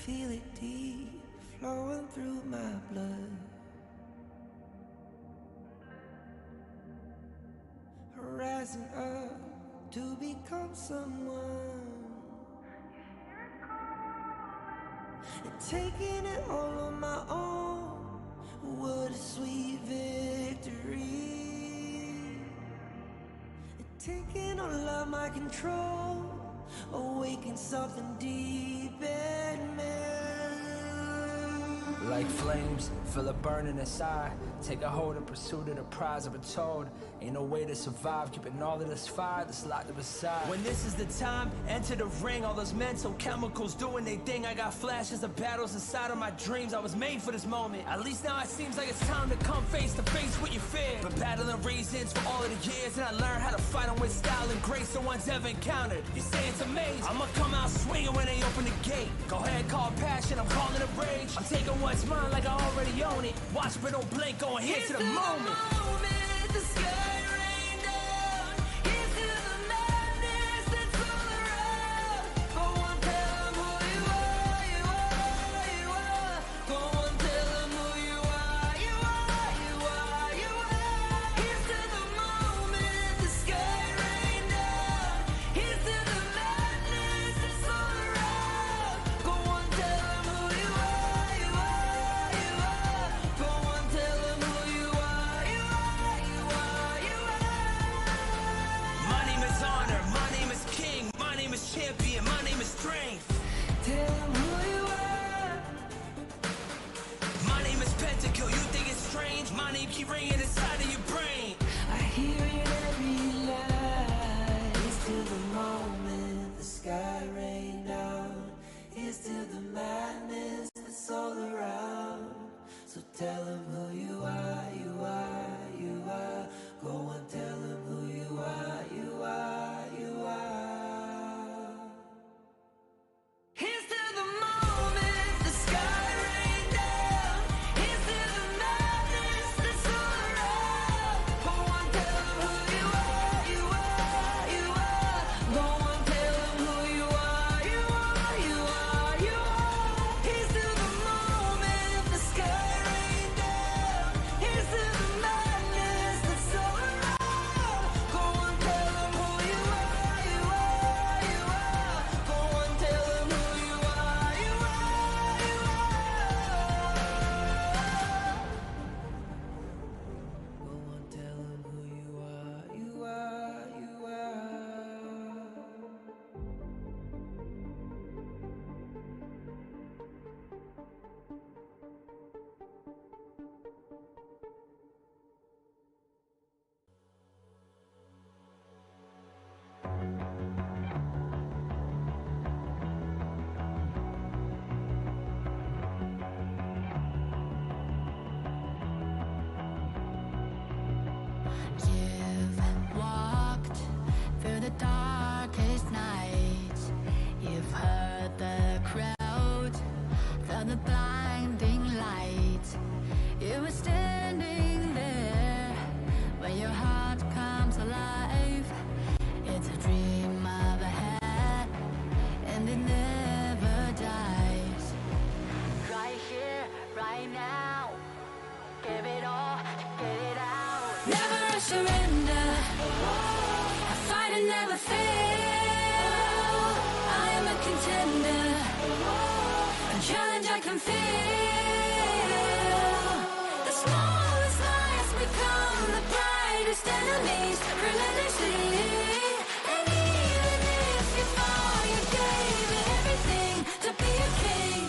feel it deep flowing through my blood. Rising up to become someone, and taking it all on my own. What a sweet victory. And taking all of my control, awaken something deep in me. Like flames, feel it burning inside. Take a hold in pursuit of the prize. I've been told, ain't no way to survive, keeping all of this fire that's locked up inside. When this is the time, enter the ring. All those mental chemicals doing their thing. I got flashes of battles inside of my dreams. I was made for this moment. At least now it seems like it's time to come face to face with your fear. But battling reasons for all of the years, and I learned how to fight them with style and grace no one's ever encountered. You say it's amazing, I'ma come out swinging when they open the gate. Go ahead, call passion, I'm calling it rage. I'm taking what's mine like I already own it. Watch but don't blink, going here to the moment. The sky rain down. Here's to the madness that's all around. Go on, tell them who you are, you are, you are. Go on, tell them who you are, you are, you are, you are. Here's to the moment, the sky rain down. Here's to the madness that's all around. Go on, tell them who you are, you are, you are. Go on, tell them who you are, you are, you are, you are. My name is honor, my name is king, my name is champion, my name is strength. Tell them who you are. My name is Pentakill, you think it's strange? My name keep ringing inside of your brain. I hear it every night. It's till the moment the sky rain down. It's till the madness that's all around. So tell them who you are, you are, you are. Go and tell them who you are, you are, you are. Here's to the moment the sky rain down. Here's to the madness that's all around. Go on, tell them who you are, you are, you are. Go on, tell them who you are, you are, you are, you are. Here's to the moment the sky rain down. Here's to the madness that's all around. Go on, tell them who you are, you are, you are. Go on, tell them who you are, you are, you are. Go on, tell them who you are, you are, you are. You've walked through the darkest nights. You've heard the crowd, felt the blinding light. You were standing there when your heart comes alive. It's a dream of a head, and it never dies. Right here, right now, give it all, get it out. Never surrender. I fight and never fail. I am a contender. A challenge I can feel. The smallest lies become the brightest enemies. Relentlessly. And even if you fall, you gave it everything to be a king.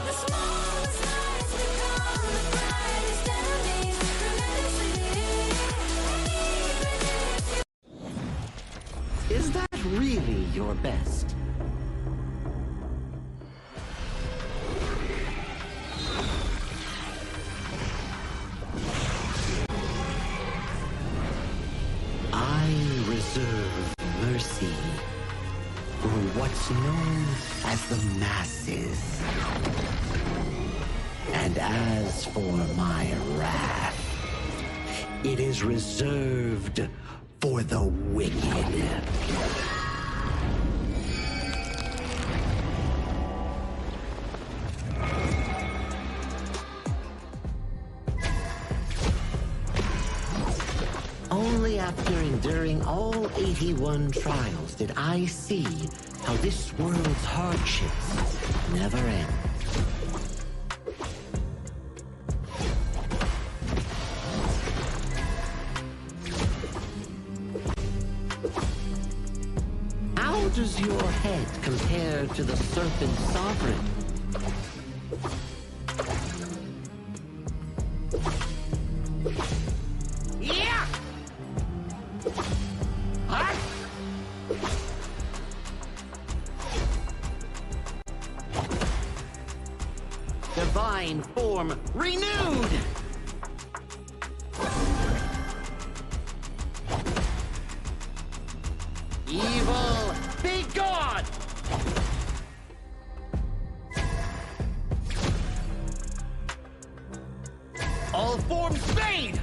The smallest lies become the brightest enemies. Relentlessly. And even if you Is that really your best? I reserve mercy for what's known as the masses. And as for my wrath, it is reserved for the wicked. Only after enduring all 81 trials did I see how this world's hardships never end. How does your head compare to the serpent sovereign? Yeah! Huh? Divine form renewed! Evil, be gone! All forms fade!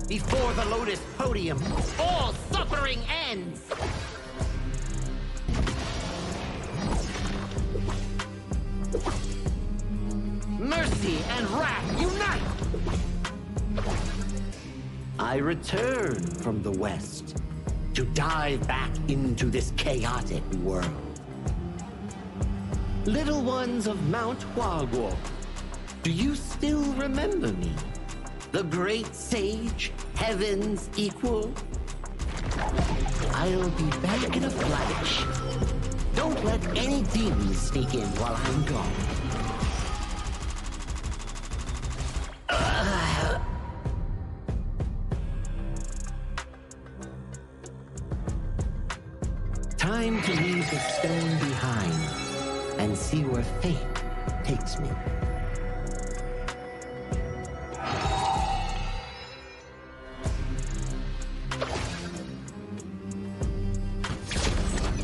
Before the Lotus Podium, all suffering ends! Mercy and wrath unite! I return from the West to dive back into this chaotic world. Little ones of Mount Huaguo, do you still remember me? The great sage, heaven's equal? I'll be back in a flash. Don't let any demons sneak in while I'm gone. Time to leave the stone behind and see where fate takes me.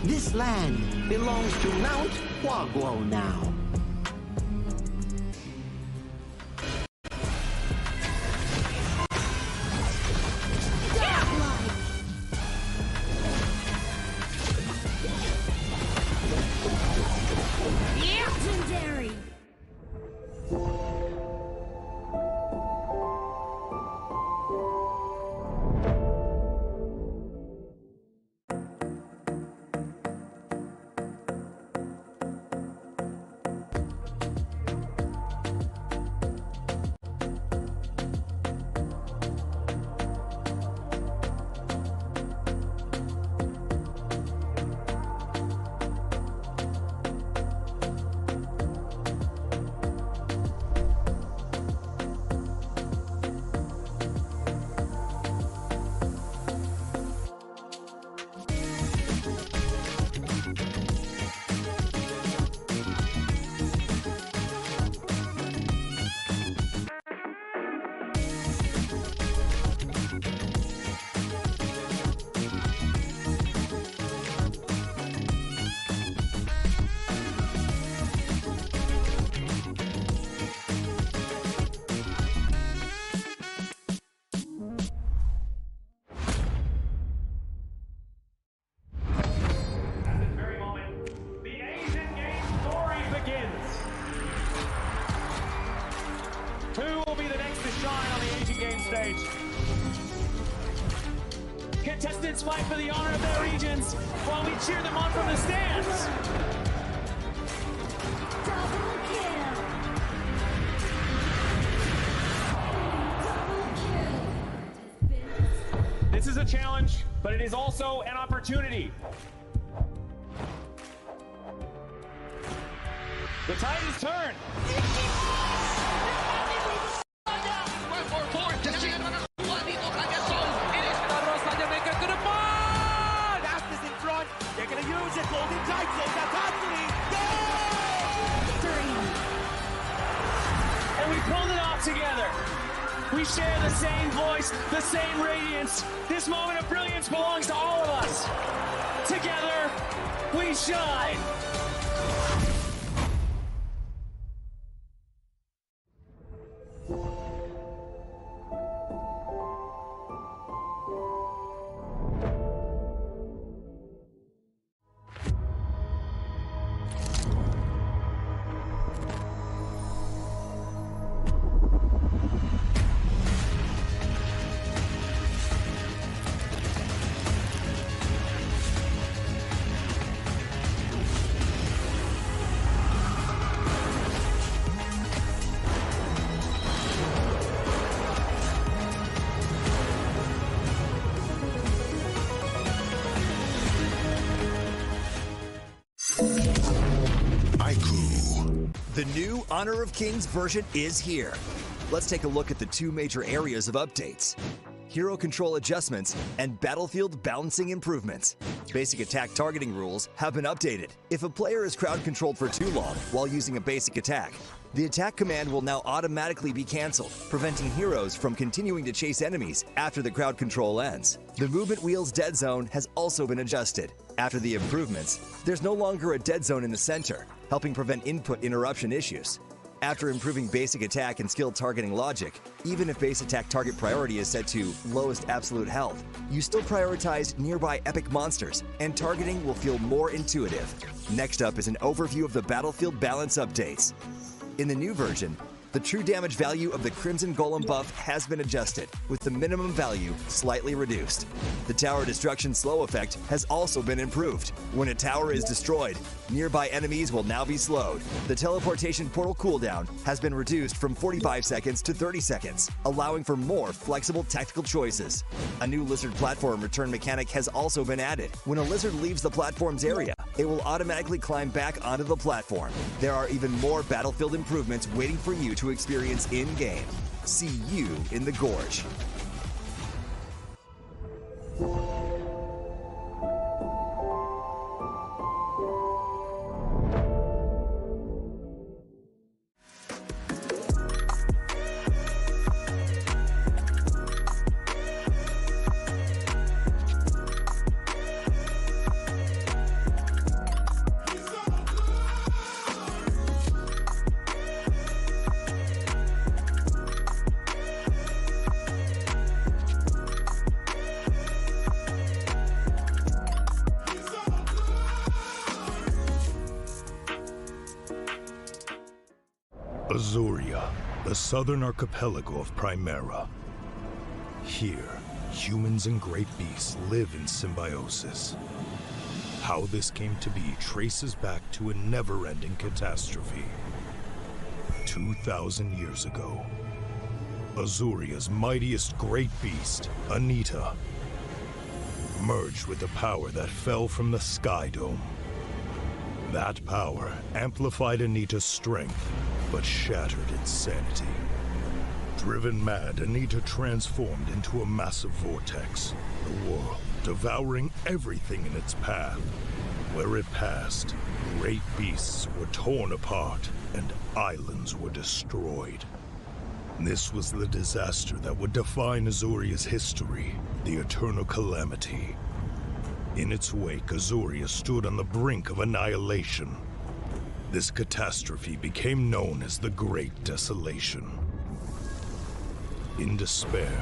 This land belongs to Mount Huaguo now. Legendary! Who will be the next to shine on the Asian Games stage? Contestants fight for the honor of their regions while we cheer them on from the stands. Double kill! This is a challenge, but it is also an opportunity. The tide has turned. And we pulled it off together. We share the same voice, the same radiance. This moment of brilliance belongs to all of us. Together, we shine! The new Honor of Kings version is here. Let's take a look at the two major areas of updates: hero control adjustments and battlefield balancing improvements. Basic attack targeting rules have been updated. If a player is crowd controlled for too long while using a basic attack, the attack command will now automatically be cancelled, preventing heroes from continuing to chase enemies after the crowd control ends. The movement wheel's dead zone has also been adjusted. After the improvements, there's no longer a dead zone in the center, helping prevent input interruption issues. After improving basic attack and skill targeting logic, even if base attack target priority is set to lowest absolute health, you still prioritize nearby epic monsters, and targeting will feel more intuitive. Next up is an overview of the battlefield balance updates. In the new version, the true damage value of the Crimson Golem buff has been adjusted, with the minimum value slightly reduced. The tower destruction slow effect has also been improved. When a tower is destroyed, nearby enemies will now be slowed. The teleportation portal cooldown has been reduced from 45 seconds to 30 seconds, allowing for more flexible tactical choices. A new lizard platform return mechanic has also been added. When a lizard leaves the platform's area, it will automatically climb back onto the platform. There are even more battlefield improvements waiting for you to experience in-game. See you in the Gorge. Azuria, the southern archipelago of Primera. Here, humans and great beasts live in symbiosis. How this came to be traces back to a never-ending catastrophe. 2,000 years ago, Azuria's mightiest great beast, Anita, merged with the power that fell from the Sky Dome. That power amplified Anita's strength, but shattered its sanity. Driven mad, Anita transformed into a massive vortex, the world devouring everything in its path. Where it passed, great beasts were torn apart and islands were destroyed. This was the disaster that would define Azuria's history, the Eternal Calamity. In its wake, Azuria stood on the brink of annihilation. This catastrophe became known as the Great Desolation. In despair,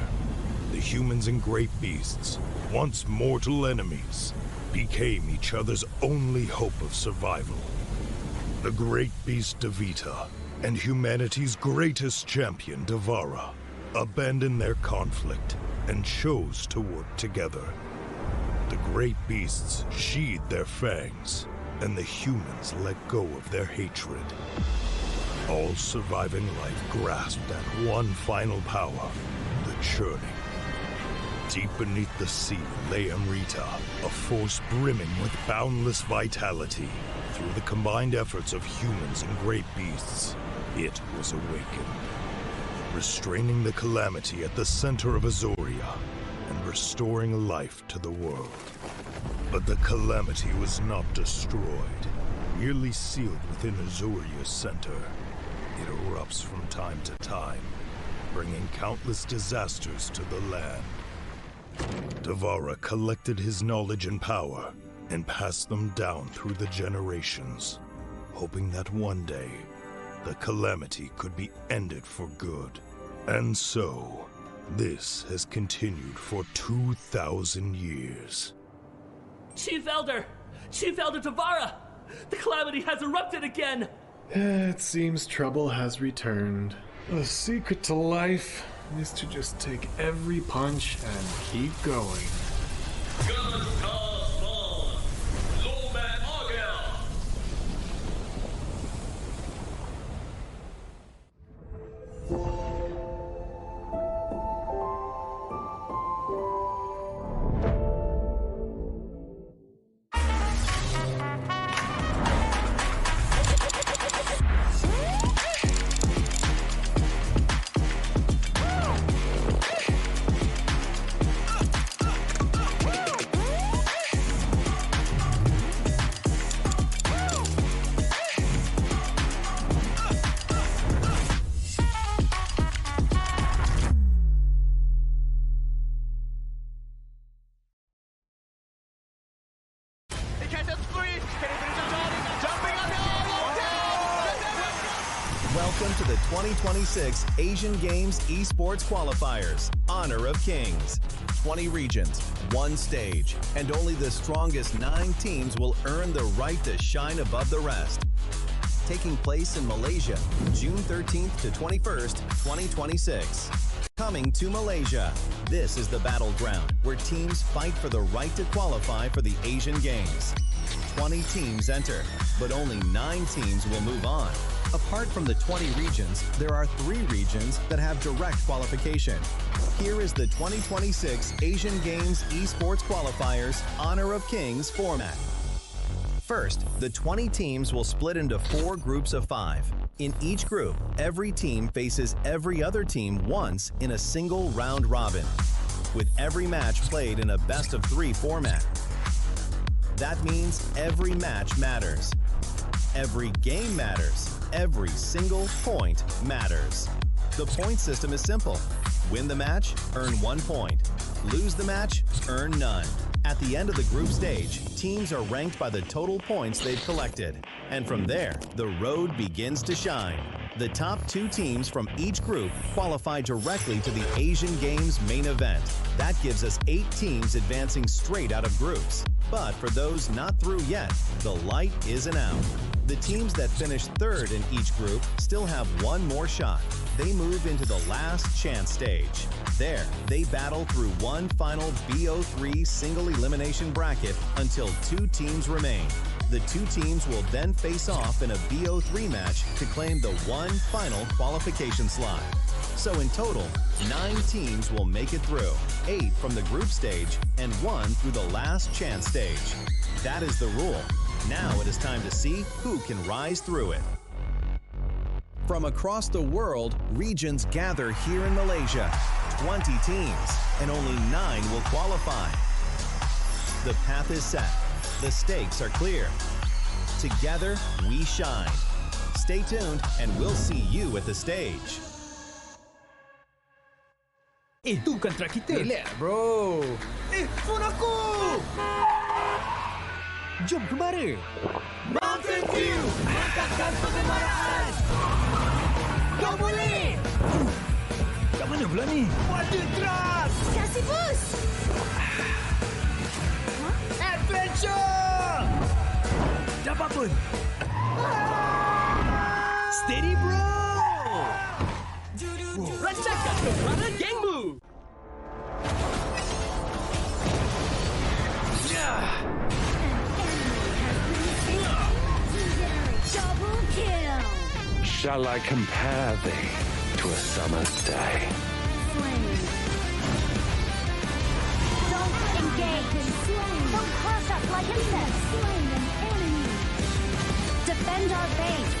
the humans and great beasts, once mortal enemies, became each other's only hope of survival. The great beast Devita and humanity's greatest champion, Devara, abandoned their conflict and chose to work together. The great beasts sheathed their fangs, and the humans let go of their hatred. All surviving life grasped at one final power, the churning. Deep beneath the sea lay Amrita, a force brimming with boundless vitality. Through the combined efforts of humans and great beasts, it was awakened, restraining the calamity at the center of Azuria and restoring life to the world. But the calamity was not destroyed, merely sealed within Azuria's center. It erupts from time to time, bringing countless disasters to the land. Devara collected his knowledge and power and passed them down through the generations, hoping that one day the calamity could be ended for good. And so, this has continued for 2,000 years. Chief Elder Tavara! The calamity has erupted again! It seems trouble has returned. The secret to life is to just take every punch and keep going. Welcome to the 2026 Asian Games Esports Qualifiers, Honor of Kings. 20 regions, one stage, and only the strongest 9 teams will earn the right to shine above the rest. Taking place in Malaysia, June 13th to 21st, 2026. Coming to Malaysia, this is the battleground where teams fight for the right to qualify for the Asian Games. 20 teams enter, but only 9 teams will move on. Apart from the 20 regions, there are 3 regions that have direct qualification. Here is the 2026 Asian Games Esports Qualifiers Honor of Kings format. First, the 20 teams will split into 4 groups of 5. In each group, every team faces every other team once in a single round robin, with every match played in a best-of-3 format. That means every match matters. Every game matters. Every single point matters. The point system is simple. Win the match, earn 1 point. Lose the match, earn none. At the end of the group stage, teams are ranked by the total points they've collected. And from there, the road begins to shine. The top 2 teams from each group qualify directly to the Asian Games main event. That gives us 8 teams advancing straight out of groups. But for those not through yet, the light isn't out. The teams that finish 3rd in each group still have 1 more shot. They move into the last chance stage. There, they battle through one final BO3 single elimination bracket until 2 teams remain. The 2 teams will then face off in a BO3 match to claim the one final qualification slot. So in total, 9 teams will make it through, 8 from the group stage and 1 through the last chance stage. That is the rule. Now it is time to see who can rise through it. From across the world, regions gather here in Malaysia. 20 teams, and only 9 will qualify. The path is set. The stakes are clear. Together, we shine. Stay tuned, and we'll see you at the stage. Itu kan track kita. Relax, bro. Phone aku! Jom kemari. Mountain View! Angkatkan kegemaran! Kau boleh! Kat mana pula ni? Water Trust! Kasih boost! Adventure! Dapat pun! Steady, bro! Rasakan kepala gengmu! Double kill! Shall I compare thee to a summer's day? Slain. Don't engage! Slain. Don't crush us like insects! Slain an enemy! Defend our base!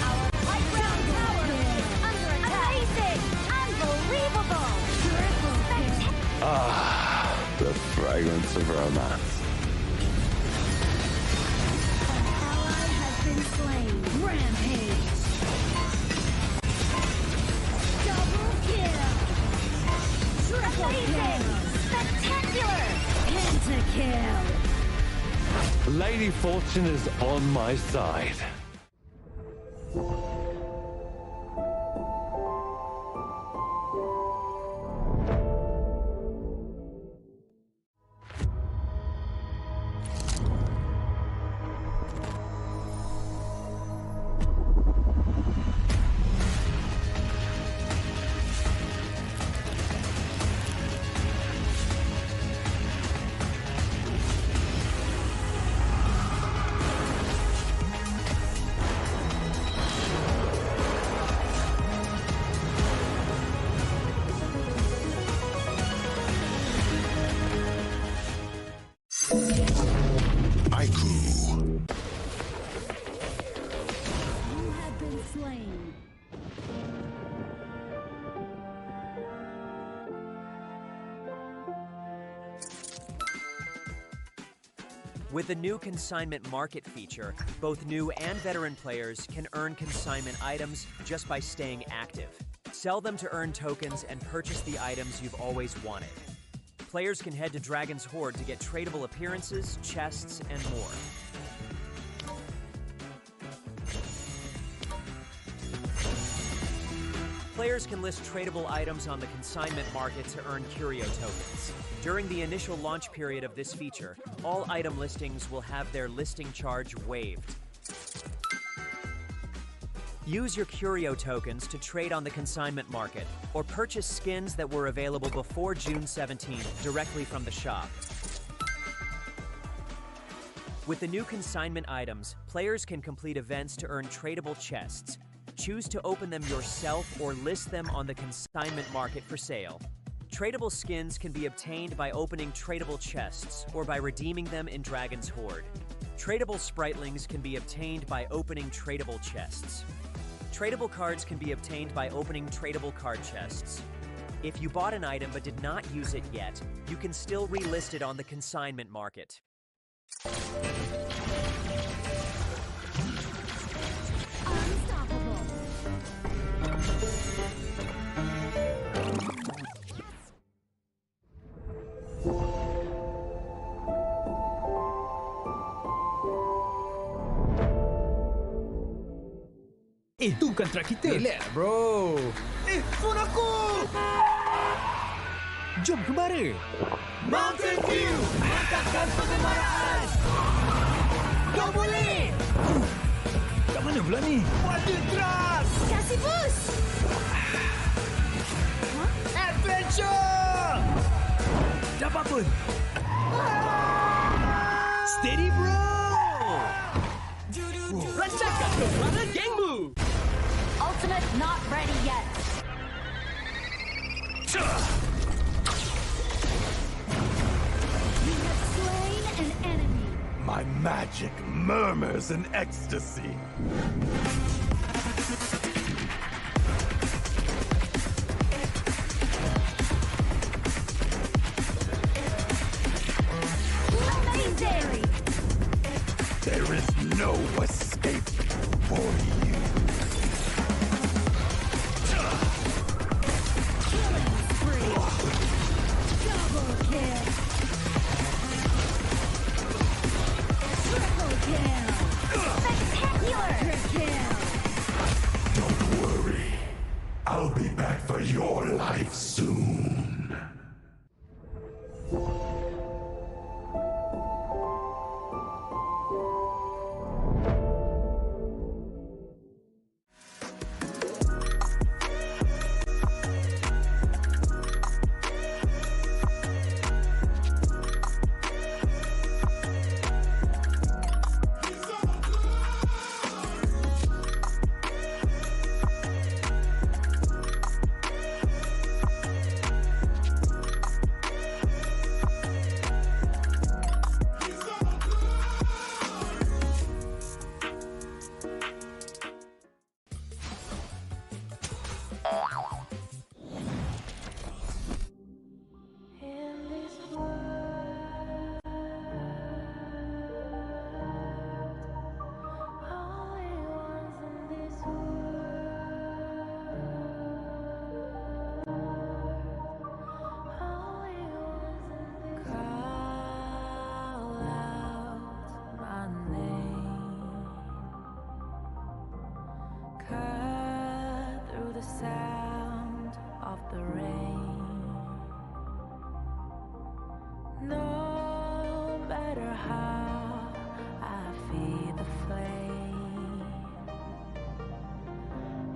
Our high ground tower is under attack! Amazing! Unbelievable! Triple kill! Ah, the fragrance of romance. Ally has been slain. Rampage! Double kill! Triple kill! Spectacular! Pentakill! Lady Fortune is on my side. With the new consignment market feature, both new and veteran players can earn consignment items just by staying active. Sell them to earn tokens and purchase the items you've always wanted. Players can head to Dragon's Hoard to get tradable appearances, chests, and more. Players can list tradable items on the consignment market to earn curio tokens. During the initial launch period of this feature, all item listings will have their listing charge waived. Use your curio tokens to trade on the consignment market, or purchase skins that were available before June 17th directly from the shop. With the new consignment items, players can complete events to earn tradable chests. Choose to open them yourself or list them on the consignment market for sale. Tradable skins can be obtained by opening tradable chests or by redeeming them in Dragon's Hoard. Tradable spritlings can be obtained by opening tradable chests. Tradable cards can be obtained by opening tradable card chests. If you bought an item but did not use it yet, you can still relist it on the consignment market. Itu bukan truk kita. Relax, bro. Phone aku! Jom kembara. Mountain View! Angkatkan pengemaraan! Kau boleh! Kat mana pula ni? Water Trust! Kasih boost! Adventure! Dapat pun! Steady, bro! Rancangkan kepala gengmu! Ultimate not ready yet. We have slain an enemy. My magic murmurs in ecstasy. Amazing! There is no escape for you. Don't worry. I'll be back for your life soon. No matter how I feed the flame,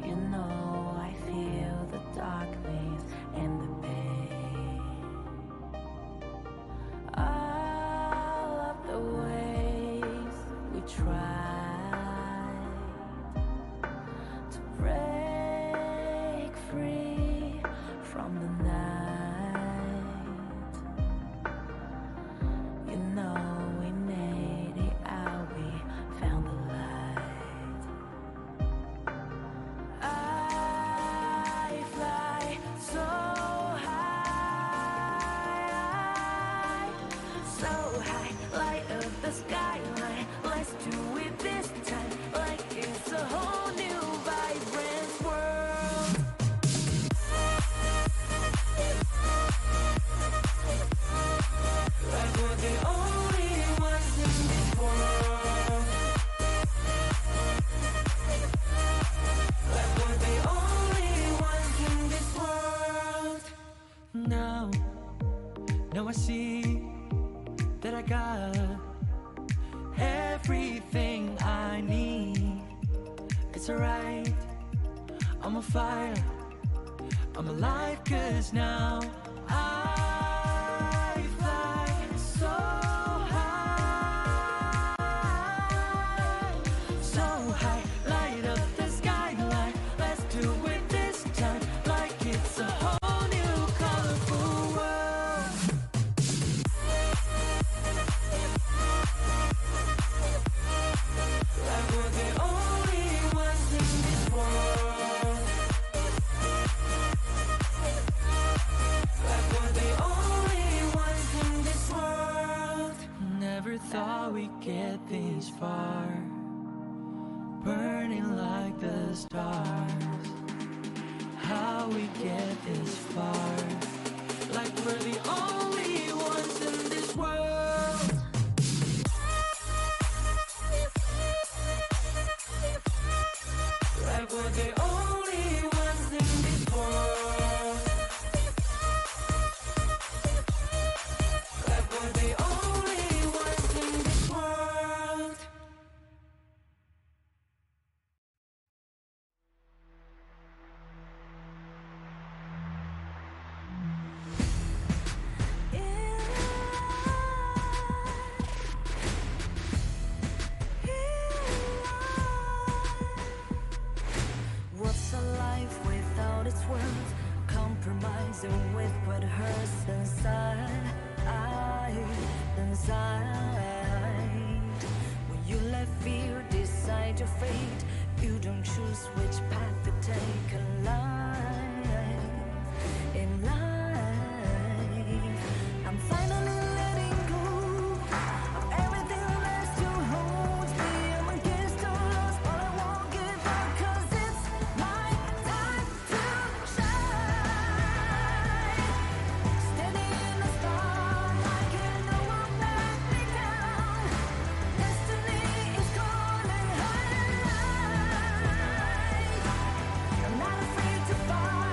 you know I feel the darkness and the pain. All of the ways we tried to break free from the night, you know we made it out, we found the light. I fly so high, light up the skyline. Let's do it this time, like it's a whole new vibrant world. Like we're the only ones in this world. Like we're the only ones in this world. Now I see that I got everything I need. It's alright, I'm on fire, I'm alive, 'cause now I fly so high, light up the skyline. Let's do it this time, like it's a whole new colorful world. Like we're the only ones in this world. Like we're the only ones in this world. Never thought we'd get this far, burning like the stars. How we get this far, like we're the only ones in this world. Like we're the only ones in this world. Like we're the only ones in this world. What's a life without its words? Compromising with what hurts inside. When you let fear decide your fate, you don't choose which path to take in life. I'm finally letting go of everything that still holds me. I'm against all odds, but I won't give up, 'cause it's my time to shine. Standing in the spotlight, and no one let me down. Destiny is calling high. I'm not afraid to fight.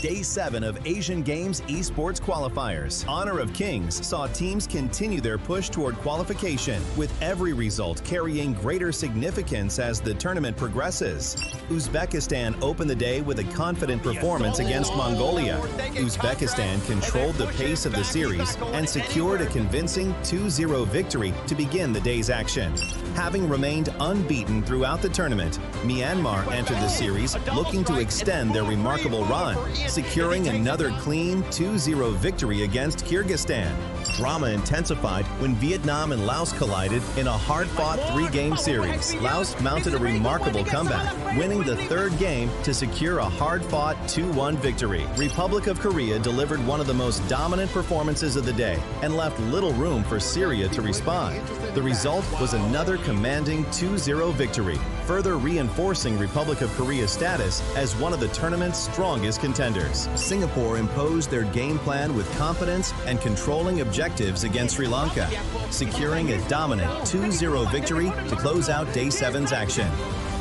Day 7 of Asian Games esports qualifiers. Honor of Kings saw teams continue their push toward qualification, with every result carrying greater significance as the tournament progresses. Uzbekistan opened the day with a confident performance against Mongolia. Uzbekistan controlled the pace of the series and secured a convincing 2-0 victory to begin the day's action. Having remained unbeaten throughout the tournament, Myanmar entered the series looking to extend their remarkable run, securing another clean 2-0 victory against Kyrgyzstan. Drama intensified when Vietnam and Laos collided in a hard-fought 3-game series. Laos mounted a remarkable comeback, winning the third game to secure a hard-fought 2-1 victory. Republic of Korea delivered one of the most dominant performances of the day and left little room for Syria to respond. The result was another commanding 2-0 victory, further reinforcing Republic of Korea's status as one of the tournament's strongest contenders. Singapore imposed their game plan with confidence and controlling objectives against Sri Lanka, securing a dominant 2-0 victory to close out Day 7's action.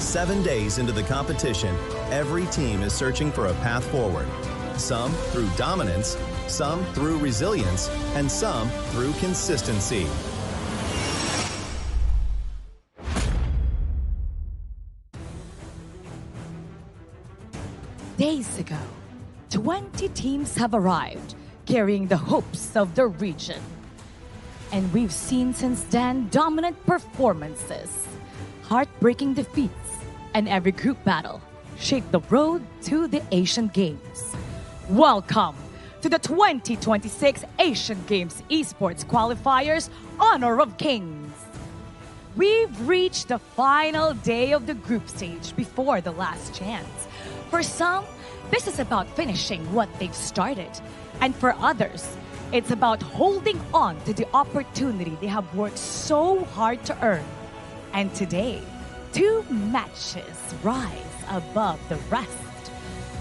7 days into the competition, every team is searching for a path forward. Some through dominance, some through resilience, and some through consistency. Days ago, 20 teams have arrived, carrying the hopes of the region. And we've seen since then dominant performances, heartbreaking defeats, and every group battle shaped the road to the Asian Games. Welcome to the 2026 Asian Games Esports Qualifiers Honor of Kings. We've reached the final day of the group stage before the last chance. For some, this is about finishing what they've started. And for others, it's about holding on to the opportunity they have worked so hard to earn. And today, 2 matches rise above the rest.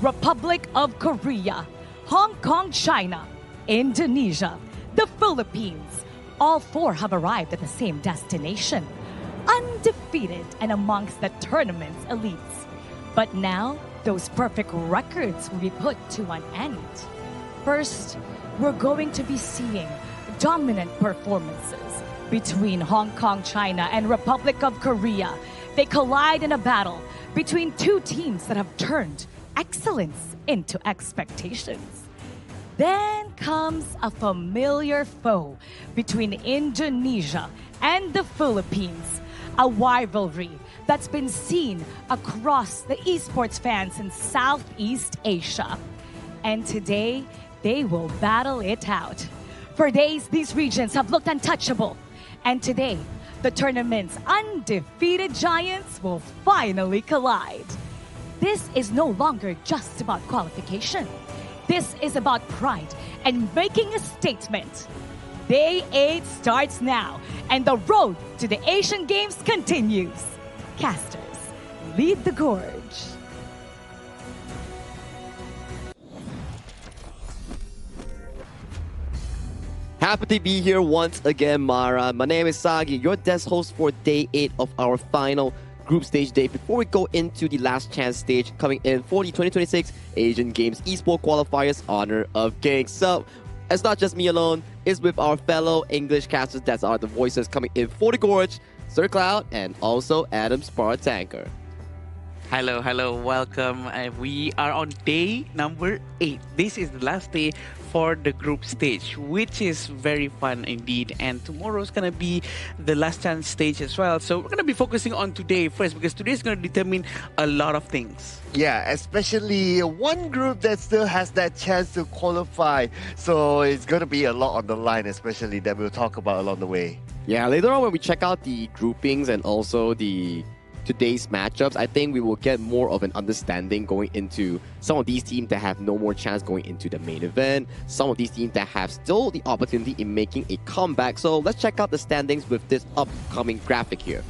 Republic of Korea, Hong Kong, China, Indonesia, the Philippines. All 4 have arrived at the same destination, undefeated and amongst the tournament's elites. But now, those perfect records will be put to an end. First, we're going to be seeing dominant performances between Hong Kong, China, and Republic of Korea. They collide in a battle between 2 teams that have turned excellence into expectations. Then comes a familiar foe between Indonesia and the Philippines, a rivalry that's been seen across the esports fans in Southeast Asia. And today, they will battle it out. For days, these regions have looked untouchable. And today, the tournament's undefeated giants will finally collide. This is no longer just about qualification. This is about pride and making a statement. Day 8 starts now, and the road to the Asian Games continues. Casters, lead the gorge. Happy to be here once again, Mara. My name is Sagi, your desk host for Day 8 of our final group stage day. Before we go into the last chance stage coming in for the 2026 Asian Games Esports Qualifiers Honor of Kings. So, it's not just me alone, it's with our fellow English casters that are the voices coming in for the gorge, Sir Cloud, and also Adam Spartanker. Hello, welcome. We are on day number 8. This is the last day for the group stage, which is very fun indeed. And tomorrow's gonna be the last chance stage as well. So we're gonna be focusing on today first, because today is gonna determine a lot of things. Yeah, especially one group that still has that chance to qualify. So it's gonna be a lot on the line, especially that we'll talk about along the way. Yeah, later on when we check out the groupings and also the today's matchups, I think we will get more of an understanding going into some of these teams that have no more chance going into the main event, some of these teams that have still the opportunity in making a comeback. So let's check out the standings with this upcoming graphic here.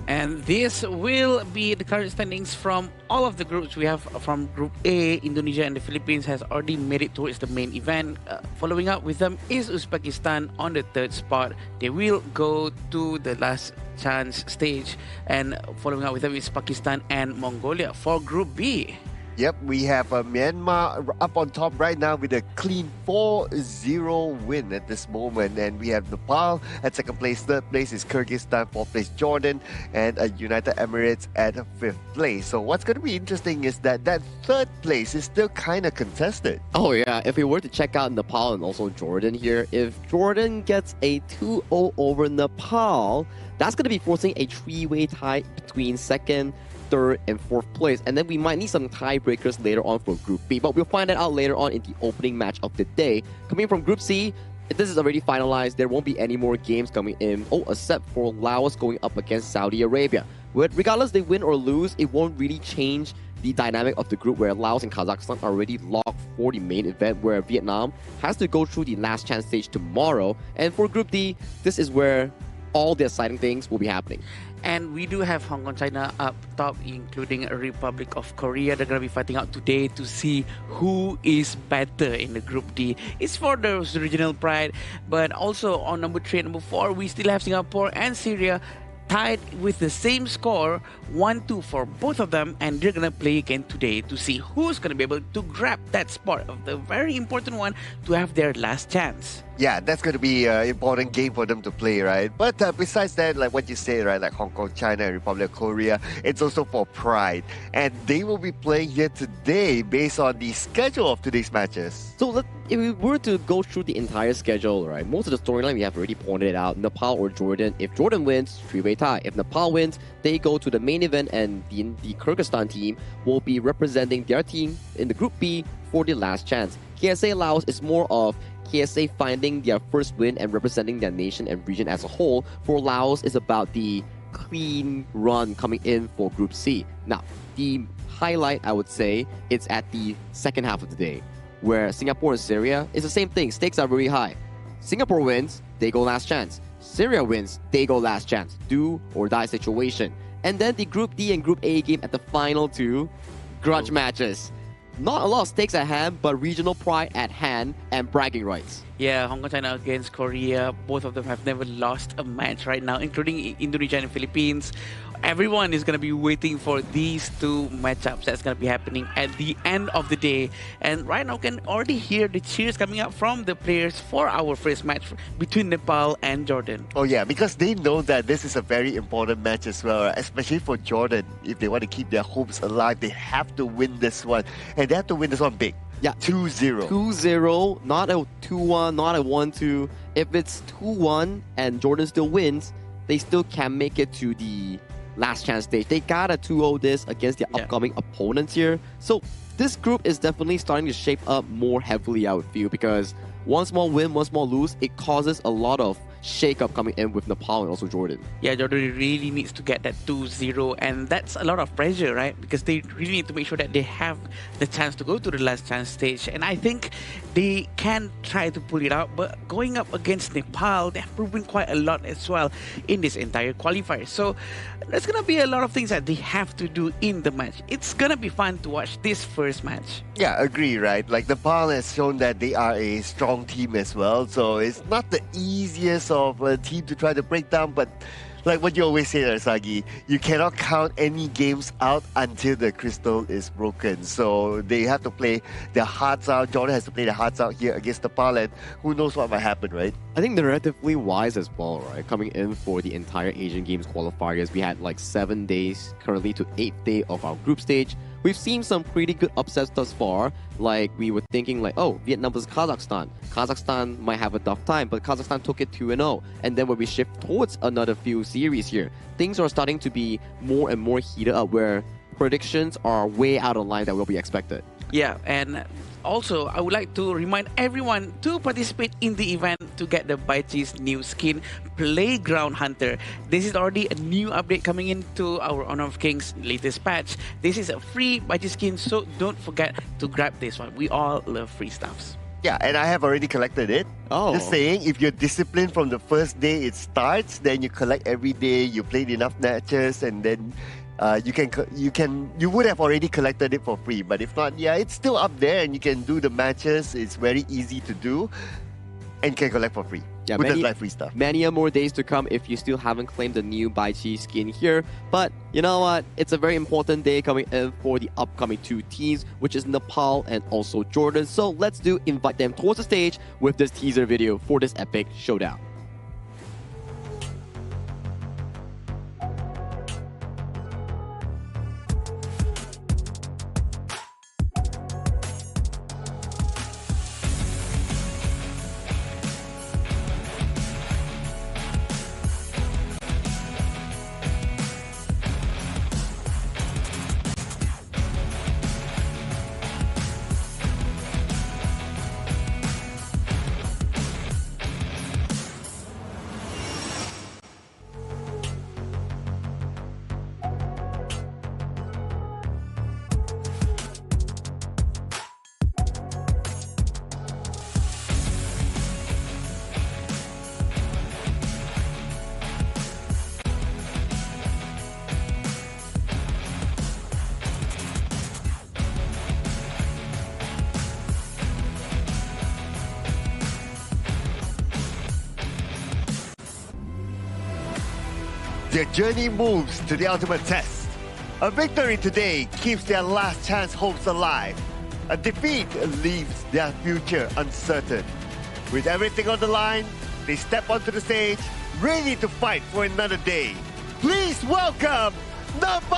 And this will be the current standings from all of the groups. We have from Group A, Indonesia and the Philippines has already made it towards the main event. Following up with them is Uzbekistan on the 3rd spot. They will go to the last chance stage. And following up with them is Pakistan and Mongolia. For Group B, Yep, we have Myanmar up on top right now with a clean 4-0 win at this moment. And we have Nepal at second place. Third place is Kyrgyzstan. Fourth place, Jordan. And United Emirates at fifth place. So what's going to be interesting is that third place is still kind of contested. Oh yeah, if we were to check out Nepal and also Jordan here, if Jordan gets a 2-0 over Nepal, that's going to be forcing a three-way tie between second, third, and fourth place. And then we might need some tiebreakers later on for Group B, but we'll find that out later on in the opening match of the day. Coming from Group C, this is already finalized. There won't be any more games coming in, except for Laos going up against Saudi Arabia. Regardless they win or lose, it won't really change the dynamic of the group, where Laos and Kazakhstan are already locked for the main event, where Vietnam has to go through the last chance stage tomorrow. And for Group D, this is where all the exciting things will be happening. And we do have Hong Kong, China up top, including Republic of Korea. They're going to be fighting out today to see who is better in the Group D. It's for the regional pride. But also on number 3 and number 4, we still have Singapore and Syria tied with the same score, 1-2 for both of them, and they're gonna play again today to see who's gonna be able to grab that spot of the very important one to have their last chance. Yeah, that's going to be an important game for them to play, right? But besides that, like what you say, right, like Hong Kong, China, and Republic of Korea, it's also for pride. And they will be playing here today based on the schedule of today's matches. So if we were to go through the entire schedule, right, most of the storyline we have already pointed it out. Nepal or Jordan. If Jordan wins, three-way tie. If Nepal wins, they go to the main event, and the Kyrgyzstan team will be representing their team in the Group B for the last chance. KSA Laos is more of KSA finding their first win and representing their nation and region as a whole. For Laos, it's about the clean run coming in for Group C. Now, the highlight, I would say, it's at the second half of the day, where Singapore and Syria is the same thing. Stakes are very high. Singapore wins, they go last chance. Syria wins, they go last chance. Do or die situation. And then the Group D and Group A game at the final two, grudge matches. Not a lot of stakes at hand, but regional pride at hand and bragging rights. Yeah, Hong Kong, China against Korea. Both of them have never lost a match right now, including Indonesia and Philippines. Everyone is going to be waiting for these two matchups that's going to be happening at the end of the day. And right now, can already hear the cheers coming up from the players for our first match between Nepal and Jordan. Oh yeah, because they know that this is a very important match as well, right? Especially for Jordan. If they want to keep their hopes alive, they have to win this one. And they have to win this one big. Yeah. 2-0. 2-0, not a 2-1, not a 1-2. If it's 2-1 and Jordan still wins, they still can make it to the last chance stage. They gotta 2-0 this against their upcoming opponents here. So this group is definitely starting to shape up more heavily, I would feel, because one small win, one small lose, it causes a lot of shake-up coming in with Nepal and also Jordan. Yeah, Jordan really needs to get that 2-0, and that's a lot of pressure, right? Because they really need to make sure that they have the chance to go to the last chance stage. And I think they can try to pull it out, but going up against Nepal, they have proven quite a lot as well in this entire qualifier. So there's gonna be a lot of things that they have to do in the match. It's gonna be fun to watch this first match. Yeah, agree, right? Like Nepal has shown that they are a strong team as well, so it's not the easiest of a team to try to break down, but like what you always say, Sagi, you cannot count any games out until the crystal is broken. So they have to play their hearts out. Jordan has to play their hearts out here against Nepal, and who knows what might happen, right? I think they're relatively wise as well, right? Coming in for the entire Asian Games qualifiers, we had like 7 days currently to 8th day of our group stage. We've seen some pretty good upsets thus far. Like, we were thinking like, oh, Vietnam versus Kazakhstan. Kazakhstan might have a tough time, but Kazakhstan took it 2-0. And then when we shift towards another few series here, things are starting to be more and more heated up, where predictions are way out of line that will be expected. Yeah, and also, I would like to remind everyone to participate in the event to get the Baichi's new skin, Playground Hunter. This is already a new update coming into our Honor of Kings latest patch. This is a free Baichi skin, so don't forget to grab this one. We all love free stuffs. Yeah, and I have already collected it. Oh. Just saying, if you're disciplined from the first day it starts, then you collect every day, you played enough matches, and then you would have already collected it for free. But if not, yeah, it's still up there and you can do the matches. It's very easy to do and can collect for free. Yeah, with the live free stuff. Many more days to come if you still haven't claimed the new Bai Chi skin here. But you know what? It's a very important day coming in for the upcoming two teams, which is Nepal and also Jordan. So let's invite them towards the stage with this teaser video for this epic showdown. Their journey moves to the ultimate test. A victory today keeps their last chance hopes alive. A defeat leaves their future uncertain. With everything on the line, they step onto the stage, ready to fight for another day. Please welcome Nepal!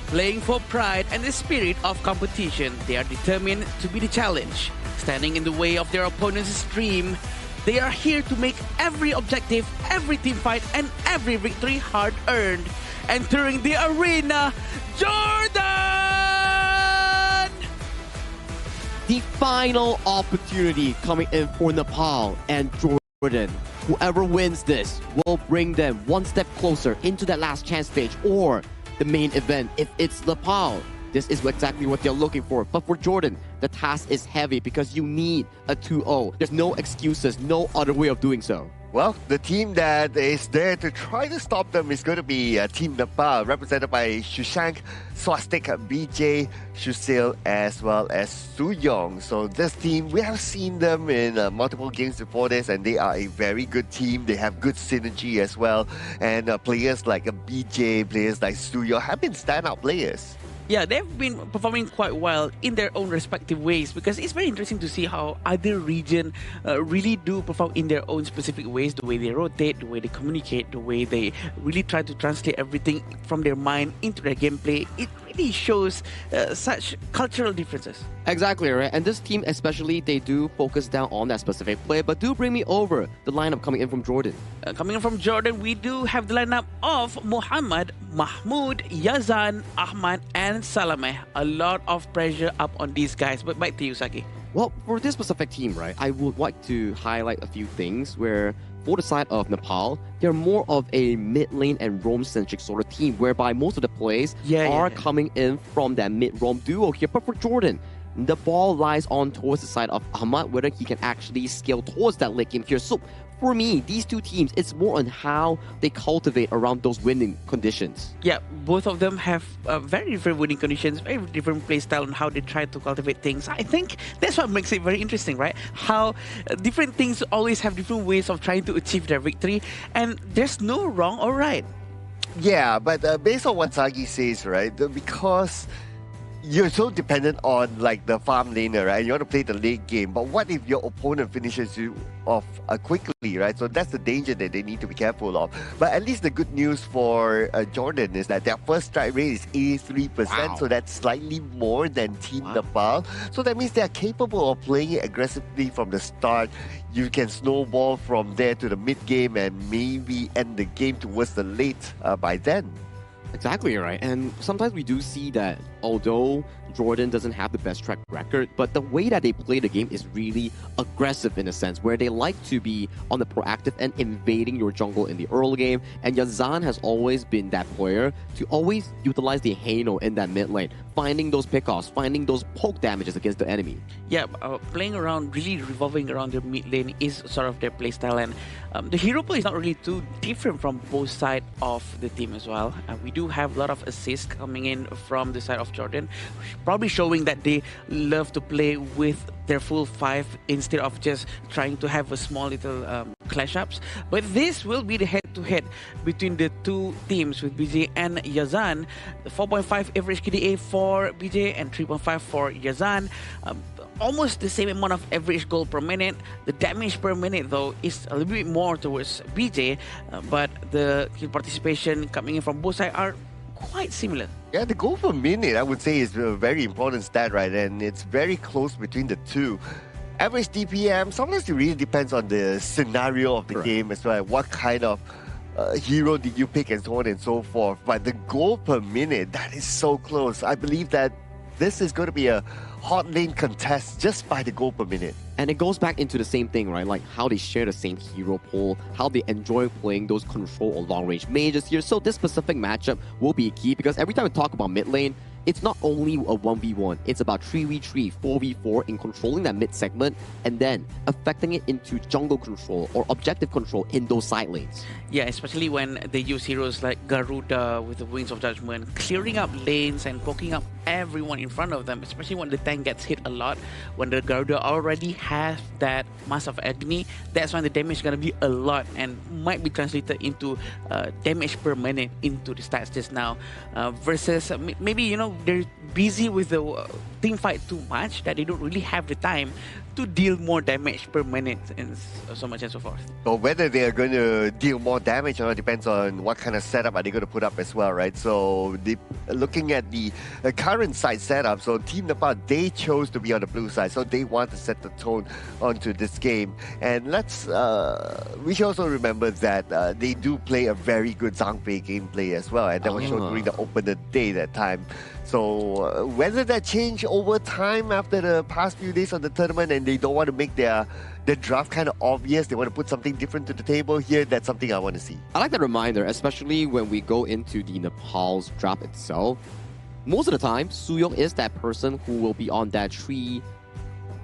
Playing for pride and the spirit of competition, they are determined to be the challenge. Standing in the way of their opponent's dream, they are here to make every objective, every team fight, and every victory hard-earned. Entering the arena, Jordan! The final opportunity coming in for Nepal and Jordan. Whoever wins this will bring them one step closer into that last chance stage or the main event if it's Nepal. This is exactly what they're looking for. But for Jordan, the task is heavy because you need a 2-0. There's no excuses, no other way of doing so. Well, the team that is there to try to stop them is going to be Team Nepal, represented by Shushank, Swastik, BJ, Shusil, as well as Suyong. So this team, we have seen them in multiple games before this, and they are a very good team. They have good synergy as well. And players like BJ, players like Suyong have been standout players. Yeah, they've been performing quite well in their own respective ways because it's very interesting to see how other regions really do perform in their own specific ways, the way they rotate, the way they communicate, the way they really try to translate everything from their mind into their gameplay. It really shows such cultural differences. Exactly, right? And this team especially, they do focus down on that specific play, but do bring me over the lineup coming in from Jordan. Coming in from Jordan, we do have the lineup of Muhammad, Mahmoud, Yazan, Ahmad, and Salameh. A lot of pressure up on these guys, but back to you, Saki. Well, for this specific team, right, I would like to highlight a few things where for the side of Nepal, they're more of a mid-lane and roam-centric sort of team, whereby most of the plays are coming in from that mid-roam duo here. But for Jordan, the ball lies on towards the side of Ahmad, whether he can actually scale towards that late game here. So for me, these two teams, it's more on how they cultivate around those winning conditions. Yeah, both of them have very different winning conditions, very different play style on how they try to cultivate things. I think that's what makes it very interesting, right? How different things always have different ways of trying to achieve their victory, and there's no wrong or right. Yeah, but based on what Sagi says, right, because you're so dependent on like the farm laner, right? You want to play the late game, but what if your opponent finishes you off quickly, right? So that's the danger that they need to be careful of. But at least the good news for Jordan is that their first strike rate is 83%, so that's slightly more than Team Nepal. So that means they are capable of playing it aggressively from the start. You can snowball from there to the mid game and maybe end the game towards the late by then. Exactly right. And sometimes we do see that although Jordan doesn't have the best track record, but the way that they play the game is really aggressive in a sense, where they like to be on the proactive and invading your jungle in the early game. And Yazan has always been that player to always utilize the Hano in that mid lane, finding those pickoffs, finding those poke damages against the enemy. Yeah, playing around, really revolving around their mid lane is sort of their playstyle, and The hero pool is not really too different from both sides of the team as well. We do have a lot of assists coming in from the side of Jordan, probably showing that they love to play with their full 5 instead of just trying to have a small little clash ups. But this will be the head-to-head between the two teams with BJ and Yazan. The 4.5 average KDA for BJ and 3.5 for Yazan. Almost the same amount of average goal per minute. The damage per minute, though, is a little bit more towards BJ, but the kill participation coming in from both sides are quite similar. Yeah, the goal per minute, I would say, is a very important stat, right? And it's very close between the two. Average DPM, sometimes it really depends on the scenario of the game as well. What kind of hero did you pick and so on and so forth. But the goal per minute, that is so close. I believe that this is going to be a hot lane contest just by the goal per minute. And it goes back into the same thing, right? Like how they share the same hero pool, how they enjoy playing those control or long-range mages here. So this specific matchup will be key because every time we talk about mid lane, it's not only a 1v1, it's about 3v3, 4v4 in controlling that mid segment and then affecting it into jungle control or objective control in those side lanes. Yeah, especially when they use heroes like Garuda with the Wings of Judgment, clearing up lanes and poking up everyone in front of them, especially when the tank gets hit a lot. When the Garuda already has that Mass of Agony, that's when the damage is going to be a lot and might be translated into damage per minute into the stats just now. Versus maybe, you know, they're busy with the team fight too much that they don't really have the time to deal more damage per minute and so much and so forth. So whether they are going to deal more damage or not depends on what kind of setup are they going to put up as well, right? So looking at the current side setup, so Team Nepal, they chose to be on the blue side, so they want to set the tone onto this game. And we should also remember that they do play a very good Zhangfei gameplay as well, and that was shown during the opener day that time. So whether that changed over time after the past few days of the tournament and they don't want to make their draft kind of obvious, they want to put something different to the table here, that's something I want to see. I like that reminder, especially when we go into the Nepal's draft itself. Most of the time, Suyong is that person who will be on that tree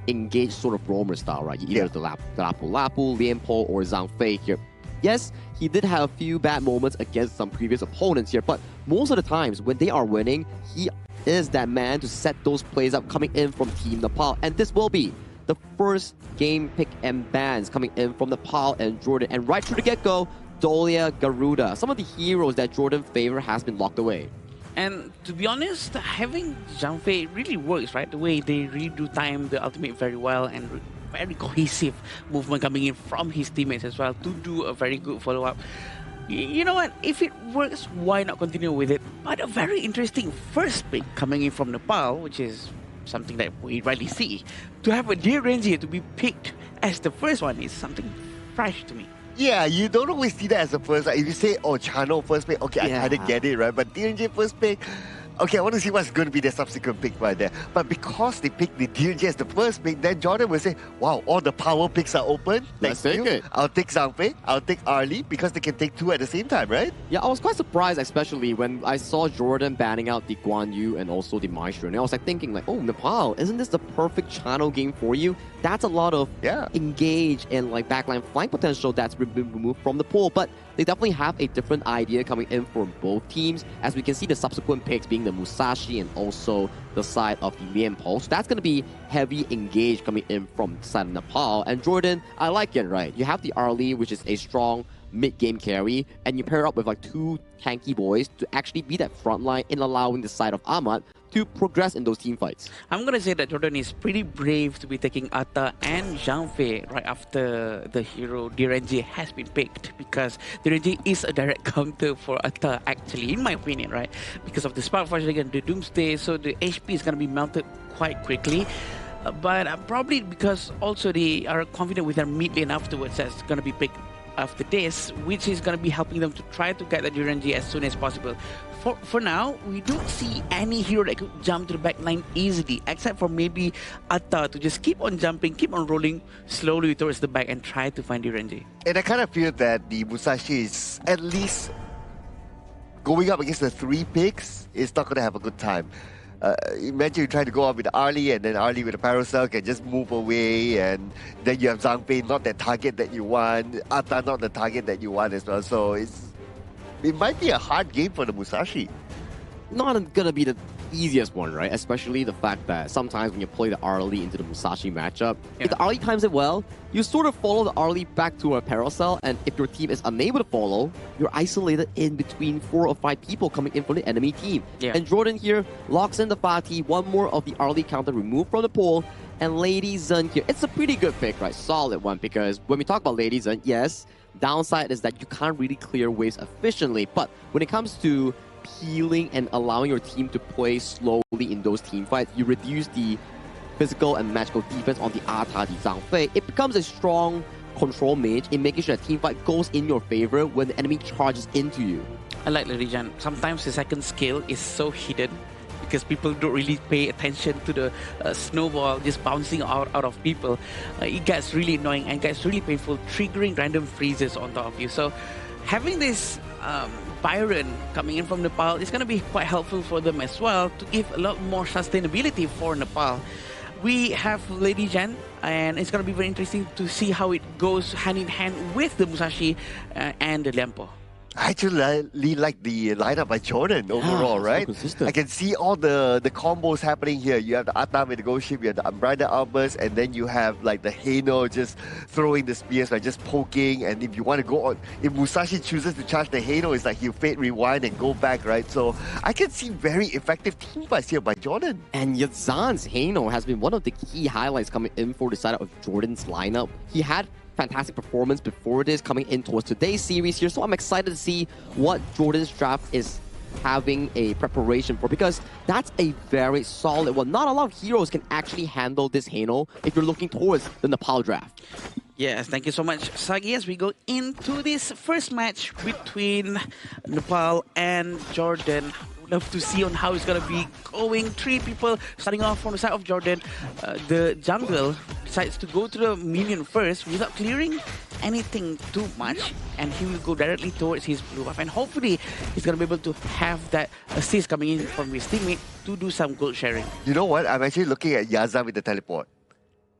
engaged sort of roamer style, right? Either the Lapu, Lianpo, or Zhangfei here. Yes, he did have a few bad moments against some previous opponents here, but most of the times when they are winning, he is that man to set those plays up coming in from Team Nepal. And this will be the first game pick and bans coming in from Nepal and Jordan. And right through the get-go, Dolia, Garuda, some of the heroes that Jordan favor has been locked away. And to be honest, having Zhangfei really works, right? The way they really do time the ultimate very well and very cohesive movement coming in from his teammates as well to do a very good follow-up. You know what? If it works, why not continue with it? But a very interesting first pick coming in from Nepal, which is something that we rarely see. To have a DRNG to be picked as the first one is something fresh to me. Yeah, you don't always see that as the first. Like, if you say, oh, Chano first pick, okay, I kind of get it, right? But DRNG first pick, okay, I want to see what's going to be the subsequent pick right there. But because they picked the DRNG as the first pick, then Jordan will say, wow, all the power picks are open. Let's take it. I'll take Zhangfei, I'll take Arlie, because they can take two at the same time, right? Yeah, I was quite surprised, especially when I saw Jordan banning out the Guan Yu and also the Maestro. And I was like thinking, like, oh, Nepal, isn't this the perfect channel game for you? That's a lot of engage and like backline flank potential that's been removed from the pool. But they definitely have a different idea coming in for both teams, as we can see the subsequent picks being the Musashi and also the side of the Lianpo. So that's going to be heavy engage coming in from the side of Nepal. And Jordan, I like it, right? You have the Arlie, which is a strong mid-game carry, and you pair it up with like two tanky boys to actually be that front line in allowing the side of Ahmad to progress in those team fights. I'm going to say that Jordan is pretty brave to be taking Atta and Zhangfei right after the hero DRNG has been picked, because DRNG is a direct counter for Atta actually, in my opinion, right? Because of the Spark Flash again, the Doomsday, so the HP is going to be melted quite quickly. But probably because also they are confident with their mid lane afterwards that's going to be picked after this, which is going to be helping them to try to get the DRNG as soon as possible. For now, we don't see any hero that could jump to the back line easily, except for maybe Atta to just keep on jumping, keep on rolling slowly towards the back and try to find DRNG. And I kind of feel that the Musashi is at least going up against the three picks is not going to have a good time. Imagine you try to go out with Arlie, and then Arlie with a Paracel can just move away, and then you have Zhang Pei, not the target that you want, Atta not the target that you want as well. So it might be a hard game for the Musashi. Not gonna be the easiest one, right? Especially the fact that sometimes when you play the Arlie into the Musashi matchup, if the Arlie times it well, you sort of follow the Arlie back to a Paracel, and if your team is unable to follow, you're isolated in between 4 or 5 people coming in from the enemy team. And Jordan here locks in the Fatih, one more of the Arlie counter removed from the pool, and Lady Zhen here. It's a pretty good pick, right? Solid one, because when we talk about Lady Zhen, yes, downside is that you can't really clear waves efficiently, but when it comes to healing and allowing your team to play slowly in those team fights, you reduce the physical and magical defense on the Atta, the Zhang Fei. It becomes a strong control mage in making sure that team fight goes in your favor when the enemy charges into you. I like Lady Jan. Sometimes the second skill is so hidden because people don't really pay attention to the snowball just bouncing out of people. It gets really annoying and gets really painful, triggering random freezes on top of you. So having this Byron coming in from Nepal is going to be quite helpful for them as well to give a lot more sustainability for Nepal. We have Lady Jan, and it's going to be very interesting to see how it goes hand in hand with the Musashi and the Lempo. I actually like the lineup by Jordan overall, right? I can see all the combos happening here. You have the Atta with the Ghost Ship, you have the Umbrella Albus, and then you have like the Heino just throwing the spears by just poking. And if you want to go on, if Musashi chooses to charge the Heino, it's like he'll Fate Rewind and go back, right? So I can see very effective team fights here by Jordan. And Yazan's Heino has been one of the key highlights coming in for the side of Jordan's lineup. He had fantastic performance before this coming in towards today's series here, so I'm excited to see what Jordan's draft is having a preparation for, because that's a very solid one. Not a lot of heroes can actually handle this Heino if you're looking towards the Nepal draft. Yes, thank you so much, Sagi. As we go into this first match between Nepal and Jordan, love to see on how it's going to be going. 3 people starting off from the side of Jordan. The jungle decides to go to the minion first without clearing anything too much, and he will go directly towards his blue buff, and hopefully he's going to be able to have that assist coming in from his teammate to do some gold sharing. You know what? I'm actually looking at Yaza with the teleport.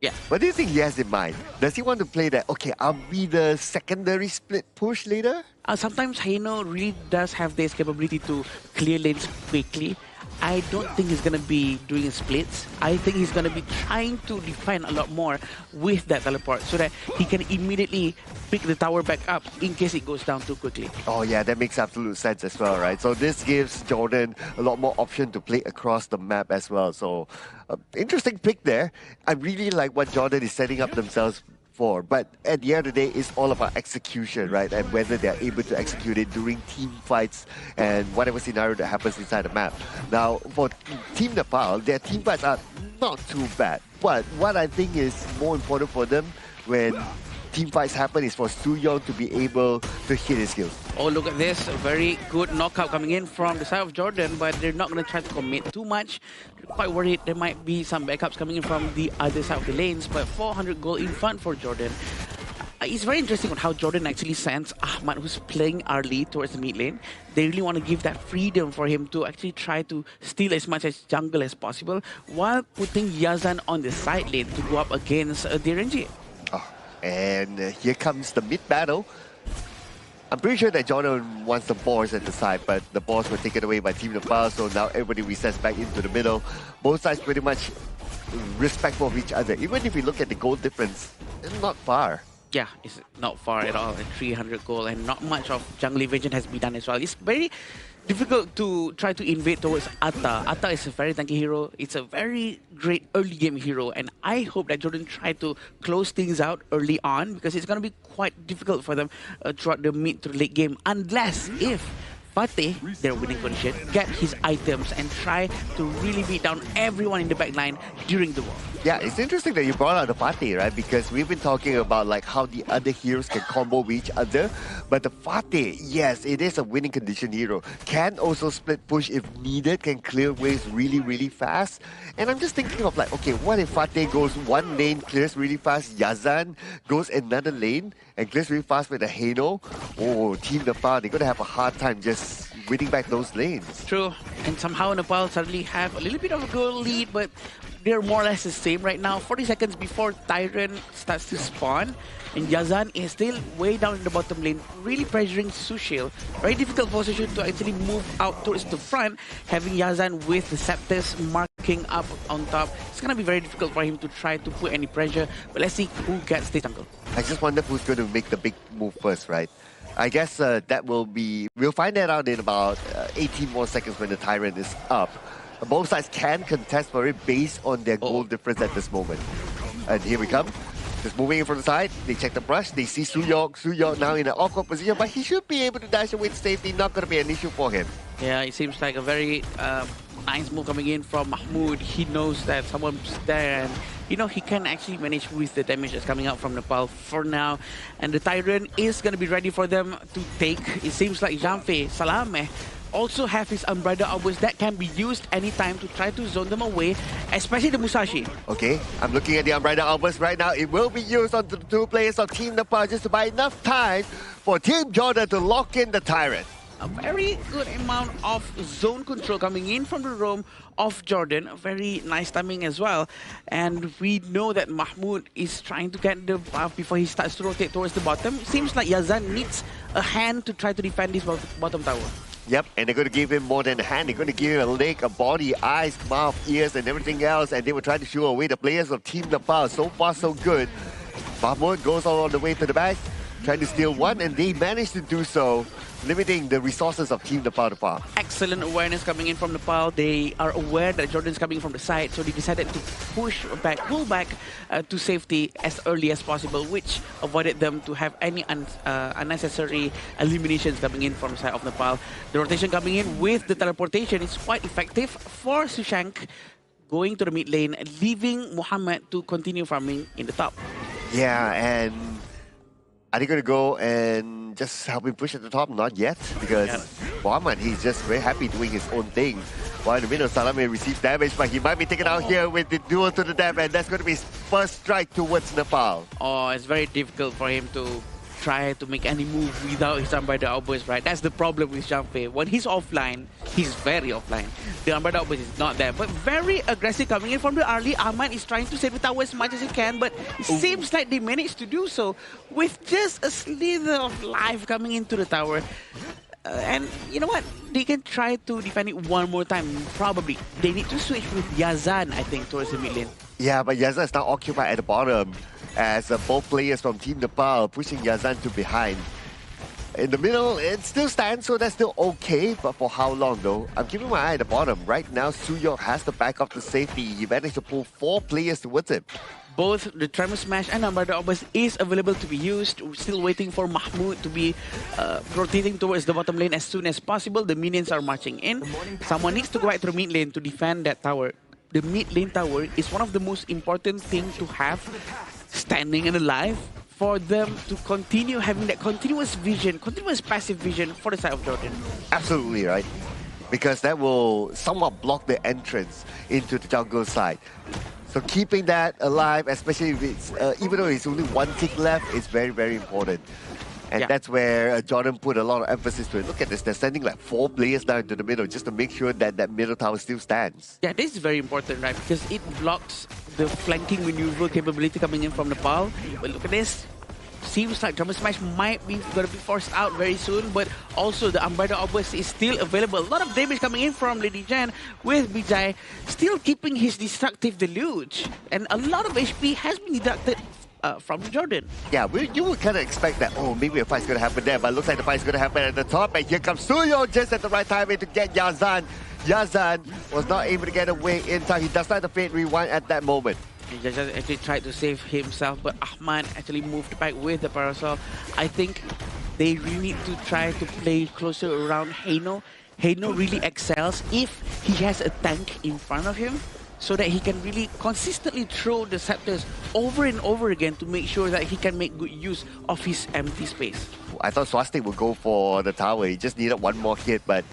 Yeah. What do you think he has in mind? Does he want to play that, okay, I'll be the secondary split push later? Sometimes Heino really does have this capability to clear lanes quickly. I don't think he's going to be doing splits. I think he's going to be trying to defend a lot more with that teleport so that he can immediately pick the tower back up in case it goes down too quickly. Oh yeah, that makes absolute sense as well, right? So this gives Jordan a lot more option to play across the map as well. So interesting pick there. I really like what Jordan is setting up themselves for, but at the end of the day, it's all about execution, right? And whether they're able to execute it during team fights and whatever scenario that happens inside the map. Now, for Team Nepal, their team fights are not too bad, but what I think is more important for them when team fights happen is for Suyong to be able to hit his skills. Oh, look at this. A very good knockout coming in from the side of Jordan, but they're not going to try to commit too much. They're quite worried there might be some backups coming in from the other side of the lanes, but 400 gold in front for Jordan. It's very interesting on how Jordan actually sends Ahmad, who's playing Arlie, towards the mid lane. They really want to give that freedom for him to actually try to steal as much as jungle as possible, while putting Yazan on the side lane to go up against DRNG. And here comes the mid battle. I'm pretty sure that Jordan wants the boars at the side, but the boars were taken away by Team Nepal, so now everybody resets back into the middle. Both sides pretty much respectful of each other. Even if you look at the gold difference, it's not far. Yeah, it's not far at all. 300 gold, and not much of jungle evasion has been done as well. It's very difficult to try to invade towards Atta. Atta is a very tanky hero. It's a very great early game hero, and I hope that Jordan try to close things out early on, because it's going to be quite difficult for them throughout the mid to late game, unless if Fateh, their winning condition, get his items and try to really beat down everyone in the backline during the war. Yeah, it's interesting that you brought out the Fateh, right? Because we've been talking about like how the other heroes can combo with each other. But the Fateh, yes, it is a winning condition hero. Can also split push if needed, can clear waves really, really fast. And I'm just thinking of like, okay, what if Fateh goes one lane, clears really fast, Yazan goes another lane and clears really fast with the Heino? Oh, Team Nepal, they're going to have a hard time just winning back those lanes. True. And somehow Nepal suddenly have a little bit of a goal lead, but they're more or less the same right now. 40 seconds before Tyrant starts to spawn. And Yazan is still way down in the bottom lane, really pressuring Sushil. Very difficult position to actually move out towards the front, having Yazan with the Scepters marking up on top. It's going to be very difficult for him to try to put any pressure, but let's see who gets the jungle. I just wonder who's going to make the big move first, right? I guess that will be... We'll find that out in about 18 more seconds when the Tyrant is up. Both sides can contest for it based on their goal difference at this moment. And here we come. Just moving in from the side, they check the brush, they see Suyok. Suyok now in an awkward position, but he should be able to dash away to safety, not going to be an issue for him. Yeah, it seems like a very nice move coming in from Mahmoud. He knows that someone's there and, you know, he can actually manage with the damage that's coming out from Nepal for now. And the Tyrant is going to be ready for them to take. It seems like Janfe, Salame, also have his Unbridled Outburst that can be used anytime to try to zone them away, especially the Musashi. Okay, I'm looking at the Unbridled Outburst right now. It will be used on the two players of Team Nepal just to buy enough time for Team Jordan to lock in the Tyrant. A very good amount of zone control coming in from the roam of Jordan. Very nice timing as well. And we know that Mahmoud is trying to get the buff before he starts to rotate towards the bottom. Seems like Yazan needs a hand to try to defend this bottom tower. Yep, and they're going to give him more than a hand. They're going to give him a leg, a body, eyes, mouth, ears, and everything else. And they will try to shoo away the players of Team Nepal. So far, so good. Mahmoud goes all the way to the back, trying to steal one, and they managed to do so, limiting the resources of Team Nepal to far. Excellent awareness coming in from Nepal. They are aware that Jordan's coming from the side, so they decided to pull back to safety as early as possible, which avoided them to have any unnecessary eliminations coming in from the side of Nepal. The rotation coming in with the teleportation is quite effective for Sushank, going to the mid lane, leaving Muhammad to continue farming in the top. Yeah, and are they going to go and just help him push at the top? Not yet, because Muhammad, he's just very happy doing his own thing. While in the middle, Salame receives damage, but he might be taken out here with the duel to the death, and that's going to be his first strike towards Nepal. Oh, it's very difficult for him to try to make any move without his Unbridled Outburst, right? That's the problem with Janfe. When he's offline, he's very offline. The Unbridled Outburst is not there, but very aggressive coming in from the early. Ahmad is trying to save the tower as much as he can, but it seems like they managed to do so with just a slither of life coming into the tower. And you know what? They can try to defend it one more time, probably. They need to switch with Yazan, I think, towards the mid lane. Yeah, but Yazan is now occupied at the bottom, as both players from Team Nepal pushing Yazan to behind. In the middle, it still stands, so that's still okay, but for how long though? I'm keeping my eye at the bottom. Right now, Suyok has to back off the safety. He managed to pull 4 players towards him. Both the Tremor Smash and Unbridled Outburst is available to be used. We're still waiting for Mahmoud to be rotating towards the bottom lane as soon as possible. The minions are marching in. Someone needs to go back to the mid lane to defend that tower. The mid lane tower is one of the most important things to have standing and alive for them to continue having that continuous vision, continuous passive vision for the side of Jordan. Absolutely right. Because that will somewhat block the entrance into the jungle side. So keeping that alive, especially if it's, even though it's only 1 tick left, is very, very important. And that's where Jordan put a lot of emphasis to it. Look at this, they're sending like 4 players down into the middle just to make sure that that middle tower still stands. Yeah, this is very important, right? Because it blocks the flanking maneuver capability coming in from Nepal. But look at this. Seems like Tremor Smash might be going to be forced out very soon, but also the Unbridled Outburst is still available. A lot of damage coming in from Lady Jan with Vijay still keeping his destructive deluge. And a lot of HP has been deducted from Jordan. Yeah, you would kind of expect that, oh, maybe a fight's going to happen there, but it looks like the fight's going to happen at the top. And here comes Suyo just at the right time to get Yazan. Yazan was not able to get away in time. He does not have the Fate Rewind at that moment. He just actually tried to save himself, but Ahmad actually moved back with the Parasol. I think they really need to try to play closer around Heino. Heino really excels if he has a tank in front of him, so that he can really consistently throw the scepters over and over again to make sure that he can make good use of his empty space. I thought Swastik would go for the tower. He just needed one more hit, but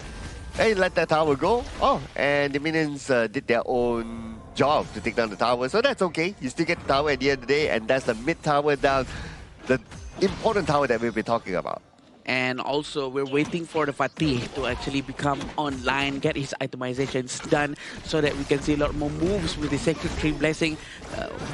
hey, let that tower go. Oh, and the minions did their own job to take down the tower, so that's okay. You still get the tower at the end of the day, and that's the mid tower down, the important tower that we've been talking about. And also, we're waiting for the Fatih to actually become online, get his itemizations done, so that we can see a lot more moves with the Secretary Blessing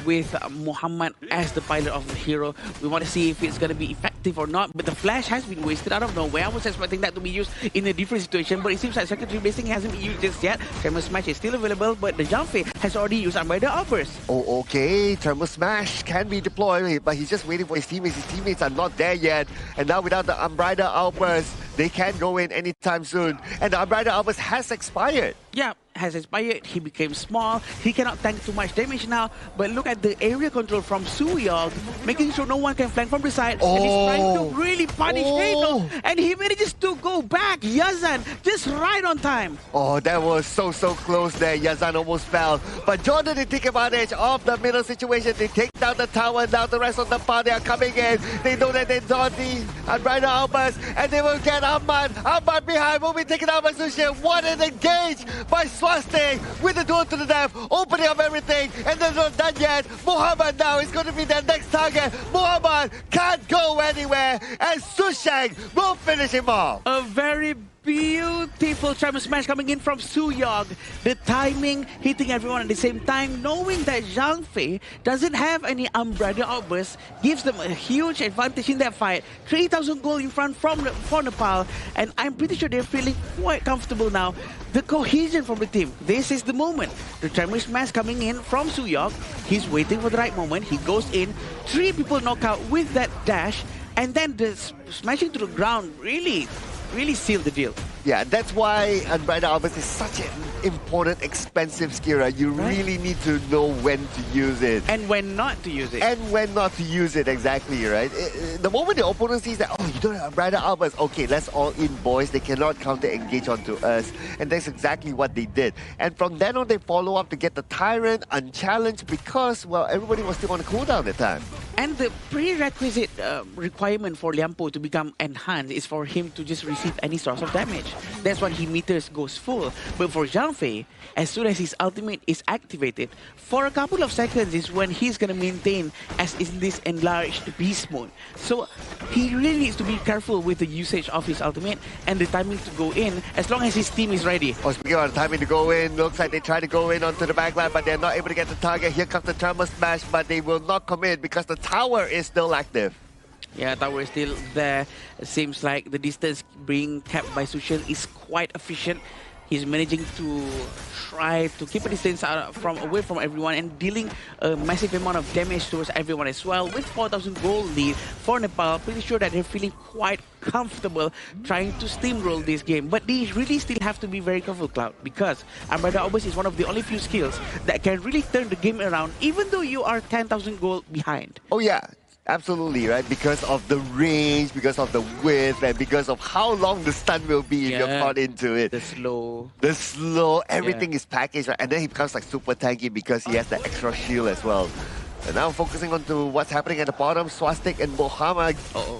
with Muhammad as the pilot of the hero. We want to see if it's going to be effective or not, but the flash has been wasted out of nowhere. I was expecting that to be used in a different situation, but it seems like Secretary Blessing hasn't been used just yet. Thermal Smash is still available, but the Janfe has already used Unbridled Outburst. Oh, okay. Thermal Smash can be deployed, but he's just waiting for his teammates. His teammates are not there yet. And now without the Unbridled Outburst, they can't go in anytime soon. And the Unbridled Outburst has expired. Yeah, has expired. He became small. He cannot tank too much damage now. But look at the area control from Suyog, making sure no one can flank from the side. And he's trying to really punish Reno. And he manages to go back. Yazan just right on time. Oh, that was so close there. Yazan almost fell. But Jordan did take advantage of the middle situation. They take down the tower. Now the rest of the party are coming in. They know that they don't need Unbridled Outburst. And they will get Ahmad. Ahmad behind will be taken out by Sushin. What an engage by Swastik with the duel to the death, opening up everything, and they're not done yet. Muhammad now is going to be their next target. Muhammad can't go anywhere, and Sushang will finish him off. A very beautiful Thermal Smash coming in from Suyog. The timing, hitting everyone at the same time, knowing that Zhang Fei doesn't have any Unbridled Outburst, gives them a huge advantage in that fight. 3,000 gold in front from Nepal, and I'm pretty sure they're feeling quite comfortable now. The cohesion from the team, this is the moment. The Thermal Smash coming in from Suyog. He's waiting for the right moment. He goes in, 3 people knock out with that dash, and then the smashing to the ground really sealed the deal. Yeah, that's why Unbridled Outburst is such an important, expensive skill. Right? You really need to know when to use it. And when not to use it. And when not to use it, exactly, right? The moment the opponent sees that, oh, you don't have Unbridled Outburst, okay, let's all in, boys. They cannot counter-engage onto us. And that's exactly what they did. And from then on, they follow up to get the Tyrant unchallenged because, well, everybody was still on a cooldown at the time. And the prerequisite requirement for Liampo to become enhanced is for him to just receive any source of damage. That's why he meters goes full. But for Zhang Fei, as soon as his ultimate is activated, for a couple of seconds is when he's going to maintain as in this enlarged beast mode. So he really needs to be careful with the usage of his ultimate and the timing to go in as long as his team is ready. Oh, speaking of the timing to go in, looks like they try to go in onto the backline, but they're not able to get the target. Here comes the Thermal Smash, but they will not commit because the tower is still active. Yeah, tower is still there. It seems like the distance being kept by Sushin is quite efficient. He's managing to try to keep a distance away from everyone and dealing a massive amount of damage towards everyone as well. With 4,000 gold lead for Nepal, pretty sure that they're feeling quite comfortable trying to steamroll this game. But they really still have to be very careful, Cloud, because Unbridled Outburst is one of the only few skills that can really turn the game around, even though you are 10,000 gold behind. Oh yeah. Absolutely, right? Because of the range, because of the width, and because of how long the stun will be if you're caught into it. The slow, everything is packaged, right? And then he becomes like super tanky because he has the extra shield as well. And now focusing on to what's happening at the bottom, Swastik and Muhammad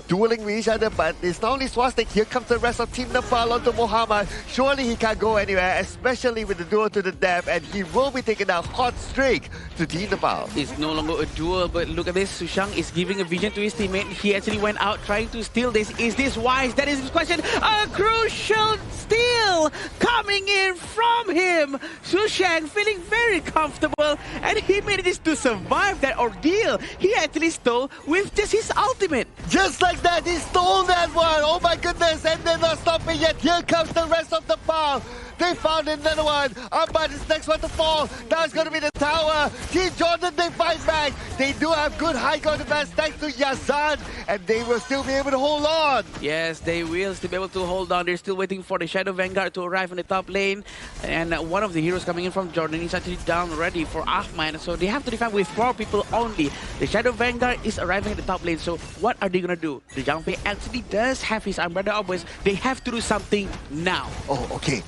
dueling with each other, but it's not only Swastik, here comes the rest of Team Nepal onto Muhammad. Surely he can't go anywhere, especially with the duel to the death, and he will be taking a hot streak to Team Nepal. It's no longer a duel, but look at this, Sushang is giving a vision to his teammate. He actually went out trying to steal this. Is this wise? That is his question. A crucial steal coming in from him. Sushang feeling very comfortable, and he manages to survive that ordeal. He actually stole with just his ultimate. Just like that, he stole that one. Oh my goodness, and they're not stopping yet. Here comes the rest of the pile. They found another one. Ahmad is next one to fall. Now it's going to be the tower. Team Jordan, they fight back. They do have good high ground defense thanks to Yazan, and they will still be able to hold on. Yes, they will still be able to hold on. They're still waiting for the Shadow Vanguard to arrive in the top lane. And one of the heroes coming in from Jordan is actually down already for Ahmad. So they have to defend with 4 people only. The Shadow Vanguard is arriving at the top lane. So what are they going to do? The Zhang Fei actually does have his Unbridled Outburst. They have to do something now. Oh, okay.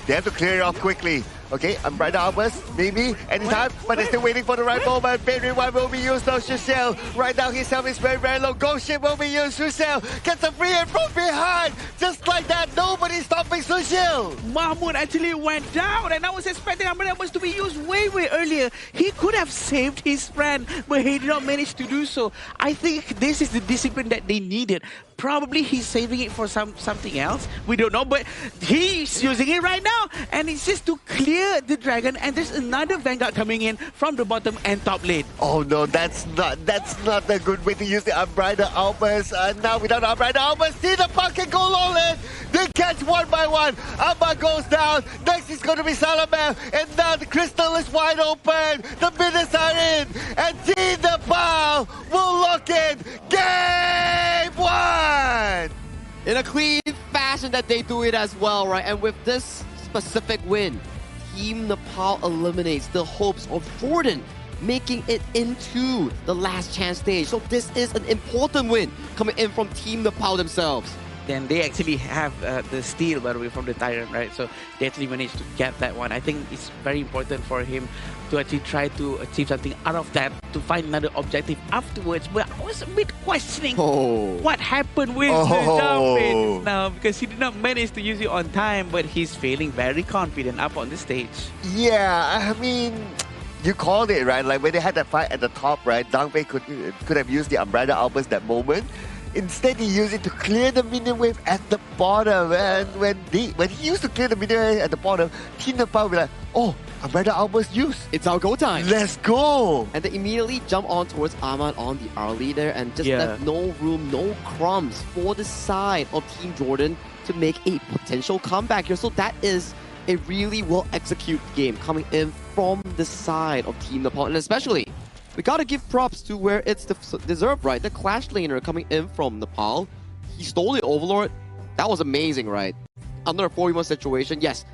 They have to clear it off quickly. Okay, Umbrella Outburst, maybe, anytime, but they're still waiting for the right moment. Pain Rewind will be used on Shushel. Right now, his health is very, very low. Ghost Ship will be used. Shushel gets a free hit from behind. Just like that, nobody's stopping Shushel. Mahmoud actually went down, and I was expecting Umbrella Outburst to be used way, way earlier. He could have saved his friend, but he did not manage to do so. I think this is the discipline that they needed. Probably he's saving it for something else. We don't know, but he's using it right now. And it's just to clear the dragon. And there's another Vanguard coming in from the bottom and top lane. Oh no, that's not a good way to use the Umbrella Outburst. Now without Umbrella Outburst, see the puck can go all in. They catch one by one. Amma goes down. Next is going to be Salamel. And now the crystal is wide open. The minutes are in. And Team Nepal will lock in Game 1. In a clean fashion that they do it as well, right? And with this specific win, Team Nepal eliminates the hopes of Jordan making it into the last chance stage. So this is an important win coming in from Team Nepal themselves. Then they actually have the steal, by the way, from the Tyrant, right? So they actually managed to get that one. I think it's very important for him to actually try to achieve something out of that, to find another objective afterwards. But I was a bit questioning what happened with the jumping now, because he did not manage to use it on time, but he's feeling very confident up on the stage. Yeah, I mean, you called it, right? Like when they had that fight at the top, right? Zhang Fei could have used the Umbrella Outburst that moment. Instead, he used it to clear the minion wave at the bottom. And when he used to clear the minion wave at the bottom, Team Nepal will be like, oh, Umbrella Outburst used. It's our go time. Let's go. And they immediately jump on towards Ahmad on the early there and just left no room, no crumbs for the side of Team Jordan to make a potential comeback here. So that is a really well-executed game coming in from the side of Team Nepal. And especially, we gotta give props to where it's deserved, right? The Clash laner coming in from Nepal. He stole the Overlord. That was amazing, right? Under a 4v1 situation, yes,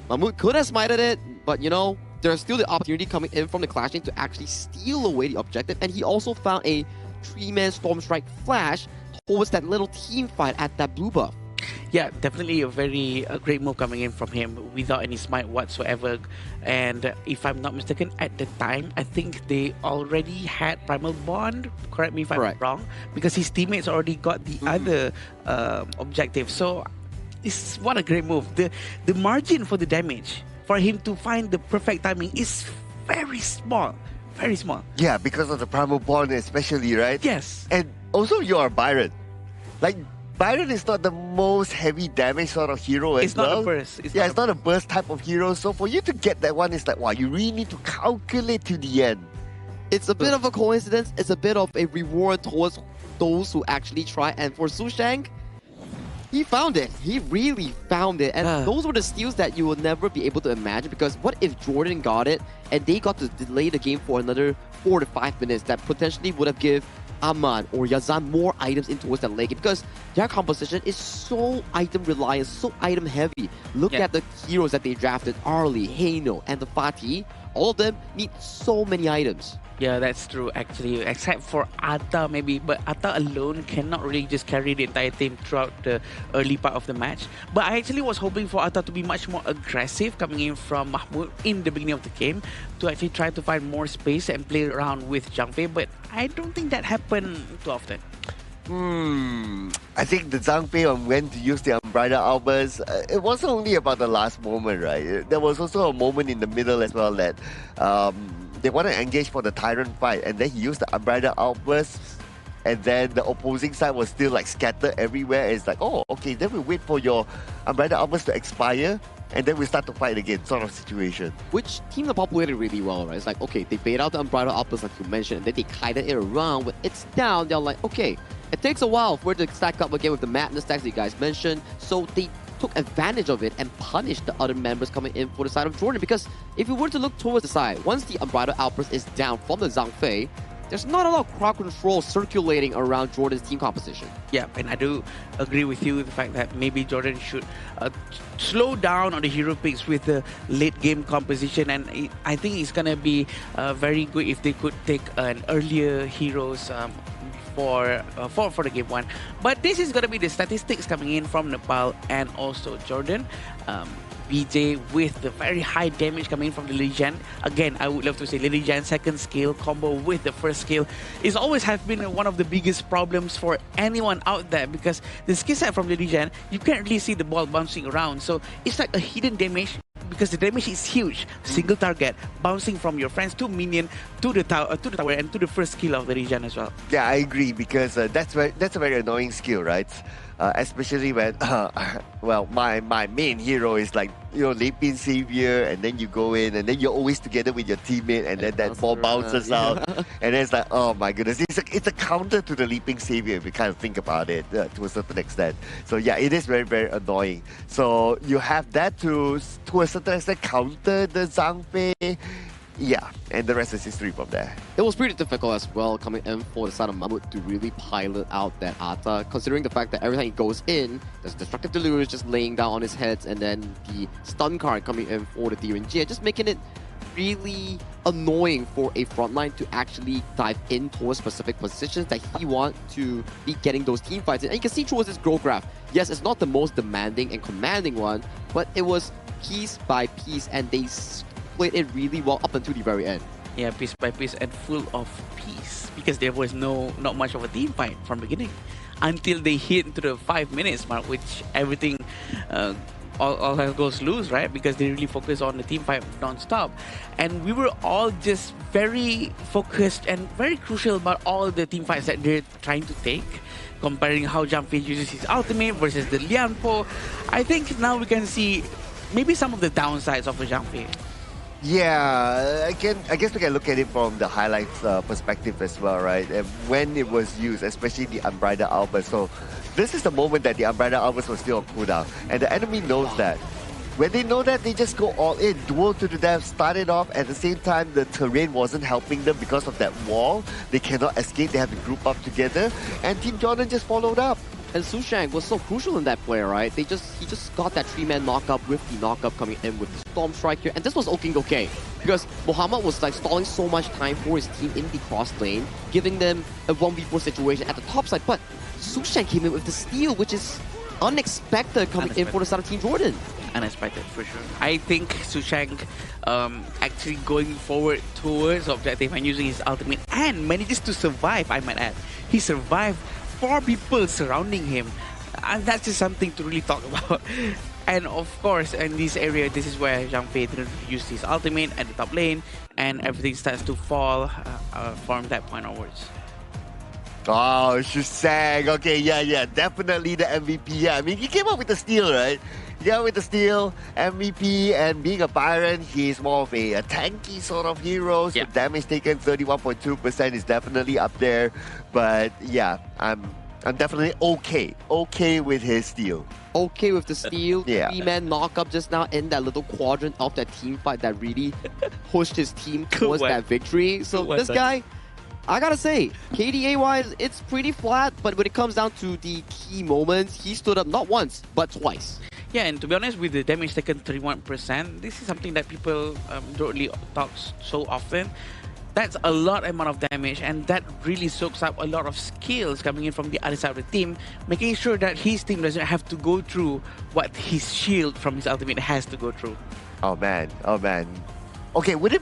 Mahmoud could have smited it, but you know, there's still the opportunity coming in from the Clash lane to actually steal away the objective. And he also found a 3-man Storm Strike flash towards that little team fight at that blue buff. Yeah, definitely a great move coming in from him without any smite whatsoever. And if I'm not mistaken, at the time, I think they already had Primal Bond. Correct me if I'm wrong, because his teammates already got the other objective. So it's what a great move. The margin for the damage for him to find the perfect timing is very small. Very small. Yeah, because of the Primal Bond especially, right? Yes. And also you're Byron. Like, Byron is not the most heavy damage sort of hero as well. It's not a burst. It's not a burst type of hero. So for you to get that one, it's like, wow, you really need to calculate to the end. It's a bit of a coincidence. It's a bit of a reward towards those who actually try. And for Su Shang, he found it. He really found it. And those were the steals that you will never be able to imagine, because what if Jordan got it and they got to delay the game for another 4 to 5 minutes? That potentially would have given Ahmad or Yazan more items in towards that lane game, because their composition is so item reliant, so item heavy. Look at the heroes that they drafted, Arlie, Heino, and the Fatih. All of them need so many items. Yeah, that's true actually, except for Atta maybe, but Atta alone cannot really just carry the entire team throughout the early part of the match. But I actually was hoping for Atta to be much more aggressive coming in from Mahmoud in the beginning of the game, to actually try to find more space and play around with Zhang Fei, but I don't think that happened too often. I think the Zhang Fei on when to use the Umbrella Outburst, it wasn't only about the last moment, right? There was also a moment in the middle as well that they want to engage for the Tyrant fight, and then he used the Umbrella Outburst, and then the opposing side was still like scattered everywhere. It's like, oh, okay, then we wait for your Umbrella Outburst to expire, and then we start to fight again, sort of situation. Which Team Nepal played it really well, right? It's like, okay, they bait out the Umbrella Outburst like you mentioned, and then they kited it around. When it's down, they're like, okay, it takes a while for it to stack up again with the madness stacks that you guys mentioned. So they took advantage of it and punished the other members coming in for the side of Jordan. Because if you were to look towards the side, once the Umbrella Outburst is down from the Zhang Fei, there's not a lot of crowd control circulating around Jordan's team composition. Yeah, and I do agree with you, the fact that maybe Jordan should slow down on the hero picks with the late game composition, and I think it's gonna be very good if they could take an earlier heroes for the game one. But this is going to be the statistics coming in from Nepal and also Jordan. BJ with the very high damage coming in from the Lijian. Again, I would love to say Lijian second skill combo with the first skill is always has been one of the biggest problems for anyone out there, because the skill set from Lijian, you can't really see the ball bouncing around. So it's like a hidden damage, because the damage is huge. Single target, bouncing from your friends to minion to the tower and to the first skill of the Lijian as well. Yeah, I agree, because that's a very annoying skill, right? Especially when, well, my main hero is like, Lepin Savior, and then you go in, and then you're always together with your teammate, and then that ball bounces out, and then it's like, oh my goodness, it's a counter to the Leaping Savior if you kind of think about it to a certain extent. So yeah, it is very, very annoying. So you have that to a certain extent counter the Zhang Fei. Yeah, and the rest is history from there. It was pretty difficult as well coming in for the side of Mahmud to really pilot out that Ata, considering the fact that every time he goes in, there's Destructive Delirious just laying down on his head, and then the stun card coming in for the DRNG, just making it really annoying for a frontline to actually dive in towards specific positions that he wants to be getting those team fights in. And you can see towards this growth graph, yes, it's not the most demanding and commanding one, but it was piece by piece, and they played it really well up until the very end. Yeah, piece by piece and full of peace, because there was not much of a team fight from the beginning until they hit into the 5 minutes mark, which everything all hell goes loose, right? Because they really focus on the team fight non-stop, and we were all just very focused and very crucial about all the team fights that they're trying to take, comparing how Zhang Fei uses his ultimate versus the Lian Po. I think now we can see maybe some of the downsides of the Zhang Fei. Yeah, I guess we can look at it from the highlights perspective as well, right? And when it was used, especially the Unbridled Outburst. So this is the moment that the Unbridled Outburst was still on cooldown, and the enemy knows that. When they know that, they just go all in, duel to the death, start it off. At the same time, the terrain wasn't helping them because of that wall. They cannot escape, they have to group up together, and Team Jordan just followed up. And Sushang was so crucial in that play, right? He just got that 3-man knockup with the knockup coming in with the Storm Strike here. And this was okay, because Muhammad was like stalling so much time for his team in the cross lane, giving them a 1v4 situation at the top side. But Sushang came in with the steal, which is unexpected coming in for the side of Team Jordan. Unexpected, for sure. I think Sushang actually going forward towards objective and using his ultimate and manages to survive, I might add. He survived 4 people surrounding him, and that's just something to really talk about. And of course, in this area, this is where Zhang Fei didn't use his ultimate at the top lane, and everything starts to fall from that point onwards. Oh, Shusang. Okay, yeah, definitely the MVP. Yeah, I mean, he came up with the steal, right? Yeah, with the steal, MVP, and being a Byron, he's more of a tanky sort of hero. So damage taken 31.2% is definitely up there. But yeah, I'm definitely okay with his steal. Okay with the steal. Yeah. 3-man knockup just now in that little quadrant of that team fight that really pushed his team towards that victory. So this guy, I gotta say, KDA-wise, it's pretty flat, but when it comes down to the key moments, he stood up not once, but twice. Yeah, and to be honest, with the damage taken 31%, this is something that people don't really talk so often. That's a lot amount of damage, and that really soaks up a lot of skills coming in from the other side of the team, making sure that his team doesn't have to go through what his shield from his ultimate has to go through. Oh man. Okay, would it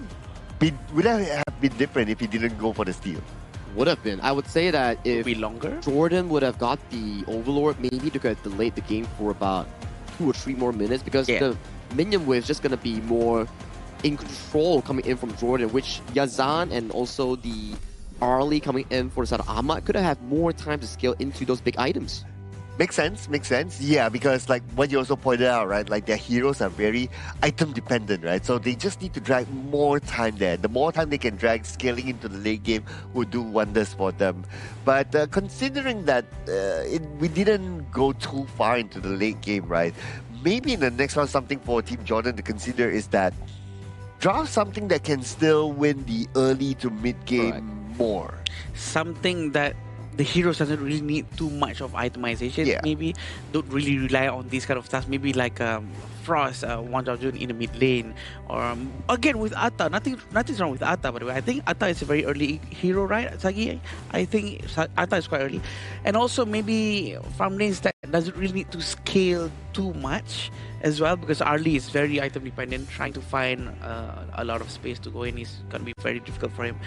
have been different if he didn't go for the steal? Would have been. I would say that if be longer, Jordan would have got the Overlord, maybe they could have delayed the game for about 2 or 3 more minutes, because the minion wave is just going to be more in control coming in from Jordan, which Yazan and also the Arlie coming in for the side of Ahmad could have had more time to scale into those big items. Makes sense. Yeah, because like what you also pointed out, right? Like their heroes are very item dependent, right? So they just need to drag more time there. The more time they can drag, scaling into the late game will do wonders for them. But considering that we didn't go too far into the late game, right? Maybe in the next round, something for Team Jordan to consider is that draft something that can still win the early to mid game more. Something that the heroes doesn't really need too much of itemization. Yeah. Maybe don't really rely on these kind of stuff. Maybe like Frost, Wang Zhaojun in the mid lane, or again with Atta. Nothing's wrong with Atta, by the way. I think Atta is a very early hero, right, Sagi? I think Atta is quite early, and also maybe farm lanes that doesn't really need to scale too much as well, because Arlie is very item dependent. Trying to find a lot of space to go in is gonna be very difficult for him.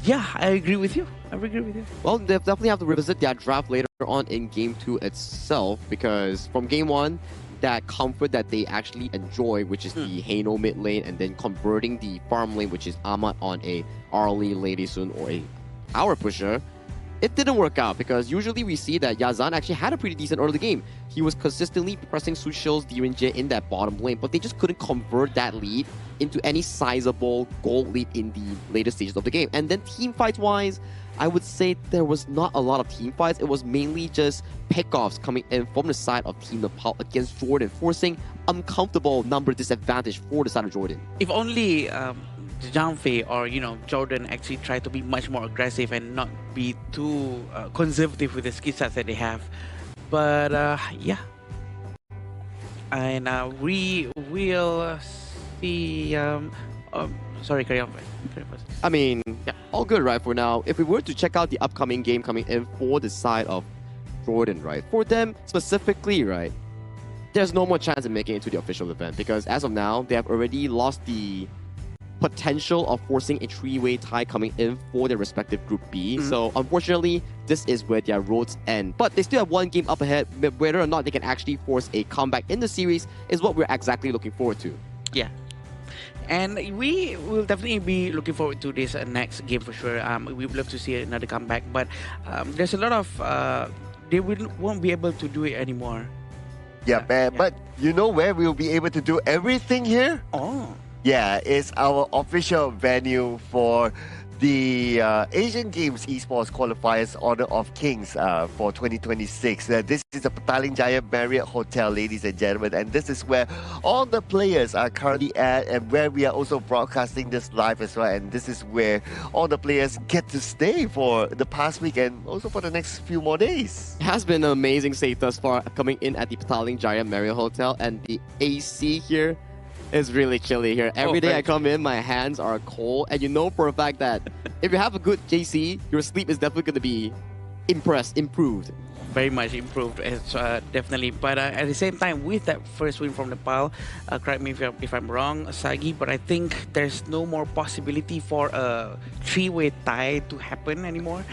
Yeah, I agree with you. Well, they definitely have to revisit their draft later on in Game 2 itself, because from Game 1, that comfort that they actually enjoy, which is the Haino mid lane, and then converting the farm lane, which is Ahmad on a Arlie, Lady Sun, or a Hour Pusher, it didn't work out, because usually we see that Yazan actually had a pretty decent early game. He was consistently pressing Sushil's Dirinje in that bottom lane, but they just couldn't convert that lead into any sizable gold lead in the later stages of the game. And then team fights wise, I would say there was not a lot of team fights. It was mainly just pickoffs coming in from the side of Team Nepal against Jordan, forcing uncomfortable number disadvantage for the side of Jordan. If only Janfei or Jordan actually try to be much more aggressive and not be too conservative with the skill sets that they have. But yeah, and we will see. Sorry, carry on. I mean, yeah, all good, right, for now. If we were to check out the upcoming game coming in for the side of Jordan, right, for them specifically, right, there's no more chance of making it to the official event, because as of now, they have already lost the potential of forcing a three-way tie coming in for their respective Group B. So unfortunately, this is where their roads end. But they still have one game up ahead. Whether or not they can actually force a comeback in the series is what we're exactly looking forward to. Yeah. And we will definitely be looking forward to this next game for sure. We would love to see another comeback, but there's a lot of they won't be able to do it anymore. Yeah, but you know where we'll be able to do everything here? Oh. Yeah, it's our official venue for the Asian Games Esports Qualifiers Honor of Kings for 2026. This is the Petaling Jaya Marriott Hotel, ladies and gentlemen, and this is where all the players are currently at, and where we are also broadcasting this live as well. And this is where all the players get to stay for the past week and also for the next few more days. It has been an amazing stay thus far coming in at the Petaling Jaya Marriott Hotel, and the AC here is really chilly here. Every day I come in, my hands are cold, and you know for a fact that if you have a good JC, your sleep is definitely going to be improved. Very much improved, definitely. But at the same time, with that first win from Nepal, correct me if I'm wrong, Sagi, but I think there's no more possibility for a three-way tie to happen anymore,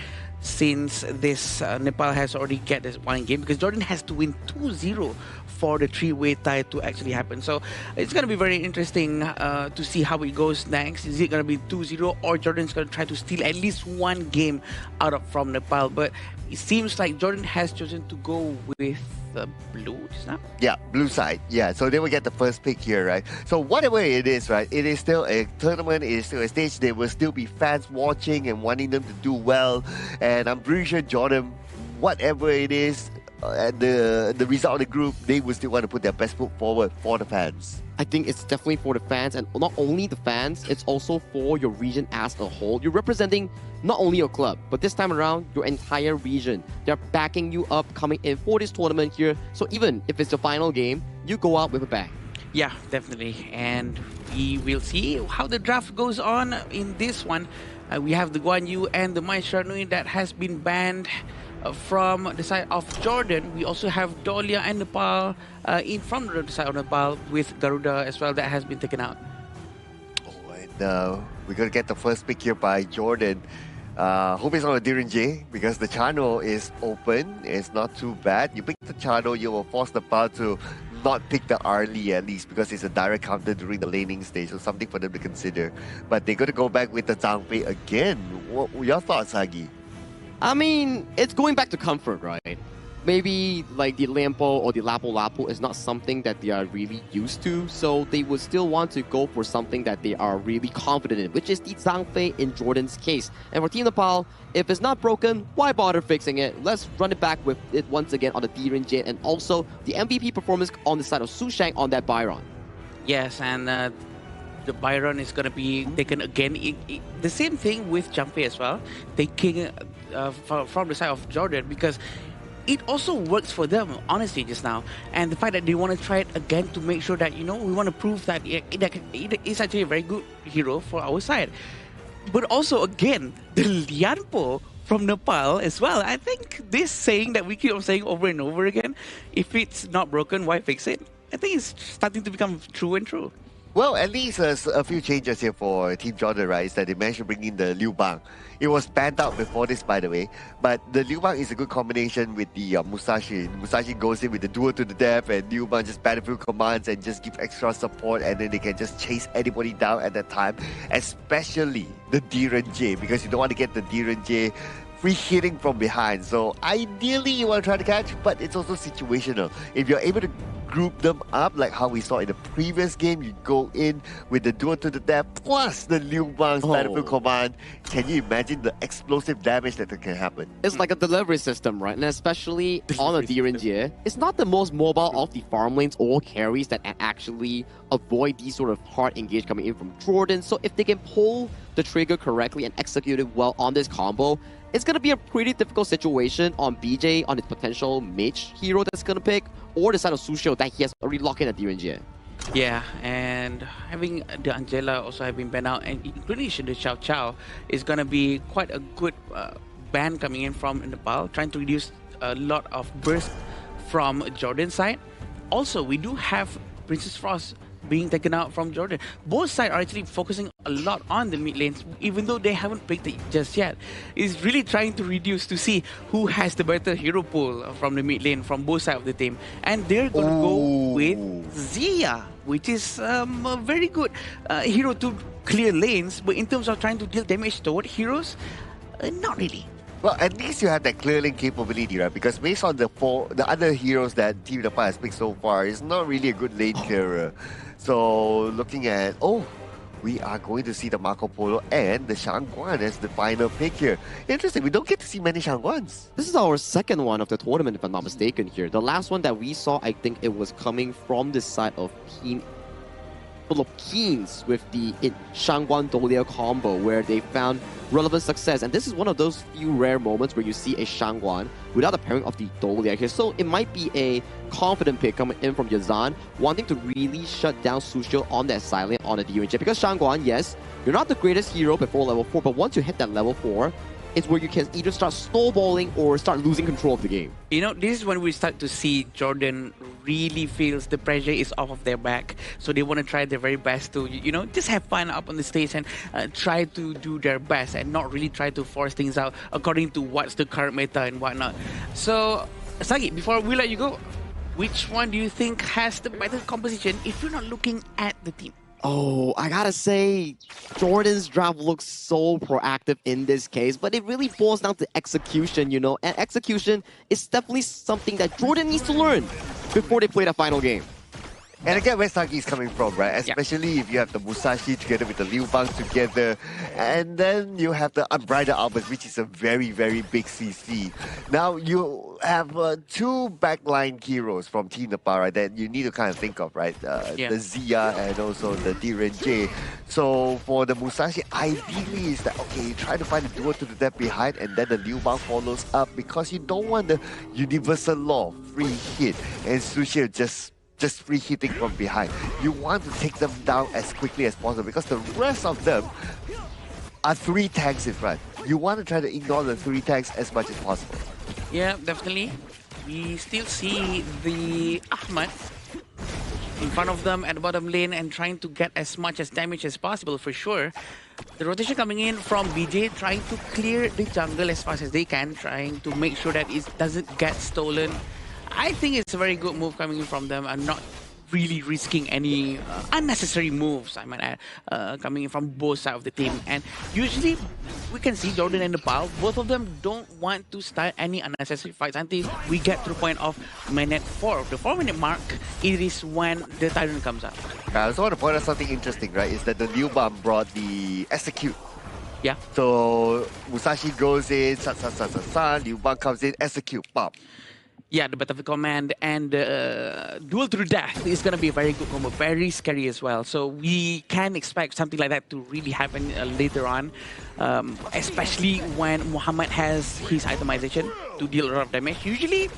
since this Nepal has already get this one game, because Jordan has to win 2-0 for the three-way tie to actually happen. So it's going to be very interesting to see how it goes next. Is it going to be 2-0, or Jordan's going to try to steal at least one game out from Nepal? But it seems like Jordan has chosen to go with the blue, is that? Yeah, blue side. Yeah, so they will get the first pick here, right? So whatever it is, right, it is still a tournament, it is still a stage. There will still be fans watching and wanting them to do well. And I'm pretty sure Jordan, whatever it is, and the result of the group, they will still want to put their best foot forward for the fans. I think it's definitely for the fans, and not only the fans, it's also for your region as a whole. You're representing not only your club, but this time around, your entire region. They're backing you up coming in for this tournament here. So even if it's the final game, you go out with a bang. Yeah, definitely. And we will see how the draft goes on in this one. We have the Guan Yu and the Mai Sharnui that has been banned from the side of Jordan. We also have Dolia and Nepal in from the side of Nepal, with Garuda as well that has been taken out. Oh, and we're going to get the first pick here by Jordan. Hope it's on a Dirinje, because the channel is open. It's not too bad. You pick the channel, you will force Nepal to not pick the Arlie at least, because it's a direct counter during the laning stage, so something for them to consider. But they're going to go back with the Zhangfei again. What your thoughts, Hagi? I mean, it's going back to comfort, right? Maybe like the Lampo or the Lapu-Lapu is not something that they are really used to, so they would still want to go for something that they are really confident in, which is the Zhangfei in Jordan's case. And for Team Nepal, if it's not broken, why bother fixing it? Let's run it back with it once again on the Dirinje, and also the MVP performance on the side of Su Shang on that Byron. Yes, and the Byron is going to be taken again. The same thing with Janfei as well. Taking from the side of Jordan, because it also works for them, honestly, just now. And the fact that they want to try it again to make sure that, we want to prove that it is actually a very good hero for our side. But also, again, the Lianpo from Nepal as well. I think this saying that we keep on saying over and over again, if it's not broken, why fix it? I think it's starting to become true and true. Well, at least there's a few changes here for Team Jordan, right? Is that they managed to bring in the Liu Bang. It was banned out before this, by the way. But the Liu Bang is a good combination with the Musashi. Musashi goes in with the duel to the death, and Liu Bang just battlefield commands and just give extra support, and then they can just chase anybody down at that time. Especially the Diren J, because you don't want to get the Diren J free hitting from behind. So ideally you want to try to catch, but it's also situational. If you're able to group them up like how we saw in the previous game, you go in with the duel to the death plus the Liu Bang's battlefield command. Can you imagine the explosive damage that can happen? It's like a delivery system, right? And especially on a Direnjie, it's not the most mobile of the farm lanes or carries that actually avoid these sort of hard engage coming in from Jordan. So if they can pull the trigger correctly and execute it well on this combo, it's going to be a pretty difficult situation on BJ, on his potential mage hero that's going to pick, or the side of Sushio that he has already locked in at Direnjie. Yeah, and having the Angela also have been banned out, and including the Chow Chow, is going to be quite a good ban coming in from Nepal, trying to reduce a lot of burst from Jordan's side. Also, we do have Princess Frost being taken out from Jordan. Both sides are actually focusing a lot on the mid lanes, even though they haven't picked it just yet. It's really trying to reduce to see who has the better hero pool from the mid lane from both sides of the team. And they're going to go with Zia, which is a very good hero to clear lanes, but in terms of trying to deal damage toward heroes, not really. Well, at least you have that clearing capability, right? Because based on the other heroes that Team Nepal has picked so far, it's not really a good lane clearer. So looking at, we are going to see the Marco Polo and the Shangguan as the final pick here. Interesting, we don't get to see many Shangguans. This is our second one of the tournament, if I'm not mistaken here. The last one that we saw, I think it was coming from the side of Philippines with the Shangguan Dolia combo, where they found relevant success. And this is one of those few rare moments where you see a Shangguan without a pairing of the Dolia here. So it might be a confident pick coming in from Yazan, wanting to really shut down Sushio on that silent on the DUNJ. Because Shangguan, yes, you're not the greatest hero before level 4, but once you hit that level 4, it's where you can either start snowballing or start losing control of the game. This is when we start to see Jordan really feels the pressure is off of their back. So they want to try their very best to, just have fun up on the stage and try to do their best and not really try to force things out according to what's the current meta and whatnot. So, Sagi, before we let you go, which one do you think has the better composition if you're not looking at the team? I gotta say, Jordan's draft looks so proactive in this case, but it really boils down to execution, and execution is definitely something that Jordan needs to learn before they play the final game. And again, where Sagi is coming from, right? Especially if you have the Musashi together with the Liu Bang together, and then you have the Unbridled Albert, which is a very, very big CC. Now, you have two backline heroes from Team Nepal, right, that you need to kind of think of, right? The Zia and also the Diren J. So for the Musashi, ideally is that, okay, you try to find a duel to the death behind, and then the Liu Bang follows up, because you don't want the universal law, free hit, and Sushi just free hitting from behind. You want to take them down as quickly as possible, because the rest of them are 3 tanks in front. You want to try to ignore the 3 tanks as much as possible. Yeah, definitely. We still see the Ahmad in front of them at the bottom lane and trying to get as much as damage as possible for sure. The rotation coming in from BJ, trying to clear the jungle as fast as they can, trying to make sure that it doesn't get stolen. I think it's a very good move coming in from them and not really risking any unnecessary moves, I might add, coming in from both sides of the team. And usually we can see Jordan and Nepal, both of them don't want to start any unnecessary fights until we get to the point of minute 4. The 4-minute mark, it is when the Tyrant comes out. I also want to point out something interesting, right, is that the Liu Bang brought the execute. Yeah. So Musashi goes in, Liu Bang comes in, execute, pop. Yeah, the Battlefield Command and Duel to the Death is going to be a very good combo, very scary as well. So we can expect something like that to really happen later on, especially when Muhammad has his itemization to deal a lot of damage. Usually,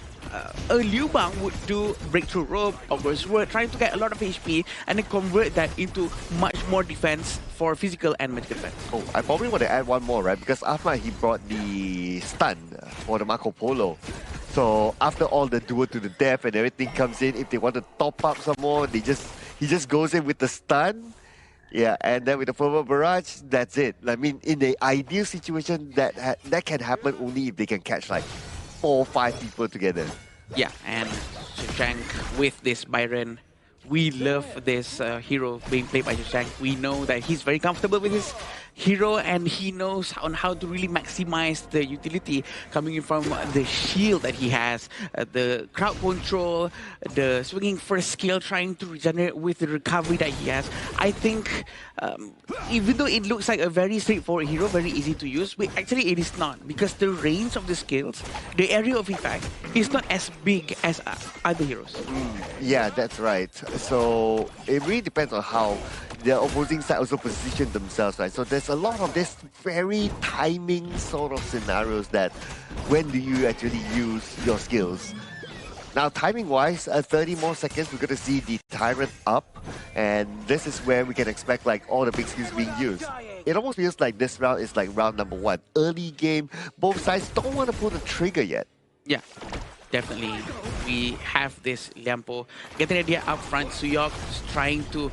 a Liu Bang would do Breakthrough Rope or Bersinar, trying to get a lot of HP and then convert that into much more defense for physical and magical defense. Oh, I probably want to add one more, right? Because Ahmad, he brought the stun for the Marco Polo. So after all the Duel to the Death and everything comes in, if they want to top up some more, he just goes in with the stun. Yeah, and then with the Fervor Barrage, that's it. I mean, in the ideal situation, that can happen only if they can catch like 4 or 5 people together. Yeah, and Shashank with this Byron. We love this hero being played by Shashank. We know that he's very comfortable with his hero and he knows on how to really maximize the utility coming in from the shield that he has, the crowd control, the swinging first skill, trying to regenerate with the recovery that he has. I think even though it looks like a very straightforward hero, very easy to use, but actually it is not, because the range of the skills, the area of effect is not as big as other heroes. Yeah, that's right. So it really depends on how the opposing side also position themselves, right? So there's a lot of this very timing sort of scenarios that when do you actually use your skills? Now, timing-wise, 30 more seconds, we're going to see the Tyrant up, and this is where we can expect like all the big skills being used. It almost feels like this round is like round number 1. Early game, both sides don't want to pull the trigger yet. Yeah. Definitely, we have this Liampo getting idea up front. Suyok is trying to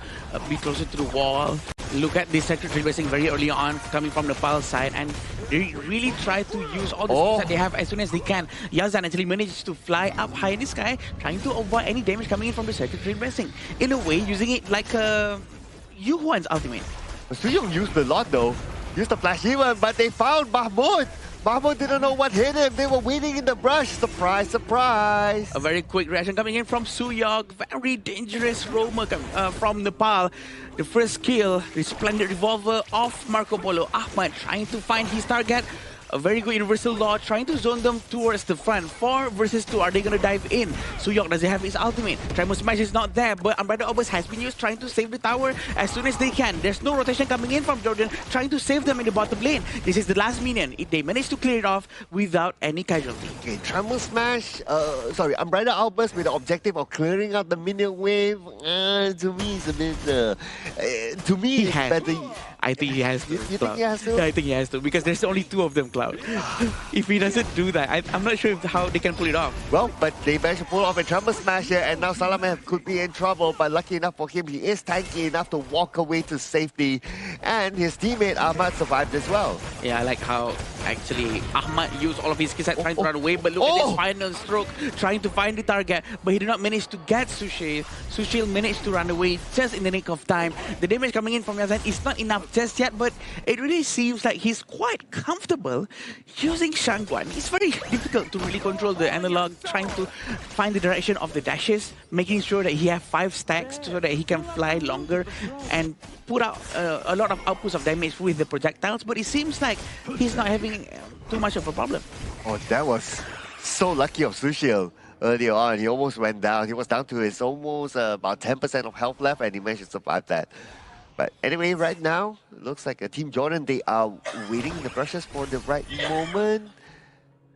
be closer to the wall. Look at this secretary racing very early on, coming from the Nepal side, and they really try to use all the skills that they have as soon as they can. Yazan actually managed to fly up high in the sky, trying to avoid any damage coming in from the secretary racing. In a way, using it like Yu Huan's ultimate. Suyok used a lot though. Used the flash even, but they found Mahmoud. Mahmoud didn't know what hit him. They were waiting in the brush. Surprise, surprise. A very quick reaction coming in from Suyok. Very dangerous roamer from Nepal. The first kill, the splendid revolver of Marco Polo. Ahmad trying to find his target. A very good universal law, trying to zone them towards the front. 4 versus 2, are they going to dive in? Suyok doesn't have his ultimate. Tremor Smash is not there, but Umbrella Obus has been used, trying to save the tower as soon as they can. There's no rotation coming in from Jordan, trying to save them in the bottom lane. This is the last minion. If they manage to clear it off without any casualty. Okay, Tremor Smash, Umbrella Outburst with the objective of clearing out the minion wave. To me, it's a bit... to me, it's better... I think he has to. You think he has to? Yeah, I think he has to, because there's only 2 of them, Cloud. If he doesn't do that, I'm not sure how they can pull it off. Well, but they managed to pull off a Tremor Smash here, and now Salaman could be in trouble, but lucky enough for him, he is tanky enough to walk away to safety, and his teammate Ahmad survived as well. Yeah, I like how actually Ahmad used all of his skills trying to run away, but look at this final stroke, trying to find the target, but he did not manage to get Sushil. Sushil managed to run away just in the nick of time. The damage coming in from Yazan is not enough just yet, but it really seems like he's quite comfortable using Shangguan. It's very difficult to really control the analog, trying to find the direction of the dashes, making sure that he has 5 stacks so that he can fly longer and put out a lot of outputs of damage with the projectiles, but it seems like he's not having too much of a problem. Oh, that was so lucky of Sushil. Earlier on, he almost went down. He was down to his almost about 10% of health left, and he managed to survive that. But anyway, right now, it looks like Team Jordan, they are waiting in the brushes for the right moment.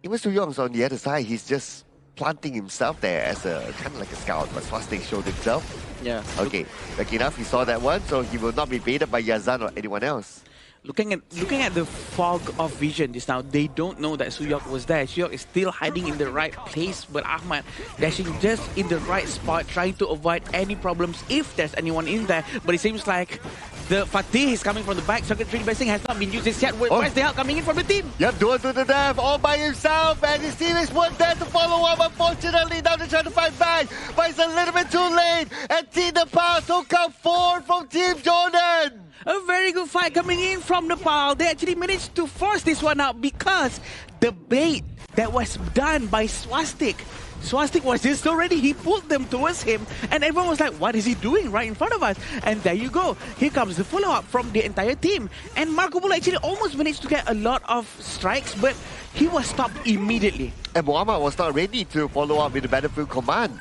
Even Suyong's on the other side, he's just planting himself there as a kind of like a scout, but Swastik showed himself. Yeah. Okay, lucky enough, he saw that one, so he will not be baited by Yazan or anyone else. Looking at the fog of vision just now, they don't know that Suyok was there. Suyok is still hiding in the right place, but Ahmad dashing just in the right spot, trying to avoid any problems if there's anyone in there. But it seems like the Fatih is coming from the back. Circuitry Blessing has not been used yet. Where's the help coming in from the team? Yep, Duel to the Death all by himself, and his teammates weren't there to follow up. Unfortunately, now they're trying to fight back, but it's a little bit too late. And Team Nepal took out 4 from Team Jordan. A very good fight coming in from Nepal. They actually managed to force this one out because the bait that was done by Swastik Swastik was just so ready. He pulled them towards him, and everyone was like, what is he doing right in front of us? And there you go. Here comes the follow-up from the entire team. And Marco Polo actually almost managed to get a lot of strikes, but he was stopped immediately. And Muhammad was not ready to follow up with the Battlefield Command.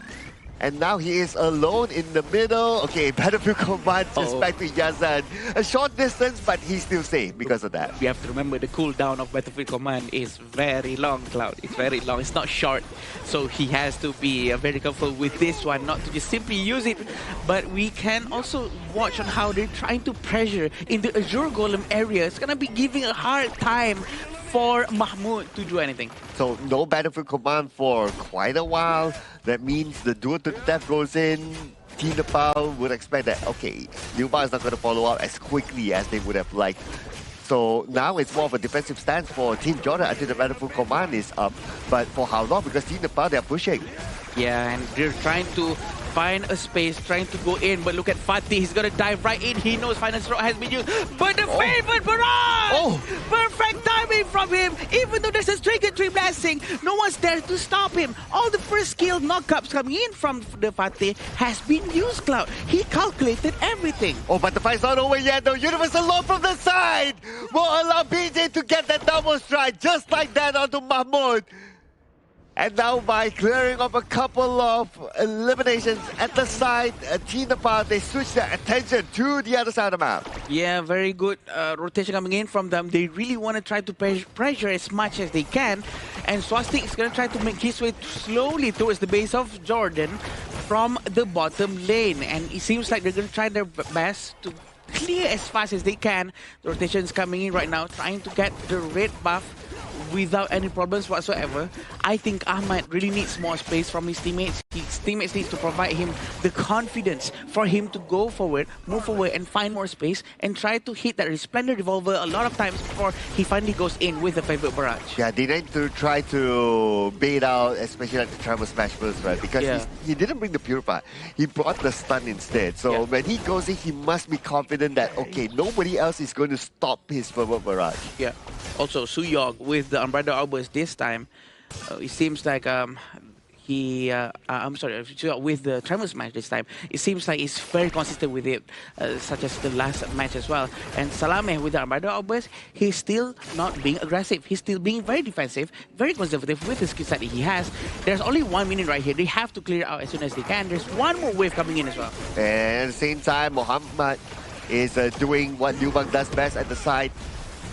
And now he is alone in the middle. Okay, Battlefield Command just back to Yazan. A short distance, but he's still safe because of that. We have to remember the cooldown of Battlefield Command is very long, Cloud. It's very long. It's not short. So he has to be very careful with this one, not to just simply use it. But we can also watch on how they're trying to pressure in the Azure Golem area. It's going to be giving a hard time for Mahmoud to do anything. So no Battlefield Command for quite a while. That means the duel to the death goes in. Team Nepal would expect that, okay, Newbar is not going to follow up as quickly as they would have liked. So now it's more of a defensive stance for Team Jordan until the Battlefield Command is up. But for how long? Because Team Nepal, they're pushing. Yeah, and they're trying to find a space, trying to go in. But look at Fatih, he's going to dive right in. He knows Final Stroke has been used. But the favorite barrage! Perfect timing from him. Even though there's a Trigger Tree Blessing, no one's there to stop him. All the first skill knockups coming in from the Fatih has been used, Cloud. He calculated everything. Oh, but the fight's not over yet, though. Universal Law from the side will allow BJ to get that double strike just like that onto Mahmoud. And now by clearing up a couple of eliminations at the side, Team Nepal, they switch their attention to the other side of the map. Yeah, very good rotation coming in from them. They really want to try to pressure as much as they can. And Swastik is going to try to make his way slowly towards the base of Jordan from the bottom lane. And it seems like they're going to try their best to clear as fast as they can. The rotation is coming in right now, trying to get the red buff without any problems whatsoever. I think Ahmad really needs more space from his teammates. His teammates need to provide him the confidence for him to go forward, move forward and find more space and try to hit that Resplendent Revolver a lot of times before he finally goes in with the favorite barrage. Yeah, they need to try to bait out, especially like the Tribal Smash first, right? Because he didn't bring the Purify. He brought the stun instead. So when he goes in, he must be confident that, okay, nobody else is going to stop his favorite barrage. Yeah. Also, Suyog with the Umbrella Outburst this time, it seems like with the Tremors match this time, it seems like he's very consistent with it, such as the last match as well. And Salameh with the Umbrella Outburst, he's still not being aggressive. He's still being very defensive, very conservative with the skill set that he has. There's only 1 minute right here. They have to clear it out as soon as they can. There's one more wave coming in as well. And at the same time, Muhammad is doing what Liu Bang does best at the side.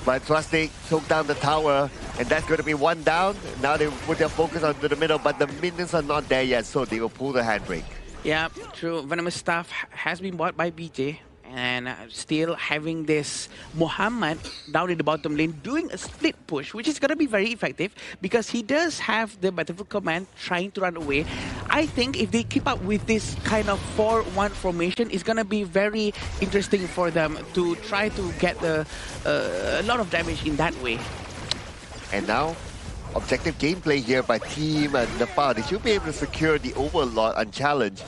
But Swastik took down the tower, and that's going to be one down. Now they put their focus onto the middle, but the minions are not there yet, so they will pull the handbrake. Yeah, true. Venomous Staff has been bought by BJ. And still having this Muhammad down in the bottom lane doing a split push, which is going to be very effective because he does have the Battlefield Command trying to run away. I think if they keep up with this kind of 4-1 formation, it's going to be very interesting for them to try to get a lot of damage in that way. And now, objective gameplay here by Team Nepal. They should be able to secure the Overlord unchallenged.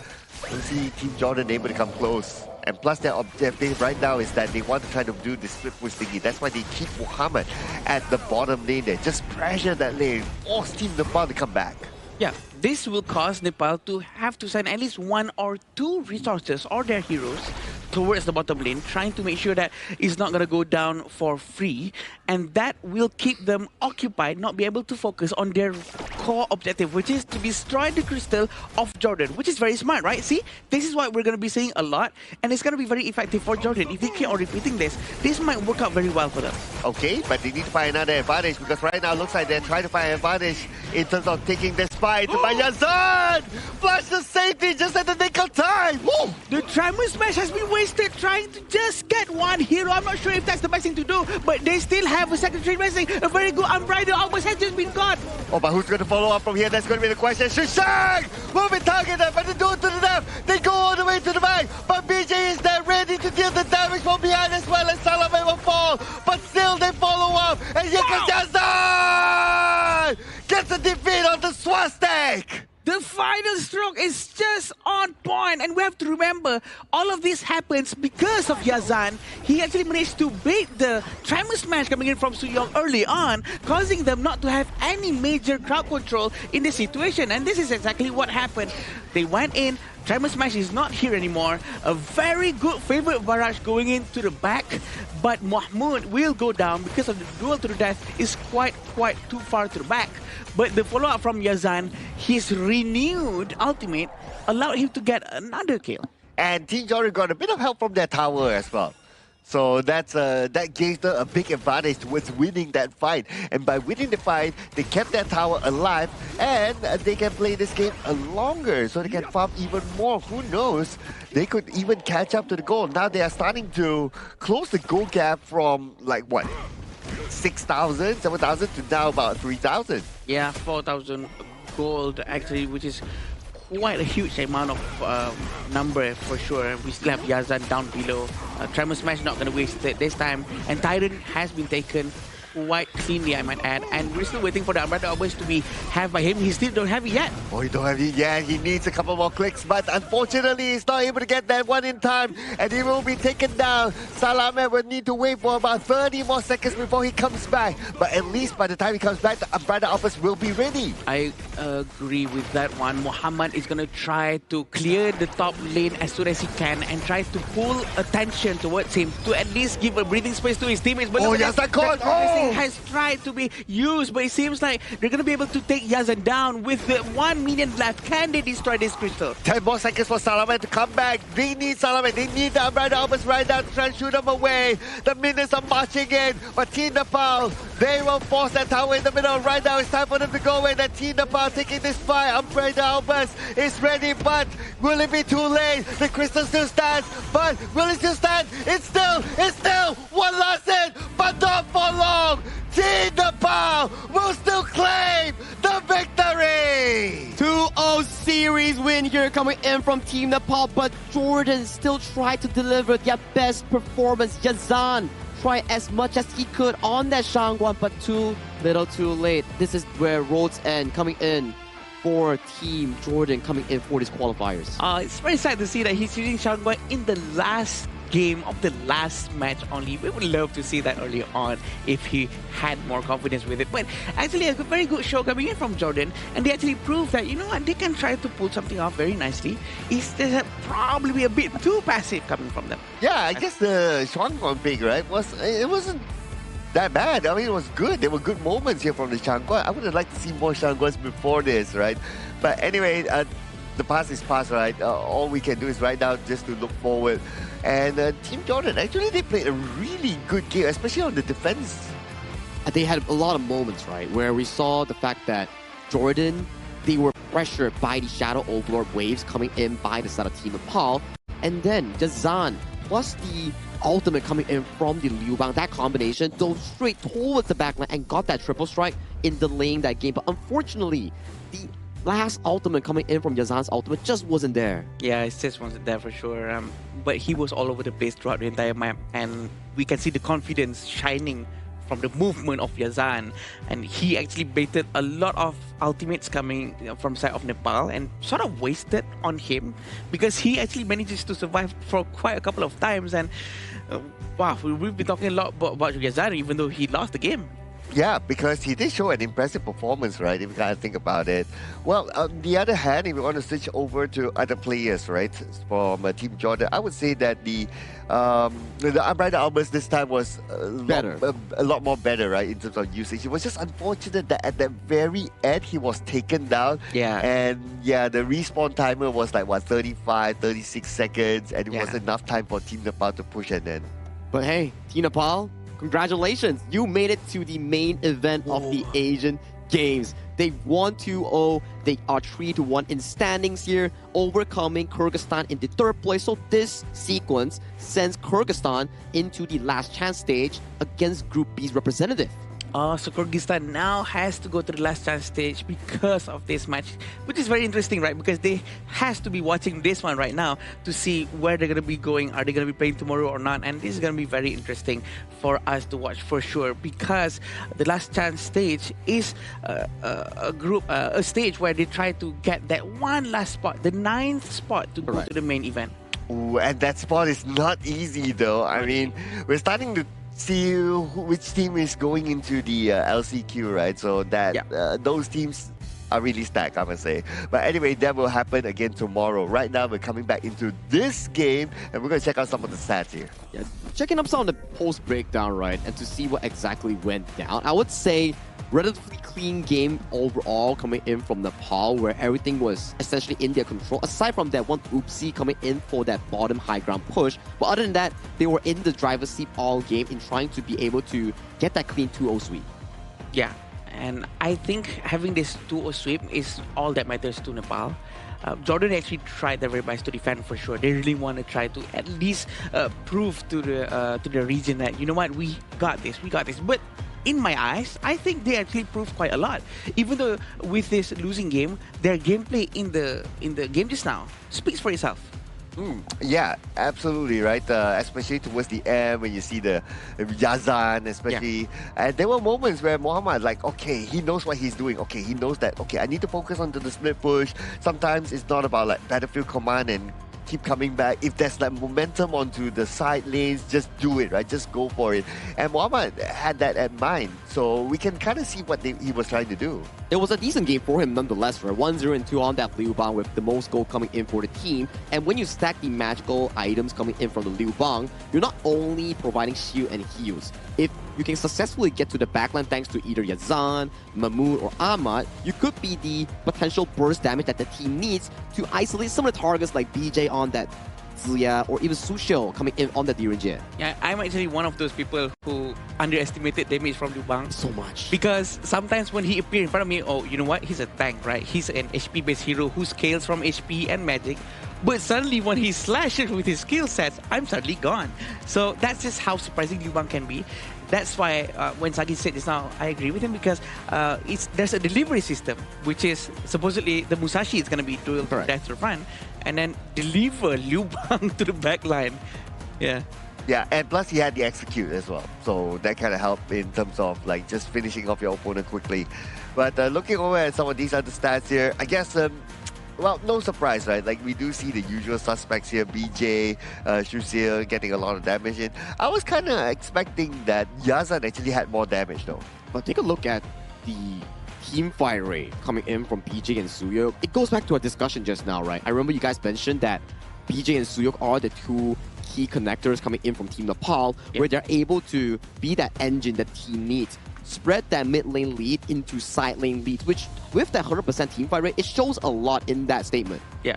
We'll see Team Jordan able to come close. And plus their objective right now is that they want to try to do this split push thingy. That's why they keep Muhammad at the bottom lane there. Just pressure that lane. Force Team Nepal to come back. Yeah, this will cause Nepal to have to send at least 1 or 2 resources or their heroes towards the bottom lane, trying to make sure that it's not going to go down for free. And that will keep them occupied, not be able to focus on their core objective, which is to destroy the crystal of Jordan, which is very smart, right? See, this is what we're going to be seeing a lot, and it's going to be very effective for Jordan. If they keep on repeating this might work out very well for them. Okay, but they need to find another advantage because right now it looks like they're trying to find an advantage in terms of taking the spy to Yazan! Flash the safety just at the nick of time! Woo! The Tremor Smash has been wasted trying to just get one hero. I'm not sure if that's the best thing to do, but they still have a secondary wrestling. A very good Unbridled almost has just been got. Oh, but who's going to follow up from here? That's going to be the question. Shishang! Moving target there, but they do it to the left. They go all the way to the back, but BJ is there ready to deal the damage from behind as well as Salameh will fall. But still they follow up, and here comes Yazan! Gets a defeat on the Swastik! The final stroke is just on point, and we have to remember all of this happens because of Yazan. He actually managed to bait the Tremor Smash coming in from Suyong early on, causing them not to have any major crowd control in this situation, and this is exactly what happened. They went in, Tremor Smash is not here anymore. A very good favorite barrage going into the back, but Mahmoud will go down because of the duel to the death is quite too far to the back. But the follow-up from Yazan, his renewed ultimate allowed him to get another kill. And Team Jordan got a bit of help from their tower as well. So that gave them a big advantage towards winning that fight. And by winning the fight, they kept their tower alive, and they can play this game longer, so they can farm even more. Who knows? They could even catch up to the goal. Now they are starting to close the goal gap from, like, what, 6,000, 7,000 to now about 3,000. Yeah, 4,000 gold actually, which is quite a huge amount of number for sure. We still have Yazan down below. Tremor Smash not going to waste it this time. And Tyrant has been taken quite cleanly, I might add. And we're still waiting for the Umbrella Always to be have by him. He still don't have it yet. Oh, he don't have it yet. He needs a couple more clicks, but unfortunately, he's not able to get that one in time, and he will be taken down. Salamet will need to wait for about 30 more seconds before he comes back. But at least by the time he comes back, the Umbrella Always will be ready. I agree with that one. Muhammad is going to try to clear the top lane as soon as he can and try to pull attention towards him to at least give a breathing space to his teammates. But yes, that caught! Oh! Has tried to be used, but it seems like they're going to be able to take Yazan down with the 1 minion left. Can they destroy this crystal? 10 more seconds for Salamet to come back. They need Salamet. They need the Umbrella Always right now to try and shoot them away. The minions are marching in, but Team Nepal, they will force that tower in the middle. Right now, it's time for them to go in. And Team Nepal taking this fight. Umbrella Always is ready, but will it be too late? The crystal still stands, but will it still stand? It's still one last hit, but not for long. Team Nepal will still claim the victory! 2-0 series win here coming in from Team Nepal, but Jordan still tried to deliver their best performance. Yazan tried as much as he could on that Shangguan, but too little too late. This is where roads end coming in for Team Jordan coming in for these qualifiers. It's very sad to see that he's using Shangguan in the last game of the last match only. We would love to see that earlier on if he had more confidence with it. But actually, a very good show coming in from Jordan, and they actually proved that, you know what, they can try to pull something off very nicely. It's probably a bit too passive coming from them. Yeah, I guess the Shangguan pick, right, wasn't that bad. I mean, it was good. There were good moments here from the Shangguan. I would have liked to see more Shangguans before this, right? But anyway, the past is past, right? All we can do is right now just to look forward. And Team Jordan, actually, they played a really good game, especially on the defense. They had a lot of moments, right, where we saw the fact that Jordan, they were pressured by the Shadow Overlord waves coming in by the side of Team Nepal. And then Yazan, plus the ultimate coming in from the Liu Bang, that combination dove straight towards the backline and got that triple strike in delaying that game. But unfortunately, the last ultimate coming in from Yazan's ultimate just wasn't there. Yeah, it just wasn't there for sure. But he was all over the place throughout the entire map, and we can see the confidence shining from the movement of Yazan. And he actually baited a lot of ultimates coming from side of Nepal and sort of wasted on him because he actually manages to survive for quite a couple of times. And wow, we've been talking a lot about Yazan even though he lost the game. Yeah, because he did show an impressive performance, right, if you kind of think about it. Well, on the other hand, if you want to switch over to other players, right, from Team Jordan, I would say that the Umbrella Always this time was a lot more better, right, in terms of usage. It was just unfortunate that at the very end, he was taken down. Yeah. And yeah, the respawn timer was like, what, 35, 36 seconds, and it was enough time for Team Nepal to push and then. But hey, Team Nepal, congratulations, you made it to the main event of the Asian Games. They won 2-0. They are 3-1 in standings here, overcoming Kyrgyzstan in the third place. So this sequence sends Kyrgyzstan into the last chance stage against Group B's representative. So Kyrgyzstan now has to go to the last chance stage because of this match, which is very interesting, right? Because they has to be watching this one right now to see where they're going to be going. Are they going to be playing tomorrow or not? And this is going to be very interesting for us to watch for sure, because the last chance stage is a stage where they try to get that one last spot, the 9th spot to go to the main event. Ooh, and that spot is not easy though. I mean, we're starting to see which team is going into the LCQ, right? So that those teams are really stacked, I must say. But anyway, that will happen again tomorrow. Right now, we're coming back into this game, and we're going to check out some of the stats here. Yeah, checking up some of the post breakdown, right, and to see what exactly went down. I would say relatively clean game overall coming in from Nepal, where everything was essentially in their control. Aside from that one oopsie coming in for that bottom high ground push. But other than that, they were in the driver's seat all game in trying to be able to get that clean 2-0 sweep. Yeah, and I think having this 2-0 sweep is all that matters to Nepal. Jordan actually tried their very best to defend for sure. They really want to try to at least prove to the region that, you know what, we got this. But in my eyes, I think they actually proved quite a lot. Even though with this losing game, their gameplay in the game just now speaks for itself. Yeah, absolutely, right? Especially towards the end when you see the Yazan, especially. And there were moments where Muhammad, like, okay, he knows what he's doing. Okay, he knows that, okay, I need to focus on the split push. Sometimes it's not about like battlefield command and keep coming back. If there's like momentum onto the side lanes, just do it, right? Just go for it. And Muhammad had that at mind. So we can kind of see what he was trying to do. It was a decent game for him nonetheless, right? 1-0 and 2 on that Liu Bang with the most goal coming in for the team. And when you stack the magical items coming in from the Liu Bang, you're not only providing shield and heals. If you can successfully get to the backline thanks to either Yazan, Mahmood, or Ahmad, you could be the potential burst damage that the team needs to isolate some of the targets like BJ on that Ziya, or even Sushil coming in on the Dirinjie. Yeah, I'm actually one of those people who underestimated damage from Liu Bang so much. Because sometimes when he appears in front of me, oh, you know what? He's a tank, right? He's an HP-based hero who scales from HP and magic. But suddenly when he slashes with his skill sets, I'm suddenly gone. So that's just how surprising Liu Bang can be. That's why when Sagi said this now, I agree with him, because there's a delivery system, which is supposedly the Musashi is going to be dual death to front, and then deliver Liu Bang to the back line. Yeah. Yeah, and plus he had the execute as well. So that kind of helped in terms of like just finishing off your opponent quickly. But looking over at some of these other stats here, I guess well, no surprise, right? Like, we do see the usual suspects here, BJ, Shusil getting a lot of damage in. I was kind of expecting that Yazan actually had more damage, though. But take a look at the team fire rate coming in from BJ and Suyok. It goes back to our discussion just now, right? I remember you guys mentioned that BJ and Suyok are the two key connectors coming in from Team Nepal, where they're able to be that engine that team needs. Spread that mid lane lead into side lane leads, which with that 100% team fight rate, it shows a lot in that statement. Yeah,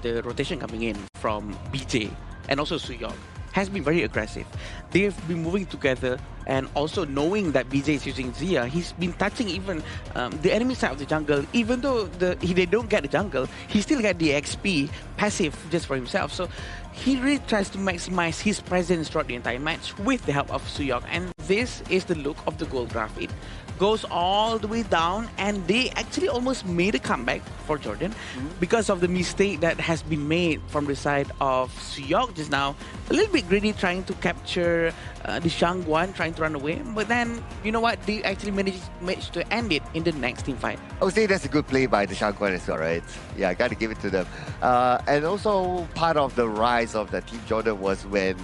the rotation coming in from BJ and also Suyok has been very aggressive. They've been moving together, and also knowing that BJ is using Ziya, he's been touching even the enemy side of the jungle. Even though they don't get the jungle, he still get the XP passive just for himself. So he really tries to maximize his presence throughout the entire match with the help of Suyok. And this is the look of the gold graph. It goes all the way down, and they actually almost made a comeback for Jordan because of the mistake that has been made from the side of Suyok just now. A little bit greedy trying to capture the Shangguan, trying to run away. But then, you know what? They actually managed to end it in the next team fight. I would say that's a good play by the Shangguan as well, right? Yeah, I got to give it to them. And also, part of the rise of the Team Jordan was when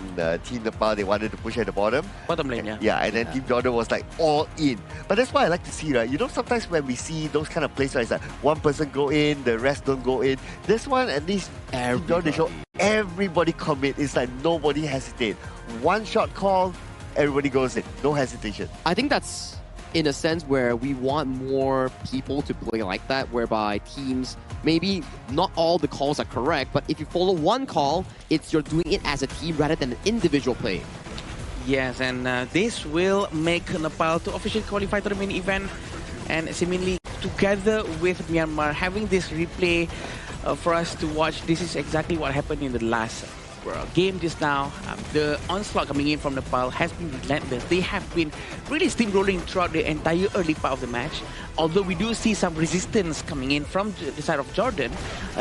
Team Nepal, they wanted to push at the bottom. Bottom lane, yeah. Yeah, and then Team Jordan was like all in. But that's what I like to see, right? You know, sometimes when we see those kind of plays, right, it's like one person go in, the rest don't go in. This one, at least, Team Jordan show everybody commit. It's like nobody hesitate. One shot call, everybody goes in. No hesitation. I think that's in a sense where we want more people to play like that, whereby teams, maybe not all the calls are correct, but if you follow one call, it's you're doing it as a team rather than an individual play. Yes, and this will make Nepal to officially qualify to the main event. And seemingly together with Myanmar, having this replay for us to watch, this is exactly what happened in the last game just now, the onslaught coming in from Nepal has been relentless. They have been really steamrolling throughout the entire early part of the match. Although we do see some resistance coming in from the side of Jordan,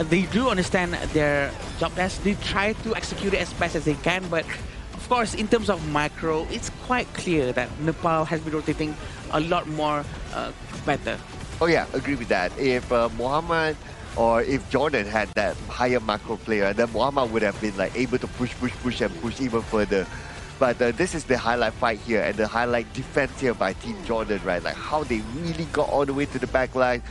they do understand their job task. They try to execute it as best as they can, but of course, in terms of micro, it's quite clear that Nepal has been rotating a lot more better. Oh yeah, agree with that. If Muhammad or if Jordan had that higher macro player, then Muhammad would have been like able to push and push even further. But this is the highlight fight here and the highlight defense here by Team Jordan, right? Like how they really got all the way to the back line.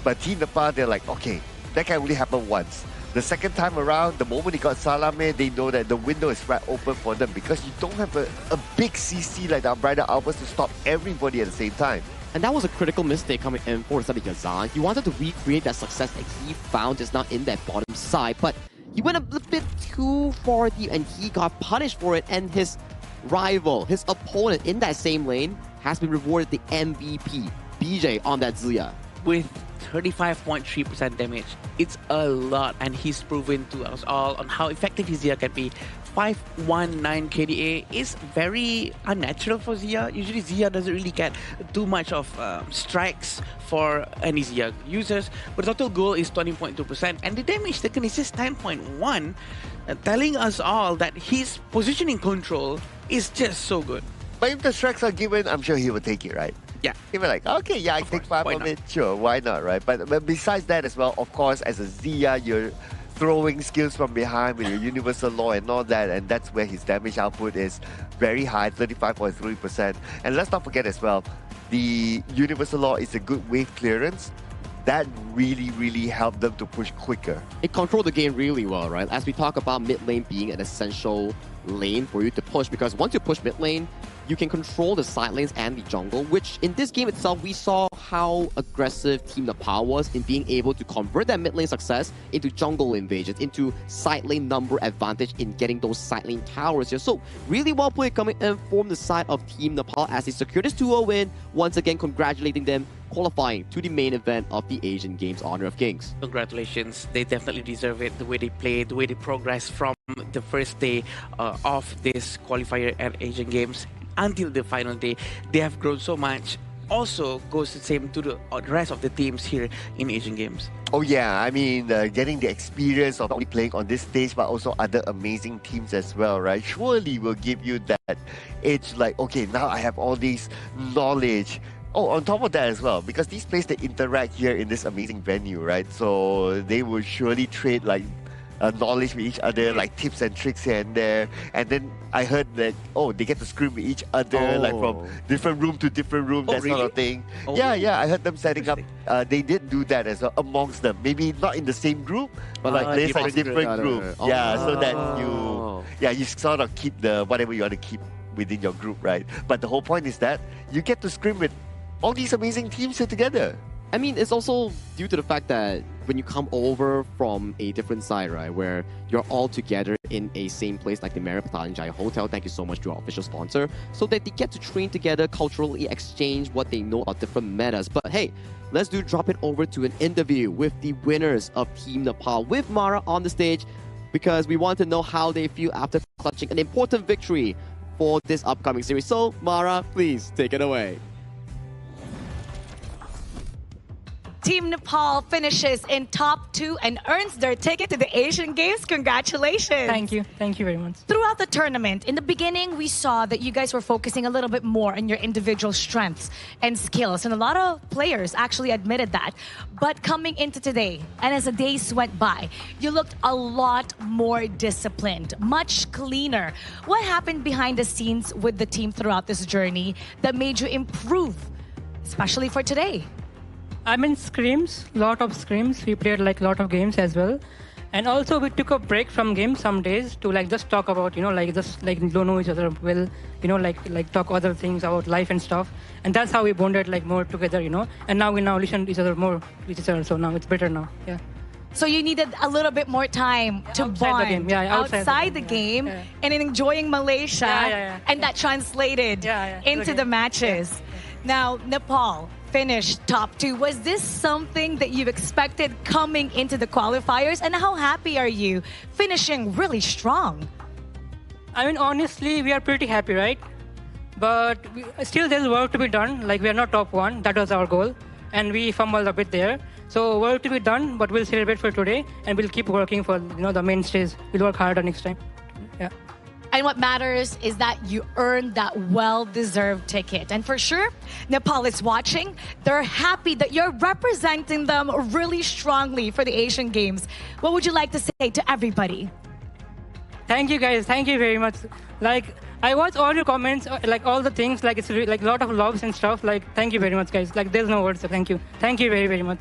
But Team Nepal, they're like, okay, that can only happen once. The second time around, the moment he got Salame, they know that the window is right open for them because you don't have a big CC like the Umbrella Alphas to stop everybody at the same time. And that was a critical mistake coming in for Sadi Ghazan. He wanted to recreate that success that he found just now in that bottom side, but he went a little bit too far deep and he got punished for it, and his rival, his opponent in that same lane has been rewarded the MVP, BJ, on that Zia. With 35.3% damage, it's a lot, and he's proven to us all on how effective his Zia can be. 519 KDA is very unnatural for Zia. Usually Zia doesn't really get too much of strikes for any Zia users, but the total goal is 20.2%, and the damage taken is just 10.1, telling us all that his positioning control is just so good. But if the strikes are given, I'm sure he will take it, right? Yeah. He'll be like, okay, yeah, I take 5 of it, sure, why not, right? But besides that as well, of course, as a Zia, you're throwing skills from behind with your universal law and all that, and that's where his damage output is very high, 35.3%. And let's not forget as well, the universal law is a good wave clearance. That really helped them to push quicker. It controlled the game really well, right? As we talk about mid lane being an essential lane for you to push, because once you push mid lane, you can control the side lanes and the jungle, which in this game itself, we saw how aggressive Team Nepal was in being able to convert that mid lane success into jungle invasions, into side lane number advantage in getting those side lane towers here. So really well played coming in from the side of Team Nepal as they secure this 2-0 win. Once again, congratulating them, qualifying to the main event of the Asian Games Honor of Kings. Congratulations, they definitely deserve it. The way they played, the way they progressed from the first day of this qualifier at Asian Games until the final day, they have grown so much. Also goes the same to the rest of the teams here in Asian Games. Oh yeah, I mean, getting the experience of not only playing on this stage, but also other amazing teams as well, right? Surely will give you that edge, like, okay, now I have all this knowledge. Oh, on top of that as well, because these players, they interact here in this amazing venue, right? So they will surely trade like knowledge with each other, like tips and tricks here and there. And then I heard that, oh, they get to scrim with each other, like from different room to different room, that sort of thing. Oh. Yeah, I heard them setting up, they did do that as well amongst them. Maybe not in the same group, but like players like different group. Yeah, so that you sort of keep the whatever you want to keep within your group, right? But the whole point is that you get to scrim with all these amazing teams here together. I mean, it's also due to the fact that when you come over from a different side, right, where you're all together in a same place like the Marriott Patanjaya Hotel, thank you so much to our official sponsor, so that they get to train together, culturally exchange what they know about different metas. But hey, let's drop it over to an interview with the winners of Team Nepal with Mara on the stage, because we want to know how they feel after clutching an important victory for this upcoming series. So, Mara, please take it away. Team Nepal finishes in top 2 and earns their ticket to the Asian Games. Congratulations. Thank you. Thank you very much. Throughout the tournament, in the beginning, we saw that you guys were focusing a little bit more on your individual strengths and skills. And a lot of players actually admitted that. But coming into today, and as the days went by, you looked a lot more disciplined, much cleaner. What happened behind the scenes with the team throughout this journey that made you improve, especially for today? I mean, scrims, lot of scrims. We played like lot of games as well. And also we took a break from games some days to like just talk about, just like don't know each other well, like talk other things about life and stuff. And that's how we bonded like more together, And now we listen to each other more with each other. So now it's better now, yeah. So you needed a little bit more time to bond outside the game and enjoying Malaysia. And that translated into the matches. Now, Nepal finished top 2. Was this something that you've expected coming into the qualifiers? And how happy are you finishing really strong? I mean, honestly, we are pretty happy, right? But still, there's work to be done. Like, we are not top one. That was our goal. And we fumbled a bit there. So, work to be done, but we'll celebrate for today. And we'll keep working for, the main stage. We'll work harder next time. Yeah. And what matters is that you earned that well-deserved ticket. And for sure, Nepal is watching. They're happy that you're representing them really strongly for the Asian Games. What would you like to say to everybody? Thank you, guys. Thank you very much. Like, I watch all your comments, like all the things, like it's like a lot of loves and stuff. Like, thank you very much, guys. Like, there's no words, so thank you. Thank you very, very much.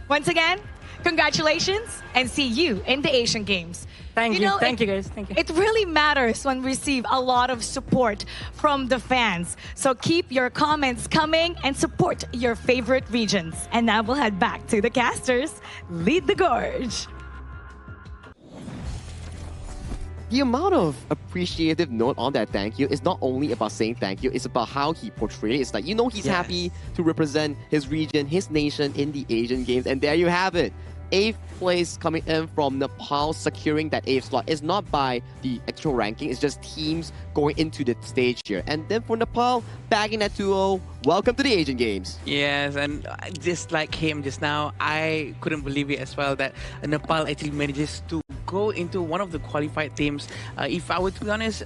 Once again, congratulations and see you in the Asian Games. Thank you. Thank you, guys. Thank you. It really matters when we receive a lot of support from the fans. So keep your comments coming and support your favorite regions. And now we'll head back to the casters. Lead the gorge. The amount of appreciative note on that thank you is not only about saying thank you, it's about how he portrayed it. It's like, he's happy to represent his region, his nation in the Asian Games. And there you have it. 8th place coming in from Nepal, securing that 8th slot. It's not by the actual ranking, it's just teams going into the stage here. And then for Nepal, bagging that 2-0, welcome to the Asian Games. Yes, and just like him just now, I couldn't believe it as well that Nepal actually manages to go into one of the qualified teams. If I were to be honest,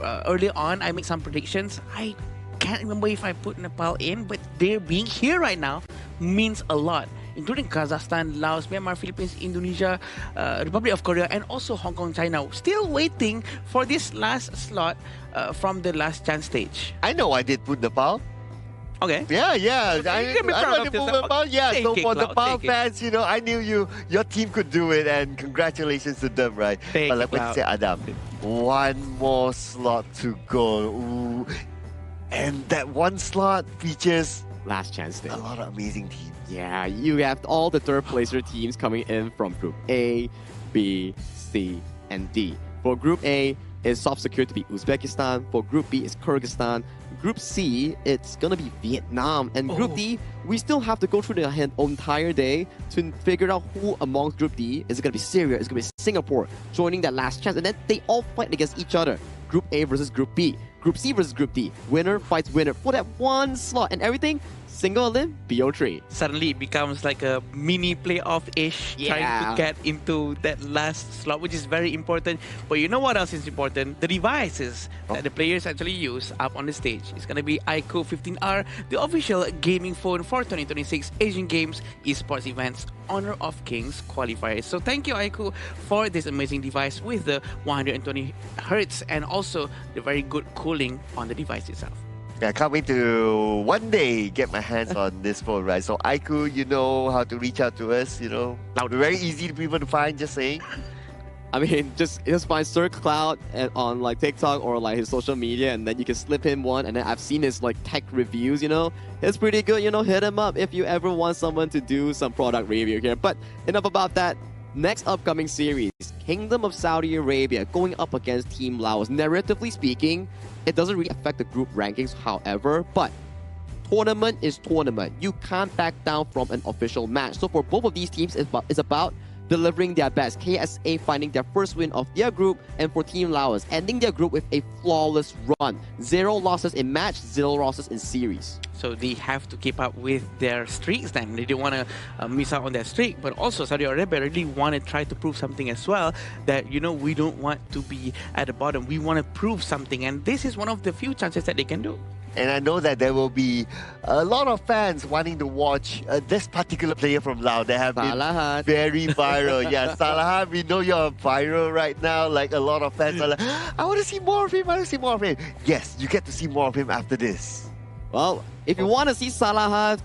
early on, I made some predictions. I can't remember if I put Nepal in, but their being here right now means a lot, including Kazakhstan, Laos, Myanmar, Philippines, Indonesia, Republic of Korea, and also Hong Kong, China. Still waiting for this last slot from the last chance stage. I know I did put Nepal. Okay. Yeah. You can be proud of yourself. Nepal. Yeah, Take so it, for Cloud, Nepal take it. fans, I knew your team could do it, and congratulations to them, right? Take But like it, what you Cloud. said, Adam, one more slot to go. Ooh. And that one slot features Last chance stage. a lot of amazing teams. Yeah, you have all the third placer teams coming in from Group A, B, C, and D. For Group A, it's soft secured to be Uzbekistan. For Group B, it's Kyrgyzstan. Group C, it's gonna be Vietnam. And Group D, we still have to go through the entire day to figure out who amongst Group D is it gonna be Syria, is it gonna be Singapore joining that last chance, and then they all fight against each other. Group A versus Group B, Group C versus Group D. Winner fights winner for that one slot, and everything single elim BO3. Suddenly it becomes like a mini playoff-ish, trying to get into that last slot, which is very important. But you know what else is important? The devices that the players actually use up on the stage. It's going to be iQOO 15R, the official gaming phone for 2026 Asian Games esports events Honor of Kings qualifiers. So thank you, iQOO, for this amazing device with the 120 Hz and also the very good cooling on the device itself. Yeah, I can't wait to one day get my hands on this phone, right? So iQOO, you know how to reach out to us, We're very easy to people to find, just saying. I mean, just find Sir Cloud on like TikTok or like his social media, and then you can slip him one. And then I've seen his like tech reviews, it's pretty good. Hit him up if you ever want someone to do some product review here. But enough about that. Next upcoming series, Kingdom of Saudi Arabia going up against Team Laos. Narratively speaking, it doesn't really affect the group rankings, however, but tournament is tournament. You can't back down from an official match. So for both of these teams, it's about delivering their best. KSA finding their first win of their group, and for Team Laos, ending their group with a flawless run. 0 losses in match, 0 losses in series. So they have to keep up with their streaks then. They don't want to miss out on their streak. But also Saudi Arabia really want to try to prove something as well, that, we don't want to be at the bottom. We want to prove something. And this is one of the few chances that they can do. And I know that there will be a lot of fans wanting to watch this particular player from Laos. They have been very viral. Yeah, Salahat, we know you're viral right now. Like a lot of fans are like, I want to see more of him, I want to see more of him. Yes, you get to see more of him after this. Well, if you want to see Salahat,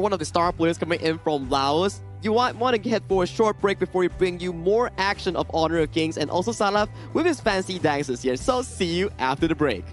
one of the star players coming in from Laos, you want to head for a short break before we bring you more action of Honor of Kings and also Salahat with his fancy dances here. So see you after the break.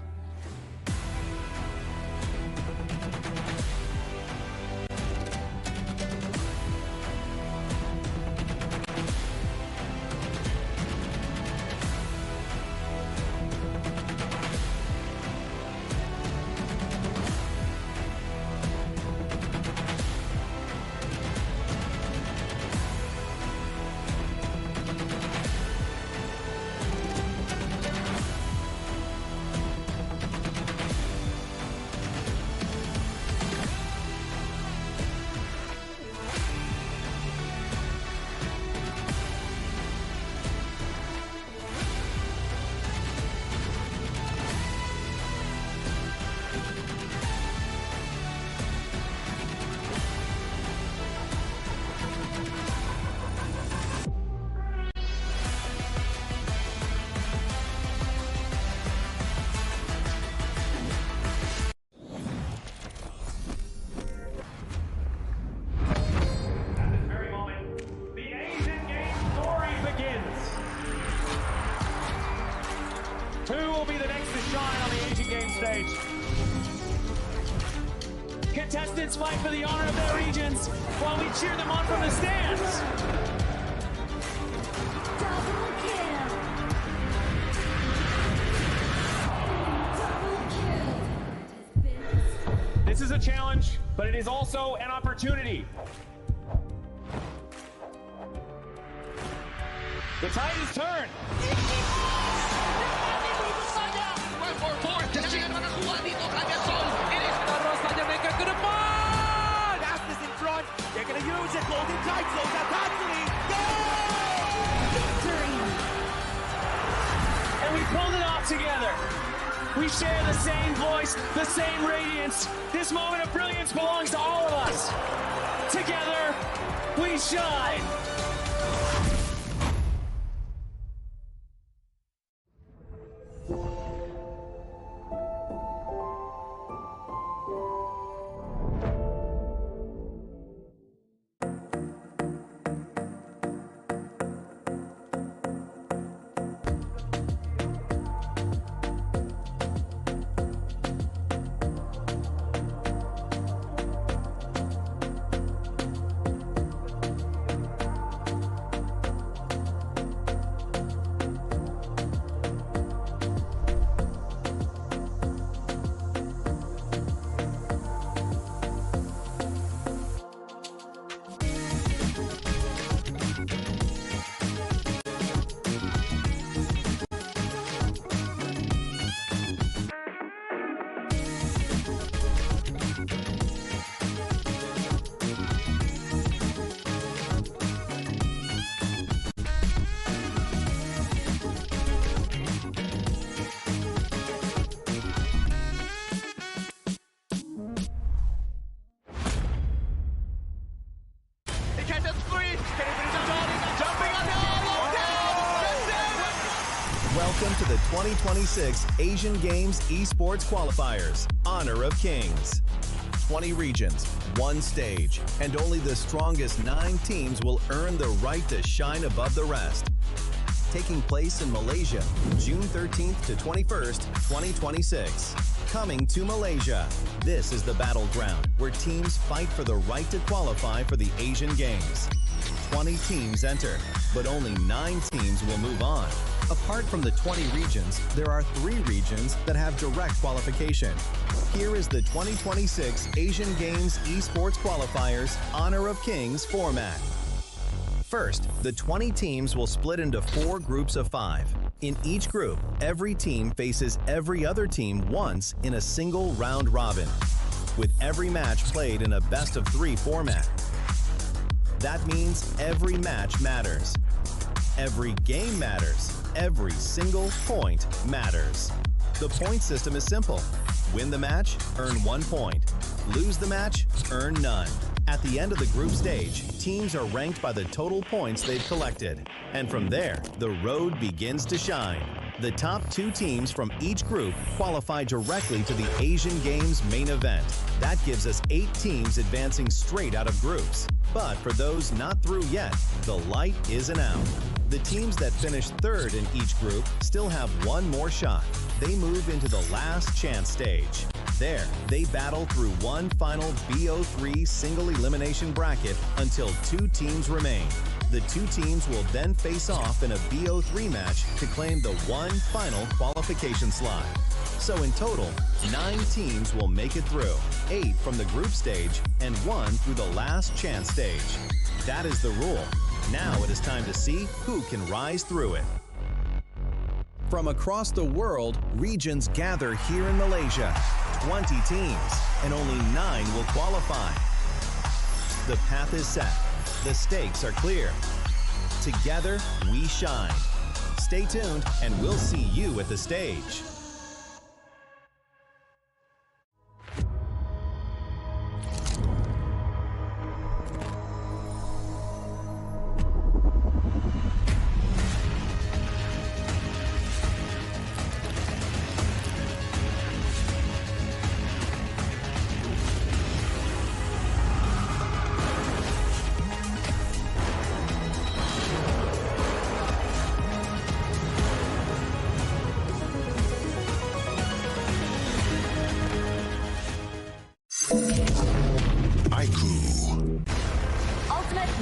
game stage. Contestants fight for the honor of their regions while we cheer them on from the stands. Double kill. This is a challenge, but it is also an opportunity. The tide is turned. mereka ke depan. Astis in front. They're going to use it. Golden Tide slows down constantly. Victory. And we pulled it off together. We share the same voice, the same radiance. This moment of brilliance belongs to all of us. Together, we shine. Welcome to the 2026 Asian Games Esports Qualifiers, Honor of Kings. 20 regions, one stage, and only the strongest 9 teams will earn the right to shine above the rest. Taking place in Malaysia, June 13th to 21st, 2026. Coming to Malaysia, this is the battleground where teams fight for the right to qualify for the Asian Games. 20 teams enter, but only 9 teams will move on. Apart from the 20 regions, there are 3 regions that have direct qualification. Here is the 2026 Asian Games Esports Qualifiers Honor of Kings format. First, the 20 teams will split into 4 groups of 5. In each group, every team faces every other team once in a single round robin, with every match played in a best-of-3 format. That means every match matters. Every game matters. Every single point matters. The point system is simple. Win the match, earn 1 point. Lose the match, earn none. At the end of the group stage, teams are ranked by the total points they've collected. And from there, the road begins to shine. The top 2 teams from each group qualify directly to the Asian Games main event. That gives us 8 teams advancing straight out of groups. But for those not through yet, the light isn't out. The teams that finish 3rd in each group still have 1 more shot. They move into the last chance stage. There, they battle through one final BO3 single elimination bracket until 2 teams remain. The 2 teams will then face off in a BO3 match to claim the one final qualification slot. So in total, 9 teams will make it through, 8 from the group stage and 1 through the last chance stage. That is the rule. Now it is time to see who can rise through it. From across the world, regions gather here in Malaysia. 20 teams, and only 9 will qualify. The path is set. The stakes are clear. Together, we shine. Stay tuned, and we'll see you at the stage.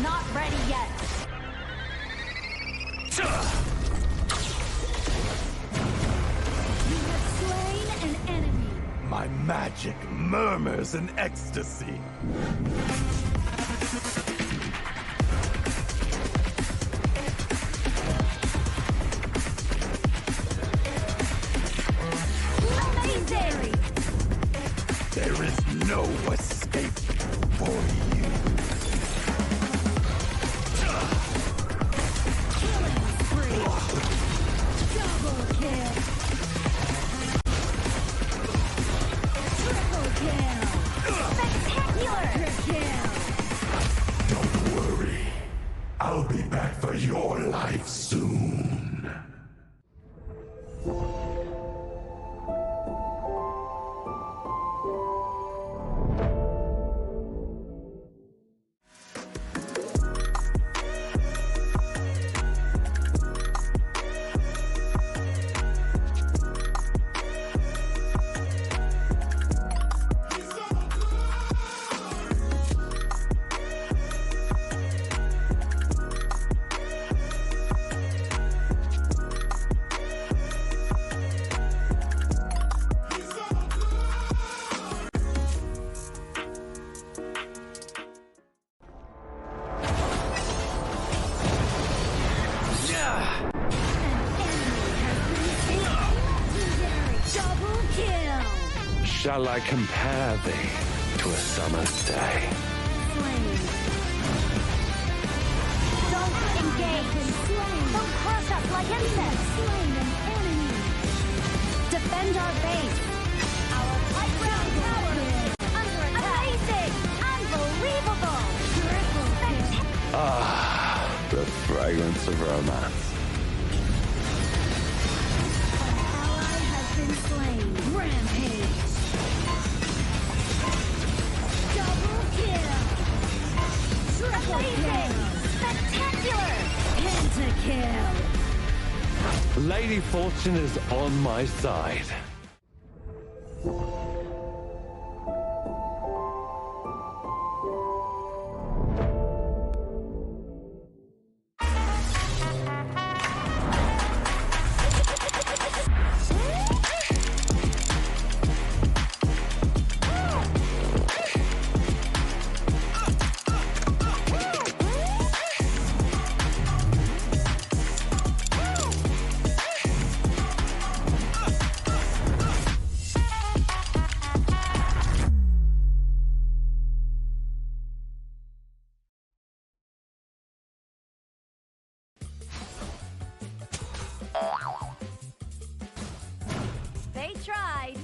not ready yet. You have slain an enemy. My magic murmurs in ecstasy. Amazing! There is no escape for you. Killing spree. Double kill. Triple kill. Spectacular kill. Don't worry. I'll be back for your life soon. Double kill. Shall I compare thee to a summer's day? Slain. Don't engage in slain. Don't crush us like insects. Slain an enemy. Defend our base. Our high-ground tower is under attack. Amazing. Unbelievable. Triple kill. Ah, the fragrance of romance. Ally has been slain. Rampage. Double kill. Triple kill. Spectacular. Pentakill. Lady Fortune is on my side. They tried.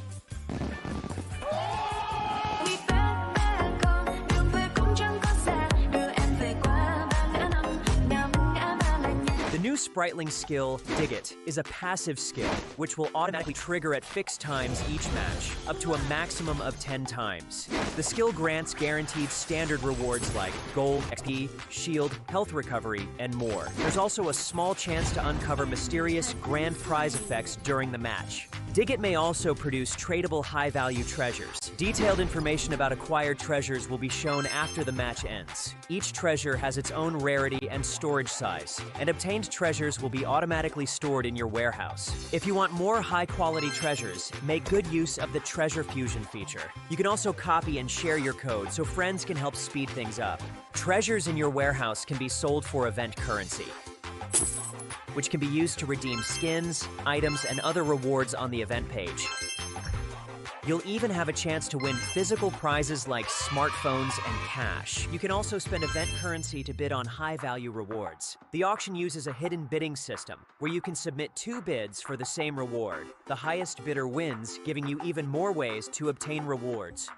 The new Spritling skill, Dig It, is a passive skill, which will automatically trigger at fixed times each match, up to a maximum of 10 times. The skill grants guaranteed standard rewards like gold, XP, shield, health recovery, and more. There's also a small chance to uncover mysterious grand prize effects during the match. Dig It may also produce tradable high-value treasures. Detailed information about acquired treasures will be shown after the match ends. Each treasure has its own rarity and storage size, and obtained treasures will be automatically stored in your warehouse. If you want more high-quality treasures, make good use of the Treasure Fusion feature. You can also copy and share your code so friends can help speed things up. Treasures in your warehouse can be sold for event currency, which can be used to redeem skins, items, and other rewards on the event page. You'll even have a chance to win physical prizes like smartphones and cash. You can also spend event currency to bid on high-value rewards. The auction uses a hidden bidding system, where you can submit 2 bids for the same reward. The highest bidder wins, giving you even more ways to obtain rewards.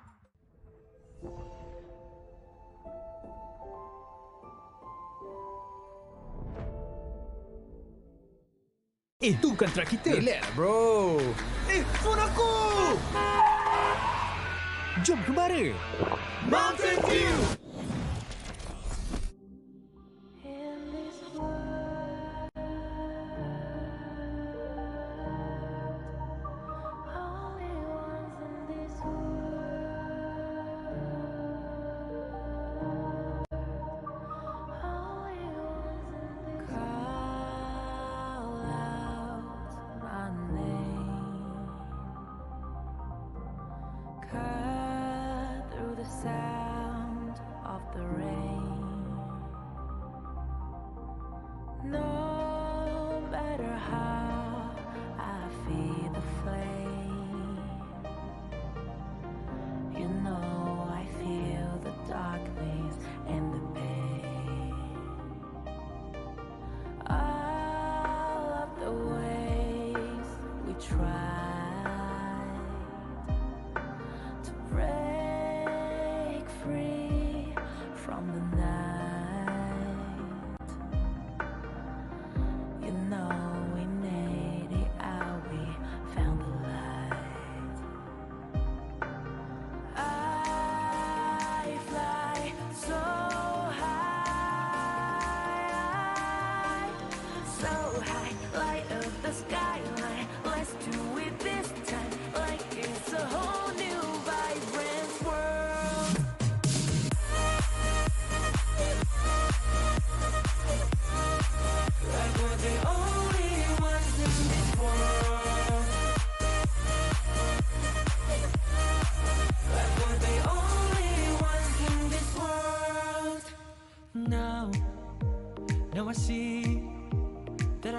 Itu bukan track kita. Relax, bro. Phone aku! Jom ke bara. Mountain View!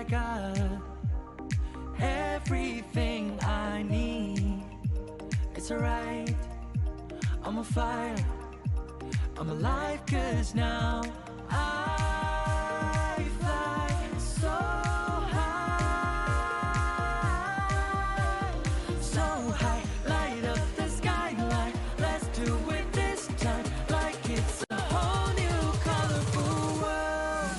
got everything I need. It's alright, I'm on fire, I'm alive, 'cause now I fly so high, so high, light up the skyline. Let's do it this time, like it's a whole new colorful world.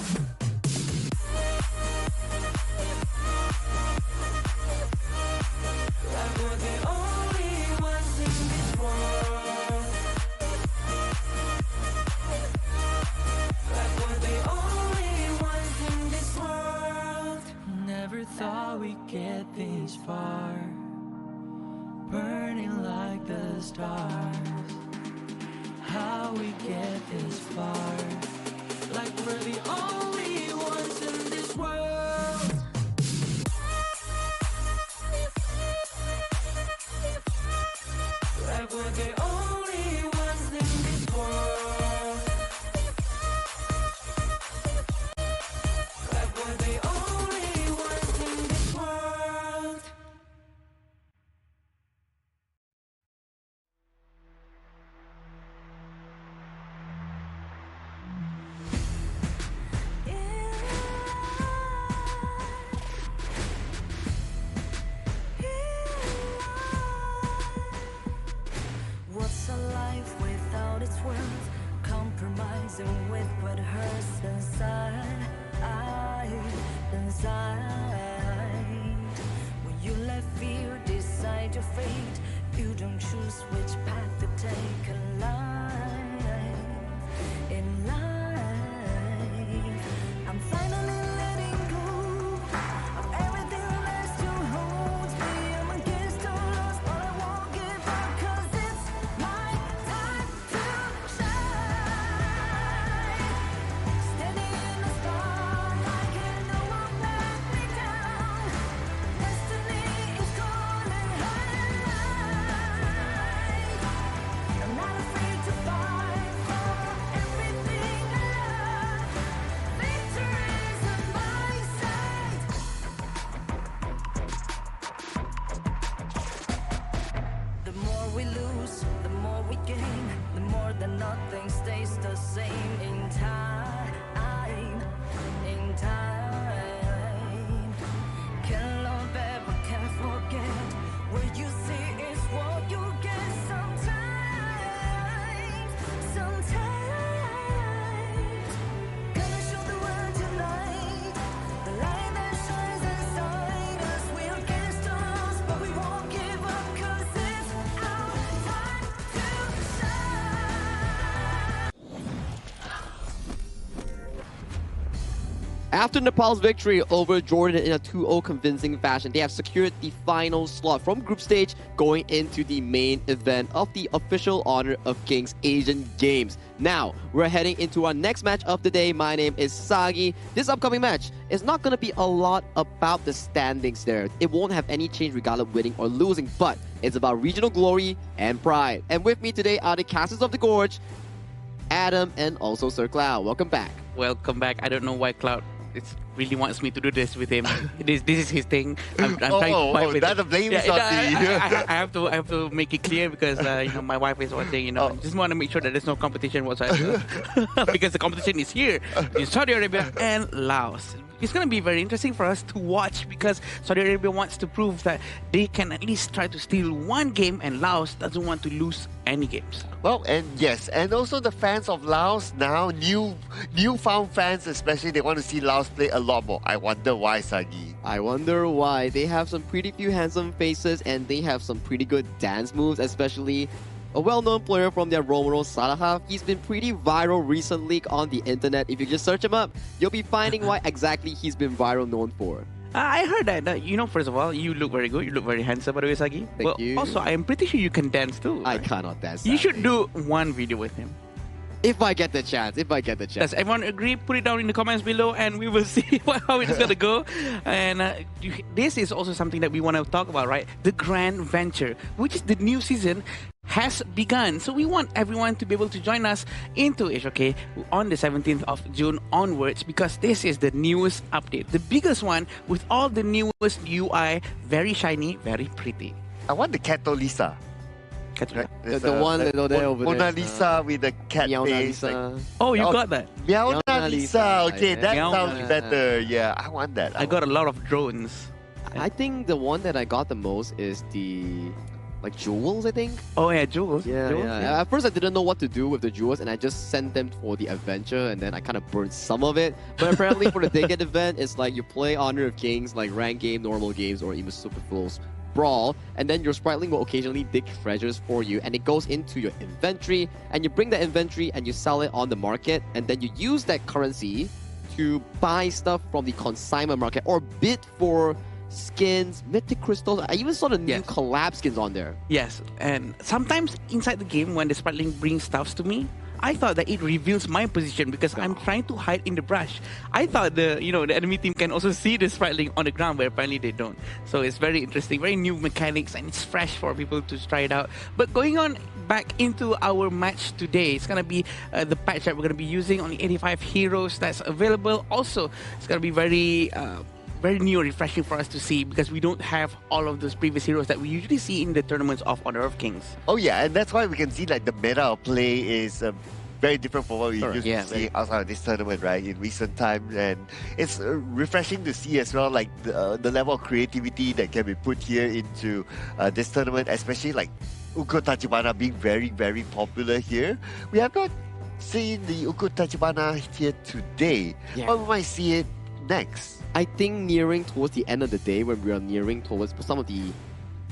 Like we're the only ones in this world. Like we're the only ones in this world. Never thought we'd get this far, burning like the stars. How we get this far? Like we're the only ones in this world. Like we're the only ones in this world. Like we're the only ones in this world. What's a life without its worth? Compromising with what hurts inside. When you let fear decide your fate, you don't choose which path to take in life. In life, I'm finally letting go of everything that still holds me. I'm against all odds, but I won't give up, 'cause it's my time to shine. Standing in the spotlight, can no one knock me down. Destiny is calling high. I'm not afraid to fight for everything I love. Victory's on my side. The more we lose, the more we gain. The more that nothing stays the same in time. In time. Can't love ever, can't forget. What you see is what you get sometimes. Sometimes. Gonna show the world tonight. The light that shines inside us. We're against all odds, but we won't give up, 'cause it's our time to shine. After Nepal's victory over Jordan in a 2-0 convincing fashion, they have secured the final slot from group stage going into the main event of the official Honor of Kings Asian Games. Now, we're heading into our next match of the day. My name is Sagi. This upcoming match is not going to be a lot about the standings there. It won't have any change regardless of winning or losing, but it's about regional glory and pride. And with me today are the Castles of the Gorge, Adam, and also Sir Cloud. Welcome back. Welcome back. I don't know why Cloud really wants me to do this with him. This is his thing. I'm trying to fight with that him. blame is on I have to make it clear because my wife is watching. Just want to make sure that there's no competition whatsoever because the competition is here in Saudi Arabia and Laos. It's going to be very interesting for us to watch because Saudi Arabia wants to prove that they can at least try to steal one game and Laos doesn't want to lose any games. Well, and yes, and also the fans of Laos now, newfound fans especially, they want to see Laos play a lot more. I wonder why, Sagi. I wonder why. They have some pretty few handsome faces and they have some pretty good dance moves, especially a well-known player from their Romero Salahav. He's been pretty viral recently on the internet. If you just search him up, you'll be finding why exactly he's been viral known for. I heard that, first of all, you look very good. You look very handsome, by the way, Sagi. Thank you. Also, I am pretty sure you can dance too. I cannot dance. You should do one video with him. If I get the chance. Does everyone agree? Put it down in the comments below and we will see how it's going to go. And this is also something that we want to talk about, right? The Grand Venture, which is the new season, has begun. So we want everyone to be able to join us into it, okay, on the 17th of June onwards, because this is the newest update. The biggest one with all the newest UI, very shiny, very pretty. I want the Catolisa. The one that over there. Mona Lisa with the cat face. Oh, you got that? Mona Lisa. Okay, that Meow sounds Lisa. better. Yeah, I want that. I got a lot of drones. I think the one that I got the most is the jewels, I think. Oh yeah, jewels. Yeah, Jewels, yeah. At first I didn't know what to do with the jewels and I just sent them for the adventure and then I kind of burned some of it. But apparently for the Decade event, it's like you play Honor of Kings, like rank game, normal games, or even Super Flows Brawl, and then your spriteling will occasionally dig treasures for you and it goes into your inventory and you bring that inventory and you sell it on the market and then you use that currency to buy stuff from the consignment market or bid for skins, mythic crystals. I even saw the new collab skins on there. Yes, and sometimes inside the game when the spriteling brings stuffs to me, I thought that it reveals my position because I'm trying to hide in the brush. I thought the enemy team can also see the spriteling on the ground, but apparently they don't. So it's very interesting, very new mechanics, and it's fresh for people to try it out. But going on back into our match today, it's gonna be the patch that we're gonna be using on the 85 heroes that's available. Also, it's gonna be very new and refreshing for us to see because we don't have all of those previous heroes that we usually see in the tournaments of Honor of Kings. Oh yeah, and that's why we can see like the meta of play is very different from what we used to see outside of this tournament, right, in recent times. And it's refreshing to see as well, like the level of creativity that can be put here into this tournament, especially like Uko Tachibana being very, very popular here. We have not seen the Uko Tachibana here today, but we might see it next. I think nearing towards the end of the day, when we are nearing towards some of the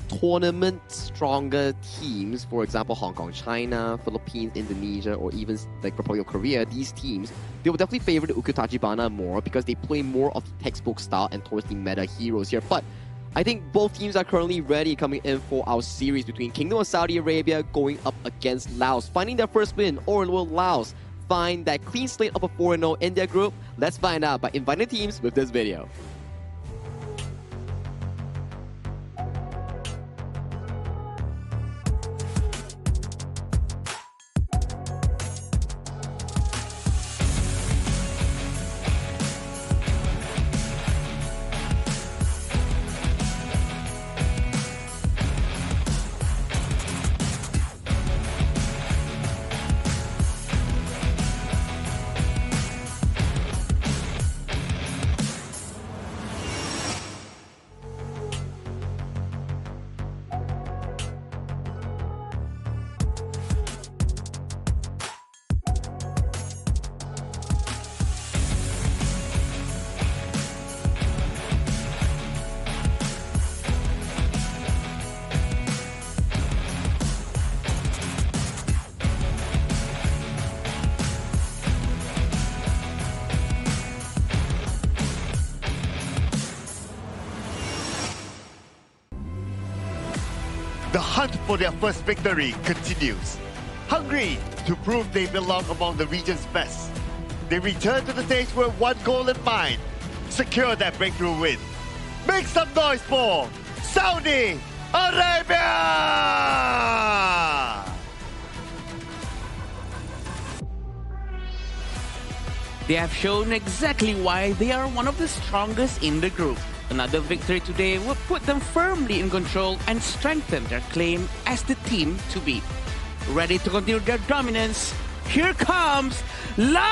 tournament stronger teams, for example, Hong Kong, China, Philippines, Indonesia, or even like Republic of Korea, these teams, they will definitely favor the Uko Tachibana more because they play more of the textbook style and towards the meta heroes here. But I think both teams are currently ready coming in for our series between Kingdom of Saudi Arabia going up against Laos, finding their first win, or will Laos find that clean slate of a 4-0 in their group? Let's find out by inviting teams with this video. The hunt for their first victory continues. Hungry to prove they belong among the region's best, they return to the stage with one goal in mind: secure that breakthrough win. Make some noise for Saudi Arabia! They have shown exactly why they are one of the strongest in the group. Another victory today will put them firmly in control and strengthen their claim as the team to beat. Ready to continue their dominance, here comes Laos!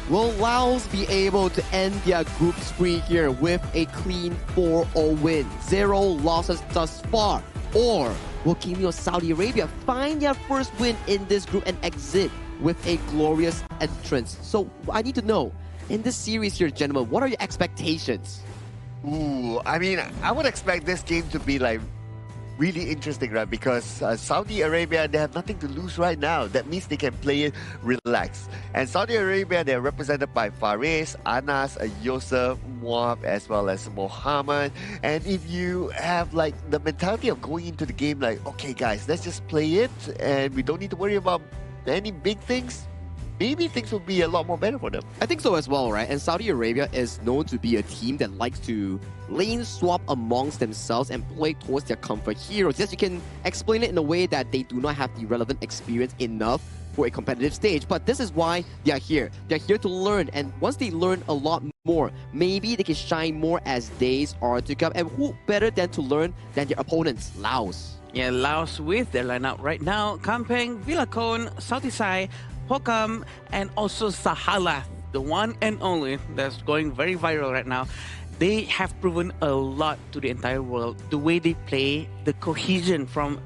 Will Laos be able to end their group spree here with a clean 4-0 win? 0 losses thus far. Or will Kini of Saudi Arabia find their first win in this group and exit with a glorious entrance? So I need to know, in this series here, gentlemen, what are your expectations? Ooh, I mean, I would expect this game to be like really interesting, right? Because Saudi Arabia, they have nothing to lose right now. That means they can play it relaxed. And Saudi Arabia, they're represented by Fares, Anas, Yosef, Moab, as well as Mohammed. And if you have like the mentality of going into the game like, okay guys, let's just play it and we don't need to worry about any big things, maybe things will be a lot more better for them. I think so as well, right? And Saudi Arabia is known to be a team that likes to lane swap amongst themselves and play towards their comfort heroes. Yes, you can explain it in a way that they do not have the relevant experience enough for a competitive stage, but this is why they are here. They're here to learn, and once they learn a lot more, maybe they can shine more as days are to come. And who better than to learn than their opponents, Laos? Yeah, Laos with their lineup right now: Kampeng, Vilakon, Sautisai, Pokam, and also Sahala, the one and only that's going very viral right now. They have proven a lot to the entire world. The way they play, the cohesion from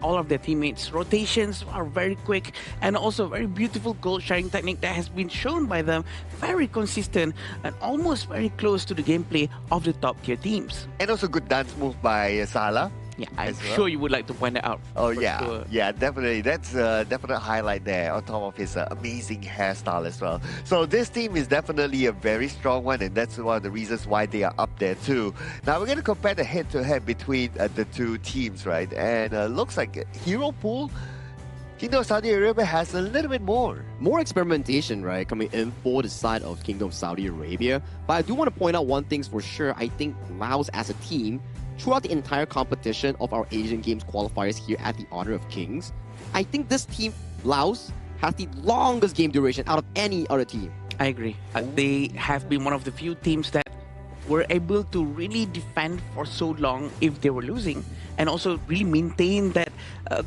all of their teammates, rotations are very quick, and also very beautiful goal sharing technique that has been shown by them, very consistent and almost very close to the gameplay of the top tier teams. And also good dance move by Salah. Yeah, I'm sure you would like to point that out. Oh yeah, sure. Yeah, definitely. That's a definite highlight there on top of his amazing hairstyle as well. So this team is definitely a very strong one, and that's one of the reasons why they are up there too. Now we're going to compare the head-to-head between the two teams, right? And looks like Hero Pool, Kingdom of Saudi Arabia has a little bit more. More experimentation, right, coming in for the side of Kingdom of Saudi Arabia. But I do want to point out one thing for sure. I think Laos as a team, throughout the entire competition of our Asian Games qualifiers here at the Honor of Kings, I think this team, Laos, has the longest game duration out of any other team. I agree. They have been one of the few teams that were able to really defend for so long if they were losing, and also really maintain that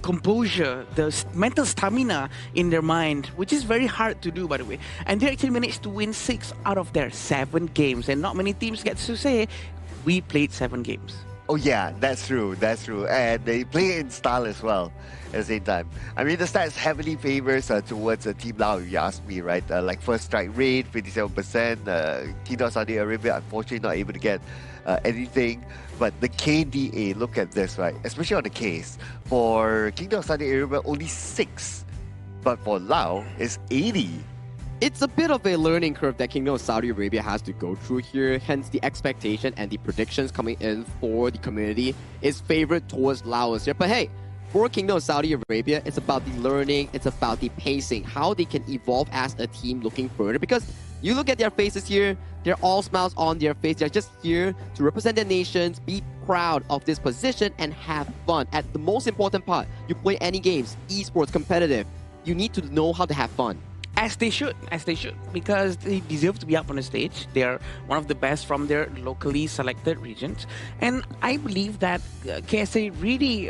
composure, the mental stamina in their mind, which is very hard to do, by the way. And they actually managed to win 6 out of their 7 games, and not many teams get to say, we played 7 games. Oh yeah, that's true, that's true. And they play in style as well at the same time. I mean, the stats heavily favors towards Team Lao, if you ask me, right? Like first strike rate, 57%. Kingdom of Saudi Arabia, unfortunately, not able to get anything. But the KDA, look at this, right? Especially on the case. For Kingdom of Saudi Arabia, only 6. But for Lao, it's 80. It's a bit of a learning curve that Kingdom of Saudi Arabia has to go through here, hence the expectation and the predictions coming in for the community is favored towards Laos here. But hey, for Kingdom of Saudi Arabia, it's about the learning, it's about the pacing, how they can evolve as a team looking further. Because you look at their faces here, they're all smiles on their face. They're just here to represent their nations, be proud of this position, and have fun. At the most important part, you play any games, esports, competitive, you need to know how to have fun. As they should, because they deserve to be up on the stage. They are one of the best from their locally selected regions. And I believe that KSA really,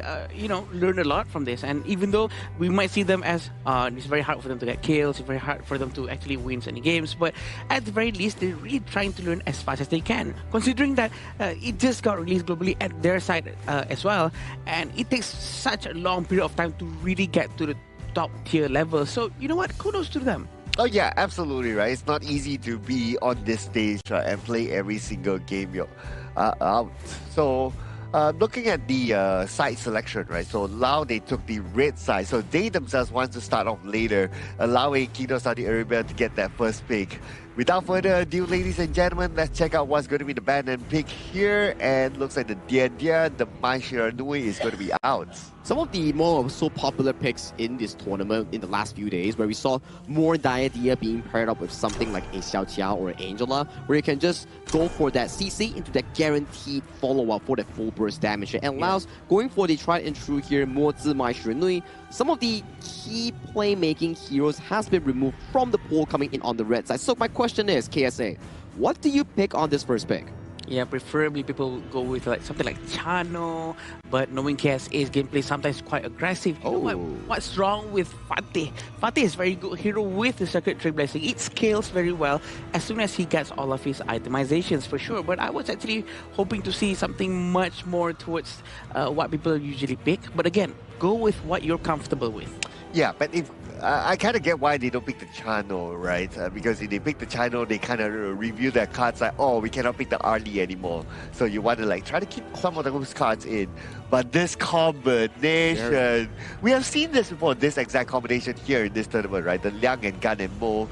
learned a lot from this. And even though we might see them as, it's very hard for them to get kills, it's very hard for them to actually win any games, but at the very least, they're really trying to learn as fast as they can. Considering that it just got released globally at their side as well. And it takes such a long period of time to really get to the top tier level. So, you know what? Kudos to them. Oh yeah, absolutely, right? It's not easy to be on this stage and play every single game you're out. So, looking at the side selection, right? So Lao, they took the red side. So they themselves want to start off later, allowing Kingdom of Saudi Arabia to get that first pick. Without further ado, ladies and gentlemen, let's check out what's going to be the ban and pick here. And looks like the the Mai Shiranui is going to be out. Some of the more so popular picks in this tournament in the last few days, where we saw more Diadia being paired up with something like a Xiao Qiao or Angela, where you can just go for that CC into that guaranteed follow-up for that full burst damage. And Laos going for the tried and true here, Mo Zi Mai Shiranui. Some of the key playmaking heroes has been removed from the pool coming in on the red side. So my question is, KSA, what do you pick on this first pick? Yeah, preferably people go with like something like Chano, but knowing KSA's gameplay sometimes quite aggressive. You know what's wrong with Fatih? Fatih is very good hero with the Circuit Tree Blessing. It scales very well as soon as he gets all of his itemizations for sure. But I was actually hoping to see something much more towards what people usually pick. But again, go with what you're comfortable with. Yeah, but if I kind of get why they don't pick the Chano, right? Because if they pick the Chano, they kind of review their cards like, oh, we cannot pick the Arlie anymore. So you want to like try to keep some of those cards in. But this combination, we have seen this before, this exact combination here in this tournament, right? The Liang and Gan and Mo.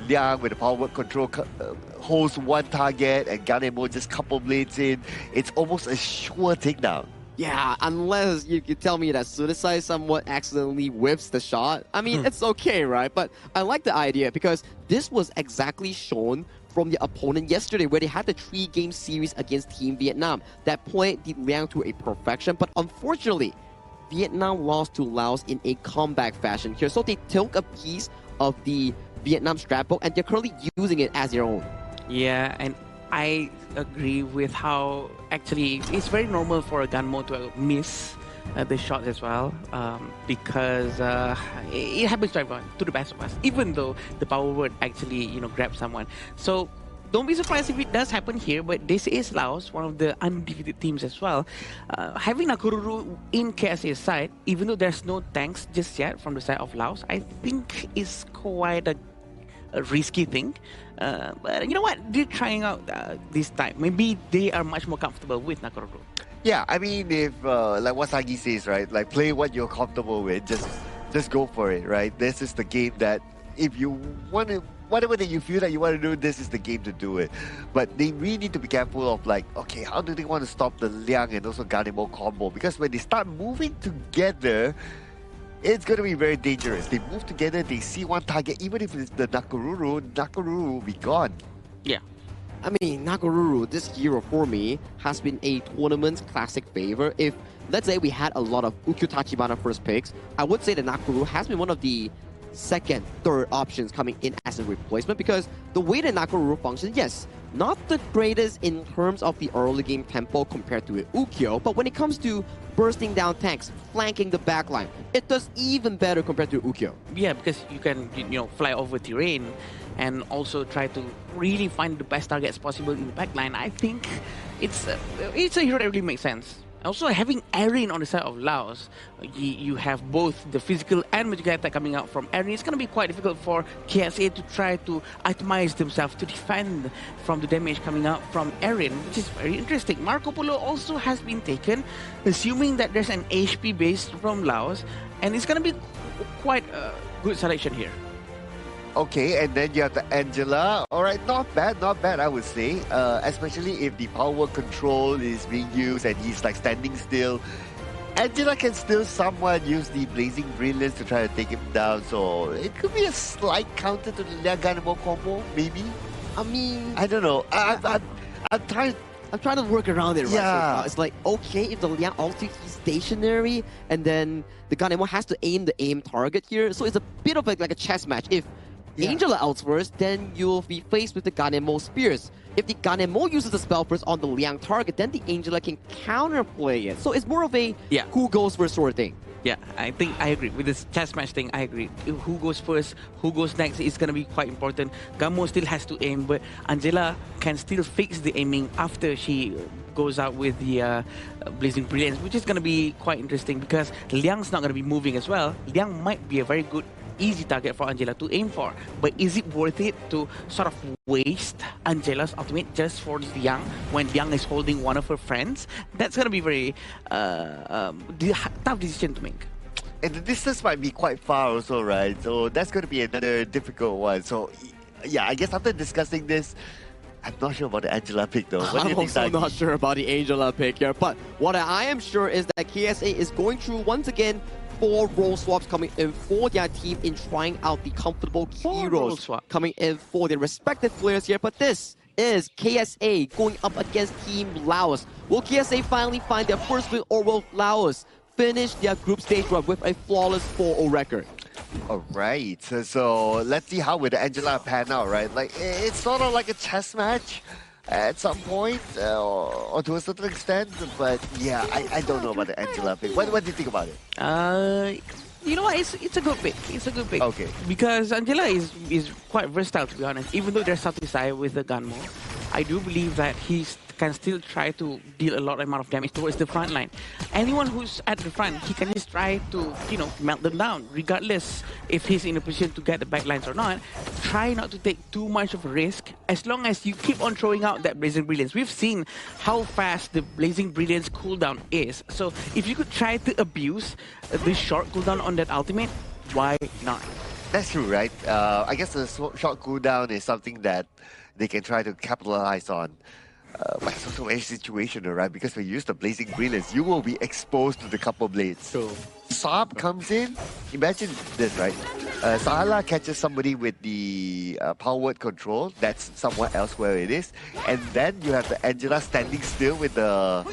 Liang with the power word control holds one target and Gan and Mo just couple blades in. It's almost a sure takedown. Yeah, unless you tell me that Suicide somewhat accidentally whips the shot. I mean, it's okay, right? But I like the idea because this was exactly shown from the opponent yesterday where they had the 3-game series against Team Vietnam. That played the Liang to a perfection, but unfortunately, Vietnam lost to Laos in a comeback fashion here. So they took a piece of the Vietnam scrapbook and they're currently using it as their own. Yeah, and I agree with how actually it's very normal for a Ganmo to miss the shot as well, because it happens to everyone, to the best of us, even though the power word actually grabs someone. So don't be surprised if it does happen here, but this is Laos, one of the undefeated teams as well. Having Nakoruru in KSA's side, even though there's no tanks just yet from the side of Laos, I think is quite a risky thing. But you know what? They're trying out this time. Maybe they are much more comfortable with Nakoruru. Yeah, I mean, if like what Sagi says, right? Like play what you're comfortable with. Just go for it, right? This is the game that if you want to, whatever that you feel that you want to do, this is the game to do it. But they really need to be careful of like, okay, how do they want to stop the Liang and also Ganemo combo? Because when they start moving together, it's going to be very dangerous. They move together, they see one target, even if it's the Nakoruru will be gone. Yeah. I mean, Nakoruru, this hero for me, has been a tournament's classic favor. If, let's say, we had a lot of Ukkyo Tachibana first picks, I would say that Nakoruru has been one of the second, third options coming in as a replacement, because the way that Nakoruru functions, yes, not the greatest in terms of the early game tempo compared to Ukkyo, but when it comes to bursting down tanks, flanking the backline, it does even better compared to Ukkyo. Yeah, because you can fly over terrain and also try to really find the best targets possible in the backline. I think it's a hero that really makes sense. Also, having Erin on the side of Laos, you have both the physical and magical attack coming out from Erin. It's going to be quite difficult for KSA to try to itemize themselves to defend from the damage coming out from Erin, which is very interesting. Marco Polo also has been taken, assuming that there's an HP base from Laos, and it's going to be quite a good selection here. Okay, and then you have the Angela. All right, not bad, I would say. Especially if the power control is being used and he's like standing still. Angela can still somewhat use the Blazing Brilliance to try to take him down. So it could be a slight counter to the Liaganemo combo, maybe. I mean, I don't know. I'm trying to work around it, right? Yeah. So it's like, okay, if the Liang ulti is stationary, and then the Ganemo has to aim the aim target here. So it's a bit of like a chess match. If Angela outs first, then you'll be faced with the Ganemo Spears. If the Ganemo uses the spell first on the Liang target, then the Angela can counterplay it. So it's more of a who goes first sort of thing. Yeah, I think I agree. With this chess match thing, I agree. Who goes first, who goes next is going to be quite important. Gamo still has to aim, but Angela can still fix the aiming after she goes out with the Blazing Brilliance, which is going to be quite interesting because Liang's not going to be moving as well. Liang might be a very good easy target for Angela to aim for, but is it worth it to sort of waste Angela's ultimate just for Liang when Liang is holding one of her friends? That's going to be very tough decision to make. And the distance might be quite far also, right? So that's going to be another difficult one. So yeah, I guess after discussing this, I'm not sure about the Angela pick though. What do you think, I'm also not sure about the Angela pick here, but what I am sure is that KSA is going through once again 4 role swaps coming in for their team in trying out the comfortable heroes coming in for their respective players here. But this is KSA going up against Team Laos. Will KSA finally find their first win, or will Laos finish their group stage run with a flawless 4-0 record? Alright, so let's see how will the Angela pan out, right? Like, it's sort of like a chess match at some point, or to a certain extent, but yeah, I don't know about the Angela pick. What do you think about it? You know what, it's a good pick. It's a good pick. Okay. Because Angela is quite versatile, to be honest. Even though there's Satisai with the Gunmo, I do believe that he can still try to deal a lot amount of damage towards the front line. Anyone who's at the front, he can just try to, melt them down, regardless if he's in a position to get the back lines or not. Try not to take too much of a risk, as long as you keep on throwing out that Blazing Brilliance. We've seen how fast the Blazing Brilliance cooldown is. So if you could try to abuse the short cooldown on that ultimate, why not? That's true, right? I guess the short cooldown is something that they can try to capitalize on. But it's also a situation, right? Because when you use the Blazing Brilliance, you will be exposed to the couple blades. True. Saab comes in. Imagine this, right? Sahala catches somebody with the power word control. That's somewhere else where it is. And then you have the Angela standing still with the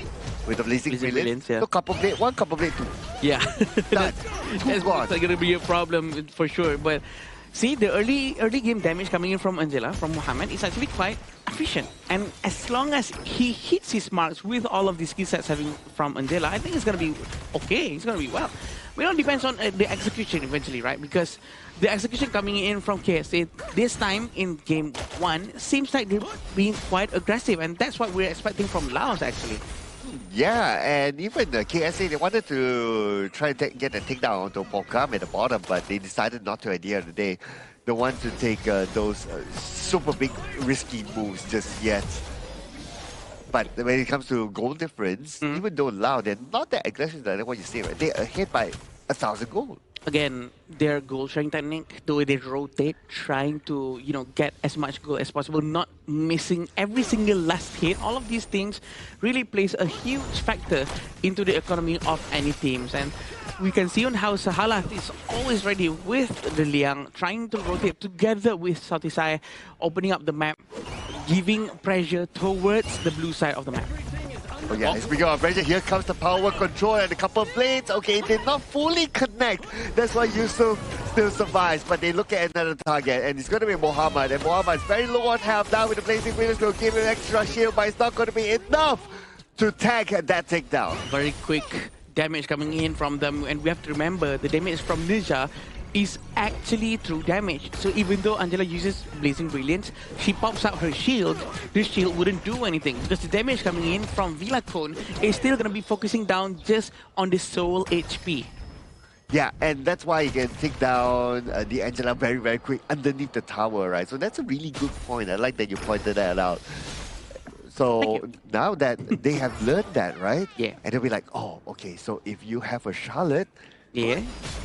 Blazing Brilliance. Yeah. So couple blade 1, couple blade 2. Yeah. That's going to be a problem for sure. But see, the early game damage coming in from Angela, from Mohammed, is actually quite efficient. And as long as he hits his marks with all of the skill sets having from Angela, I think it's going to be okay. It's going to be well. But it all depends on the execution eventually, right? Because the execution coming in from KSA this time in game 1 seems like they're being quite aggressive. And that's what we're expecting from Laos, actually. Yeah, and even the KSA, they wanted to try to get a takedown onto Pokam at the bottom, but they decided not to at the end of the day. They want to take those super big risky moves just yet. But when it comes to goal difference, even though Lao, they're not that aggressive like what you say, right? They're ahead by 1,000 gold. Again, their goal sharing technique, the way they rotate, trying to, get as much goal as possible, not missing every single last hit. All of these things really plays a huge factor into the economy of any teams. And we can see on how Sahala is always ready with the Liang, trying to rotate together with Sautisai, opening up the map, giving pressure towards the blue side of the map. Oh yeah, speaking of pressure, here comes the power control and a couple of blades. Okay, it did not fully connect. That's why Yusuf still survives. But they look at another target, and it's going to be Mohammed. And Mohammed's very low on health. Now with the Blazing Brilliance, will give him extra shield, but it's not going to be enough to tag that takedown. Very quick damage coming in from them, and we have to remember the damage from Ninja is actually true damage. So even though Angela uses Blazing Brilliance, she pops out her shield, this shield wouldn't do anything because the damage coming in from Villa Cone is still going to be focusing down just on the soul HP. Yeah, and that's why you can take down the Angela very, very quick underneath the tower, right? So that's a really good point. I like that you pointed that out. So now that they have learned that, right? Yeah. And they'll be like, oh, okay, so if you have a Charlotte, yeah,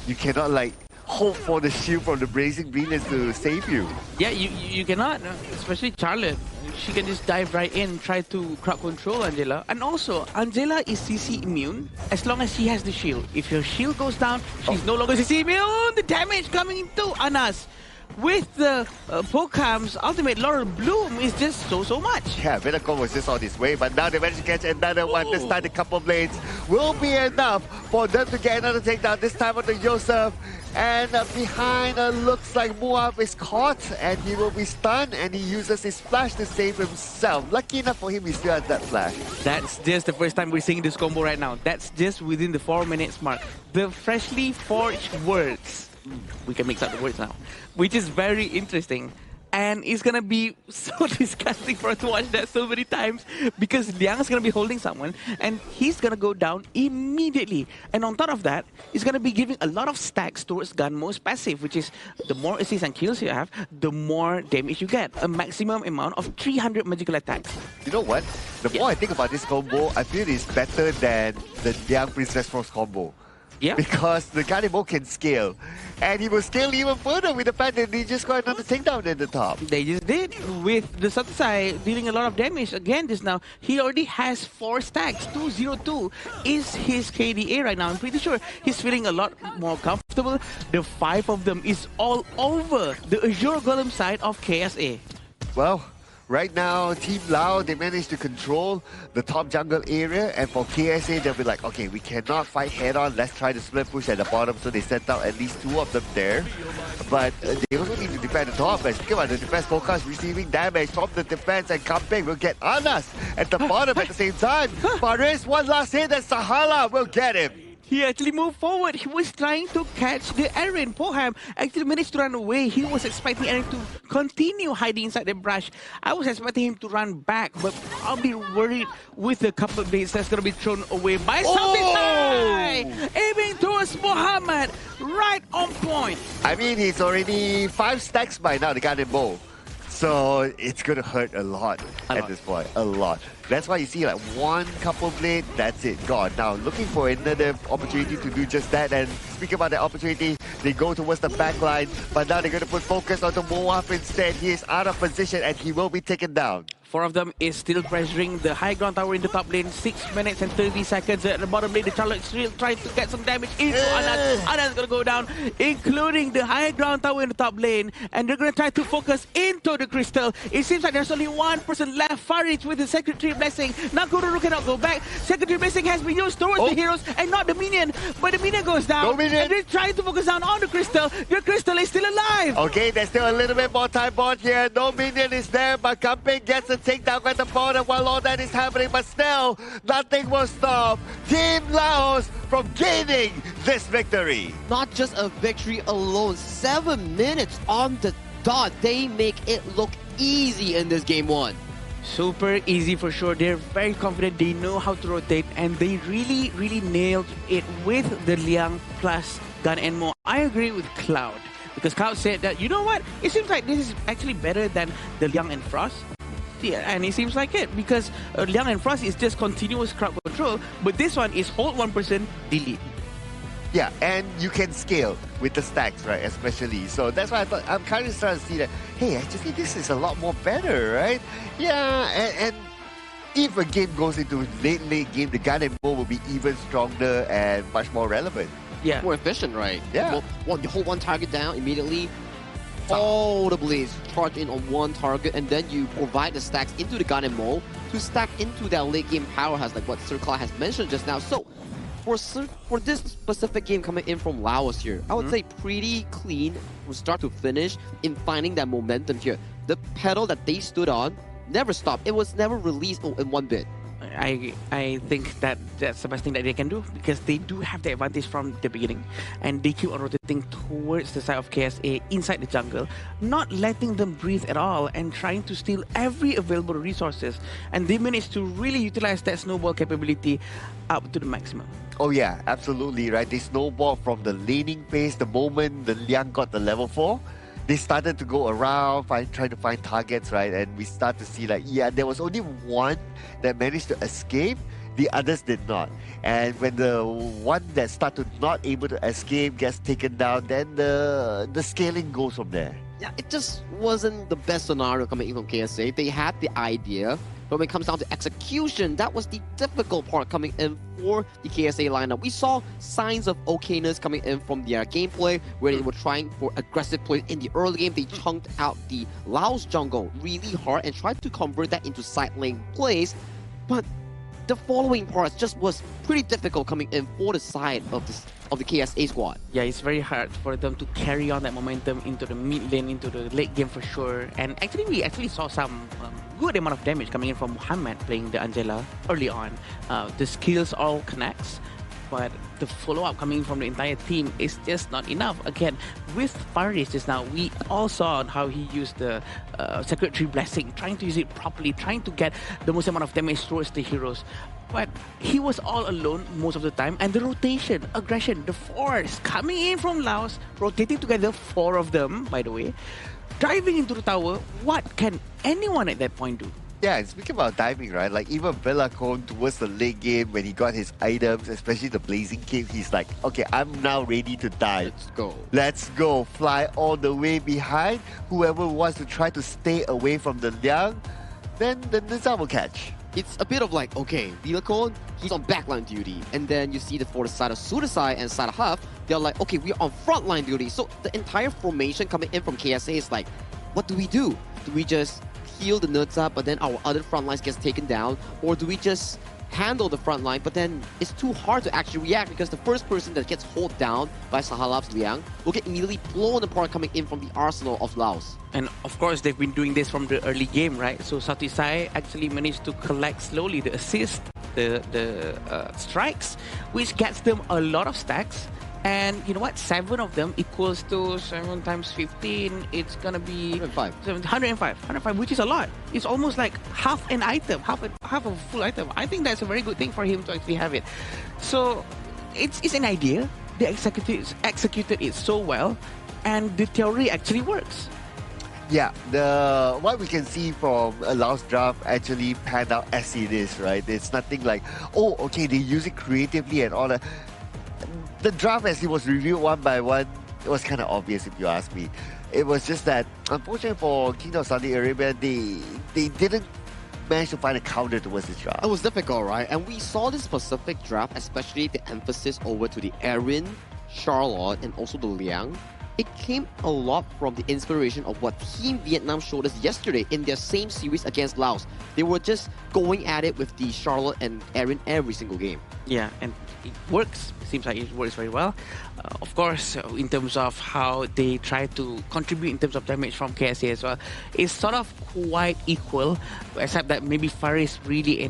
you cannot like hope for the shield from the Blazing Brilliance to save you. Yeah, you cannot, especially Charlotte. She can just dive right in, try to crowd control Angela. And also, Angela is CC immune as long as she has the shield. If her shield goes down, she's no longer CC immune. The damage coming into Anas with the Pokam's ultimate Laurel Bloom is just so much. Yeah, Villacore was just on his way, but now they managed to catch another one. This time the couple blades will be enough for them to get another takedown, this time on the Yosef. And behind looks like Muab is caught and he will be stunned, and he uses his flash to save himself. Lucky enough for him, he still has that flash. That's just the first time we're seeing this combo right now. That's just within the 4 minutes mark. The freshly forged words. We can mix up the words now, which is very interesting. And it's gonna be so disgusting for us to watch that so many times because Liang's gonna be holding someone and he's gonna go down immediately. And on top of that, he's gonna be giving a lot of stacks towards Gunmo's passive, which is the more assists and kills you have, the more damage you get. A maximum amount of 300 magical attacks. You know what? The more I think about this combo, I feel it's better than the Liang Princess Force combo. Yeah. Because the Kanebo can scale. And he will scale even further with the fact that they just got another takedown at the top. They just did, with the Satusai dealing a lot of damage again just now. He already has 4 stacks. 202 is his KDA right now. I'm pretty sure he's feeling a lot more comfortable. The 5 of them is all over the Azure Golem side of KSA. Well, right now, Team Lao, they managed to control the top jungle area, and for KSA, they'll be like, okay, we cannot fight head-on, let's try to split push at the bottom, so they sent out at least 2 of them there. But they also need to defend the top, and speaking about the defense focus, receiving damage from the defense, and Kampeng will get Anas at the bottom at the same time. Faris, one last hit, and Sahala will get him. He actually moved forward. He was trying to catch the Aaron. Poham actually managed to run away. He was expecting Aaron to continue hiding inside the brush. I was expecting him to run back, but I'll be worried with the couple of blades that's going to be thrown away by Satisai. Aiming towards Muhammad. Right on point. I mean, he's already 5 stacks by now, the gun and bow. So it's going to hurt a lot at this point. A lot. That's why you see like one couple blade, that's it, gone. Now looking for another opportunity to do just that. And speaking about that opportunity, they go towards the back line. But now they're going to put focus onto Moaf instead. He is out of position and he will be taken down. 4 of them is still pressuring the high ground tower in the top lane. 6 minutes and 30 seconds at the bottom lane. The Charlotte still trying to get some damage into Anas. Anas is going to go down, including the high ground tower in the top lane. And they're going to try to focus into the crystal. It seems like there's only one person left. Farid with the Secretary Blessing. Now Kururu cannot go back. Secretary Blessing has been used towards the heroes and not the minion. But the minion goes down. And they're trying to focus down on the crystal. The crystal is still alive. Okay, there's still a little bit more time bond here. No minion is there, but Kamping gets a takedown at the border while all that is happening. But still, nothing will stop Team Laos from gaining this victory. Not just a victory alone, 7 minutes on the dot. They make it look easy in this game 1. Super easy for sure. They're very confident. They know how to rotate, and they really nailed it with the Liang plus Gun and Mo. I agree with Cloud, because Cloud said that, you know what? It seems like this is actually better than the Liang and Frost. Yeah, and it seems like it, because Liang and Frost is just continuous crowd control, but this one is hold 1%, delete. Yeah, and you can scale with the stacks, right? Especially. So that's why I thought, I'm kind of starting to see that, hey, actually this is a lot more better, right? Yeah, and if a game goes into late game, the gun and bow will be even stronger and much more relevant. Yeah. More efficient, right? Yeah. You hold one target down immediately. All the blades charge in on one target, and then you provide the stacks into the gun and maul to stack into that late game powerhouse, like what Sir Clyde has mentioned just now. So for this specific game coming in from Laos here, I would say pretty clean from start to finish in finding that momentum here. The pedal that they stood on never stopped. It was never released in one bit. I think that's the best thing that they can do, because they do have the advantage from the beginning, and they keep on rotating towards the side of KSA inside the jungle, not letting them breathe at all and trying to steal every available resources, and they managed to really utilize that snowball capability up to the maximum. Oh yeah, absolutely, right? They snowball from the laning phase. The moment the Liang got the level 4, they started to go around, trying to find targets, right? And we start to see like, yeah, there was only one that managed to escape. The others did not. And when the one that started not able to escape gets taken down, then the scaling goes from there. Yeah, it just wasn't the best scenario coming in from KSA. They had the idea, but when it comes down to execution, that was the difficult part coming in for the KSA lineup. We saw signs of okayness coming in from their gameplay, where they were trying for aggressive play in the early game. They chunked out the Laos jungle really hard and tried to convert that into side lane plays, but the following parts just was pretty difficult coming in for the side of the KSA squad. Yeah, it's very hard for them to carry on that momentum into the mid lane, into the late game for sure. And actually, we saw some good amount of damage coming in from Muhammad playing the Angela early on. The skills all connects, but the follow-up coming from the entire team is just not enough. Again, with Faris just now, we all saw how he used the Secretary Blessing, trying to use it properly, trying to get the most amount of damage towards the heroes. But he was all alone most of the time, and the rotation, aggression, the force coming in from Laos, rotating together, 4 of them, by the way, driving into the tower. What can anyone at that point do? Yeah, and speaking about diving, right? Like even Velacon towards the late game when he got his items, especially the Blazing Cape, he's like, okay, I'm now ready to dive. Let's go. Let's go. Fly all the way behind. Whoever wants to try to stay away from the Liang, then the Nizam will catch. It's a bit of like, okay, Velacon, he's on backline duty. And then you see that for the side of Sudasai and side of Huff, they're like, okay, we're on frontline duty. So the entire formation coming in from KSA is like, what do? Do we just heal the nerds up, but then our other front lines gets taken down? Or do we just handle the front line, but then it's too hard to actually react because the first person that gets held down by Sahalab's Liang will get immediately blown apart coming in from the arsenal of Laos. And of course, they've been doing this from the early game, right? So Satisai actually managed to collect slowly the assist, the strikes, which gets them a lot of stacks. And you know what? 7 of them equals to 7 times 15. It's gonna be 105, which is a lot. It's almost like half an item, half a full item. I think that's a very good thing for him to actually have it. So it's an idea. They executed it so well, and the theory actually works. Yeah, what we can see from a last draft actually panned out as it is, right? It's nothing like, oh, okay, they use it creatively and all that. The draft as it was reviewed one by one, it was kind of obvious if you ask me. It was just that, unfortunately for Kingdom of Saudi Arabia, they didn't manage to find a counter towards this draft. It was difficult, right? And we saw this specific draft, especially the emphasis over to the Erin, Charlotte, and also the Liang. It came a lot from the inspiration of what Team Vietnam showed us yesterday in their same series against Laos. They were just going at it with the Charlotte and Erin every single game. Yeah, and it works. Seems like it works very well. Of course, in terms of how they try to contribute in terms of damage from KSA as well, it's sort of quite equal, except that maybe Faris really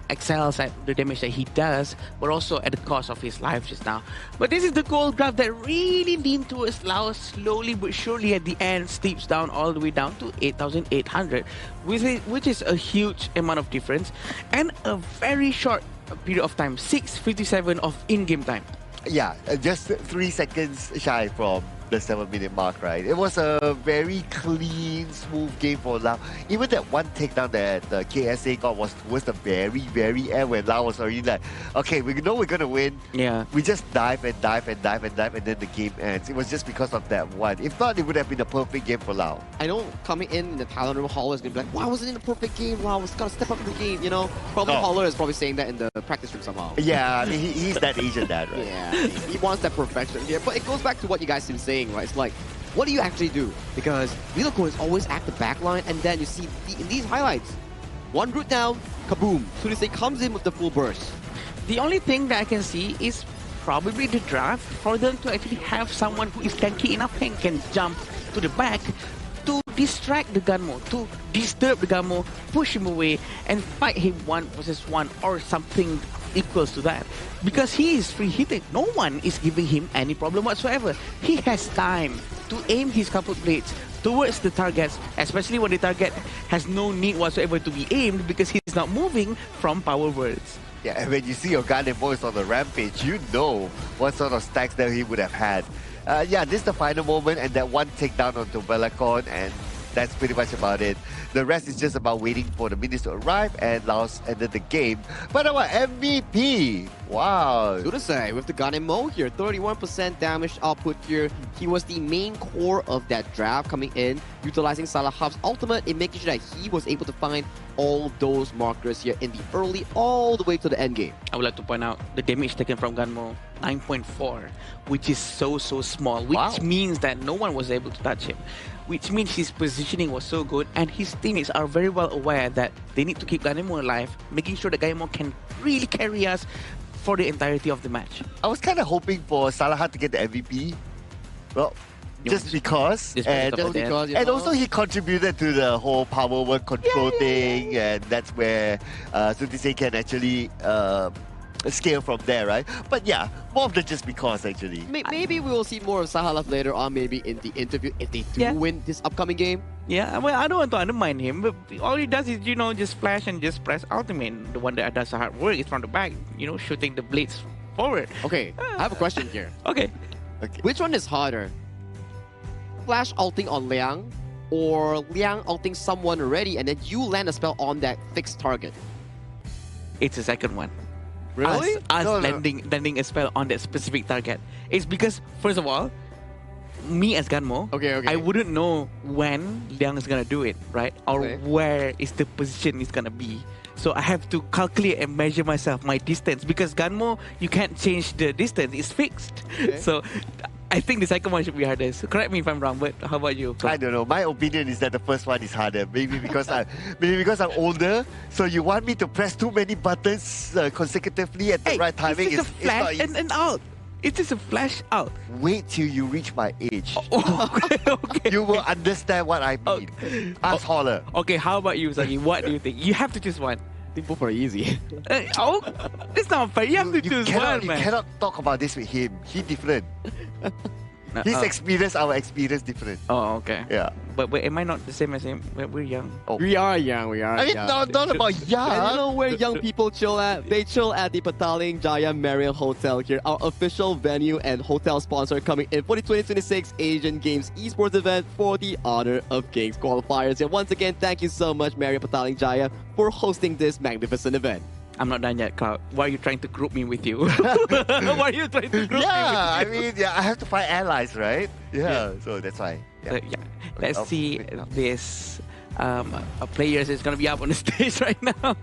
excels at the damage that he does, but also at the cost of his life just now. But this is the gold draft that really leaned towards Laos, slowly but surely at the end steeps down all the way down to 8,800, which is a huge amount of difference and a very short period of time, 6:57 of in-game time. Yeah, just 3 seconds shy from the 7-minute mark, right? It was a very clean, smooth game for Lau. Even that one takedown that the KSA got was towards the very, very end when Lau was already like, okay, we know we're gonna win. Yeah. We just dive and dive and dive and dive, and then the game ends. It was just because of that one. If not, it would have been a perfect game for Lau. I know coming in the talent room, Holler is going to be like, why wasn't it a perfect game? Wow, it's got to step up in the game, you know? Probably Holler is probably saying that in the practice room somehow. Yeah, I mean, he's that Asian dad, right? Yeah, he wants that perfection here. But it goes back to what you guys have been saying, right? It's like, what do you actually do? Because Wilco is always at the back line, and then you see in these highlights, one route down, kaboom. Sunise comes in with the full burst. The only thing that I can see is probably the draft for them to actually have someone who is tanky enough and can jump to the back to distract the Gunmo, to disturb the Gunmo, push him away, and fight him 1 versus 1 or something equals to that. Because he is free hitting. No one is giving him any problem whatsoever. He has time to aim his coupled blades towards the targets, especially when the target has no need whatsoever to be aimed because he's not moving from power worlds. Yeah, and when you see your Guardian Voice on the rampage, you know what sort of stacks that he would have had. Yeah, this is the final moment, and that one takedown onto Velacon, and that's pretty much about it. The rest is just about waiting for the minutes to arrive, and Laos ended the game. But our MVP, wow. Good to say, with the Ganemo here, 31% damage output here. He was the main core of that draft coming in, utilizing Salah Hub's ultimate in making sure that he was able to find all those markers here in the early all the way to the end game. I would like to point out the damage taken from Gunmo, 9.4, which is so small, which means that no one was able to touch him, which means his positioning was so good, and his teammates are very well aware that they need to keep Ganemo alive, making sure that Ganemo can really carry us for the entirety of the match. I was kind of hoping for Salah to get the MVP. Well, just because. And also he contributed to the whole power word control thing, and that's where Suntisei can actually scale from there, right? But yeah, more of the just because actually. Maybe we will see more of Sahalaf later on, maybe in the interview, if they do win this upcoming game. Yeah, well, I don't want to undermine him, but all he does is, you know, just flash and just press ultimate. The one that does the hard work is from the back, you know, shooting the blades forward. Okay, I have a question here. Okay. Which one is harder? Flash ulting on Liang, or Liang ulting someone already and then you land a spell on that fixed target? It's the second one. Really? Us landing a spell on that specific target. It's because, first of all, me as Gunmo, I wouldn't know when Liang is gonna do it, right? Or where is the position is gonna be. So I have to calculate and measure myself, my distance. Because Gunmo, you can't change the distance, it's fixed. So I think the second one should be harder. So correct me if I'm wrong, but how about you? I don't know. My opinion is that the first one is harder. Maybe because I'm older. So you want me to press too many buttons consecutively at the right timing? It's just a flash and out. It's just a flash out. Wait till you reach my age. Okay. You will understand what I mean. Ask Holler. Okay, how about you, Sagi? What do you think? You have to choose one. They both are easy. Oh, it's not fair. You have to choose one, You man. cannot talk about this with him. He's different. His experience, our experience different. Oh, okay. Yeah. But am I not the same as him? We're young. Oh. We are young. We are. I mean, young. not about young. And you know where young people chill at? They chill at the Petaling Jaya Marriott Hotel here, our official venue and hotel sponsor coming in for the 2026 Asian Games Esports event for the Honor of Kings qualifiers. And once again, thank you so much, Marriott Petaling Jaya, for hosting this magnificent event. I'm not done yet, Cloud. Why are you trying to group me with you? Why are you trying to group me with you? I mean, I have to find allies, right? Yeah. So that's why. So, let's see this players is going to be up on the stage right now,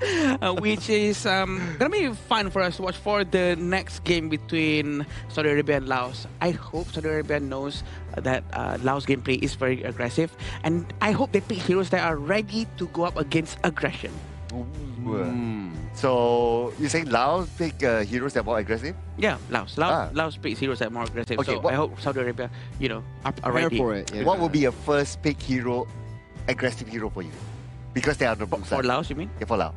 which is going to be fun for us to watch for the next game between Saudi Arabia and Laos. I hope Saudi Arabia knows that Laos gameplay is very aggressive, and I hope they pick heroes that are ready to go up against aggression. So you're saying Laos pick heroes that are more aggressive? Yeah, Laos picks heroes that are more aggressive. Okay, so I hope Saudi Arabia, are ready for it. Yeah. What will be a first pick hero, aggressive hero for you? Because they are on the blue side. For Laos, you mean? Yeah, for Laos.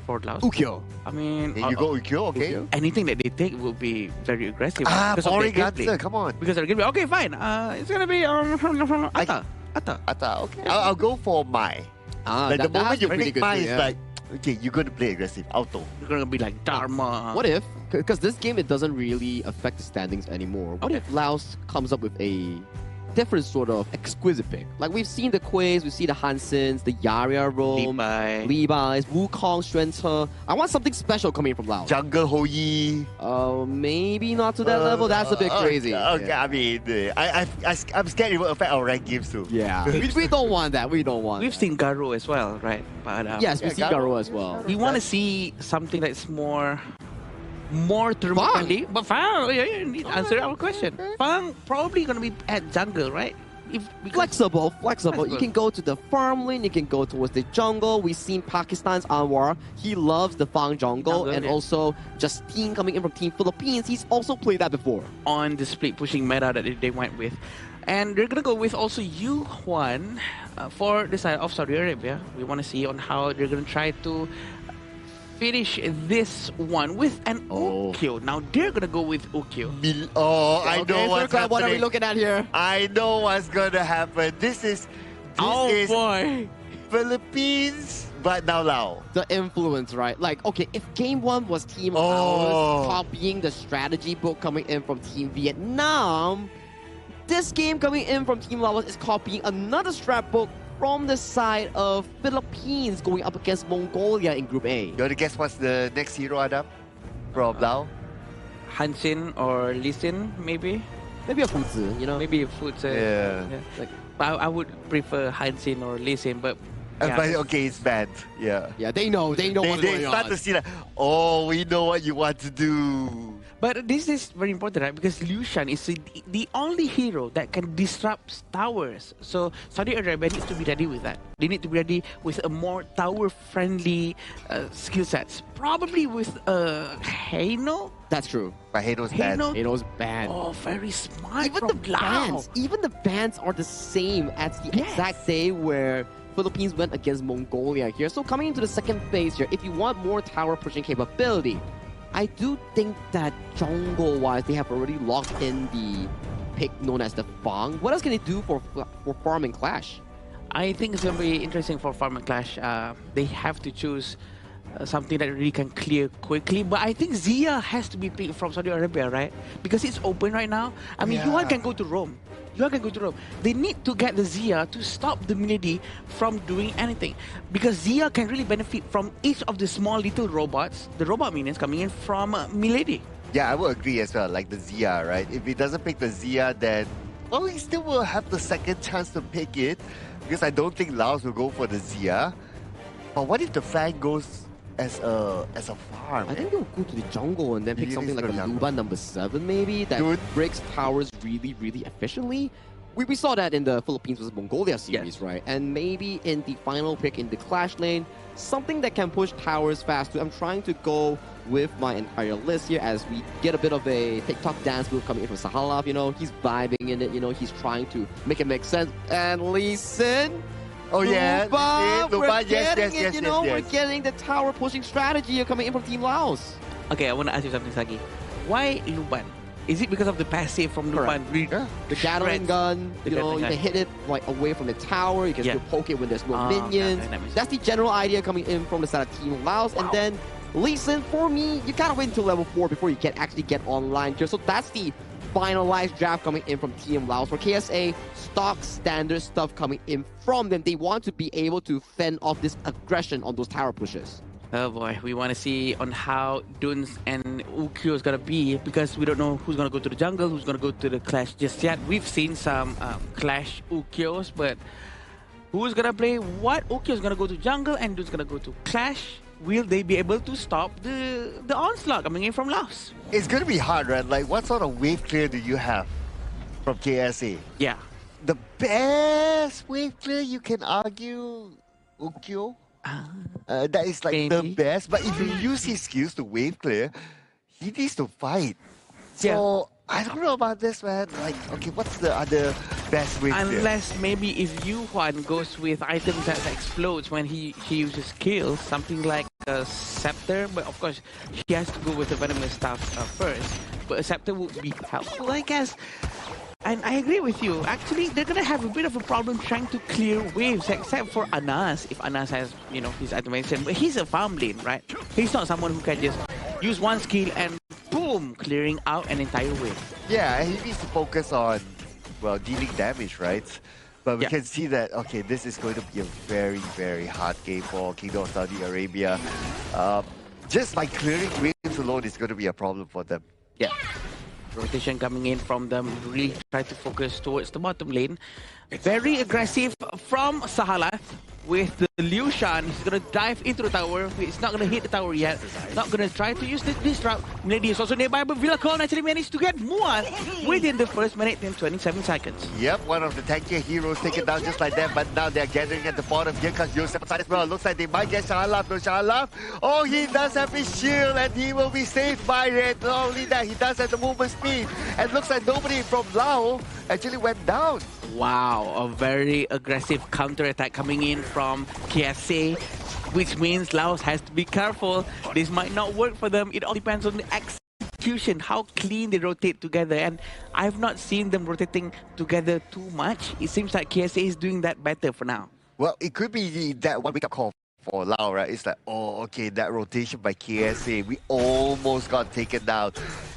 For Laos? Ukyo. I mean... You go Ukyo, okay? Anything that they take will be very aggressive. Boring answer, come on. Because they're going to be... Okay, fine. It's going to be... Atta. Okay. I'll go for Mai. The moment you pick Mai, it's like, okay, you're going to play aggressive, auto. You're going to be like Dharma. What if, because this game, it doesn't really affect the standings anymore. What if Laos comes up with a different sort of exquisite pick? Like, we've seen the Quays, we've seen the Hansens, the Yaria Rome, Levi's, Wukong, Xuanche. I want something special coming from Laos. Jungle Hoyi. Maybe not to that level. That's a bit crazy. Okay, Yeah. I mean, I'm scared it will affect our rank games too. Yeah, we don't want that. We don't want We've seen Garo as well, right? But yes, we see Garo as well. We want to see something that's more thermal friendly. But Fang, you need to answer our question. Fang probably going to be at jungle, right? Flexible. You can go to the farm lane, you can go towards the jungle. We've seen Pakistan's Anwar. He loves the Fang jungle. And also Justine coming in from Team Philippines. He's also played that before. On the split pushing meta that they went with. And they're going to go with also Yu Huan for the side of Saudi Arabia. We want to see on how they're going to try to finish this one with an Ukyo. Now they're going to go with Ukyo. I know what's happening. What are we looking at here? I know what's going to happen. This is boy. Philippines, but now Lao. The influence, right? Like, okay, if game one was Team Laos copying the strategy book coming in from Team Vietnam, this game coming in from Team Laos is copying another strat book from the side of Philippines going up against Mongolia in Group A. You want to guess what's the next hero, Adam? From Lao? Hansin or Lee Sin, maybe? Maybe a Fuzi, you know? Maybe a Fuzi. Yeah. Like, I would prefer Hansin or Lee Sin, but... But okay, it's bad. Yeah. Yeah, they know what's going on. They start to see like, we know what you want to do. But this is very important, right? Because Liu Shan is the only hero that can disrupt towers. So Saudi Arabia needs to be ready with that. They need to be ready with a more tower-friendly skill sets. Probably with Heino. That's true. But Heino's bad. Heino's bad. Oh, very smart. Even the bans are the same as the exact day where Philippines went against Mongolia here. So coming into the second phase here, if you want more tower pushing capability, I do think that jungle-wise, they have already locked in the pick known as the Fang. What else can they do for Farm and Clash? I think it's going to be interesting for Farm and Clash. They have to choose something that really can clear quickly. But I think Zia has to be picked from Saudi Arabia, right? Because it's open right now. I mean, Yuan can go to Rome. They need to get the Zia to stop the Milady from doing anything. Because Zia can really benefit from each of the small little robots, the robot minions coming in from Milady. Yeah, I would agree as well, like the Zia, right? If he doesn't pick the Zia, then he still will have the second chance to pick it. Because I don't think Laos will go for the Zia. But what if the Fang goes as a farm? I think they'll go to the jungle and then pick something like a Luba number 7 maybe that breaks towers really, really efficiently. We saw that in the Philippines versus Mongolia series, right? And maybe in the final pick in the Clash lane, something that can push towers fast too. I'm trying to go with my entire list here as we get a bit of a TikTok dance move coming in from Sahalov, you know, he's vibing in it, you know, he's trying to make it make sense. And Lee Sin, Oh yeah, we're yes, getting yes, it, you know, yes. we're getting the tower pushing strategy coming in from Team Laos. Okay, I want to ask you something, Sagi. Why Luban? Is it because of the passive from Luban? The Jadual gun, you know, you can hit it like away from the tower, you can still poke it when there's no minions. That's the general idea coming in from the side of Team Laos. And then Lee Sin, for me, you gotta wait until level 4 before you can actually get online here. So that's the finalized draft coming in from Team Laos. For KSA, stock standard stuff coming in from them. They want to be able to fend off this aggression on those tower pushes. Oh boy, we want to see on how Duns and Ukyo is going to be, because we don't know who's going to go to the jungle, who's going to go to the clash just yet. We've seen some clash Ukyos, but who's going to play what? Ukyo is going to go to jungle and Duns going to go to clash. Will they be able to stop the onslaught coming in from Laos? It's going to be hard, right? Like, what sort of wave clear do you have from KSA? Yeah. The best wave clear, you can argue, Ukyo. That is like the best, but if you use his skills to wave clear, he needs to fight. So I don't know about this, man. Like, okay, what's the other best wave clear? Unless maybe if Yu Huan goes with items that explodes when he uses skills, something like a scepter, but of course he has to go with the venomous stuff first. But a scepter would be helpful, I guess. And I agree with you. Actually, they're going to have a bit of a problem trying to clear waves, except for Anas, if Anas has, you know, his automation. But he's a farm lane, right? He's not someone who can just use one skill and boom, clearing out an entire wave. Yeah, he needs to focus on, well, dealing damage, right? But we can see that, okay, this is going to be a very, very hard game for Kingdom of Saudi Arabia. Just by clearing waves alone is going to be a problem for them. Yeah. Rotation coming in from them, really try to focus towards the bottom lane. Very aggressive from Sahala with the Liu Shan. He's going to dive into the tower. He's not going to hit the tower yet. Not going to try to use this route. Milady is also nearby, but Villacon actually managed to get Muan within the first minute and 27 seconds. Yep, one of the tankier heroes taken down just like that, but now they're gathering at the bottom. Here comes Joseph aside as well. Looks like they might get Shahalaf. No Shahalaf. Oh, he does have his shield and he will be saved by it. Not only that, he does have the movement speed. And looks like nobody from Lao actually went down. Wow, a very aggressive counter-attack coming in from KSA, which means Laos has to be careful. This might not work for them. It all depends on the execution, how clean they rotate together. And I've not seen them rotating together too much. It seems like KSA is doing that better for now. Well, it could be that one wake-up call for Lao, right? It's like, oh, okay, that rotation by KSA, we almost got taken down.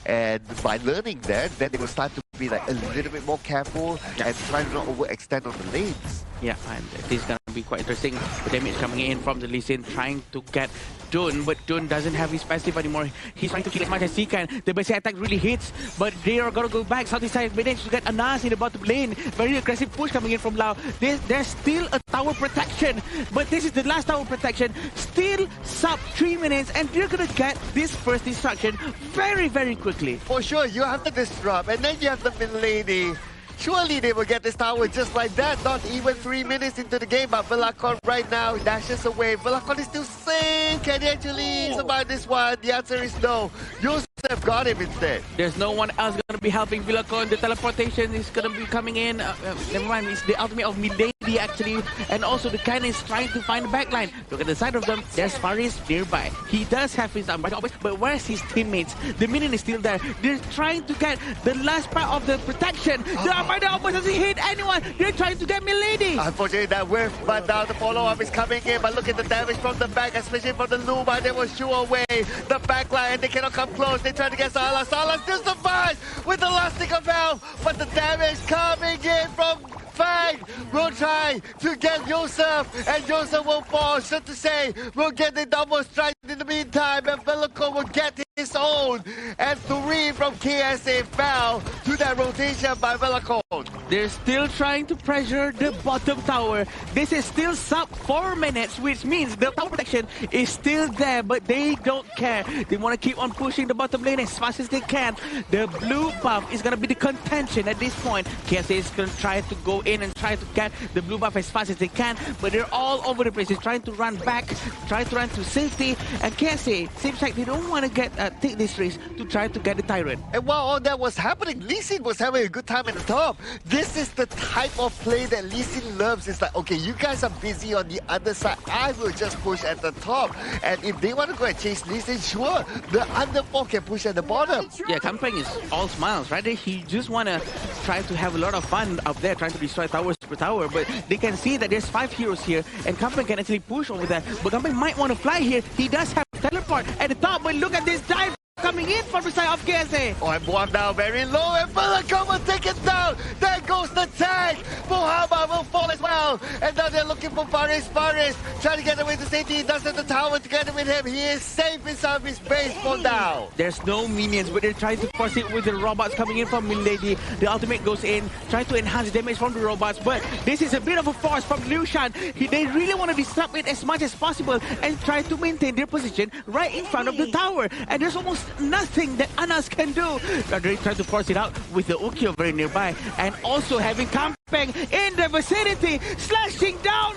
And by learning that, then they will start to be like a little bit more careful and try to not overextend on the lanes. Yeah, and this is going to be quite interesting. The damage coming in from the Lee Sin, trying to get Dun, but Dun doesn't have his passive anymore. He's trying to kill as much as he can. The basic attack really hits, but they are going to go back. Southeast side managed to get Anas in the bottom lane. Very aggressive push coming in from Lao. There's still a tower protection, but this is the last tower protection. Still sub 3 minutes, and they're going to get this first destruction very, very quickly. For sure, you have to disrupt, and then you have the mid-lady. Surely they will get this tower just like that. Not even 3 minutes into the game, but Villacon right now dashes away. Villacon is still safe. Can he actually survive this one? The answer is no. Joseph got him instead. There's no one else going to be helping Villacon. The teleportation is going to be coming in. Never mind, it's the ultimate of Milady actually. And also the Kini is trying to find the backline. Look at the side of them. There's Faris nearby. He does have his but where's his teammates? The minion is still there. They're trying to get the last part of the protection. The Armada almost doesn't hit anyone. They're trying to get Milady. Unfortunately, that whiff, but now the follow-up is coming in. But look at the damage from the back, especially from the Luma. They will shoo away the backline and they cannot come close. They try to get Salah. Salah still survives with the last stick of health, but the damage coming in from Fang will try to get Joseph, and Joseph will fall. So to say, we'll get the double strike in the meantime, and Villacon will get his own. And 3 from KSA fell to that rotation by Villacon. They're still trying to pressure the bottom tower. This is still sub 4 minutes, which means the tower protection is still there, but they don't care. They want to keep on pushing the bottom lane as fast as they can. The blue buff is going to be the contention at this point. KSA is going to try to go in and try to get the blue buff as fast as they can, but they're all over the place. They're trying to run back, try to run to safety, and KSA seems like they don't want to get take this race to try to get the Tyrant. And while all that was happening, Lee Sin was having a good time at the top. This is the type of play that Lee Sin loves. It's like, okay, you guys are busy on the other side. I will just push at the top. And if they want to go and chase Lee Sin, sure, the under 4 can push at the bottom. Yeah, Kampeng is all smiles, right? He just want to try to have a lot of fun up there, trying to destroy towers per tower. But they can see that there's 5 heroes here, and Kampeng can actually push over there. But Kampeng might want to fly here. He does have teleport at the top, but look at this dive coming in from the side of KSA. Oh, and Buam now very low, and Belacom will take it down. There goes the tank. Muhammad will fall as well. And now they're looking for Faris. Faris trying to get away to safety. He does have the tower together with him. He is safe inside of his base for now. There's no minions, but they're trying to force it with the robots coming in from Milady. The ultimate goes in, try to enhance the damage from the robots, but this is a bit of a force from Liu Shan. They really want to disrupt it as much as possible and try to maintain their position right in front of the tower. And there's almost nothing that Anas can do. They're trying to force it out with the Ukyo very nearby, and also having Kampeng in the vicinity, slashing down.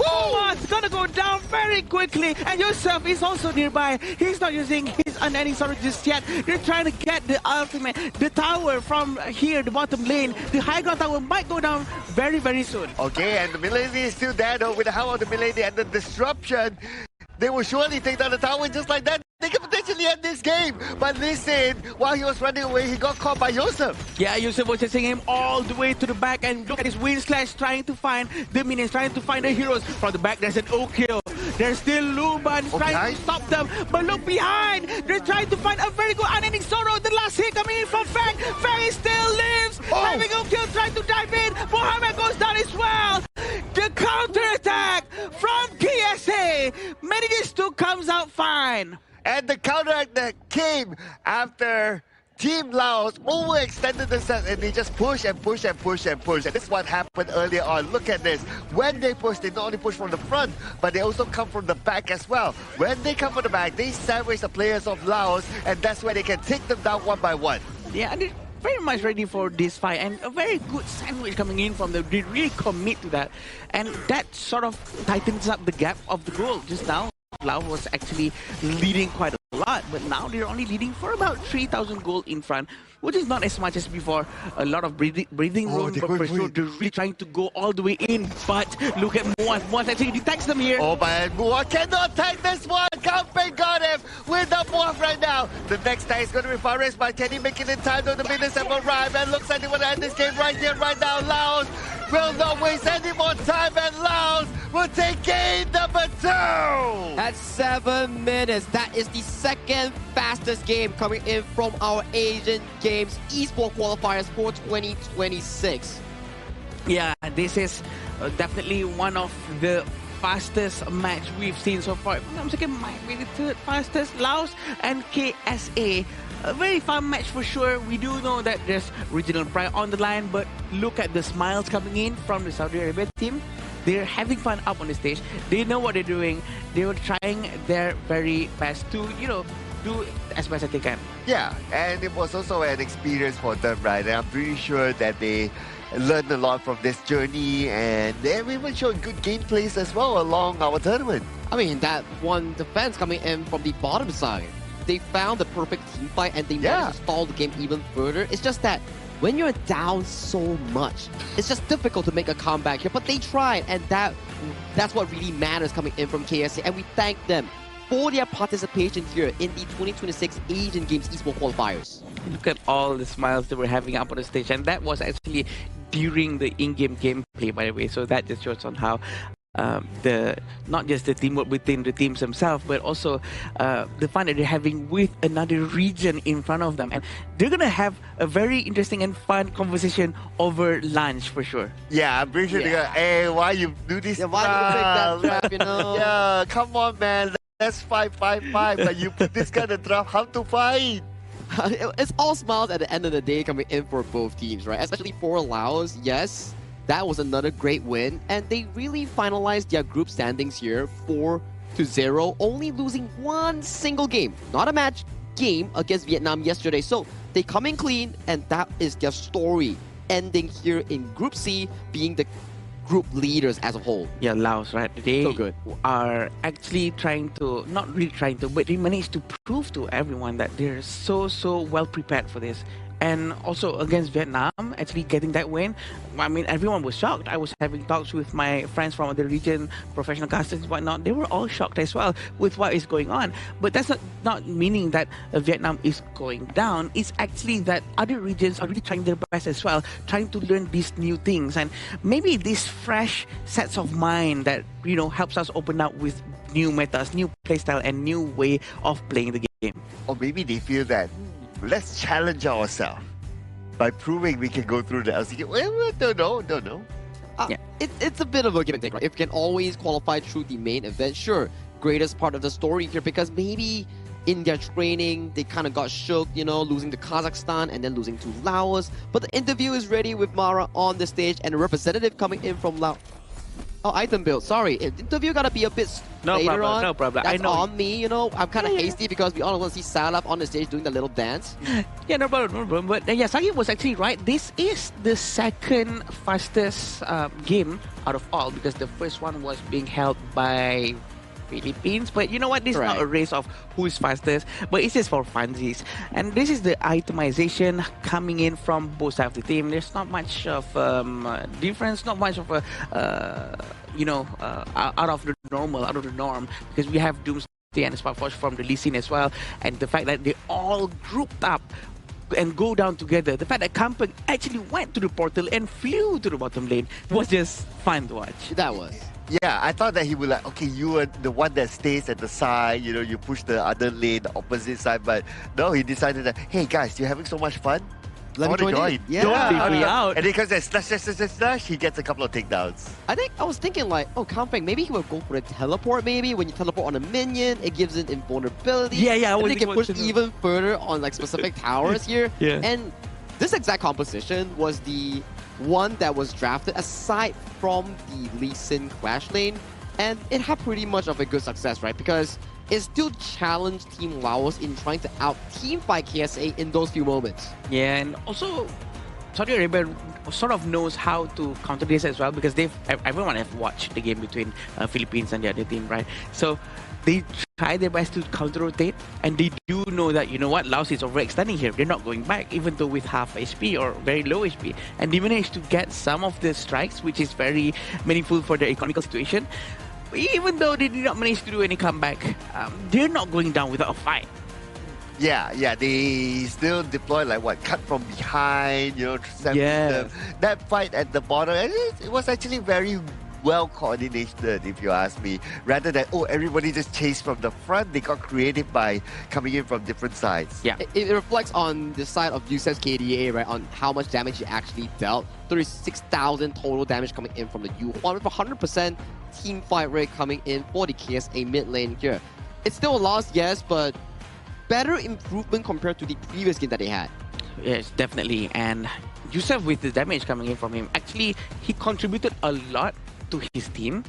It's gonna go down very quickly, and Yusuf is also nearby. He's not using his unending sword just yet. They're trying to get the ultimate, the tower from here, the bottom lane. The high ground tower might go down very, very soon. Okay, and the Milady is still there though, with the help of the Milady and the disruption. They will surely take down the tower just like that. They can potentially end this game. But listen, while he was running away, he got caught by Yusuf. Yeah, Yusuf was chasing him all the way to the back, and look at his wind slash trying to find the minions, trying to find the heroes. From the back, there's an Okyo. There's still Luban trying to stop them. But look behind, they're trying to find a very good unending sorrow. The last hit coming in from Fang. Fang still lives. Having Okyo trying to dive in. Mohammed goes down as well. The counterattack from KSA manages to comes out fine. And the counterattack that came after Team Laos overextended themselves, and they just push and push and push and push. And this is what happened earlier on. Look at this. When they push, they not only push from the front, but they also come from the back as well. When they come from the back, they sandwich the players of Laos, and that's where they can take them down one by one. Yeah, and they're very much ready for this fight, and a very good sandwich coming in from them. They really commit to that, and that sort of tightens up the gap of the goal just now. Laos was actually leading quite a lot, but now they're only leading for about 3,000 gold in front, which is not as much as before. A lot of breathing room, but for sure they're really trying to go all the way in. But look at Muaz. Muaz actually detects them here. Oh, but Muaz cannot take this one. Kampeng got him with the Muaz right now. The next time is going to be Faris, but can he make it in time? Though the minutes have arrived, and looks like they want to end this game right here, right now. Laos will not waste any more time, and Laos will take game number 2. At 7 minutes, that is the second fastest game coming in from our Asian Games eSport qualifiers for 2026. Yeah, this is definitely one of the fastest match we've seen so far. I'm thinking might be the third fastest. Laos and KSA. A very fun match for sure. We do know that there's regional pride on the line, but look at the smiles coming in from the Saudi Arabia team. They're having fun up on the stage. They know what they're doing. They were trying their very best to, do as best as they can. Yeah, and it was also an experience for them, right? And I'm pretty sure that they learned a lot from this journey, and they've even shown good gameplays as well along our tournament. I mean, that one defense coming in from the bottom side, they found the perfect team fight, and they managed to stall the game even further. It's just that when you're down so much, it's just difficult to make a comeback here, but they tried, and that's what really matters coming in from KSA, and we thank them for their participation here in the 2026 Asian Games eSport qualifiers. Look at all the smiles they were having up on the stage, and that was actually during the in-game gameplay, by the way, so that just shows on how not just the teamwork within the teams themselves, but also the fun that they're having with another region in front of them. And they're gonna have a very interesting and fun conversation over lunch for sure. Yeah, I'm pretty sure they're gonna, hey, why you do this? Yeah, why do you take that trap, you know? Yeah, come on, man. Let's fight. But you put this kind of trap, how to fight? It's all smiles at the end of the day coming in for both teams, right? Especially for Laos, yes. That was another great win, and they really finalized their group standings here 4-0, only losing one single game, not a match, game against Vietnam yesterday. So they come in clean, and that is their story, ending here in Group C, being the group leaders as a whole. Yeah, Laos, right? They So good. are actually trying to, not really trying to, but they managed to prove to everyone that they're so well prepared for this. And also against Vietnam, actually getting that win, I mean, everyone was shocked. I was having talks with my friends from other region, professional casters and whatnot. They were all shocked as well with what is going on. But that's not meaning that Vietnam is going down. It's actually that other regions are really trying their best as well, trying to learn these new things. And maybe these fresh sets of mind that, you know, helps us open up with new metas, new playstyle, and new way of playing the game. Or maybe they feel that, let's challenge ourselves by proving we can go through the LCK. Well, don't know. It's a bit of a give and take, right? If you can always qualify through the main event, sure, greatest part of the story here, because maybe in their training, they kind of got shook, you know, losing to Kazakhstan and then losing to Laos. But the interview is ready with Mara on the stage and a representative coming in from Laos. Oh, item build. Sorry, interview gotta be a bit later on. No problem. That's I know. on me, you know. I'm kind of hasty because we all want to see Salaf on the stage doing the little dance. Yeah, no problem. But yeah, Sagi was actually right. This is the second fastest game out of all, because the first one was being held by Philippines. But you know what? This is not a race of who is fastest, but it's just for funsies. And this is the itemization coming in from both sides of the team. There's not much of difference, not much of a out of the norm, because we have Doomsday and Sparkforge from the Lee Sin as well, and the fact that they all grouped up and go down together. The fact that Kampeng actually went to the portal and flew to the bottom lane was just fun to watch. That was. Yeah, I thought that he would like, okay, you are the one that stays at the side, you know, you push the other lane, the opposite side, but no, he decided that, hey guys, you're having so much fun? Let me join in. Yeah. Don't leave me out. And because there's slash, he gets a couple of takedowns. I was thinking like, oh, Kampeng, maybe he would go for a teleport maybe. When you teleport on a minion, it gives it invulnerability. Yeah. And they can push even further on like specific towers here. Yeah. And this exact composition was the one that was drafted aside from the Lee Sin Clash lane. And it had pretty much of a good success, right? Because it still challenged Team Laos in trying to out-teamfight KSA in those few moments. Yeah, and also Saudi Arabia sort of knows how to counter this as well, because everyone have watched the game between Philippines and the other team, right? So they try their best to counter-rotate, and they do know that, you know what, Laos is overextending here. They're not going back, even though with half HP or very low HP. And they managed to get some of the strikes, which is very meaningful for their economical situation. Even though they did not manage to do any comeback, they're not going down without a fight. Yeah, they still deploy like what, cut from behind, you know, them. That fight at the bottom, and it was actually very well coordinated, if you ask me. Rather than, oh, everybody just chased from the front, they got creative by coming in from different sides. Yeah. It reflects on the side of Yusef's KDA, right, on how much damage he actually dealt. 36,000 total damage coming in from the Yuhuan with 100% team fight rate coming in for the KSA mid lane here. It's still a loss, yes, but better improvement compared to the previous game that they had. Yes, definitely. And Yusef, with the damage coming in from him, actually, he contributed a lot to his team,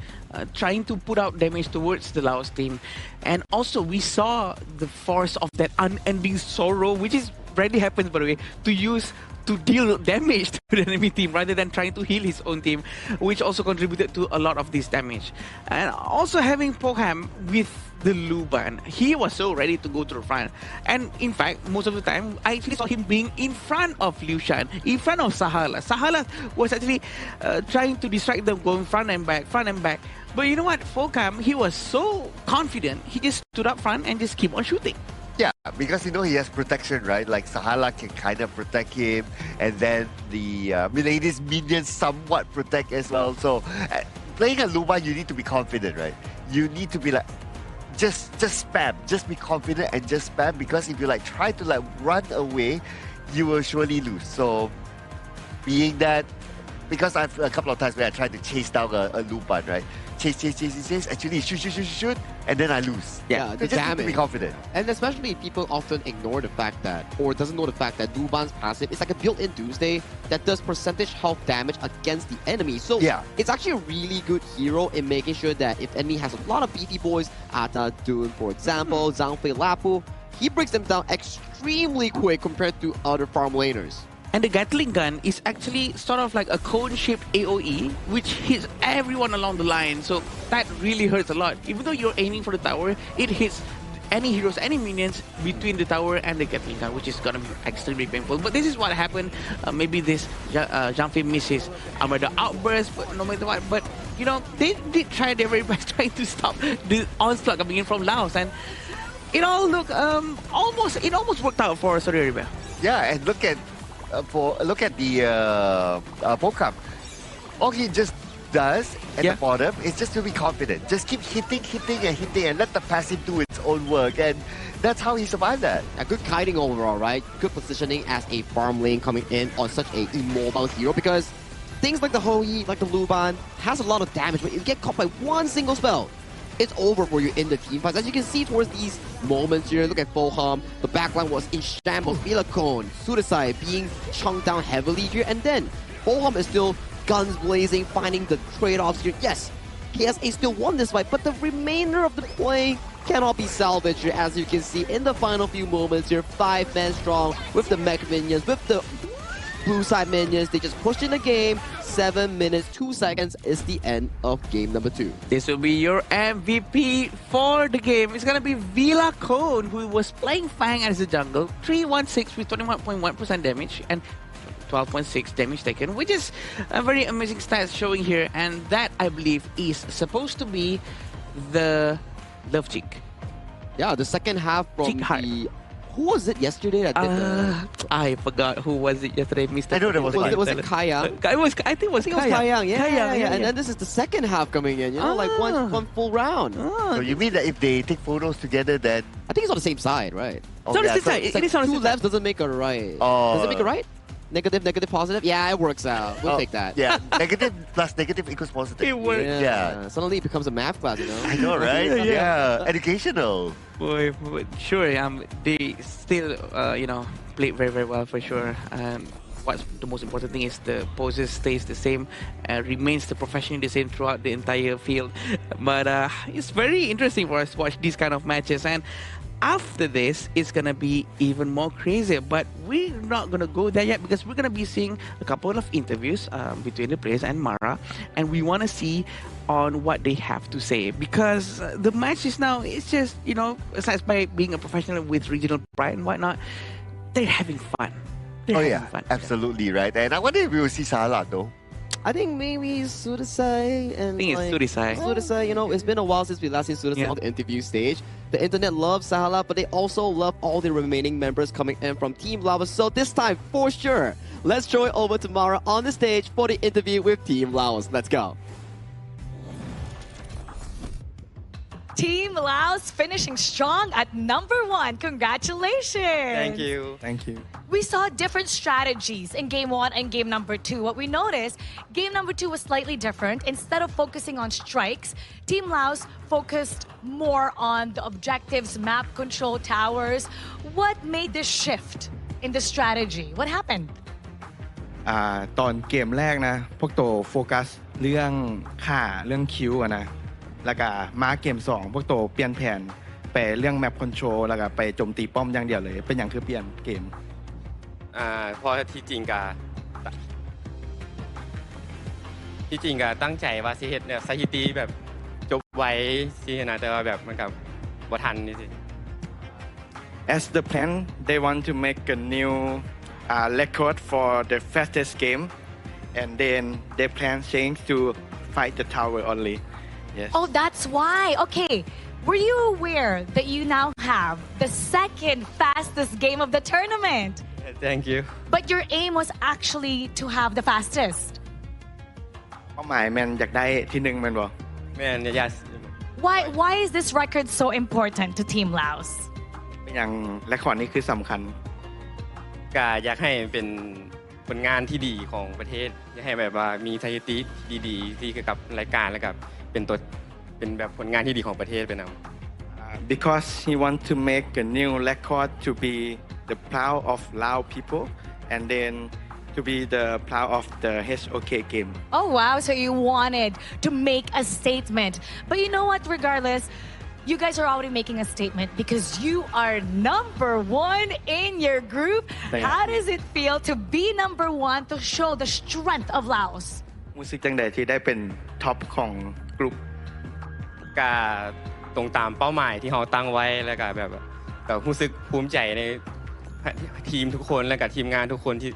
trying to put out damage towards the Laos team. And also, we saw the force of that unending sorrow, which is rarely happens, by the way, to deal damage to the enemy team rather than trying to heal his own team, which also contributed to a lot of this damage. And also having Poham with the Luban, he was so ready to go to the front. And in fact, most of the time, I actually saw him being in front of Liu Shan, in front of Sahala. Sahala was actually trying to distract them, going front and back. But you know what, Poham, he was so confident, he just stood up front and just keep on shooting. Yeah, because you know he has protection, right? Like Sahala can kind of protect him, and then the Milady's minions somewhat protect as well. So playing a Luba, you need to be confident, right? You need to be like, just spam, just be confident and just spam, because if you like try to like run away, you will surely lose. So being that, because I've a couple of times where I tried to chase down a Luban, right? Chase, actually shoot, and then I lose. Yeah, the just damage. need to be confident. And especially people often ignore the fact that, or doesn't know the fact that Luban's passive is like a built-in Doomsday that does percentage health damage against the enemy. So yeah, it's actually a really good hero in making sure that if enemy has a lot of beefy boys, Ata, Dune, for example, Zhang Fei, Lapu, he breaks them down extremely quick compared to other farm laners. And the Gatling gun is actually sort of like a cone-shaped AoE, which hits everyone along the line. So that really hurts a lot. Even though you're aiming for the tower, it hits any heroes, any minions between the tower and the Gatling gun, which is gonna be extremely painful. But this is what happened. Maybe this Jean-Philippe misses Armada outburst, but no matter what. But you know, they did try their very best trying to stop the onslaught coming in from Laos, and it all looked almost worked out for Saudi Arabia. Yeah, and look at the Pokam. All he just does at the bottom is just to be confident. Just keep hitting and let the passive do its own work. And that's how he survived that. A good kiting overall, right? Good positioning as a farm lane coming in on such a immobile hero, because things like the Hoi, like the Luban, has a lot of damage, but if you get caught by one single spell, it's over for you in the team fights. As you can see towards these moments here, look at Foham, the backline was in shambles. Vilacone, Sudasai being chunked down heavily here, and then Foham is still guns blazing, finding the trade-offs here. Yes, KSA still won this fight, but the remainder of the play cannot be salvaged here, as you can see in the final few moments here. 5 men strong with the mech minions, with the blue side minions. They just pushed in the game. 7 minutes, 2 seconds is the end of game number 2. This will be your MVP for the game. It's gonna be Vilacone, who was playing Fang as a jungle. 316 with 21.1% damage and 12.6 damage taken, which is a very amazing stats showing here. And that, I believe, is supposed to be the Love Cheek. Yeah, the second half from the... Who was it yesterday that did the... I forgot who was it yesterday, Mr. I know there was it Kaya? I think it was Kaya. Yeah. And then this is the second half coming in, you know, like one full round. So you mean that if they take photos together, then... I think it's on the same side, right? It's on the same side. It's like two lefts doesn't make a right. Does it make a right? Negative, positive? Yeah, it works out. We'll take that. Yeah, negative plus negative equals positive. It works. Yeah. Suddenly it becomes a math class, you know? I know, right? Yeah. Educational. Boy, sure, they still, played very, very well for sure. What's the most important thing is the poses stays the same, remains the professionally the same throughout the entire field. But it's very interesting for us to watch these kind of matches. And after this, it's gonna be even more crazy, but we're not gonna go there yet, because we're gonna be seeing a couple of interviews between the players and Mara, and we want to see on what they have to say, because the match is now, it's just, aside by being a professional with regional pride and whatnot, they're having fun. Fun. Absolutely right. And I wonder if we will see Salah though. I think maybe Sudasai and I think it's Sudasai. Sudasai, it's been a while since we last seen Sudasai on the interview stage. The internet loves Sahala, but they also love all the remaining members coming in from Team Lava. So this time, for sure, let's throw it over to Mara on the stage for the interview with Team Laos. Let's go. Team Laos finishing strong at #1. Congratulations. Thank you. We saw different strategies in game 1 and game number 2. What we noticed, game number 2 was slightly different. Instead of focusing on strikes, Team Laos focused more on the objectives, map control, towers. What made this shift in the strategy? What happened? ตอนเกมแรกนะพวกโตโฟกัสเรื่องค่าเรื่องคิวอะนะแล้วก็มาเกม2พวกโตเปลี่ยนแผนไปเรื่องแมปคอนโทรลแล้วก็ไปโจมตีป้อมอย่างเดียวเลยเป็นอย่างคือเปลี่ยนเกมเพราะที่จริงก็ตั้งใจว่าสิเฮ็ดเนี่ยสถิติแบบจบไว้สินะแต่ว่าแบบมันกับบ่ทันนี่สิ As the plan they want to make a new record for the fastest game and then they plan change to fight the tower only. Yes. Oh, that's why. Okay. Were you aware that you now have the second fastest game of the tournament? Thank you. But your aim was actually to have the fastest. เป้าหมายแมนอยากได้ที่1แม่นบ่แม่น yes. Why is this record so important to Team Laos? เป็นอย่างเรคคอร์ดนี้คือสำคัญก็อยากให้เป็นผลงานที่ดีของประเทศอยากให้แบบว่ามีสถิติดีๆที่เกี่ยวกับรายการแล้วก็เป็นแบบผลงานที่ดีของประเทศไปนำ Because he want to make a new record to be the proud of Lao people and then to be the proud of the HOK game. Oh wow, so you wanted to make a statement. But you know what, regardless, You guys are already making a statement because you are number one in your group. How does it feel to be number one to show the strength of Laos? รู้สึกจังใดที่ได้เป็นท็อปของกลุ่ม ก็ตรงตามเป้าหมายที่เราตั้งไว้แล้วก็แบบก็รู้สึกภูมิใจในทีมทุกคนและก็ทีมงานทุกคนที่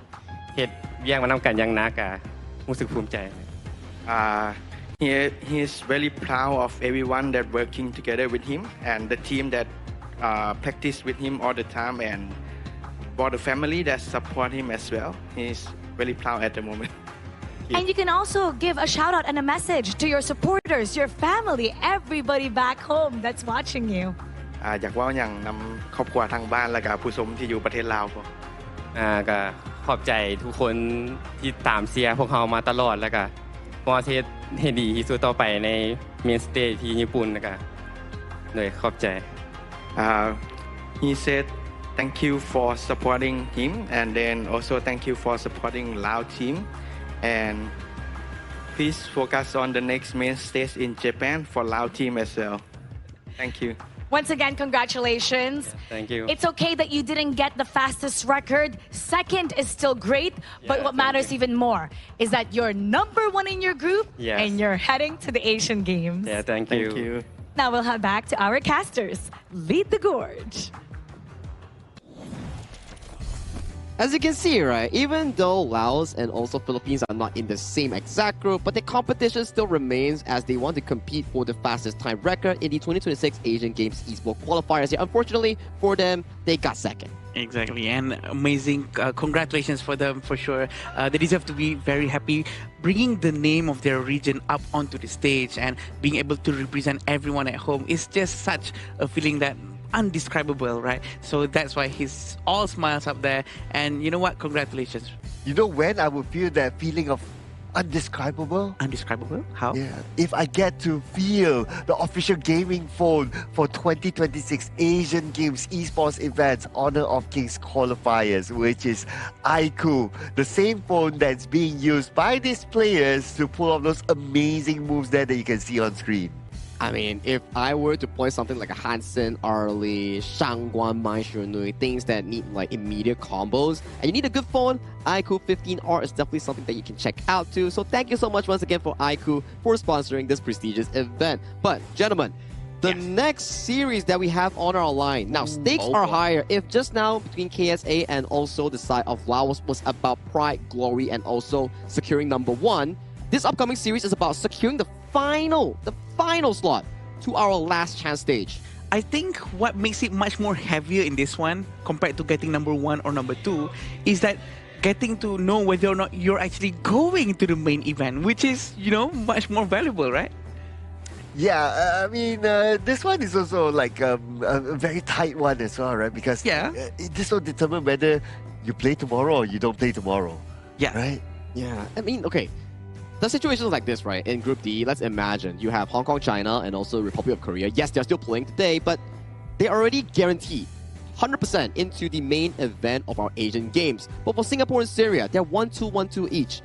เฮ็ดเวียกมานำกันอย่างหนักก็รู้สึกภูมิใจ he is very proud of everyone that working together with him and the team that practice with him all the time and for the family that support him as well. He's very proud at the moment. And you can also give a shout out and a message to your supporters, your family, everybody back home that's watching you. อยากว่าอย่างนำครอบครัวทางบ้านและก็ผู้ชมที่อยู่ประเทศลาวก็ขอบใจทุกคนที่ตามเชียร์พวกเรามาตลอดแล้วก็พอเทศให้ดีที่สุดต่อไปในเมนสเตจที่ญี่ปุ่นแล้วก็เลยขอบใจ He said thank you for supporting him and then also thank you for supporting Lao team and please focus on the next main stage in Japan for Lao team as well. Thank you. Once again, congratulations. Thank you. It's okay that you didn't get the fastest record. Second is still great, but what matters even more is that you're number one in your group and you're heading to the Asian Games. Yeah, thank you. Now we'll head back to our casters. Lead the gorge. As you can see, right, even though Laos and also Philippines are not in the same exact group, but the competition still remains as they want to compete for the fastest time record in the 2026 Asian Games eSports qualifiers. Yeah, unfortunately for them, they got second. Exactly, and amazing. Congratulations for them, for sure. They deserve to be very happy bringing the name of their region up onto the stage and being able to represent everyone at home. It's just such a feeling that undescribable, right? So that's why he's all smiles up there. And you know what? Congratulations. You know when I would feel that feeling of undescribable? Undescribable? How? Yeah. If I get to feel the official gaming phone for 2026 Asian Games eSports events Honor of Kings qualifiers, which is iQOO, the same phone that's being used by these players to pull off those amazing moves there that you can see on screen. I mean, if I were to point something like a Hansen, Arlie, Shangguan, Mai Shunui, things that need like immediate combos, and you need a good phone, iQOO 15R is definitely something that you can check out too. So thank you so much once again for iQOO for sponsoring this prestigious event. But gentlemen, the next series that we have on our line, now stakes are higher. If just now between KSA and also the side of Laos was about pride, glory, and also securing number one, this upcoming series is about securing the final slot to our last chance stage. I think what makes it much more heavier in this one compared to getting number one or number two is that getting to know whether or not you're actually going to the main event, which is, you know, much more valuable, right? Yeah, I mean, this one is also like a very tight one as well, right? Because this will determine whether you play tomorrow or you don't play tomorrow. Yeah. Right? Yeah, I mean, okay. The situation is like this, right? In Group D, let's imagine you have Hong Kong, China, and also Republic of Korea. Yes, they're still playing today, but they already guaranteed 100% into the main event of our Asian Games. But for Singapore and Syria, they're 1-2, 1-2 each.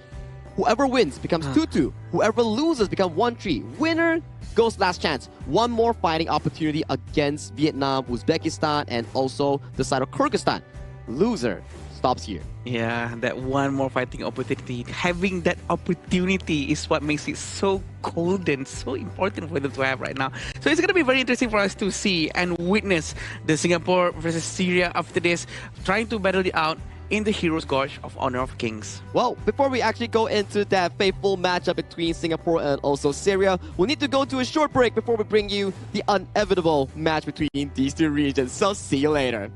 Whoever wins becomes 2-2. Whoever loses becomes 1-3. Winner goes last chance. One more fighting opportunity against Vietnam, Uzbekistan, and also the side of Kyrgyzstan. Loser stops here. Yeah, that one more fighting opportunity. Having that opportunity is what makes it so golden, so important for them to have right now. So it's going to be very interesting for us to see and witness the Singapore versus Syria after this, trying to battle it out in the Heroes Gorge of Honor of Kings. Well, before we actually go into that fateful matchup between Singapore and also Syria, we'll need to go to a short break before we bring you the inevitable match between these two regions. So see you later.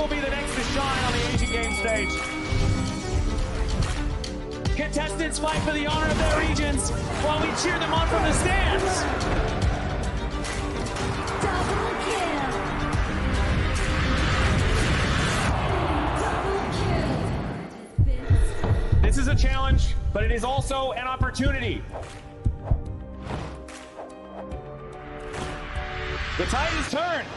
be the next to shine on the Asian Games stage. Contestants fight for the honor of their regions while we cheer them on from the stands. Double kill. This is a challenge, but it is also an opportunity. The tide is turned.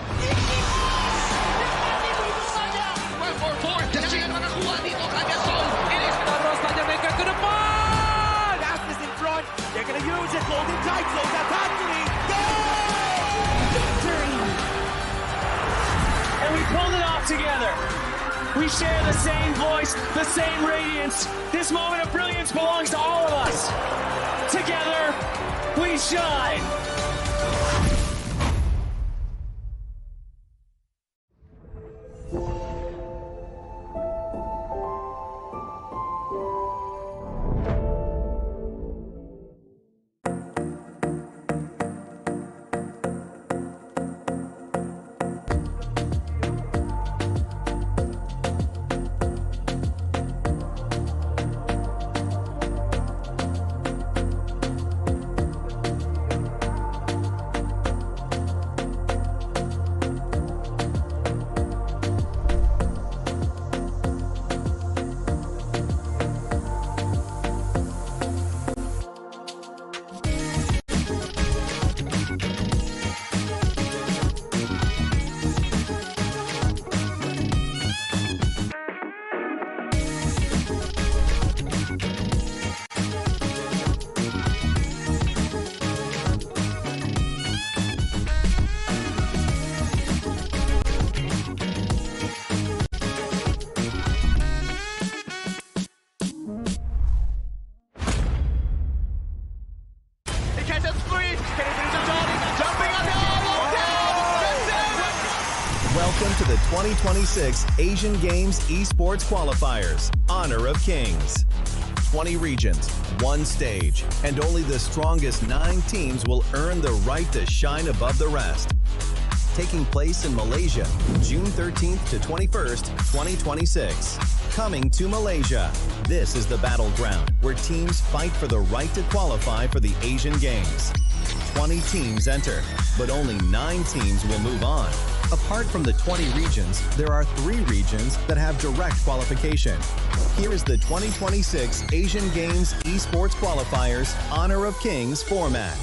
Mereka ke depan. Aspas in front. They're going to use it. Golden tight. Slows out Anthony. Victory. And we pulled it off together. We share the same voice, the same radiance. This moment of brilliance belongs to all of us. Together, we shine. Welcome to the 2026 Asian Games Esports Qualifiers, Honor of Kings. 20 regions, one stage, and only the strongest 9 teams will earn the right to shine above the rest. Taking place in Malaysia, June 13th to 21st, 2026. Coming to Malaysia, this is the battleground where teams fight for the right to qualify for the Asian Games. 20 teams enter, but only 9 teams will move on. Apart from the 20 regions, there are 3 regions that have direct qualification. Here is the 2026 Asian Games Esports Qualifiers Honor of Kings format.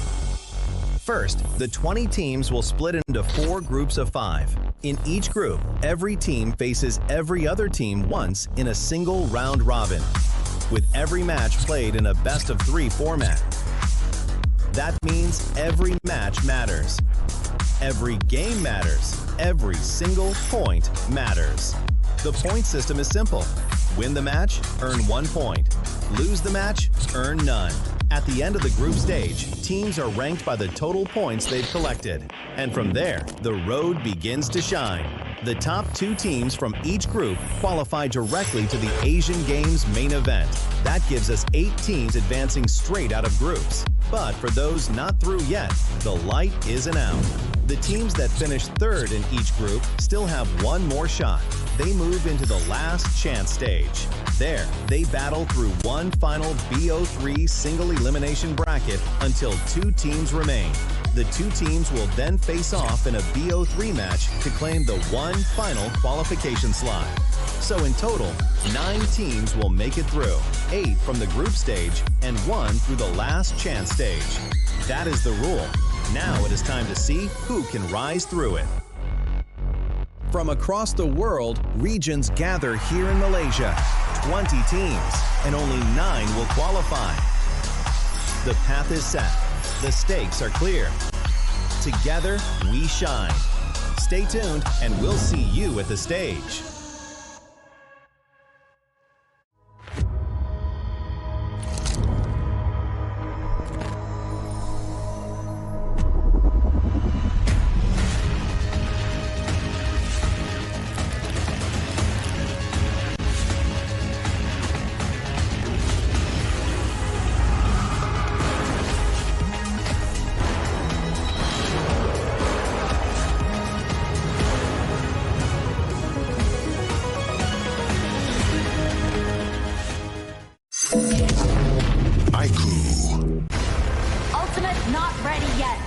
First, the 20 teams will split into 4 groups of 5. In each group, every team faces every other team once in a single round robin, with every match played in a best-of-3 format. That means every match matters. Every game matters. Every single point matters. The point system is simple. Win the match, earn 1 point. Lose the match, earn none. At the end of the group stage, teams are ranked by the total points they've collected. And from there, the road begins to shine. The top 2 teams from each group qualify directly to the Asian Games main event. That gives us 8 teams advancing straight out of groups. But for those not through yet, the light isn't out. The teams that finish 3rd in each group still have 1 more shot. They move into the last chance stage. There, they battle through one final BO3 single elimination bracket until 2 teams remain. The 2 teams will then face off in a BO3 match to claim the one final qualification slot. So in total, 9 teams will make it through, 8 from the group stage and 1 through the last chance stage. That is the rule. Now it is time to see who can rise through it. From across the world, regions gather here in Malaysia. 20 teams, and only 9 will qualify. The path is set. The stakes are clear. Together, we shine. Stay tuned, and we'll see you at the stage. ready yet.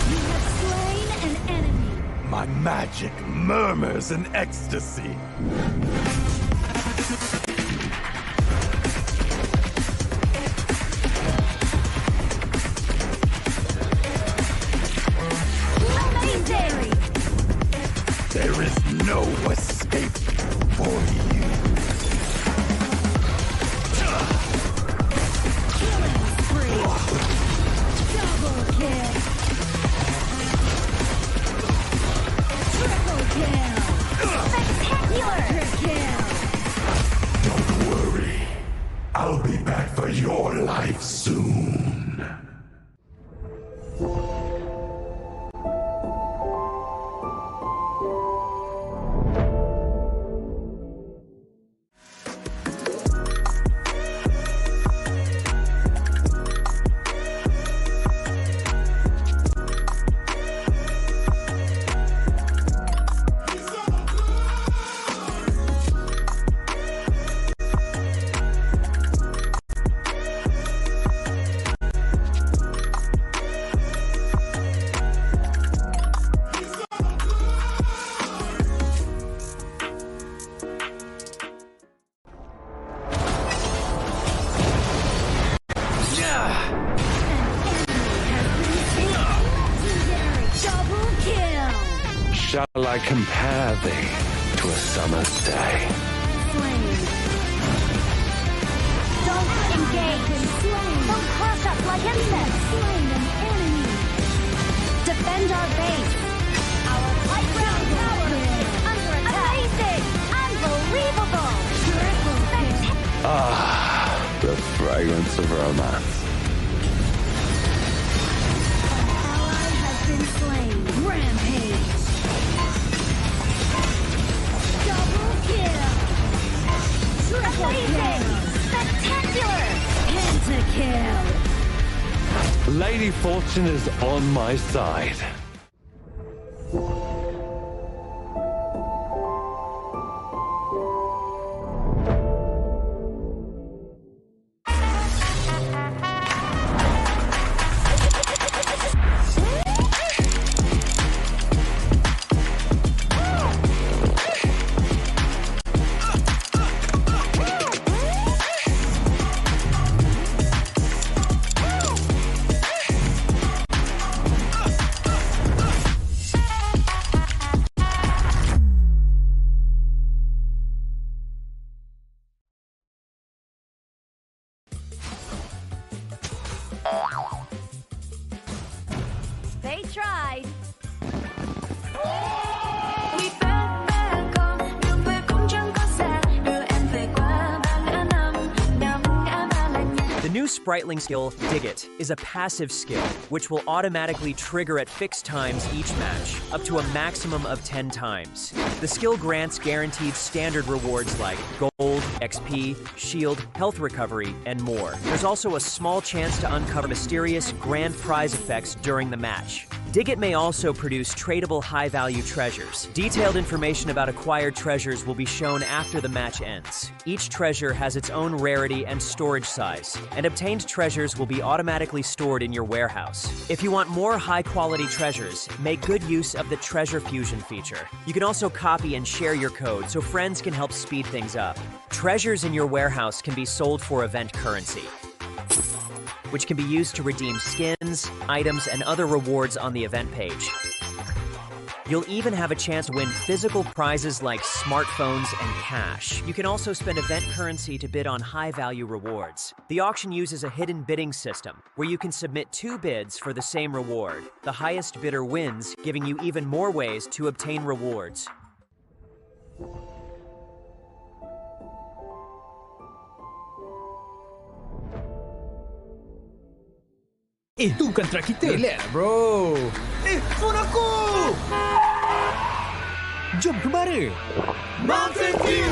You have slain an enemy. My magic murmurs in ecstasy. Amazing! There is no escape for you. Killing spree. Double kill. Triple kill. Spectacular kill. Don't worry. I'll be back for your life soon. Double kill. Shall I compare thee to a summer's day? Slain. Don't engage and slain. Don't crush us like insects. Slain an enemy. Defend our base. Our high ground tower is under attack. Amazing. Unbelievable. Triple kill. Ah, the fragrance of romance. Ally has been slain. Rampage. Double kill. Triple kill. Spectacular. Pentakill. Lady Fortune is on my side. They tried. The new Spritling skill, Dig It, is a passive skill, which will automatically trigger at fixed times each match, up to a maximum of 10 times. The skill grants guaranteed standard rewards like gold, XP, shield, health recovery, and more. There's also a small chance to uncover mysterious grand prize effects during the match. Dig It may also produce tradable high-value treasures. Detailed information about acquired treasures will be shown after the match ends. Each treasure has its own rarity and storage size, and obtained treasures will be automatically stored in your warehouse. If you want more high-quality treasures, make good use of the Treasure Fusion feature. You can also copy and share your code so friends can help speed things up. Treasures in your warehouse can be sold for event currency, which can be used to redeem skins, items, and other rewards on the event page. You'll even have a chance to win physical prizes like smartphones and cash. You can also spend event currency to bid on high-value rewards. The auction uses a hidden bidding system, where you can submit 2 bids for the same reward. The highest bidder wins, giving you even more ways to obtain rewards. Itu bukan track kita. Relax, bro. Phone aku! Jom ke mana? Mountain View!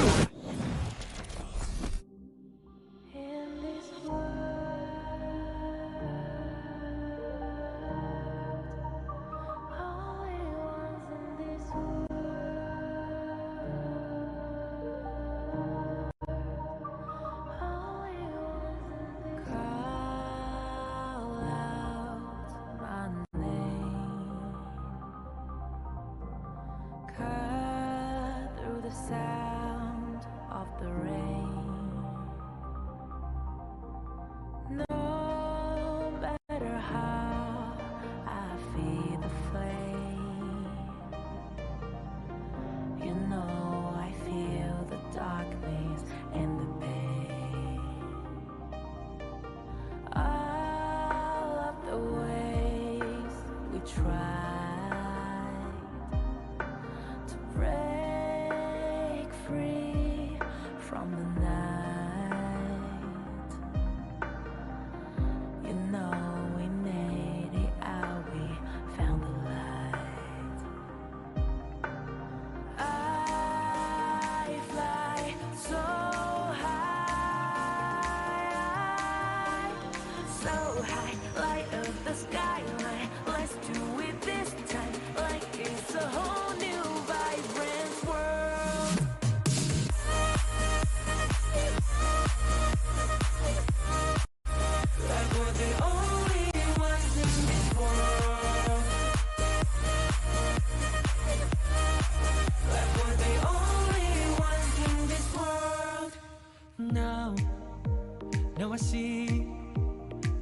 Now I see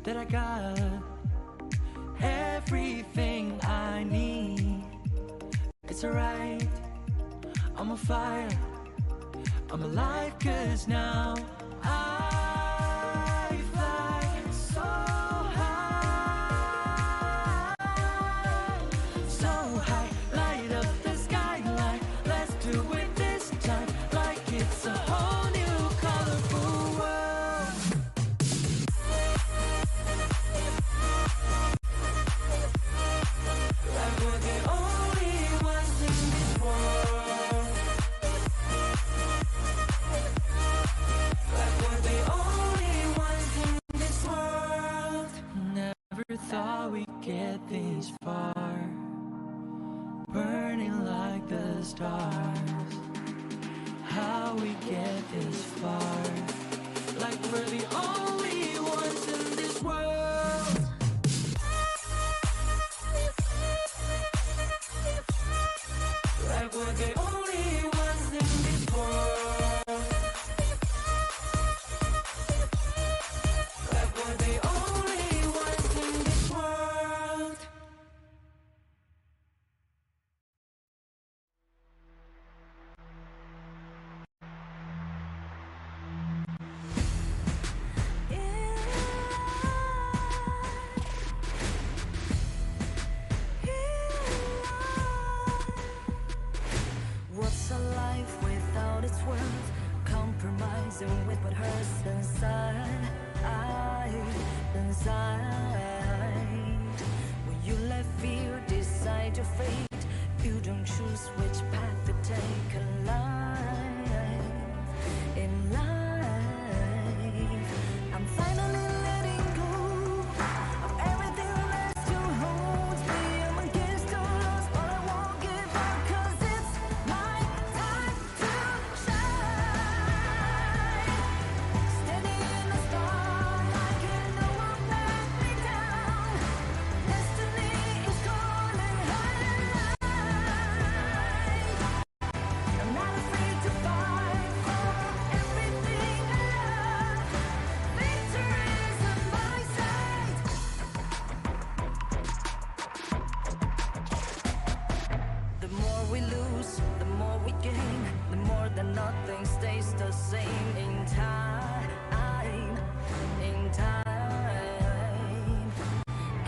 that I got everything I need. It's alright, I'm on fire, I'm alive, 'cause now I fly so high, so high, light up the skyline. Let's do it this time, like it's a whole new colorful world. Like we're the only ones in this world. Like we're the only ones in this world. Never thought we'd get this far, burning like the stars. How we get this far? Like we're the only ones in this world. Like we're the only ones in this world. Like we're the only ones in this world. What's a life without its worth? Compromising with what hurts inside. When you let fear decide your fate, you don't choose which path to take in life. I'm finally letting go of everything that still holds me. I'm against all odds, but I won't give up, 'cause it's my time to shine. Standing in the spotlight, and no one let me down. Destiny is calling high. I'm not afraid to fight for everything I love. Victory's on my side. The more we lose, the more we gain. The more that nothing stays the same in time.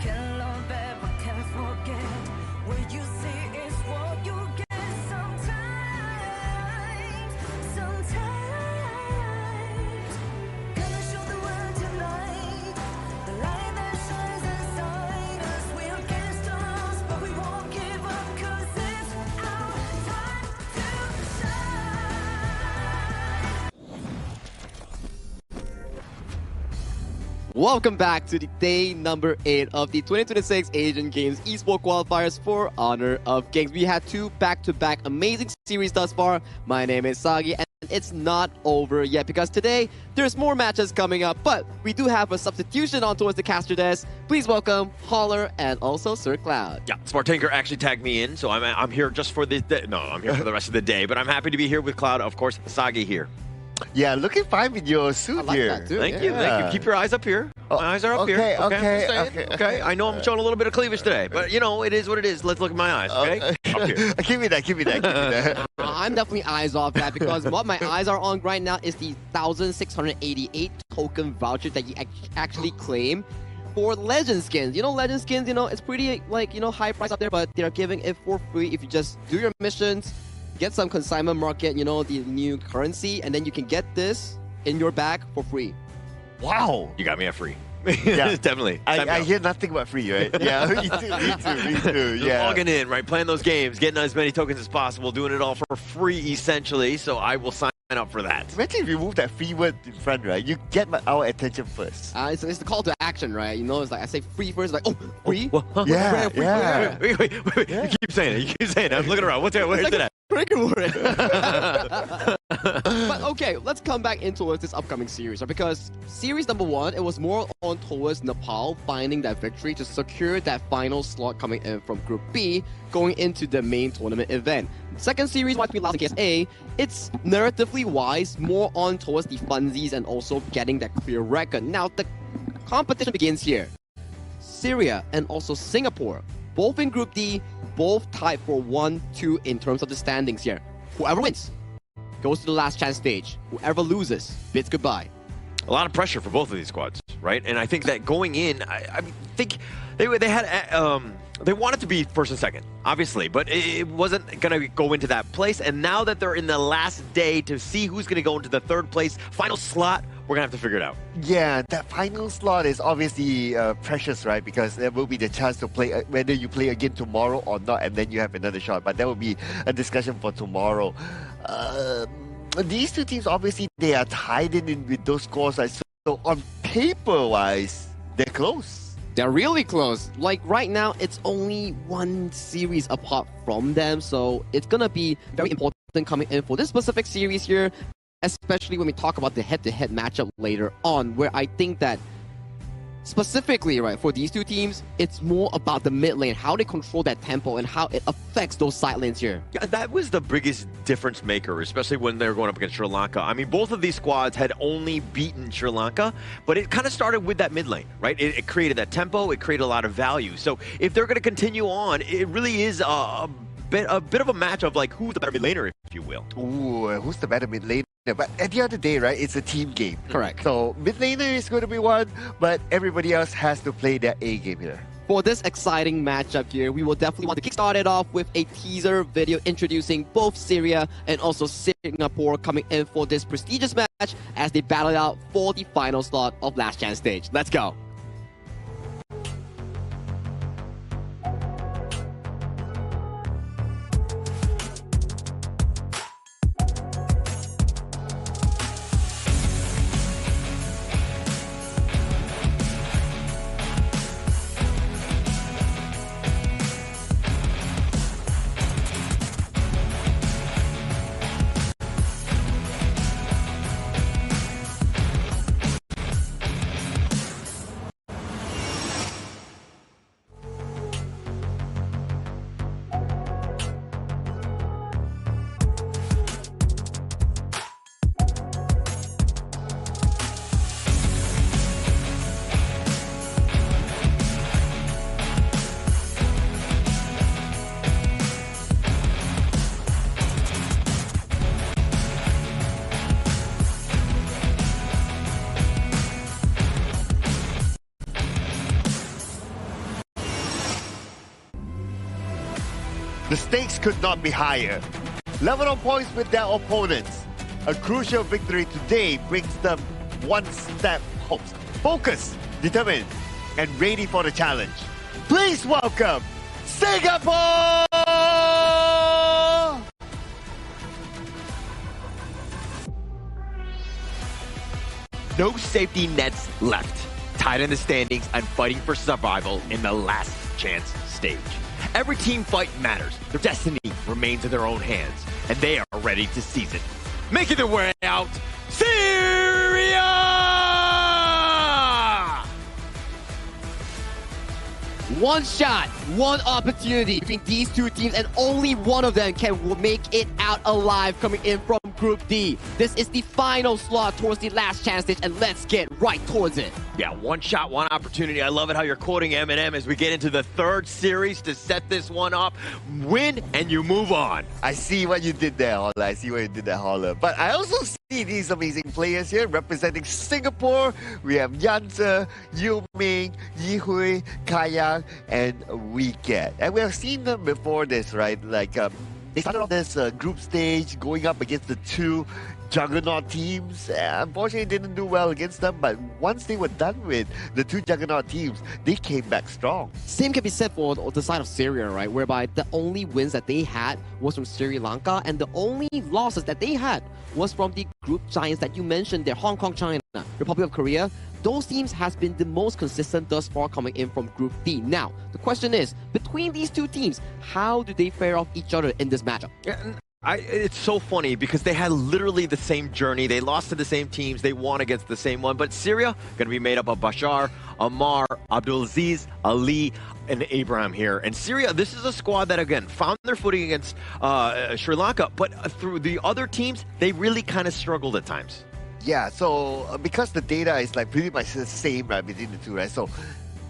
Can't love ever, can't forget. What you see is what you get sometimes. Gonna show the world tonight, the light that shines inside us. We're against the odds, but we won't give up, 'cause it's our time to shine. Welcome back to the day number 8 of the 2026 Asian Games Esports Qualifiers for Honor of Kings. We had 2 back-to-back amazing series thus far. My name is Sagi, and it's not over yet because today there's more matches coming up, but we do have a substitution on towards the caster desk. Please welcome Holler and also Sir Cloud. Yeah, Spartanker actually tagged me in, so I'm here just for this day. No, I'm here for the rest of the day, but I'm happy to be here with Cloud. Of course, Sagi here. Yeah, looking fine with your suit here. Thank you. Keep your eyes up here. My eyes are up here. Okay. I know I'm showing a little bit of cleavage today, but you know, it is what it is. Let's look at my eyes, okay? Up here. Give me that. I'm definitely eyes off that because what my eyes are on right now is the 1,688 token voucher that you actually claim for legend skins. You know, legend skins, you know, it's pretty like, you know, high price up there, but they're giving it for free if you just do your missions, get some consignment market, you know, the new currency, and then you can get this in your bag for free. Wow. You got me at free. Yeah, definitely. I hear nothing but free, right? Yeah, me too. Yeah. Logging in, right? Playing those games, getting as many tokens as possible, doing it all for free, essentially. So I will sign up for that. Imagine if you move that free word in front, right? You get our attention first. It's the call to action, right? You know, it's like I say free first, like, oh, free? Yeah. Wait. You keep saying it. I'm looking around. Where's it at? Breaker word. But okay, let's come back into this upcoming series, right? Because series number 1, it was more on towards Nepal finding that victory to secure that final slot coming in from Group B, going into the main tournament event. Second series, might be last against A, it's narratively wise, more on towards the funsies and also getting that clear record. Now, the competition begins here. Syria and also Singapore, both in Group D, both tied for 1-2 in terms of the standings here. Whoever wins goes to the last chance stage. Whoever loses bids goodbye. A lot of pressure for both of these squads, right? And I think that going in, I think they had they wanted to be first and second, obviously, but it wasn't going to go into that place. And now that they're in the last day to see who's going to go into the third place final slot, we're going to have to figure it out. Yeah, that final slot is obviously precious, right? Because there will be the chance to play, whether you play again tomorrow or not, and then you have another shot. But that will be a discussion for tomorrow. These two teams, obviously, they are tied in with those scores. So on paper-wise, they're close. They're really close. Like right now, it's only one series apart from them. So it's going to be very important coming in for this specific series here, especially when we talk about the head-to-head matchup later on, where I think that specifically, right, for these two teams, it's more about the mid lane, how they control that tempo and how it affects those side lanes here. Yeah, that was the biggest difference maker, especially when they were going up against Sri Lanka. I mean, both of these squads had only beaten Sri Lanka, but it kind of started with that mid lane, right? It created that tempo, it created a lot of value. So if they're going to continue on, it really is a bit of a match of like who's the better mid laner, if you will. Ooh, who's the better mid laner? But at the end of the day, right, it's a team game. Correct. So mid laner is going to be one, but everybody else has to play their A game here. For this exciting matchup here, we will definitely want to kickstart it off with a teaser video introducing both Syria and also Singapore coming in for this prestigious match as they battle it out for the final slot of Last Chance stage. Let's go. The stakes could not be higher. Level on points with their opponents. A crucial victory today brings them one step closer. Focused, determined, and ready for the challenge. Please welcome Singapore! No safety nets left. Tied in the standings and fighting for survival in the last chance stage. Every team fight matters. Their destiny remains in their own hands, and they are ready to seize it. Making their way out, Syria! One shot, one opportunity between these two teams, and only one of them can make it out alive coming in from Group D. This is the final slot towards the last chance stage, and let's get right towards it. Yeah, one shot, one opportunity. I love it how you're quoting Eminem as we get into the third series to set this one up. Win, and you move on. I see what you did there, Holla. I see what you did there, Holla. But I also see these amazing players here representing Singapore. We have Yanze, Yu Ming, Yi Hui, Kaya, and Wicket. And we have seen them before this, right? Like, they started off this group stage going up against the two juggernaut teams. Unfortunately, didn't do well against them, but once they were done with the two juggernaut teams, they came back strong. Same can be said for the side of Syria, right? Whereby the only wins that they had was from Sri Lanka, and the only losses that they had was from the group giants that you mentioned there, Hong Kong, China, Republic of Korea. Those teams has been the most consistent thus far coming in from Group D. Now, the question is, between these two teams, how do they fare off each other in this matchup? Yeah, It's so funny because they had literally the same journey. They lost to the same teams. They won against the same one. But Syria, going to be made up of Bashar, Ammar, Abdulaziz, Ali, and Abraham here. And Syria, this is a squad that, again, found their footing against Sri Lanka. But through the other teams, they really kind of struggled at times. Yeah, so because the data is like pretty much the same, right, between the two, right? So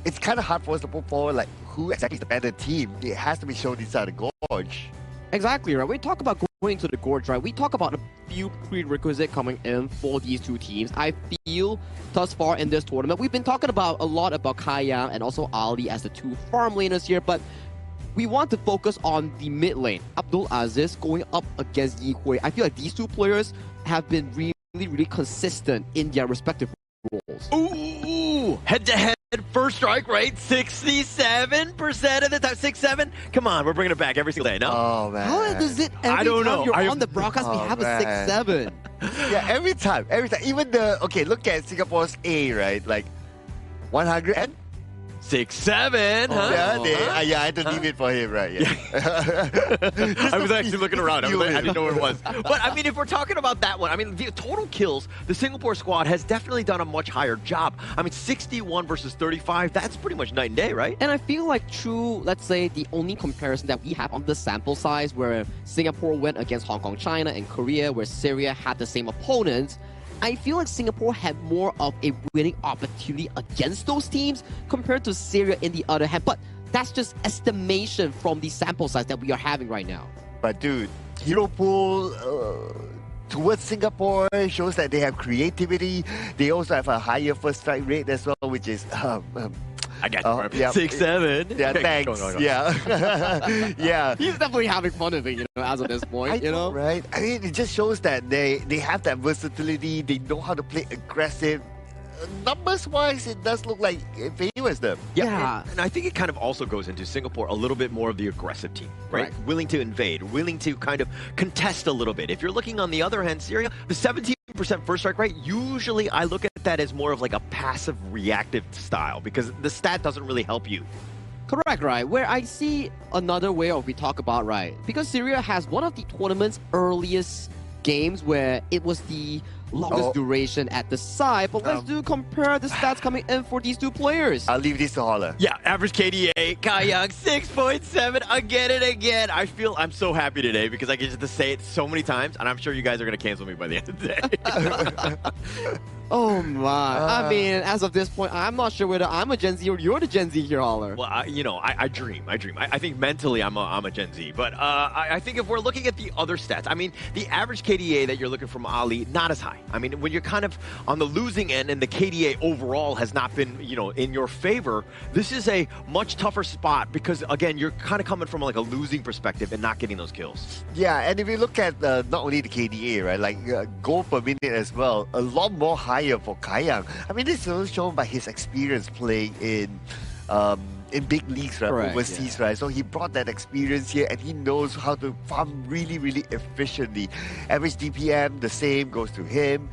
it's kind of hard for us to put forward like who exactly is the better team. It has to be shown inside the gorge. Exactly, right? We talk about going to the gorge, right? We talk about a few prerequisites coming in for these two teams. I feel thus far in this tournament, we've been talking about a lot about Kayang and also Ali as the two farm laners here, but we want to focus on the mid lane. Abdul Aziz going up against Yi Hui. I feel like these two players have been really consistent in their respective roles. Ooh, head-to-head first strike rate, 67% of the time. 6-7? Come on, we're bringing it back every single day, no? Oh, man. How does it every time you're on the broadcast we have a 6-7? Yeah, every time. Even look at Singapore's A, right? Like 100 and 6-7, huh? Yeah, I had to leave it for him, right? Yeah. I was actually looking around. I didn't know where it was. But, I mean, if we're talking about that one, I mean, the total kills, the Singapore squad has definitely done a much higher job. I mean, 61 versus 35, that's pretty much night and day, right? And I feel like true, let's say, the only comparison that we have on the sample size where Singapore went against Hong Kong, China, and Korea, where Syria had the same opponents, I feel like Singapore had more of a winning opportunity against those teams compared to Syria in the other hand. But that's just estimation from the sample size that we are having right now. But dude, hero pool towards Singapore shows that they have creativity. They also have a higher first strike rate as well, which is I got you. Yeah. 6-7. Yeah, thanks. Go. Yeah. Yeah. He's definitely having fun of it, as of this point, I know, right? I mean, it just shows that they have that versatility. They know how to play aggressive. Numbers-wise, it does look like it favors them. Yeah. And I think it kind of also goes into Singapore a little bit more of the aggressive team, right? Willing to invade, willing to kind of contest a little bit. If you're looking on the other hand, Syria, the 17% first strike rate, usually I look at that as more of like a passive reactive style because the stat doesn't really help you. Correct, right? Where I see another way of we talk about, right? Because Syria has one of the tournament's earliest games where it was the longest duration at the side, but let's compare the stats coming in for these two players. I'll leave this to Holler. Yeah, average KDA, Kayang, 6.7 again and again. I'm so happy today because I get to say it so many times, and I'm sure you guys are going to cancel me by the end of the day. Oh my. I mean, as of this point, I'm not sure whether I'm a Gen Z or you're the Gen Z here, Holler. Well, I dream. I think mentally I'm a Gen Z. But I think if we're looking at the other stats, I mean, the average KDA that you're looking from Ali, not as high. I mean, when you're kind of on the losing end and the KDA overall has not been, in your favor, this is a much tougher spot because, again, you're kind of coming from like a losing perspective and not getting those kills. Yeah, and if you look at not only the KDA, right, like goal per minute as well, a lot more higher for Kayang. I mean, this is also shown by his experience playing in big leagues, right, overseas, right? So he brought that experience here, and he knows how to farm really efficiently. Average DPM, the same goes to him.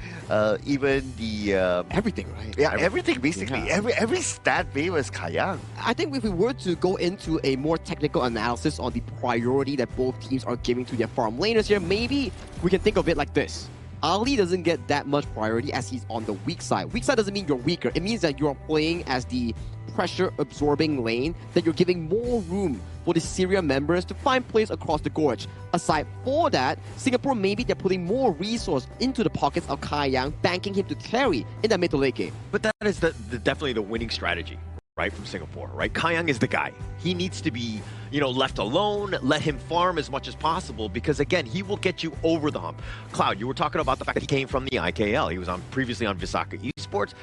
Even the everything, right? Yeah, everything basically. Yeah. Every stat favors Kayang. I think if we were to go into a more technical analysis on the priority that both teams are giving to their farm laners here, maybe we can think of it like this. Ali doesn't get that much priority as he's on the weak side. Weak side doesn't mean you're weaker. It means that you're playing as the pressure-absorbing lane, that you're giving more room for the Syria members to find plays across the gorge. Aside for that, Singapore, maybe they're putting more resource into the pockets of Kayang, banking him to carry in that mid to late game. But that is definitely the winning strategy, right, from Singapore, right? Kayang is the guy. He needs to be, left alone, let him farm as much as possible because, again, he will get you over the hump. Cloud, you were talking about the fact that he came from the IKL. He was previously on Visaka Esports.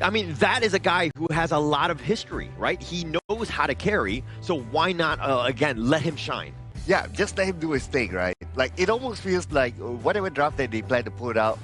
I mean, that is a guy who has a lot of history, right? He knows how to carry, so why not, again, let him shine? Yeah, just let him do his thing, right? Like, it almost feels like whatever draft that they plan to put out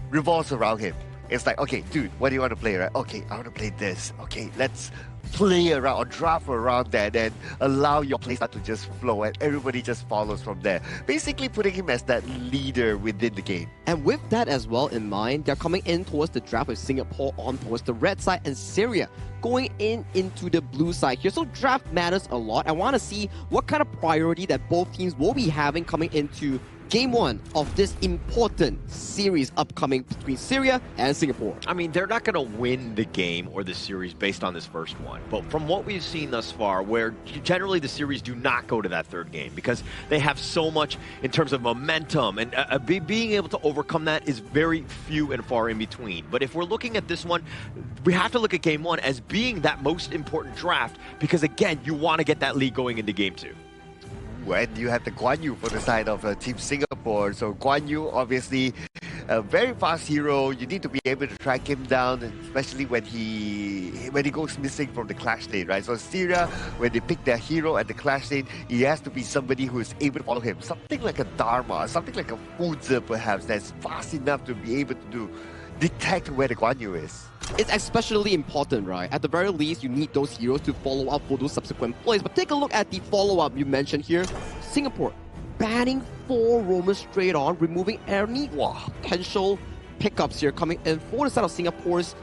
revolves around him. It's like, okay, dude, what do you want to play, right? Okay, I want to play this. Okay, let's play around or draft around that and allow your playstyle to just flow and everybody just follows from there. Basically putting him as that leader within the game. And with that as well in mind, they're coming in towards the draft with Singapore on towards the red side and Syria going into the blue side here. So draft matters a lot. I want to see what kind of priority that both teams will be having coming into Game 1 of this important series upcoming between Syria and Singapore. I mean, they're not going to win the game or the series based on this first one. But from what we've seen thus far, where generally the series do not go to that third game because they have so much in terms of momentum, and being able to overcome that is very few and far in between. But if we're looking at this one, we have to look at Game 1 as being that most important draft because, again, you want to get that lead going into Game 2. And you have the Guan Yu for the side of Team Singapore. So Guan Yu, obviously, a very fast hero. You need to be able to track him down, especially when he goes missing from the clash lane, right? So Syria, when they pick their hero at the clash lane, he has to be somebody who is able to follow him. Something like a Dharma, something like a Fuzi perhaps, that's fast enough to be able to detect where the Guan Yu is. It's especially important, right? At the very least, you need those heroes to follow up for those subsequent plays. But take a look at the follow-up you mentioned here. Singapore banning 4 roamers straight on, removing any potential pickups here coming in for the side of Singapore's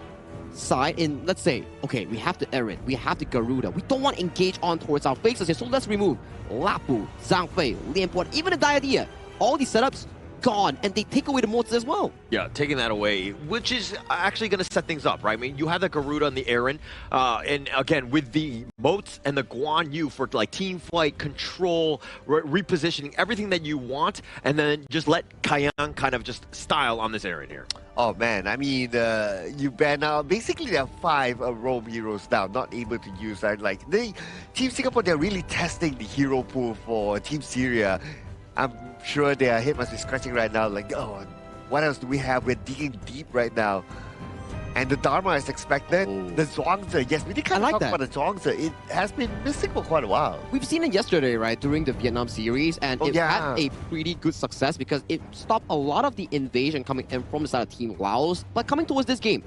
side in, let's say, okay, we have the Eren, we have the Garuda. We don't want to engage on towards our faces here, so let's remove Lapu, Zhang Fei, Lian Puan, even the Diadea. All these setups gone, and they take away the moats as well. Yeah, taking that away, which is actually going to set things up, right? I mean, you have the Garuda and the Eren, and again, with the moats and the Guan Yu for like team fight, control, repositioning, everything that you want, and then just let Kayang kind of just style on this Eren here. Oh man, I mean, you ban out, basically there are 5 roam heroes now, not able to use that. Like, Team Singapore, they're really testing the hero pool for Team Syria. I'm sure their head must be scratching right now, like, oh, what else do we have? We're digging deep right now. And the Dharma is expected. The Zhuangzi, yes, we did kind of talk about the Zhuangzi. It has been missing for quite a while. We've seen it yesterday, right, during the Vietnam series, and it had a pretty good success because it stopped a lot of the invasion coming in from the side of Team Laos. But coming towards this game,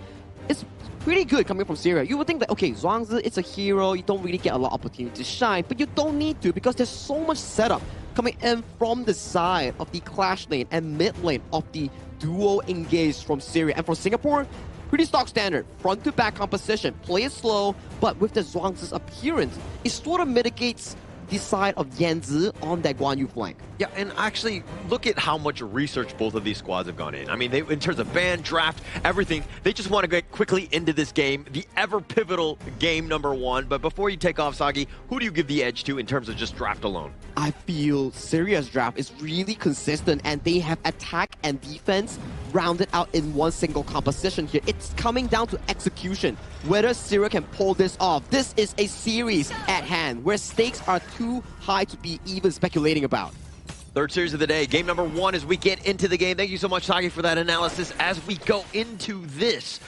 it's pretty good coming from Syria. You would think that, okay, Zhuangzi, it's a hero, you don't really get a lot of opportunity to shine, but you don't need to because there's so much setup coming in from the side of the clash lane and mid lane of the duo engaged from Syria. And for Singapore, pretty stock standard, front to back composition, play it slow, but with the Zhuangzi's appearance, it sort of mitigates the side of Yanzi on that Guan Yu flank. Yeah, and actually, look at how much research both of these squads have gone in. I mean, they, in terms of ban, draft, everything, they just want to get quickly into this game, the ever pivotal game number 1. But before you take off, Sagi, who do you give the edge to in terms of just draft alone? I feel Syria's draft is really consistent and they have attack and defense rounded out in one single composition here. It's coming down to execution, whether Syria can pull this off. This is a series at hand where stakes are too high to be even speculating about. Third series of the day, game number 1 as we get into the game. Thank you so much, Sagi, for that analysis as we go into this.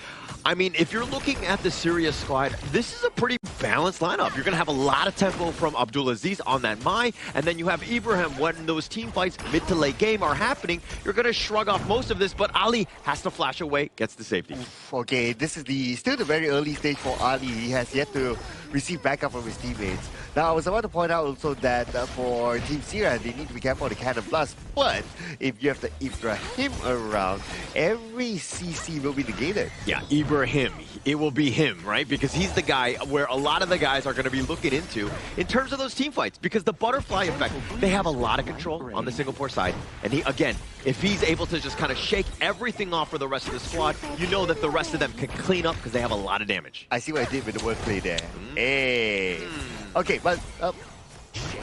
I mean, if you're looking at the Syria squad, this is a pretty balanced lineup. You're going to have a lot of tempo from Abdulaziz on that Mai, and then you have Ibrahim. When those team fights mid to late game are happening, you're going to shrug off most of this, but Ali has to flash away, gets the safety. Okay, this is still the very early stage for Ali. He has yet to receive backup from his teammates. Now, I was about to point out also that for Team Syria, they need to be careful of the Cannon Blast, but if you have the Ibrahim around, every CC will be negated. Yeah, Ibrahim, it will be him, right? Because he's the guy where a lot of the guys are going to be looking into in terms of those team fights, because the butterfly effect, they have a lot of control on the Singapore side. And he, again, if he's able to just kind of shake everything off for the rest of the squad, you know that the rest of them can clean up because they have a lot of damage. I see what I did with the wordplay there. Hey. Okay, but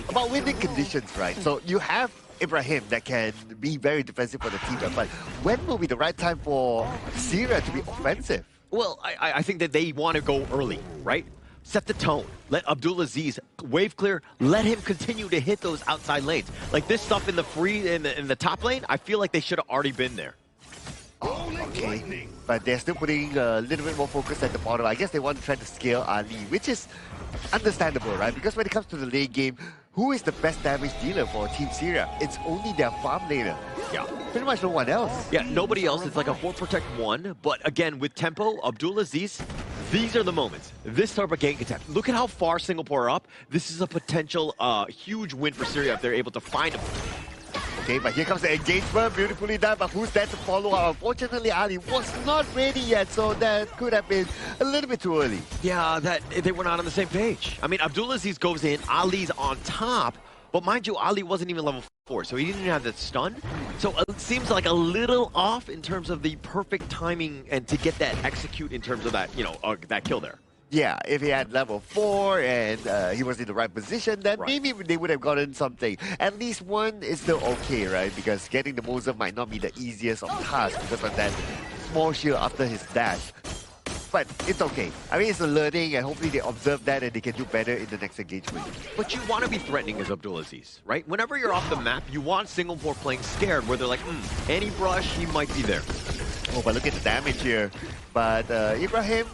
about winning conditions, right? So you have Ibrahim that can be very defensive for the team, but when will be the right time for Syria to be offensive? Well, I think that they want to go early, right? Set the tone. Let Abdulaziz wave clear. Let him continue to hit those outside lanes. Like this stuff in the free in the top lane, I feel like they should have already been there. Oh, okay. But they're still putting a little bit more focus at the bottom. I guess they want to try to scale Ali, which is understandable, right? Because when it comes to the late game, who is the best damage dealer for Team Syria? It's only their farm laner. Yeah. Pretty much no one else. Yeah, nobody else. It's like a 4 protect 1. But again, with tempo, Abdulaziz, these are the moments. This type of gank attack. Look at how far Singapore are up. This is a potential huge win for Syria if they're able to find him. Okay, but here comes the engagement, beautifully done, but who's there to follow up? Unfortunately, Ali was not ready yet, so that could have been a little bit too early. Yeah, they were not on the same page. I mean, Abdulaziz goes in, Ali's on top, But mind you, Ali wasn't even level 4, so he didn't have that stun. So it seems like a little off in terms of the perfect timing and to get that execute in terms of that, that kill there. Yeah, if he had level 4 and he was in the right position, then maybe they would have gotten something. At least one is still okay, right? Because getting the Moser might not be the easiest of tasks because of that small shield after his dash. But it's okay. I mean, it's a learning, and hopefully they observe that and they can do better in the next engagement. But you want to be threatening as Abdulaziz, right? Whenever you're off the map, you want Singapore playing scared, where they're like, any brush, he might be there. Oh, but look at the damage here. But Ibrahim,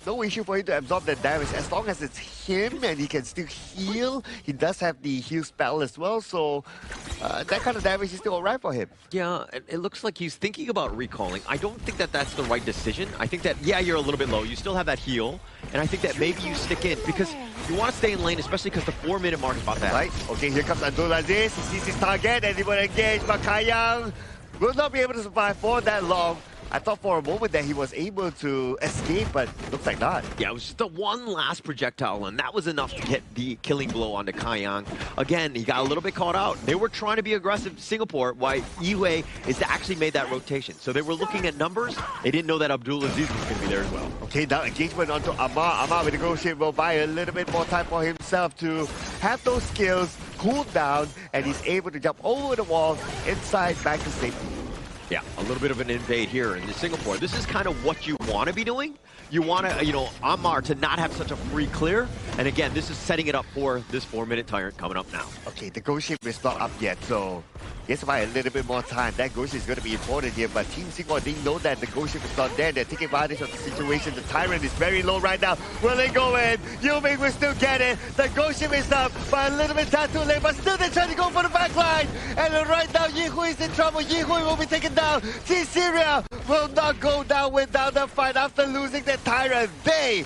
no issue for him to absorb that damage. As long as it's him and he can still heal, he does have the heal spell as well, so that kind of damage is still alright for him. Yeah, it looks like he's thinking about recalling. I don't think that that's the right decision. I think that, yeah, you're a little bit low. You still have that heal, and I think that maybe you stick in because you want to stay in lane, especially because the 4-minute mark is about that. Right, okay, here comes Abdulaziz. He sees his target and he will engage, but Kayang will not be able to survive for that long. I thought for a moment that he was able to escape, but looks like not. Yeah, it was just the one last projectile, and that was enough to get the killing blow onto Kayang. Again, he got a little bit caught out. They were trying to be aggressive Singapore, while Yue is actually made that rotation. So they were looking at numbers. They didn't know that Abdulaziz was going to be there as well. Okay, now engagement onto Amar. Amar with the negotiate will buy a little bit more time for himself to have those skills cool down, and he's able to jump over the wall inside back to safety. Yeah, a little bit of an invade here in Singapore. This is kind of what you want to be doing. You want to, Amar to not have such a free clear. And again, this is setting it up for this 4-minute tyrant coming up now. Okay, the ghost ship is not up yet, so he has to buy a little bit more time. That ghost is going to be important here, but Team Singapore didn't know that the ghost ship is not there. They're taking advantage of the situation. The tyrant is very low right now. Will they go in? Yuming will still get it. The ghost ship is up, but a little bit too late, but still they're trying to go for the back line. And right now, Yihui is in trouble. Yihui will be taken down. Team Syria will not go down without the fight after losing their tyrant. They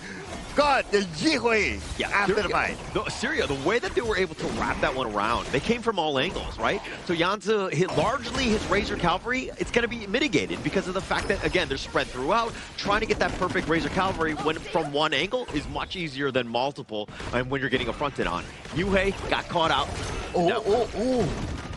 got the Yihui after the fight. Syria, the way that they were able to wrap that one around, they came from all angles, right? So Yanzi hit largely his Razor Cavalry. It's going to be mitigated because of the fact that, again, they're spread throughout. Trying to get that perfect Razor Cavalry from one angle is much easier than multiple and when you're getting affronted on. Yuhei got caught out.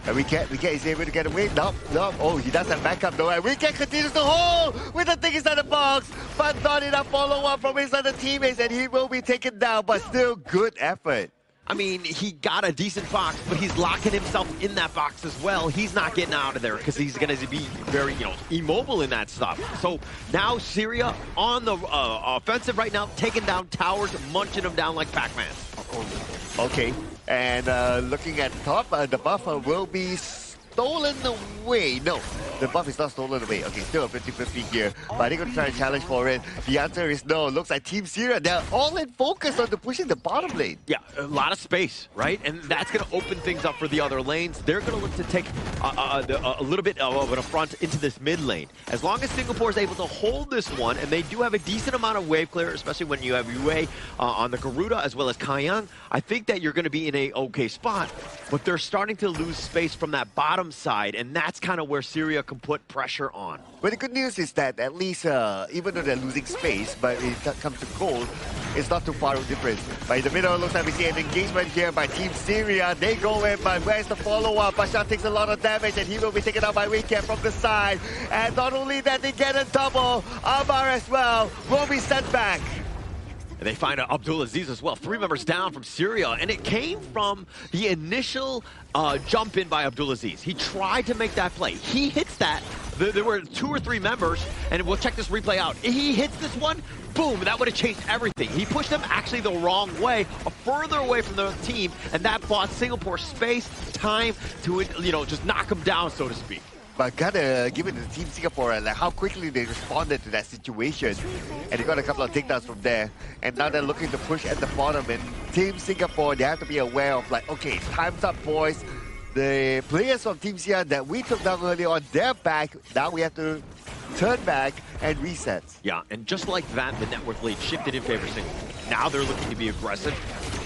And Wicket is able to get away. No. Oh, he does have backup though. And Wicket continues to hold with the thing inside the box. But not enough follow-up from his other teammates. And he will be taken down. But still good effort. I mean, he got a decent box, but he's locking himself in that box as well. He's not getting out of there because he's going to be very, immobile in that stuff. So now Syria on the offensive right now, taking down towers, munching them down like Pac-Man. Okay, and looking at top, the buff will be stolen away. No, the buff is not stolen away. Okay, still a 50-50 here, but they're going to try to challenge for it. The answer is no. Looks like Team Syria, they're all in focus on pushing the bottom lane. Yeah, a lot of space, right? And that's going to open things up for the other lanes. They're going to look to take a little bit of an affront into this mid lane. As long as Singapore is able to hold this one, and they do have a decent amount of wave clear, especially when you have Yue on the Garuda as well as Kayang, I think that you're going to be in a okay spot. But they're starting to lose space from that bottom side, and that's kind of where Syria can put pressure on. But the good news is that at least, even though they're losing space, but when it comes to gold, it's not too far of a difference. But in the middle, it looks like we see an engagement here by Team Syria. They go in, but where's the follow-up? Bashar takes a lot of damage, and he will be taken out by Wicket from the side. And not only that, they get a double. Amar as well will be sent back. And they find Abdulaziz as well. 3 members down from Syria, and it came from the initial jump in by Abdulaziz. He tried to make that play. He hits that. There were 2 or 3 members, and we'll check this replay out. He hits this one, boom, that would have changed everything. He pushed them actually the wrong way, further away from the team, and that bought Singapore space, time to, just knock him down, so to speak. But gotta give it to Team Singapore, like how quickly they responded to that situation. And they got a couple of takedowns from there. And now they're looking to push at the bottom. And Team Singapore, they have to be aware of like, okay, time's up, boys. The players from Team Syria that we took down earlier on, they're back. Now we have to turn back and reset. Yeah, and just like that, the network lead shifted in favor of Singapore. Now they're looking to be aggressive,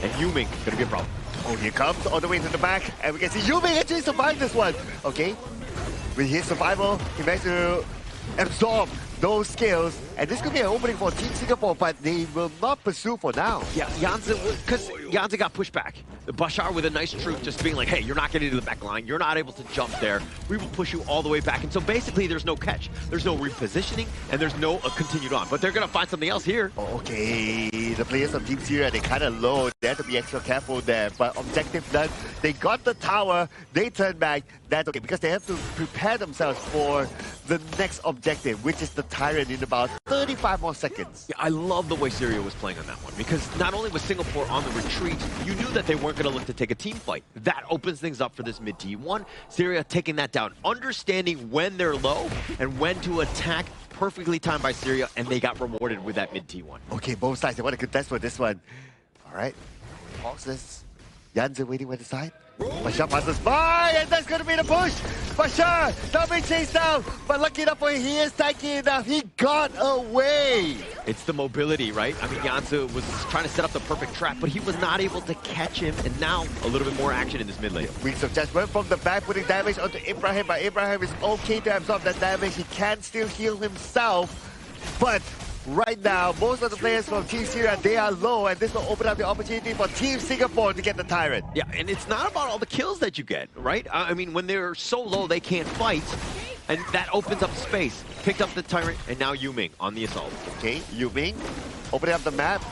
and Yuming gonna be a problem. Oh, here comes all the way to the back. And we can see Yuming actually survived this one. Okay. With his survival, he managed to absorb those skills And this could be an opening for Team Singapore, but they will not pursue for now. Yeah, Janze, because Janze got pushed back. Bashar with a nice truth just being like, hey, you're not getting to the back line. You're not able to jump there. We will push you all the way back. And so basically there's no catch. There's no repositioning, and there's no continued on. But they're going to find something else here. Okay, the players of Team Syria, they kind of low. They have to be extra careful there. But objective done. They got the tower. They turn back. That's okay, because they have to prepare themselves for the next objective, which is the Tyrant in about 35 more seconds. Yeah, I love the way Syria was playing on that one, because not only was Singapore on the retreat, you knew that they weren't going to look to take a team fight. That opens things up for this mid T1. Syria taking that down, understanding when they're low and when to attack. Perfectly timed by Syria, and they got rewarded with that mid T1. Okay, both sides, they want to contest for this one. All right, Hawks, Janze waiting by the side. Bashar passes by, and that's going to be the push. Bashar, not being chased down, but lucky enough for him, he is tanky enough. He got away. It's the mobility, right? I mean, Janze was trying to set up the perfect trap, but he was not able to catch him, and now a little bit more action in this mid lane. Wings of Judgment from the back, putting damage onto Ibrahim, but Ibrahim is okay to absorb that damage. He can still heal himself, but right now, most of the players from Team Syria, they are low, and this will open up the opportunity for Team Singapore to get the Tyrant. Yeah, and it's not about all the kills that you get, right? I mean, when they're so low, they can't fight, and that opens up space. Picked up the Tyrant, and now Yuming on the assault. Okay, Yuming, opening up the map,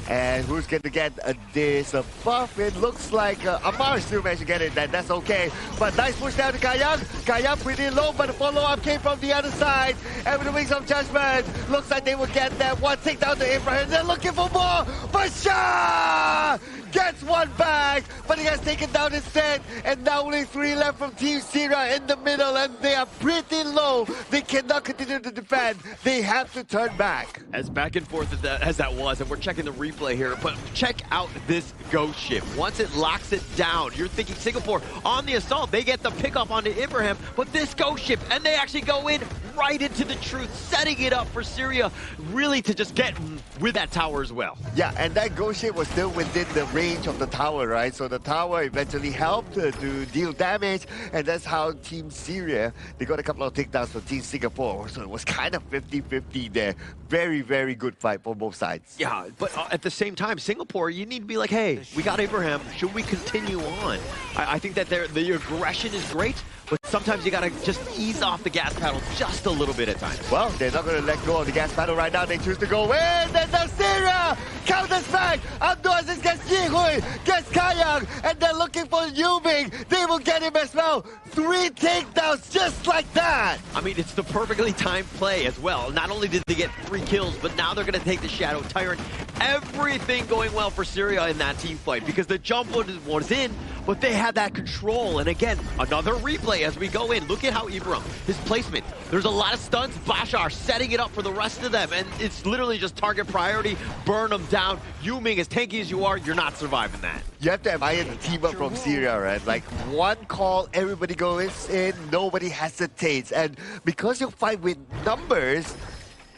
and who's going to get this buff? It looks like Amar still managed to get it, and that's okay. But nice push down to Kayang. Kayang pretty low, but the follow-up came from the other side. And with the Wings of Judgment, looks like they will get that one. Take down to Ibrahim, they're looking for more. Bashar gets one back, but he has taken down instead. And now only 3 left from Team Syria in the middle, and they are pretty low. They cannot continue to defend. They have to turn back. As back and forth as that was, and we're checking the replay here, but check out this ghost ship. Once it locks it down, you're thinking Singapore on the assault. They get the pickup onto Ibrahim, but this ghost ship, and they actually go in right into the truth, setting it up for Syria really to just get with that tower as well. Yeah, and that ghost ship was still within the range of the tower, right? So the tower eventually helped to deal damage, and that's how Team Syria, they got a couple of takedowns for Team Singapore. So it was kind of 50-50 there. Very, very good fight for both sides. Yeah, but at the same time, Singapore, you need to be like, hey, we got Ibrahim. Should we continue on? I think that the aggression is great, but sometimes you got to just ease off the gas pedal just a little bit at times. Well, they're not going to let go of the gas pedal right now. They choose to go in, and the Syria counters back. Abdul Aziz gets Yihui, gets Kayang, and they're looking for Yuming. They will get him as well. 3 takedowns just like that. I mean, it's the perfectly timed play as well. Not only did they get 3 kills, but now they're going to take the Shadow Tyrant. Everything going well for Syria in that team fight, because the jump was in, but they had that control. And again, another replay as we go in. Look at how Ibrahim, his placement. There's a lot of stunts. Bashar setting it up for the rest of them, and it's literally just target priority. Burn them down. Yuming, as tanky as you are, you're not surviving that. You have to admire the team up from Syria, right? Like, one call, everybody goes in, nobody hesitates. And because you fight with numbers,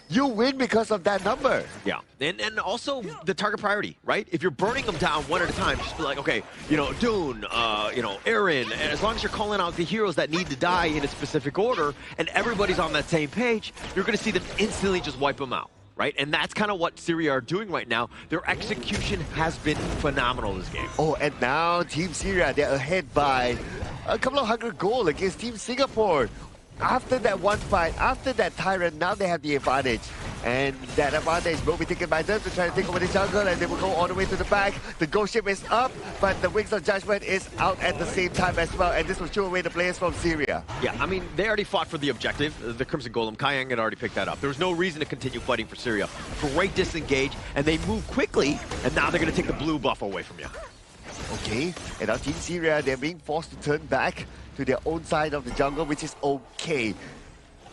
you win because of that number. Yeah, and also the target priority, right? If you're burning them down one at a time, just be like, okay, you know, Dune, you know, Aaron, and as long as you're calling out the heroes that need to die in a specific order, and everybody's on that same page, you're going to see them instantly just wipe them out. Right? And that's kind of what Syria are doing right now. Their execution has been phenomenal this game. Oh, and now Team Syria, they're ahead by a couple of 100 goals against Team Singapore. After that one fight, after that Tyrant, now they have the advantage. And that advantage will be taken by them to try to take over the jungle, and they will go all the way to the back. The ghost ship is up, but the Wings of Judgment is out at the same time as well, and this will show away the players from Syria. Yeah, I mean, they already fought for the objective. The Crimson Golem, Kayang had already picked that up. There was no reason to continue fighting for Syria. Great disengage, and they move quickly, and now they're going to take the blue buff away from you. Okay, and now Team Syria, they're being forced to turn back to their own side of the jungle, which is okay.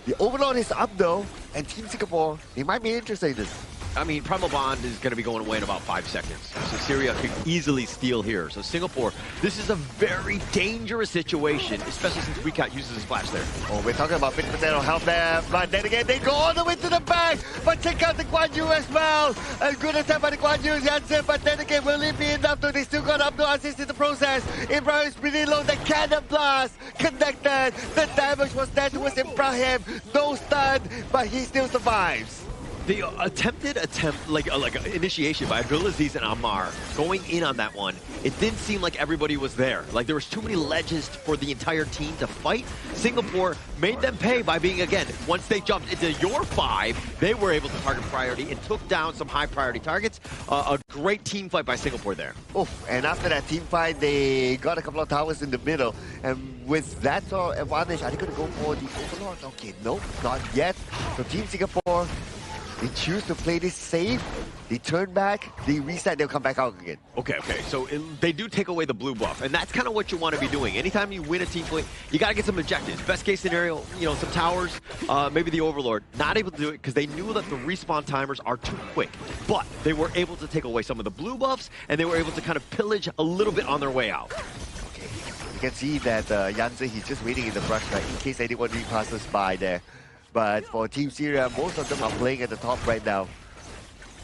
The Overlord is up though, and Team Singapore, they might be interested in this. I mean, Primal Bond is going to be going away in about 5 seconds. So Syria could easily steal here. So Singapore, this is a very dangerous situation, especially since Weekat uses his flash there. Oh, we're talking about 50% of health there, but then again, they go all the way to the back. But check out the Guan Yu as well. A good attack by the Guan Yu, Janze, but then again, will it be enough though? They still got Abdul Aziz in the process. Ibrahim is pretty low. The cannon blast connected. The damage was there towards Ibrahim. No stun, but he still survives. The attempted initiation by Abdulaziz and Ammar, going in on that one, it didn't seem like everybody was there. Like there was too many ledges for the entire team to fight. Singapore made them pay by being, again, once they jumped into your 5, they were able to target priority and took down some high priority targets. A great team fight by Singapore there. Oof, and after that team fight, they got a couple of towers in the middle. And with that sort of advantage, are they going to go for the Overlord? Okay, no, not yet. So Team Singapore, they choose to play this safe. They turn back, they reset, they'll come back out again. Okay. So they do take away the blue buff, and that's kind of what you want to be doing. Anytime you win a team fight, you got to get some objectives. Best case scenario, some towers, maybe the Overlord. Not able to do it because they knew that the respawn timers are too quick. But they were able to take away some of the blue buffs, and they were able to kind of pillage a little bit on their way out. Okay, you can see that Yanzi, he's just waiting in the brush, right, in case anyone passes by there. But for Team Syria, most of them are playing at the top right now.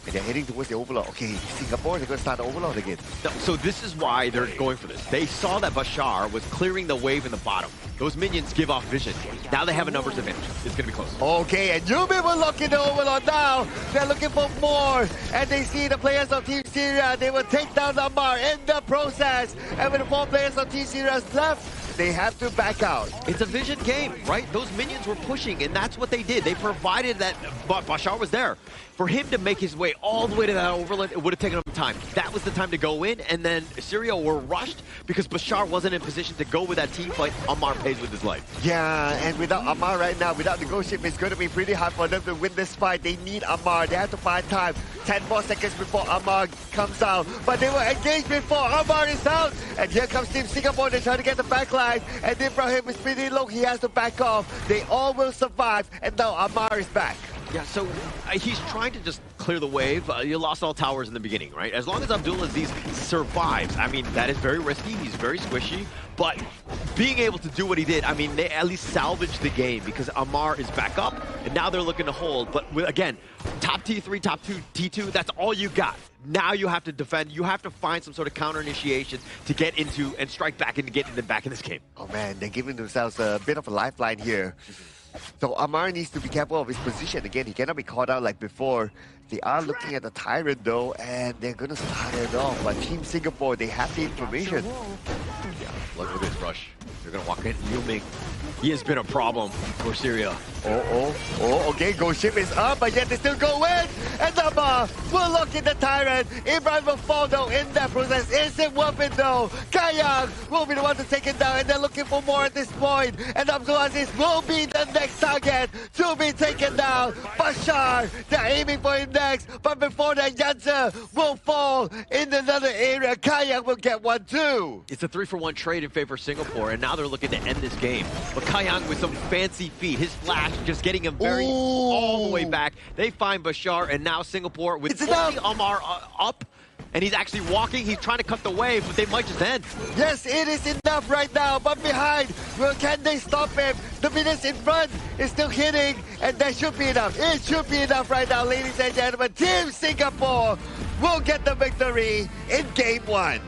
And they're heading towards the Overlord. Okay, Singapore, they're going to start the Overlord again. So this is why they're going for this. They saw that Bashar was clearing the wave in the bottom. Those minions give off vision. Now they have a numbers advantage. It's going to be close. Okay, and Yubi will look in the Overlord now. They're looking for more. And they see the players of Team Syria. They will take down Ammar in the process. And with the 4 players of Team Syria left, they have to back out. It's a vision game, right? Those minions were pushing, and that's what they did. They provided that Bashar was there. For him to make his way all the way to that Overlord, it would have taken him time. That was the time to go in, and then Syria were rushed because Bashar wasn't in position to go with that team fight. Ammar pays with his life. Yeah, and without Ammar right now, without the ghost ship, it's going to be pretty hard for them to win this fight. They need Ammar. They have to find time. 10 more seconds before Ammar comes out. But they were engaged before Ammar is out. And here comes Team Singapore. They're trying to get the backline. And Ibrahim is pretty low. He has to back off. They all will survive. And now Ammar is back. Yeah, so he's trying to just clear the wave. You lost all towers in the beginning, right? As long as Abdulaziz survives, I mean, that is very risky. He's very squishy. But being able to do what he did, I mean, they at least salvaged the game because Ammar is back up, and now they're looking to hold. But again, top T3, top 2, T2, that's all you got. Now you have to defend. You have to find some sort of counter initiation to get into and strike back and to get back in this game. Oh man, they're giving themselves a bit of a lifeline here. So Ammar needs to be careful of his position. Again, he cannot be caught out like before. They are looking at the Tyrant though, and they're going to start it off. But Team Singapore, they have the information. Yeah, look at this rush. They're going to walk in. Yu Ming, he has been a problem for Syria. Okay, Ghost Ship is up, but yet they still go in. And Ammar will look at the Tyrant. Ibrahim will fall though in that process. Is it worth it though? Kayang will be the one to take it down, and they're looking for more at this point. And Abdulaziz will be the next target to be taken down. Bashar, they're aiming for him next, but before that, Yanzi will fall in another area. Kayang will get one too. It's a 3-for-1 trade in favor of Singapore, and now they're looking to end this game. But Kayang with some fancy feet, his flash just getting him all the way back. They find Bashar, and now Singapore with only Ammar up, and he's actually walking. He's trying to cut the wave, but they might just end. Yes, it is enough right now, but behind, well, can they stop him? The minutes in front is still hitting, and that should be enough. It should be enough right now, ladies and gentlemen. Team Singapore will get the victory in Game 1.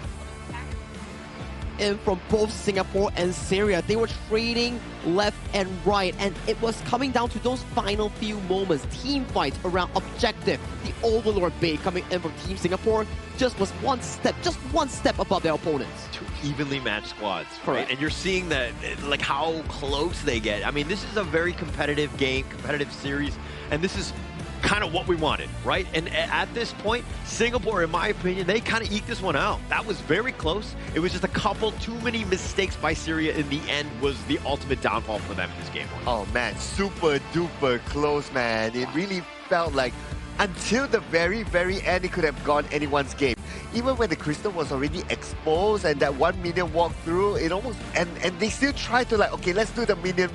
And from both Singapore and Syria, they were trading left and right, and it was coming down to those final few moments. Team fights around objective. The Overlord bait coming in from Team Singapore just was one step above their opponents. Two evenly matched squads, right? Correct. And you're seeing that, like, how close they get. I mean, this is a very competitive game, competitive series, and this is kind of what we wanted, right? And at this point, Singapore, in my opinion, they kind of eked this one out. That was very close. It was just a couple too many mistakes by Syria in the end was the ultimate downfall for them in this game. Oh man, super duper close, man. It really felt like until the very, very end, it could have gone anyone's game. Even when the crystal was already exposed and that 1 minion walked through, it almost, and they still tried to, like, okay, let's do the minion,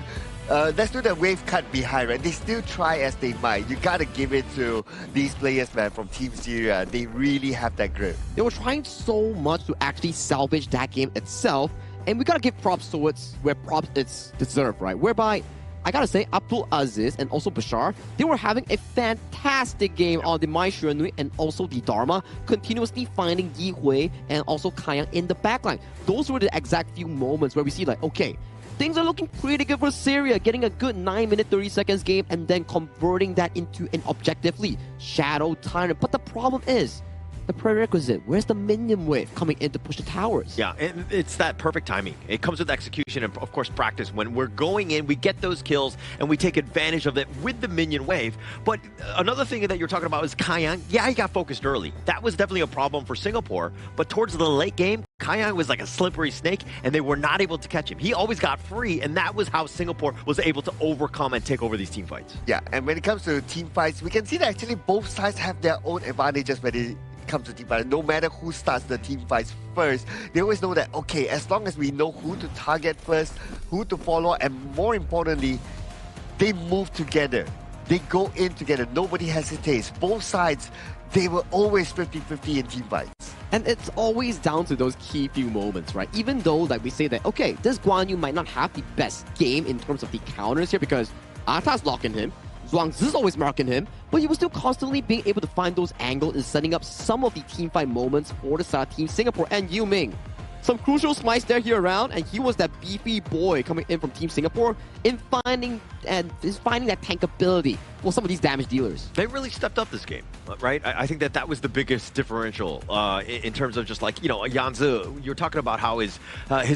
let's do the wave cut behind, right? They still try as they might. You gotta give it to these players, man, from Team Syria. They really have that grip. They were trying so much to actually salvage that game itself, and we gotta give props towards where props it's deserved, right? Whereby, I gotta say, Abdulaziz and also Bashar, they were having a fantastic game on the Mai Xuanui and also the Dharma, continuously finding Yi Hui and also Kayang in the backline. Those were the exact few moments where we see, like, okay, things are looking pretty good for Syria, getting a good 9-minute 30 seconds game and then converting that into an objectively Shadow Tyrant. But the problem is, the prerequisite, where's the minion wave coming in to push the towers? Yeah, and it's that perfect timing. It comes with execution and, of course, practice. When we're going in, we get those kills, and we take advantage of it with the minion wave. But another thing that you're talking about is Kayang. Yeah, he got focused early. That was definitely a problem for Singapore. But towards the late game, Kayang was like a slippery snake, and they were not able to catch him. He always got free, and that was how Singapore was able to overcome and take over these team fights. Yeah, and when it comes to team fights, we can see that actually both sides have their own advantages when it comes to team fight. No matter who starts the team fights first, they always know that, okay, as long as we know who to target first, who to follow, and more importantly, they move together. They go in together. Nobody hesitates. Both sides, they were always 50-50 in team fights. And it's always down to those key few moments, right? Even though, like we say that, okay, this Guan Yu might not have the best game in terms of the counters here because Ata's locking him, Zhuangzi's always marking him, but he was still constantly being able to find those angles and setting up some of the teamfight moments for the side Team Singapore. And Yu Ming, some crucial smites there here around, and he was that beefy boy coming in from Team Singapore in finding that tankability for some of these damage dealers. They really stepped up this game, right? I think that was the biggest differential in terms of just like, you know, Yanzi, you're talking about how his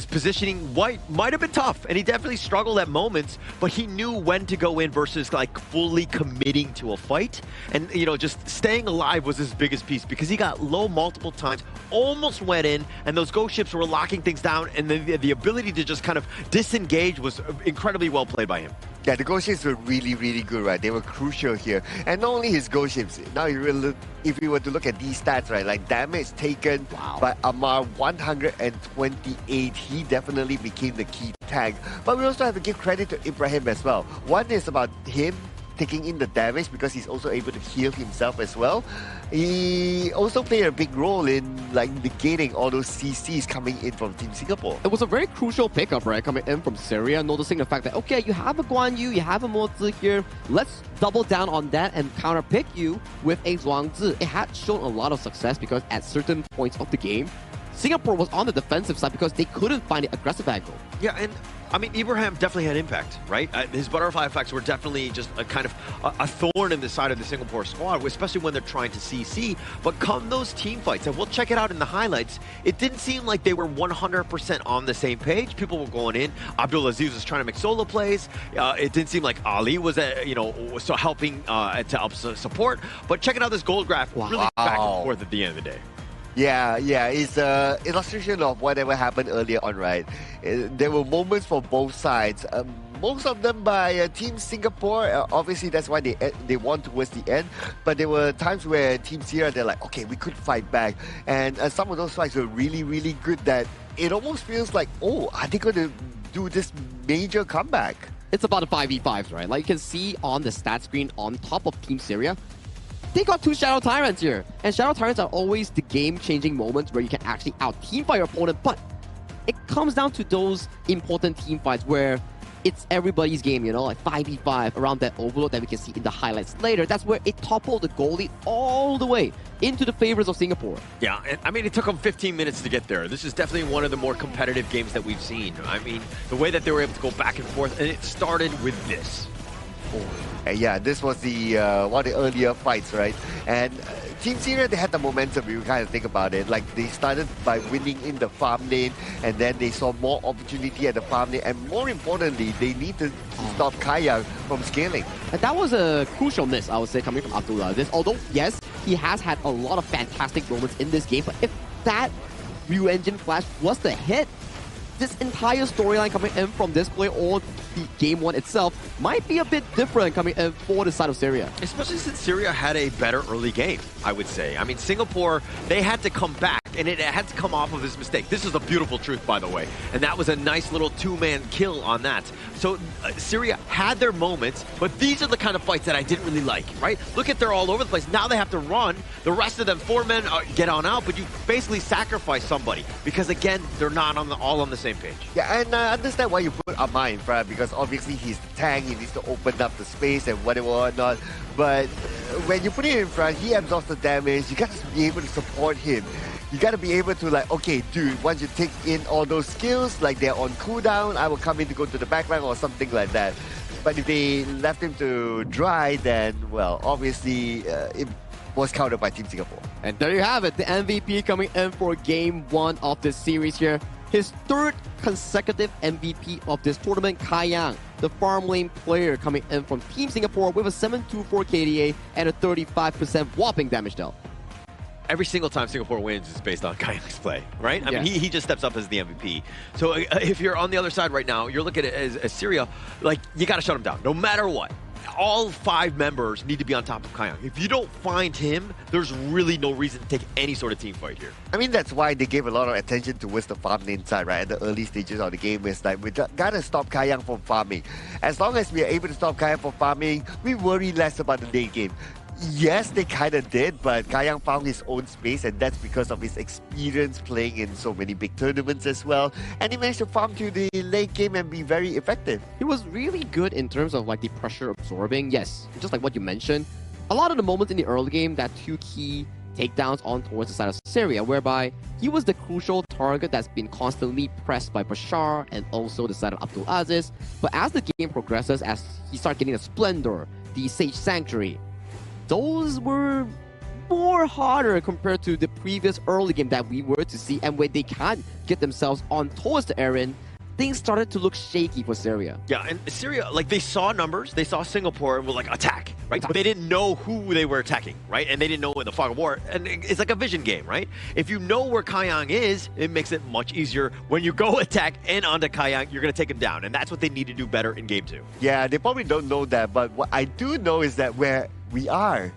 positioning might have been tough, and he definitely struggled at moments, but he knew when to go in versus like fully committing to a fight. And, you know, just staying alive was his biggest piece because he got low multiple times, almost went in, and those ghost ships were locking things down, and the ability to just kind of disengage was incredibly well played by him. Yeah, the ghost ships were really, really good, right? They were crucial here. And not only his ghost ships, now if you were to look at these stats, right, like damage taken by Amar, 128, he definitely became the key tank. But we also have to give credit to Ibrahim as well. One is about him taking in the damage because he's also able to heal himself as well. He also played a big role in like negating all those CCs coming in from Team Singapore. It was a very crucial pickup, right, coming in from Syria, noticing the fact that, okay, you have a Guan Yu, you have a Mozi here, let's double down on that and counterpick you with a Zhuangzi. It had shown a lot of success because at certain points of the game, Singapore was on the defensive side because they couldn't find an aggressive angle. Yeah, and I mean, Ibrahim definitely had impact, right? His butterfly effects were definitely just a kind of a thorn in the side of the Singapore squad, especially when they're trying to CC. But come those team fights, and we'll check it out in the highlights, it didn't seem like they were 100% on the same page. People were going in. Abdulaziz was trying to make solo plays. It didn't seem like Ali was, so helping to help support. But checking out this gold graph, really back and forth at the end of the day. Yeah, it's an illustration of whatever happened earlier on, right? There were moments for both sides. Most of them by Team Singapore. Obviously, that's why they won towards the end. But there were times where Team Sierra, they're like, okay, we could fight back. And some of those fights were really, really good that it almost feels like, oh, are they going to do this major comeback? It's about a 5v5s, right? Like you can see on the stat screen on top of Team Syria, they got 2 Shadow Tyrants here. And Shadow Tyrants are always the game-changing moments where you can actually out-teamfight your opponent, but it comes down to those important team fights where it's everybody's game, you know, like 5v5 around that overload that we can see in the highlights later. That's where it toppled the goal lead all the way into the favors of Singapore. Yeah, and I mean, it took them 15 minutes to get there. This is definitely one of the more competitive games that we've seen. I mean, the way that they were able to go back and forth, and it started with this. Yeah, this was the one of the earlier fights, right? And Team Syria, they had the momentum, if you kind of think about it. Like, they started by winning in the farm lane, and then they saw more opportunity at the farm lane, and more importantly, they need to stop Kayang from scaling. And that was a crucial miss, I would say, coming from Abdulaziz. Although, yes, he has had a lot of fantastic moments in this game, but if that Ryu Engine Flash was the hit, this entire storyline coming in from this play or the game one itself might be a bit different coming in for the side of Syria. Especially since Syria had a better early game, I would say. I mean, Singapore, they had to come back, and it had to come off of his mistake. This is a beautiful truth, by the way. And that was a nice little 2-man kill on that. So Syria had their moments, but these are the kind of fights that I didn't really like, right? Look at they're all over the place. Now they have to run. The rest of them, 4 men, get on out, but you basically sacrifice somebody because, again, they're not all on the same page. Yeah, and I understand why you put Amar in front, because obviously he's the tank, he needs to open up the space and whatever not. But when you put him in front, he absorbs the damage. You got to be able to support him. you got to be able to like, okay, dude, once you take in all those skills, like they're on cooldown, I will come in to go to the backline or something like that. But if they left him to dry, then, well, obviously it was countered by Team Singapore. And there you have it, the MVP coming in for Game 1 of this series here. His third consecutive MVP of this tournament, Kayang, the farm lane player coming in from Team Singapore with a 724 KDA and a 35% whopping damage dealt. Every single time Singapore wins is based on Kayang's play, right? I mean, Yeah. he just steps up as the MVP. So if you're on the other side right now, you're looking at it as Syria, like, you got to shut him down, no matter what. All 5 members need to be on top of Kayang. If you don't find him, there's really no reason to take any sort of team fight here. I mean, that's why they gave a lot of attention towards the farm lane side, right? At the early stages of the game, it's like, we gotta stop Kayang from farming. As long as we are able to stop Kayang from farming, we worry less about the late game. Yes, they kind of did, but Kayang found his own space, and that's because of his experience playing in so many big tournaments as well. And he managed to farm to the late game and be very effective. He was really good in terms of like the pressure absorbing. Yes, just like what you mentioned. A lot of the moments in the early game, that 2 key takedowns on towards the side of Syria, whereby he was the crucial target that's been constantly pressed by Bashar and also the side of Abdul Aziz. But as the game progresses, as he started getting the Splendor, the Sage Sanctuary, those were more harder compared to the previous early game that we were to see. And when they can't get themselves on towards the Aaron, things started to look shaky for Syria. Yeah, and Syria, like, they saw numbers, they saw Singapore and were like, attack, right? But they didn't know who they were attacking, right? And they didn't know in the fog of war. And it's like a vision game, right? If you know where Kayang is, it makes it much easier. When you go attack and onto Kayang, you're going to take him down. And that's what they need to do better in Game 2. Yeah, they probably don't know that, but what I do know is that where we are.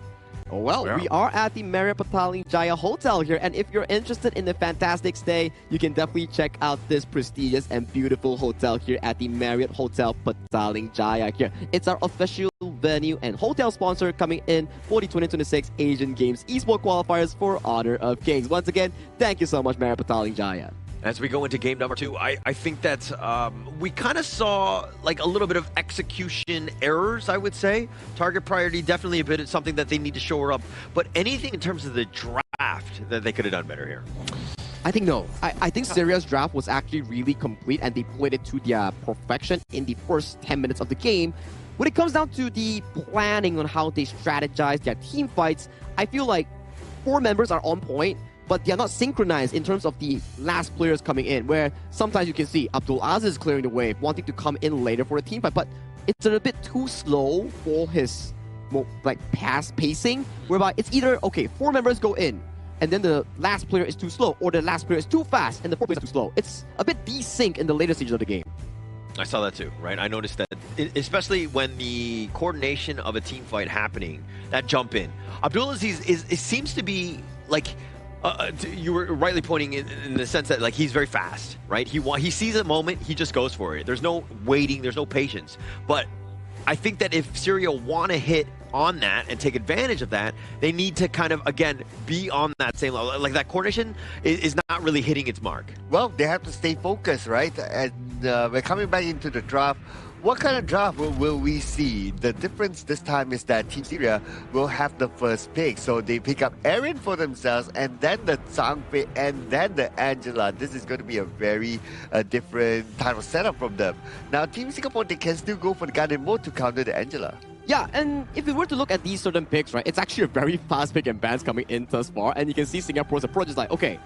Oh, well, we are at the Marriott Pataling Jaya Hotel here, and if you're interested in a fantastic stay, you can definitely check out this prestigious and beautiful hotel here at the Marriott Hotel Pataling Jaya here. It's our official venue and hotel sponsor coming in for the 2026 Asian Games Esports Qualifiers for Honor of Kings. Once again, thank you so much, Marriott Pataling Jaya. As we go into game number 2, I think that we kind of saw like a little bit of execution errors, I would say. Target priority, definitely a bit of something that they need to shore up. But anything in terms of the draft that they could have done better here? I think no. I think Syria's draft was actually really complete and they played it to their perfection in the first 10 minutes of the game. When it comes down to the planning on how they strategize their team fights, I feel like 4 members are on point, but they're not synchronized in terms of the last players coming in, where sometimes you can see Abdul Aziz clearing the wave, wanting to come in later for a team fight, but it's a bit too slow for his like past pacing, whereby it's either, okay, 4 members go in, and then the last player is too slow, or the last player is too fast, and the 4th player is too slow. It's a bit desync in the later stages of the game. I saw that too, right? I noticed that, especially when the coordination of a team fight happening, that jump in. Abdulaziz it seems to be like, you were rightly pointing in the sense that like he's very fast, right? He sees a moment, he just goes for it. There's no waiting, there's no patience. But I think that if Syria want to hit on that and take advantage of that, they need to kind of, again, be on that same level. Like that coordination is not really hitting its mark. Well, they have to stay focused, right? And we're coming back into the draft. What kind of draft will we see? The difference this time is that Team Syria will have the first pick. So they pick up Aaron for themselves, and then the Sangpe, and then the Angela. This is going to be a very different type of setup from them. Now, Team Singapore, they can still go for the Garden mode to counter the Angela. Yeah, and if we were to look at these certain picks, right, it's actually a very fast pick and bans coming in thus far, and you can see Singapore's approach is like, okay,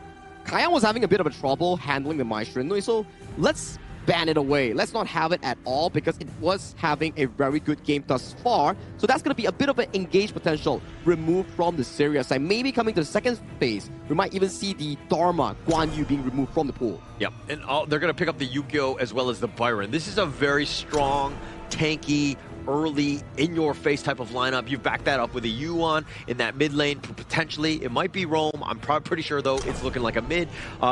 Kayang was having a bit of a trouble handling the Maestro, so let's ban it away. Let's not have it at all because it was having a very good game thus far. So that's going to be a bit of an engaged potential removed from the Syria side. Maybe coming to the second phase, we might even see the Dharma, Guan Yu being removed from the pool. Yep, and they're going to pick up the Yukio as well as the Byron. This is a very strong, tanky, early, in-your-face type of lineup. You back that up with a Yuan in that mid lane. Potentially, it might be Rome. I'm pretty sure, though, it's looking like a mid.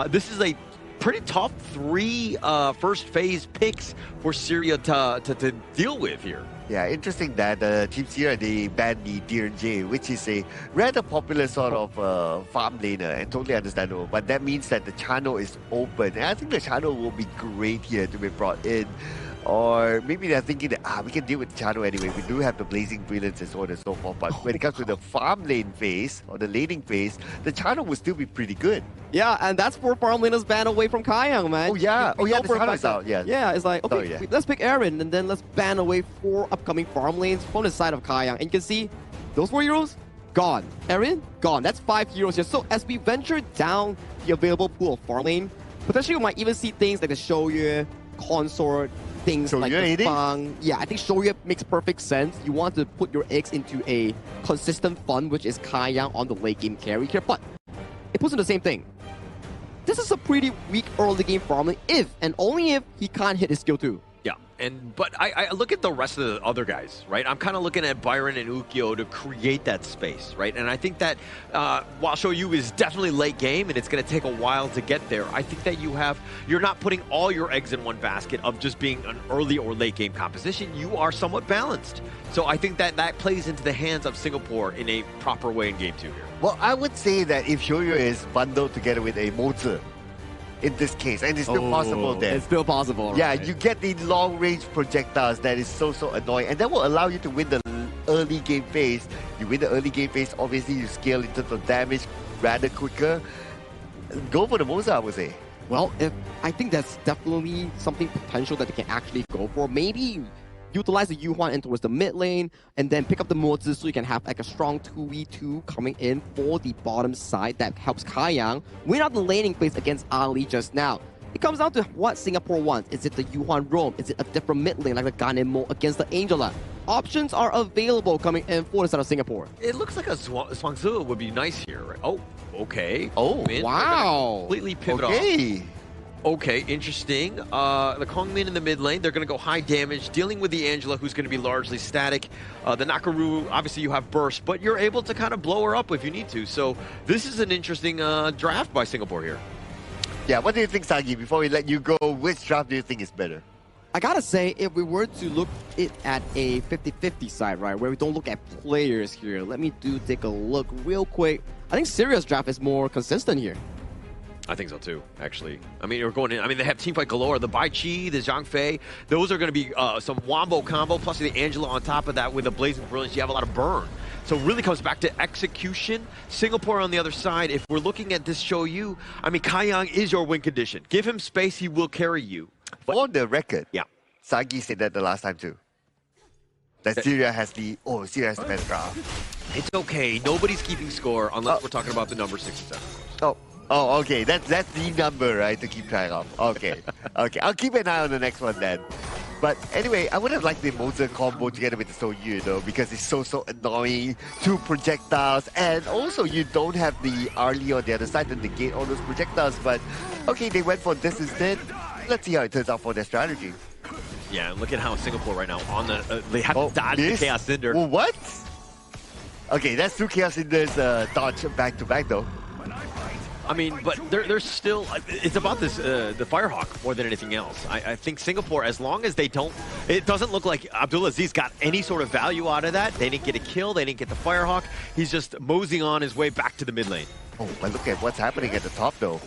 This is a pretty tough 3 first phase picks for Syria to deal with here. Yeah, interesting that Team Syria, they banned the DRJ, which is a rather popular sort of farm laner, and totally understandable. But that means that the channel is open, and I think the channel will be great here to be brought in. Or maybe they're thinking that we can deal with Chano anyway. We do have the Blazing Brilliance and so on and so forth. But when it comes to the farm lane phase or the laning phase, the Chano will still be pretty good. Yeah, and that's for farm laners ban away from Kayang, man. Oh yeah, the Chano's out. Yeah. Yeah, it's like okay, yeah. let's pick Aaron and then let's ban away 4 upcoming farm lanes from the side of Kayang. And you can see those 4 heroes gone. Aaron gone. That's 5 heroes here. So as we venture down the available pool of farm lane, potentially we might even see things like the Shoyu, Consort, things like the Fang. Yeah, I think Shoyu makes perfect sense. You want to put your eggs into a consistent fund, which is Kayang on the late game carry here. But it puts in the same thing. This is a pretty weak early game farm lane if and only if he can't hit his skill 2. Yeah, but I look at the rest of the other guys, right? I'm kind of looking at Byron and Ukyo to create that space, right? And I think that while Shoyu is definitely late game and it's going to take a while to get there, I think that you're not putting all your eggs in one basket of just being an early or late game composition. You are somewhat balanced. So I think that plays into the hands of Singapore in a proper way in game 2 here. Well, I would say that if Shoyu is bundled together with a Mozi, in this case, and it's still possible there. It's still possible, Yeah, right? you get the long-range projectiles that is so annoying, and that will allow you to win the early game phase. You win the early game phase, obviously you scale in terms of damage rather quicker. Go for the Moza, I would say. Well, I think that's definitely something potential that they can actually go for. Maybe utilize the Yuhuan in towards the mid lane, and then pick up the Mozi so you can have like a strong 2v2 coming in for the bottom side that helps Kayang win out the laning phase against Ali just now. It comes down to what Singapore wants. Is it the Yuhuan roam? Is it a different mid lane like the Ganemo against the Angela? Options are available coming in for the side of Singapore. It looks like a Swangzu would be nice here, right? Oh, okay. Oh, wow. Completely pivot off. Okay, interesting. The Kongmin in the mid lane, they're going to go high damage, dealing with the Angela, who's going to be largely static. The Nakaru, obviously you have burst, but you're able to kind of blow her up if you need to. So this is an interesting draft by Singapore here. Yeah, what do you think, Sagi? Before we let you go, which draft do you think is better? I gotta say, if we were to look it at a 50-50 side, right, where we don't look at players here, let me take a look real quick. I think Syria's draft is more consistent here. I think so too, actually. I mean, we're going in. I mean, they have teamfight galore. The Bai Chi, the Zhang Fei, those are going to be some wombo combo, plus the Angela on top of that with a Blazing Brilliance. You have a lot of burn. So it really comes back to execution. Singapore on the other side, if we're looking at this Shoyu, I mean, Kayang is your win condition. Give him space, he will carry you. But for the record, yeah, Sagi said that the last time too. That Syria has the best draft. It's okay. Nobody's keeping score unless we're talking about the number 67. Oh, okay. That's the number, right, to keep track of. Okay. Okay. I'll keep an eye on the next one then. But anyway, I would have liked the Moza combo together with the Soyu, though, because it's so annoying. 2 projectiles, and also you don't have the Arlie on the other side to negate all those projectiles. But okay, they went for this instead. Let's see how it turns out for their strategy. Yeah, and look at how Singapore right now on the they have to dodge the Chaos Cinder. Well, what? Okay, that's 2 Chaos Cinders dodge back to back though. I mean, but they're still, it's about this, the Firehawk more than anything else. I think Singapore, as long as they don't, it doesn't look like Abdulaziz got any sort of value out of that. They didn't get a kill, they didn't get the Firehawk. He's just moseying on his way back to the mid lane. Oh, but look at what's happening at the top though.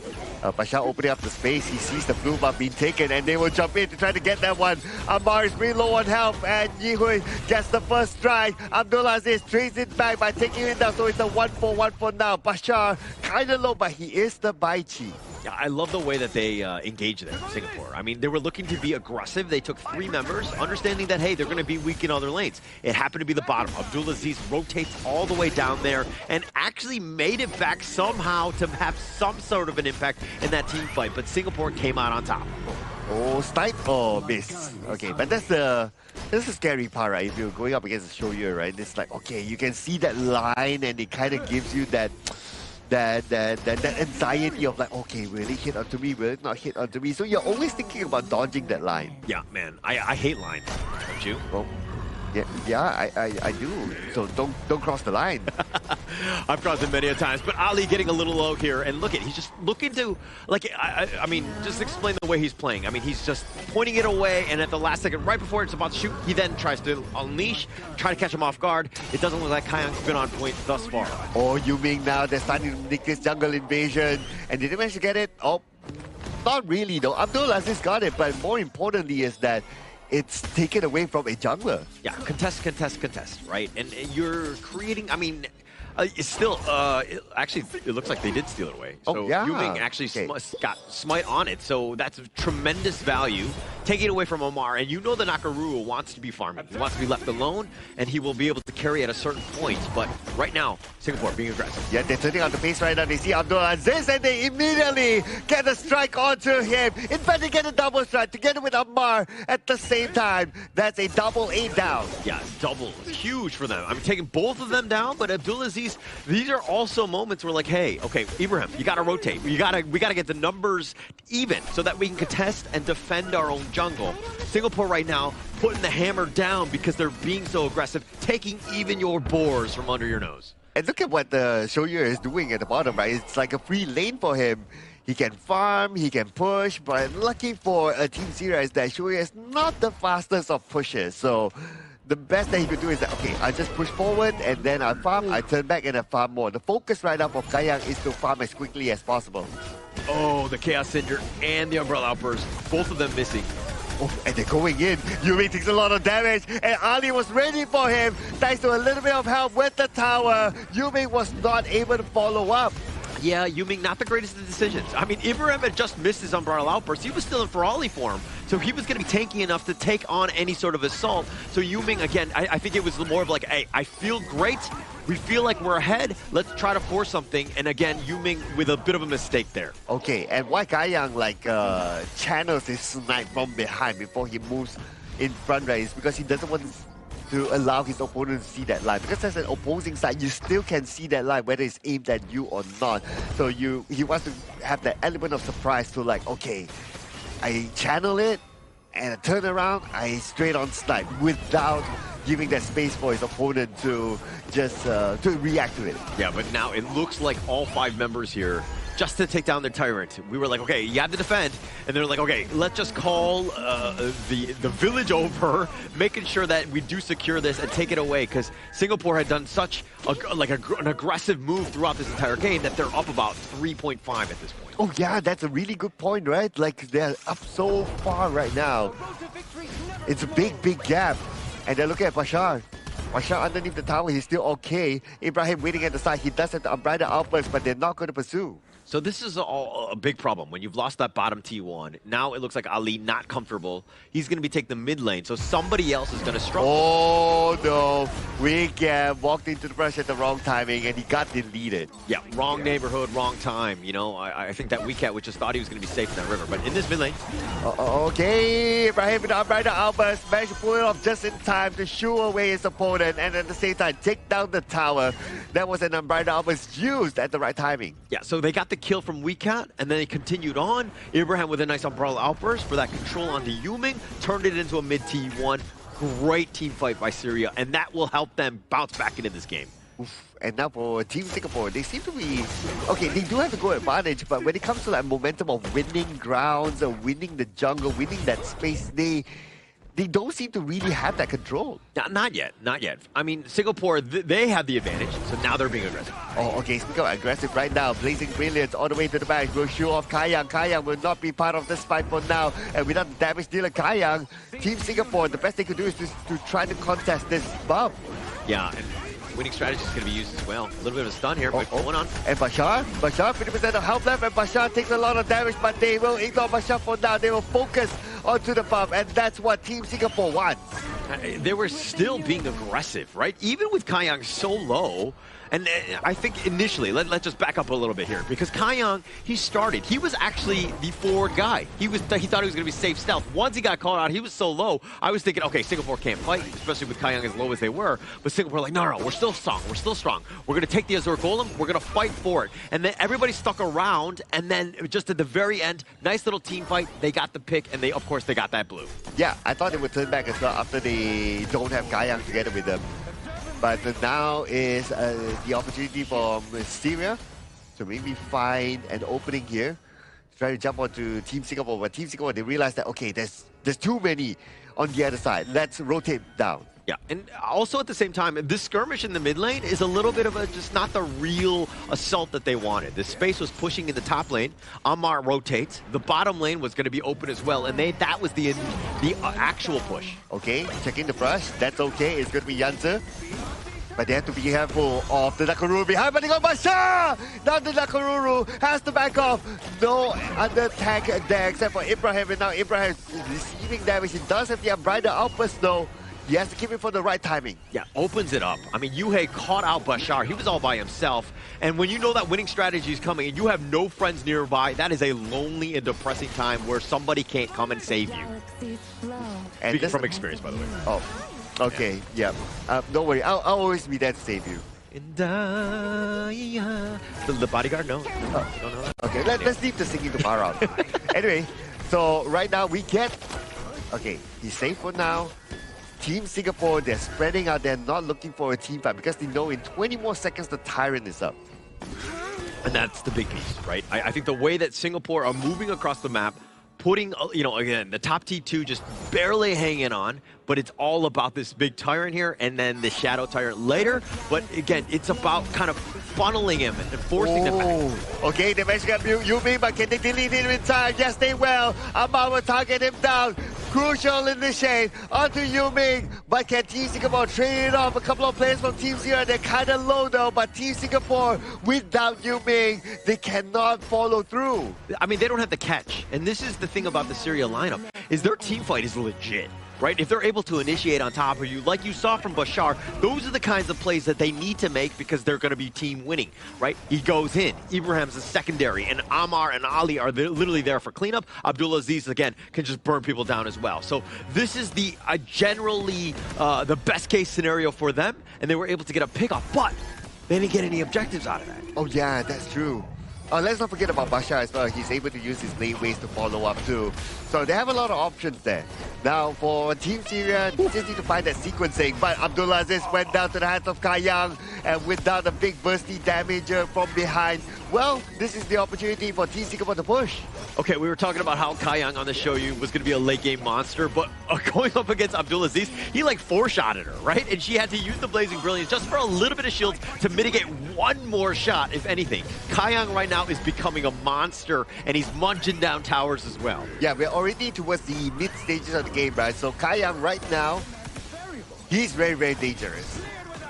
Pasha opening up the space, he sees the blue buff being taken, and they will jump in to try to get that one. Ammar is pretty low on health, and Yihui gets the first strike. Abdulaziz trades it back by taking it down, so it's a 1-for-1 for now. Pasha kind of low, but he is the Bai Chi. Yeah, I love the way that they engage there, Singapore. I mean, they were looking to be aggressive. They took 3 members, understanding that, hey, they're going to be weak in other lanes. It happened to be the bottom. Abdulaziz rotates all the way down there and actually made it back somehow to have some sort of an impact in that team fight. But Singapore came out on top. Oh, snipe or miss. Okay, but that's the scary part, right? If you're going up against a Shoyu, right? It's like, okay, you can see that line, and it kind of gives you that anxiety of like, okay, will it hit onto me? Will it not hit onto me? So you're always thinking about dodging that line. Yeah, man, I hate lines. Don't you? Oh, yeah, I do. So don't cross the line. I've crossed it many a times, but Ali getting a little low here, and look at, he's just looking to, like, I mean, just explain the way he's playing. I mean, he's just pointing it away, and at the last second, right before it's about to shoot, he then tries to unleash, try to catch him off guard. It doesn't look like Kayang's been on point thus far. Oh, you mean now they're starting to nick this jungle invasion, and did they manage to get it? Oh, not really though. Abdulaziz got it, but more importantly is that it's taken away from a jungler. Yeah, contest, right? And you're creating, I mean, it's still, actually, it looks like they did steal it away. So Yuming actually got smite on it, so that's tremendous value. Taking it away from Omar, and you know the Nakaruru wants to be farming. He wants to be left alone, and he will be able to carry at a certain point. But right now, Singapore being aggressive. Yeah, they're turning on the pace right now. They see Abdul Aziz, and they immediately get a strike onto him. In fact, they get a double strike together with Ammar at the same time. That's a double 8 down. Yeah, double. Huge for them. I'm taking both of them down, but Abdulaziz, these are also moments where like, hey, okay, Ibrahim, you gotta rotate. We gotta get the numbers even so that we can contest and defend our own jungle. Singapore right now putting the hammer down because they're being so aggressive, taking even your boars from under your nose. And look at what the Shoyu is doing at the bottom, right? It's like a free lane for him. He can farm, he can push, but lucky for a Team Zero is that Shoyu is not the fastest of pushes. So the best that he could do is that, okay, I just push forward and then I farm, I turn back and I farm more. The focus right now for Kayang is to farm as quickly as possible. Oh, the Chaos Cinder and the Umbrella Outburst, both of them missing. Oh, and they're going in. Yumi takes a lot of damage, and Ali was ready for him. Thanks to a little bit of help with the tower, Yumi was not able to follow up. Yeah, Yuming, not the greatest of decisions. I mean, Ibrahim had just missed his Umbrella Outburst. He was still in Ferali form, so he was going to be tanky enough to take on any sort of assault. So Yuming, again, I think it was more of like, hey, I feel great. We feel like we're ahead. Let's try to force something. And again, Yuming with a bit of a mistake there. Okay, and why Kayang channels his snipe from behind before he moves in front, right? Is because he doesn't want to allow his opponent to see that line. Because as an opposing side, you still can see that line whether it's aimed at you or not. So he wants to have that element of surprise to like, okay, I channel it and I turn around, I straight on snipe without giving that space for his opponent to just to react to it. Yeah, but now it looks like all 5 members here just to take down their tyrant. We were like, okay, you have to defend, and they're like, okay, let's just call the village over, making sure that we do secure this and take it away, because Singapore had done such an aggressive move throughout this entire game that they're up about 3.5 at this point. Oh yeah, that's a really good point, right? Like they're up so far right now. It's a big gap, and they're looking at Bashar. Bashar underneath the tower, he's still okay. Ibrahim waiting at the side, he does have the Umbrella Outburst, but they're not going to pursue. So this is a big problem. When you've lost that bottom T1, now it looks like Ali not comfortable. He's going to be taking the mid lane, so somebody else is going to struggle. Oh no, Wickam walked into the brush at the wrong timing and he got deleted. Yeah, wrong neighborhood, wrong time. You know, I think that Wickam just thought he was going to be safe in that river, but in this mid lane. Okay, Ibrahim with the Umbrella Outburst managed to pull it off just in time to shoo away his opponent and at the same time take down the tower. That was an Umbrella Outburst used at the right timing. Yeah, so they got the kill from Weecat, and then they continued on. Ibrahim with a nice Umbrella Outburst for that control onto Yuming, turned it into a mid T1. Great team fight by Syria, and that will help them bounce back into this game. Oof. And now for Team Singapore, they seem to be... Okay, they do have a goal advantage, but when it comes to that momentum of winning grounds, or winning the jungle, winning that space, they don't seem to really have that control. Not yet. I mean, Singapore, they have the advantage, so now they're being aggressive. Oh, okay, speaking of aggressive right now, Blazing Brilliance all the way to the back, will show off Kayang. Kayang will not be part of this fight for now, and without the damage dealer Kayang, Team Singapore, the best they could do is to try to contest this buff. Yeah, and winning strategy is going to be used as well. A little bit of a stun here, but going on. And Bashar, 50% of health left, and Bashar takes a lot of damage, but they will ignore Bashar for now. They will focus onto the buff, and that's what Team Singapore wants. They were still being aggressive, right? Even with Kayang so low. And I think initially, let's just back up a little bit here, because Kayang, he was actually the forward guy. He thought he was going to be safe stealth. Once he got called out, he was so low, I was thinking, okay, Singapore can't fight, especially with Kayang as low as they were. But Singapore like, no, we're still strong. We're going to take the Azure Golem. We're going to fight for it. And then everybody stuck around, and then just at the very end, nice little team fight. They got the pick, and of course, they got that blue. Yeah, I thought they would turn back as well after they don't have Kayang together with them. But now is the opportunity for Syria to maybe find an opening here. Try to jump onto Team Singapore, but Team Singapore, they realize that, okay, there's too many on the other side. Let's rotate down. Yeah, and also at the same time, this skirmish in the mid lane is a little bit of a just not the real assault that they wanted. The space was pushing in the top lane. Amar rotates. The bottom lane was going to be open as well, and that was the actual push. Okay, checking the brush. That's okay. It's going to be Yanzi. But they have to be careful of the Nakaruru behind, but they got Bashar! Now the Nakaruru has to back off. No under tank there except for Ibrahim, and now Ibrahim is receiving damage. He does have the Unbridled outburst though. He has to keep it for the right timing. Yeah, opens it up. I mean, Yuhei caught out Bashar. He was all by himself. And when you know that winning strategy is coming and you have no friends nearby, that is a lonely and depressing time where somebody can't come and save you. And Speaking from experience, by the way. Oh, okay, yeah. Don't worry, I'll always be there to save you. The bodyguard? No. You don't know that? Okay, let's leave the singing to bar out. Anyway, so right now we get... Okay, he's safe for now. Team Singapore, they're spreading out. They're not looking for a team fight because they know in 20 more seconds the Tyrant is up. And that's the big piece, right? I think the way that Singapore are moving across the map, putting, again, the top T2 just barely hanging on, but it's all about this big Tyrant here and then the Shadow Tyrant later. But again, it's about kind of funneling him and forcing them back. Okay, they managed to get Yumi, but can they delete him in time? Yes, they will. Amar will target him down. Crucial in the shade onto Yuming, but can Team Singapore trade off a couple of players from Team Zero? They're kind of low though, but Team Singapore, without Yuming, they cannot follow through. I mean, they don't have the catch, and this is the thing about the Syria lineup, is their team fight is legit. Right? If they're able to initiate on top of you, like you saw from Bashar, those are the kinds of plays that they need to make because they're going to be team winning, right? He goes in. Ibrahim's a secondary, and Amar and Ali are literally there for cleanup. Abdulaziz, again, can just burn people down as well. So this is the generally the best case scenario for them, and they were able to get a pickoff, but they didn't get any objectives out of that. Oh yeah, that's true. Let's not forget about Bashar as well. He's able to use his lane ways to follow up too. So they have a lot of options there. Now for Team Syria, they just need to find that sequencing. But Abdulaziz went down to the hands of Kayang, and without a big bursty damager from behind, well, this is the opportunity for Team Singapore to push. Okay, we were talking about how Kayang on the show was going to be a late game monster, but going up against Abdulaziz, he like four-shotted her, right? And she had to use the Blazing Brilliance just for a little bit of shields to mitigate one more shot, if anything. Kayang right now is becoming a monster, and he's munching down towers as well. Yeah, we're already towards the mid stages of the game, right? So Kayang right now, he's very, very dangerous.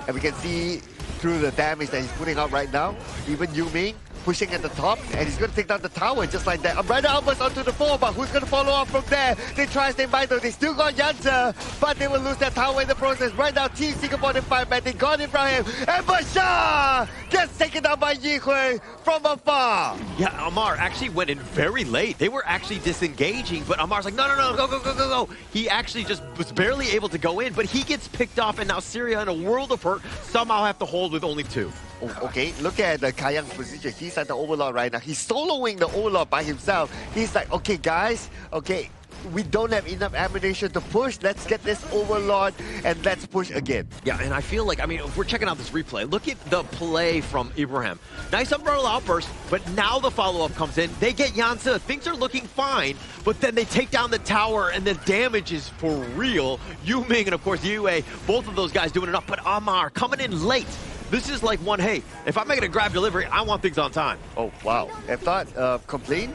And we can see through the damage that he's putting out right now, even Yuming pushing at the top, and he's going to take down the tower just like that. Unbridled outburst onto the floor, but who's going to follow up from there? They try to stay by though. They still got Yanzi, but they will lose that tower in the process. Right now, Team Singapore in fire, man. They got Ibrahim, and Bashar gets taken down by Yihui from afar. Yeah, Amar actually went in very late. They were actually disengaging, but Amar's like, no, go. He actually just was barely able to go in, but he gets picked off, and now Syria, in a world of hurt, somehow have to hold with only two. Oh, okay, look at the Kayang's position. He's at the Overlord right now. He's soloing the Overlord by himself. He's like, okay, guys, okay, we don't have enough ammunition to push. Let's get this Overlord and let's push again. Yeah, and I feel like, I mean, if we're checking out this replay, look at the play from Ibrahim. Nice umbrella outburst, but now the follow-up comes in. They get Yanzi. Things are looking fine, but then they take down the tower and the damage is for real. Yuming and, of course, Yue, both of those guys doing enough, but Amar coming in late. This is like one, hey, if I'm making a grab delivery, I want things on time. Oh, wow. If not, complain?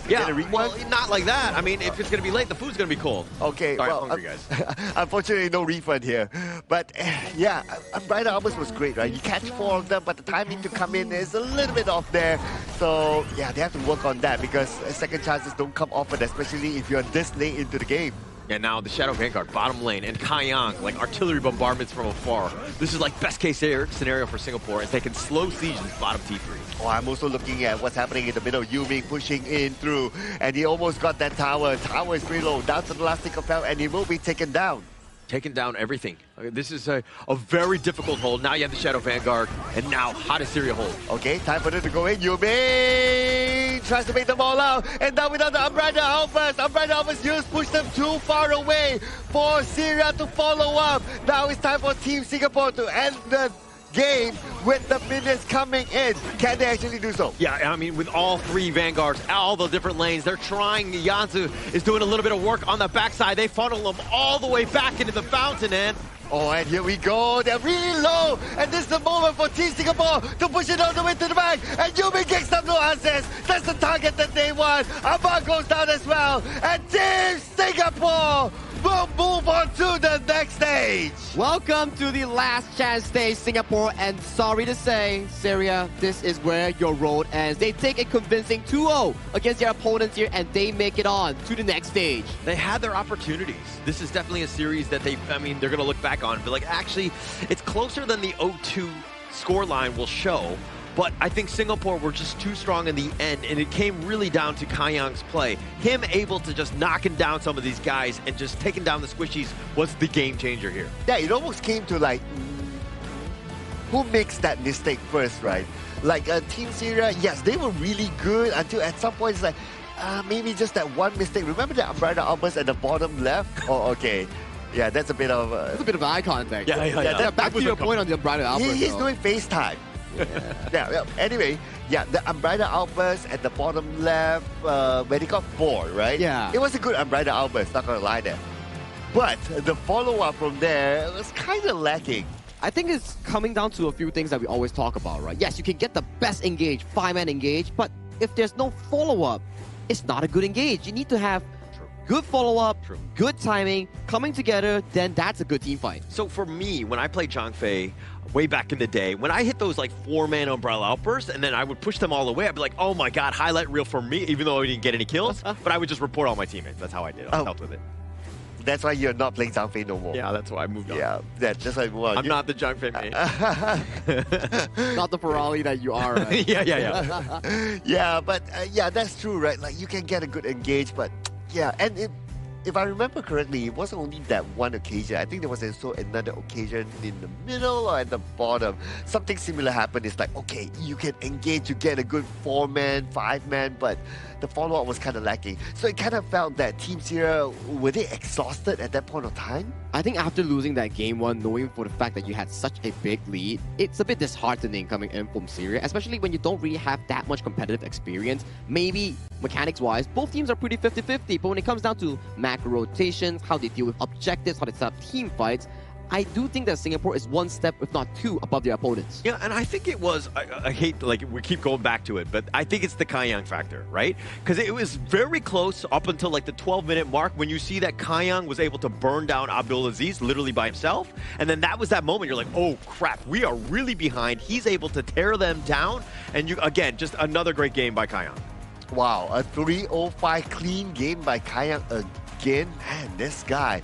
Yeah, well, not like that. I mean, if it's going to be late, the food's going to be cold. Okay, sorry, well, I'm hungry, guys. Unfortunately, no refund here. But, yeah, Unbridled outburst was great, right? You catch 4 of them, but the timing to come in is a little bit off there. So, yeah, they have to work on that because second chances don't come often, especially if you're this late into the game. And now the Shadow Vanguard, bottom lane, and Kayang, like artillery bombardments from afar. This is like best case scenario for Singapore as they can slow siege this bottom T3. Oh, I'm also looking at what's happening in the middle. Yuming pushing in through, and he almost got that tower. Tower is pretty low, down to the last tick of power, and he will be taken down. Taking down everything. This is a very difficult hold. Now you have the Shadow Vanguard, and now how does Syria hold? Okay, time for them to go in. Yuming tries to make them all out, and now without the Unbridled outburst. Unbridled outburst used push them too far away for Syria to follow up. Now it's time for Team Singapore to end the game with the minions coming in. Can they actually do so? Yeah, I mean, with all three Vanguards, all the different lanes, they're trying. Yanzu is doing a little bit of work on the backside. They funnel them all the way back into the fountain, and oh, and here we go. They're really low. And this is the moment for Team Singapore to push it all the way to the back. And Yumin kicks up no answers. That's the target that they want. Amar goes down as well. And Team Singapore will move on to the next stage. Welcome to the last chance stage, Singapore. And sorry to say, Syria, this is where your road ends. They take a convincing 2-0 against their opponents here, and they make it on to the next stage. they had their opportunities. This is definitely a series that they're going to look back on and be like, actually, it's closer than the 0-2 scoreline will show. But I think Singapore were just too strong in the end, and it came really down to Kaiyang's play. Him able to just knocking down some of these guys and just taking down the squishies was the game changer here. Yeah, it almost came to like, who makes that mistake first, right? Like Team Syria, yes, they were really good until at some point it's like, maybe just that one mistake. Remember the umbrella outburst at the bottom left? Oh, okay. Yeah, that's a bit of... That's a bit of eye contact. Yeah, back to your point on the umbrella outburst. He's doing FaceTime. Yeah. Anyway, the umbrella outburst at the bottom left, when he got 4, right? Yeah. It was a good umbrella outburst, not gonna lie there. But the follow-up from there was kind of lacking. I think it's coming down to a few things that we always talk about, right? Yes, you can get the best engage, 5-man engage, but if there's no follow-up, it's not a good engage. You need to have good follow-up, good timing, coming together, then that's a good team fight. So for me, when I played Zhangfei way back in the day, when I hit those like 4-man umbrella outbursts and then I would push them all the way, I'd be like, oh my god, highlight reel for me, even though I didn't get any kills. But I would just report all my teammates. That's how I did. I helped with it. That's why you're not playing Zhangfei no more. Yeah, that's why I moved on. Yeah, that's why I moved on. I'm not the Zhangfei main. Not the Ferrari that you are, right? Yeah. Yeah, but that's true, right? Like you can get a good engage, but yeah, and if I remember correctly, it wasn't only that one occasion. I think there was also another occasion in the middle or at the bottom. Something similar happened. It's like, okay, you can engage to get a good 4-man, 5-man, but the follow-up was kind of lacking. So it kind of felt that Team Syria, were they exhausted at that point of time? I think after losing that game one, knowing for the fact that you had such a big lead, it's a bit disheartening coming in from Syria, especially when you don't really have that much competitive experience. Maybe mechanics-wise, both teams are pretty 50-50, but when it comes down to macro rotations, how they deal with objectives, how they set up team fights, I do think that Singapore is one step, if not two, above their opponents. Yeah, and I think it was, I hate, like, we keep going back to it, but I think it's the Kaiyang factor, right? Because it was very close up until, like, the 12-minute mark when you see that Kaiyang was able to burn down Abdulaziz literally by himself. And then that was that moment you're like, oh, crap, we are really behind. He's able to tear them down. And, you again, just another great game by Kaiyang. Wow, a 305 clean game by Kaiyang again. Man, this guy...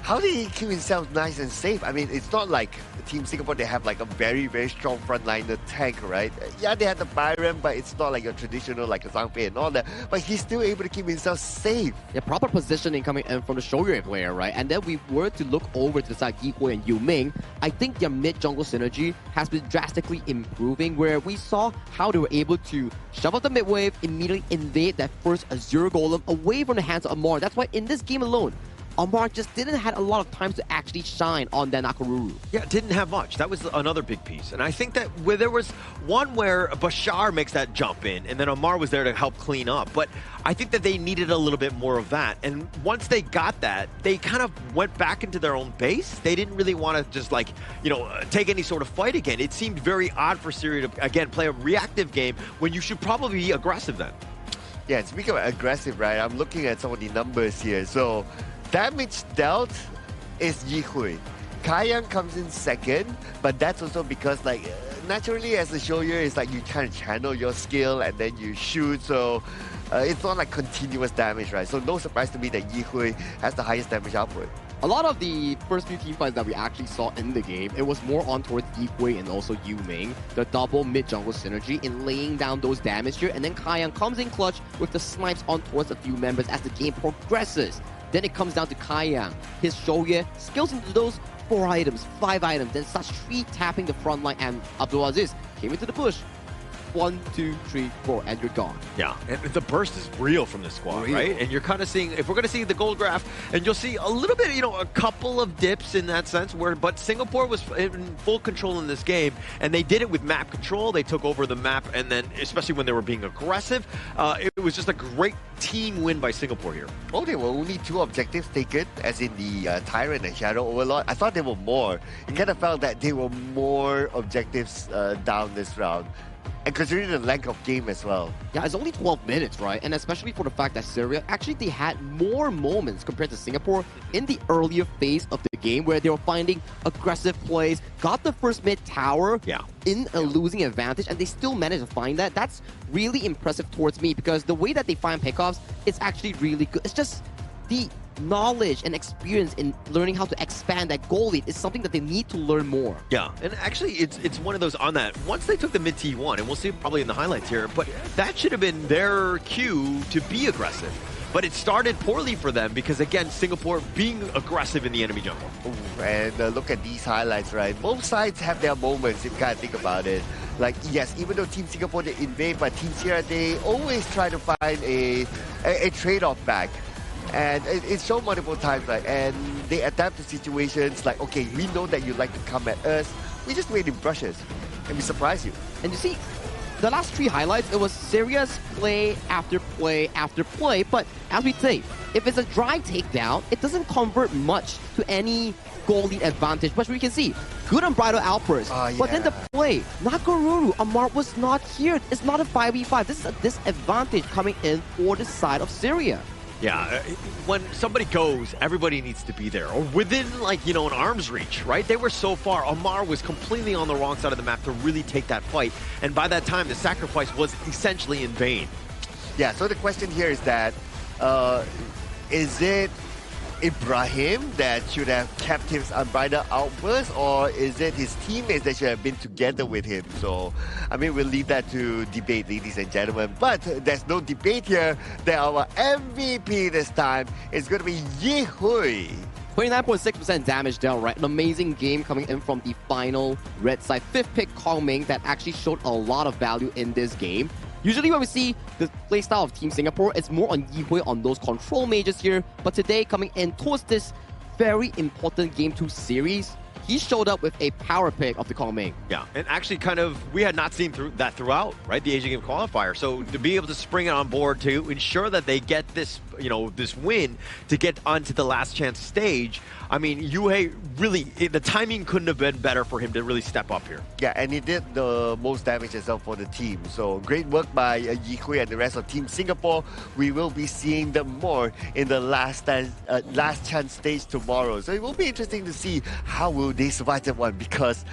How did he keep himself nice and safe? I mean, it's not like Team Singapore, they have like a very, very strong frontliner tank, right? Yeah, they had the Byron, but it's not like your traditional like a Zhangfei and all that. But he's still able to keep himself safe. Yeah, proper positioning coming in from the Shoryue player, right? And then we were to look over to the side Yihui and Yu Ming. I think their mid-jungle synergy has been drastically improving, where we saw how they were able to shove up the mid-wave, immediately invade that first Azure Golem away from the hands of Amar. That's why in this game alone, Amar just didn't have a lot of time to actually shine on that Nakaruru. Yeah, didn't have much. That was another big piece. And I think that where there was one where Bashar makes that jump in, and then Amar was there to help clean up. But I think that they needed a little bit more of that. And once they got that, they kind of went back into their own base. They didn't really want to just, like, you know, take any sort of fight again. It seemed very odd for Syria to, again, play a reactive game when you should probably be aggressive then. Yeah, speaking of aggressive, right, I'm looking at some of the numbers here. So damage dealt is Yihui. Kaiyang comes in second, but that's also because, like, naturally as a Shoryue, it's like you kind of channel your skill and then you shoot, so it's not like continuous damage, right? So no surprise to me that Yihui has the highest damage output. A lot of the first few team fights that we actually saw in the game, it was more on towards Yihui and also Yu Ming, the double mid-jungle synergy in laying down those damage here, and then Kaiyang comes in clutch with the snipes on towards a few members as the game progresses. Then it comes down to Kaiyang, his Shoryue, skills into those 4 items, 5 items, then starts 3 tapping the front line, and Abdulaziz came into the push. 1, 2, 3, 4, and you're gone. Yeah, and the burst is real from this squad, right? And you're kind of seeing, if we're going to see the gold graph, and you'll see a little bit, a couple of dips in that sense, but Singapore was in full control in this game, and they did it with map control. They took over the map, and then, especially when they were being aggressive, it was just a great team win by Singapore here. Oh, there were only 2 objectives taken, as in the Tyrant and Shadow Overlord. I thought there were more. It kind of felt that there were more objectives down this round. And considering the length of game as well. Yeah, it's only 12 minutes, right? And especially for the fact that Syria, actually they had more moments compared to Singapore in the earlier phase of the game where they were finding aggressive plays, got the first mid tower in a losing advantage, and they still managed to find that. That's really impressive towards me because the way that they find pickoffs is actually really good. It's just the knowledge and experience in learning how to expand that goal lead is something that they need to learn more. Yeah, and actually it's one of those on that. Once they took the mid T1, and we'll see probably in the highlights here, but that should have been their cue to be aggressive. But it started poorly for them because, again, Singapore being aggressive in the enemy jungle. Ooh, and look at these highlights, right? Both sides have their moments, if you kind of think about it. Like, yes, even though Team Singapore, they invade, but Team Sierra, they always try to find a trade-off back. And it's shown multiple times, right? And they adapt to situations like, okay, we know that you like to come at us. We just wait in brushes, and we surprise you. And you see, the last 3 highlights, it was serious play after play after play. But as we say, if it's a dry takedown, it doesn't convert much to any goal lead advantage. But we can see, good unbridled outburst. But then the play, Nagaruru, Amar was not here. It's not a 5v5. This is a disadvantage coming in for the side of Syria. Yeah, when somebody goes, everybody needs to be there, or within, like, an arm's reach, right? They were so far. Amar was completely on the wrong side of the map to really take that fight, and by that time, the sacrifice was essentially in vain. Yeah, so the question here is that, is it Ibrahim that should have kept his unbridled outburst, or is it his teammates that should have been together with him? So, I mean, we'll leave that to debate, ladies and gentlemen. But there's no debate here that our MVP this time is going to be Yi Hui. 29.6% damage dealt, right? An amazing game coming in from the final red side. 5th pick Kong Ming that actually showed a lot of value in this game. Usually when we see the playstyle of Team Singapore, it's more on Yi Hui on those control mages here. But today, coming in towards this very important Game 2 series, he showed up with a power pick of the Kong Ming. Yeah, and actually we had not seen that throughout, right? The Asian Game qualifier. So to be able to spring it on board to ensure that they get this, this win to get onto the last chance stage, I mean, Yuhei really, the timing couldn't have been better for him to really step up here. Yeah, and he did the most damage as well for the team. So great work by Yi Hui and the rest of Team Singapore. We will be seeing them more in the last chance stage tomorrow. So it will be interesting to see how will they survive that one, because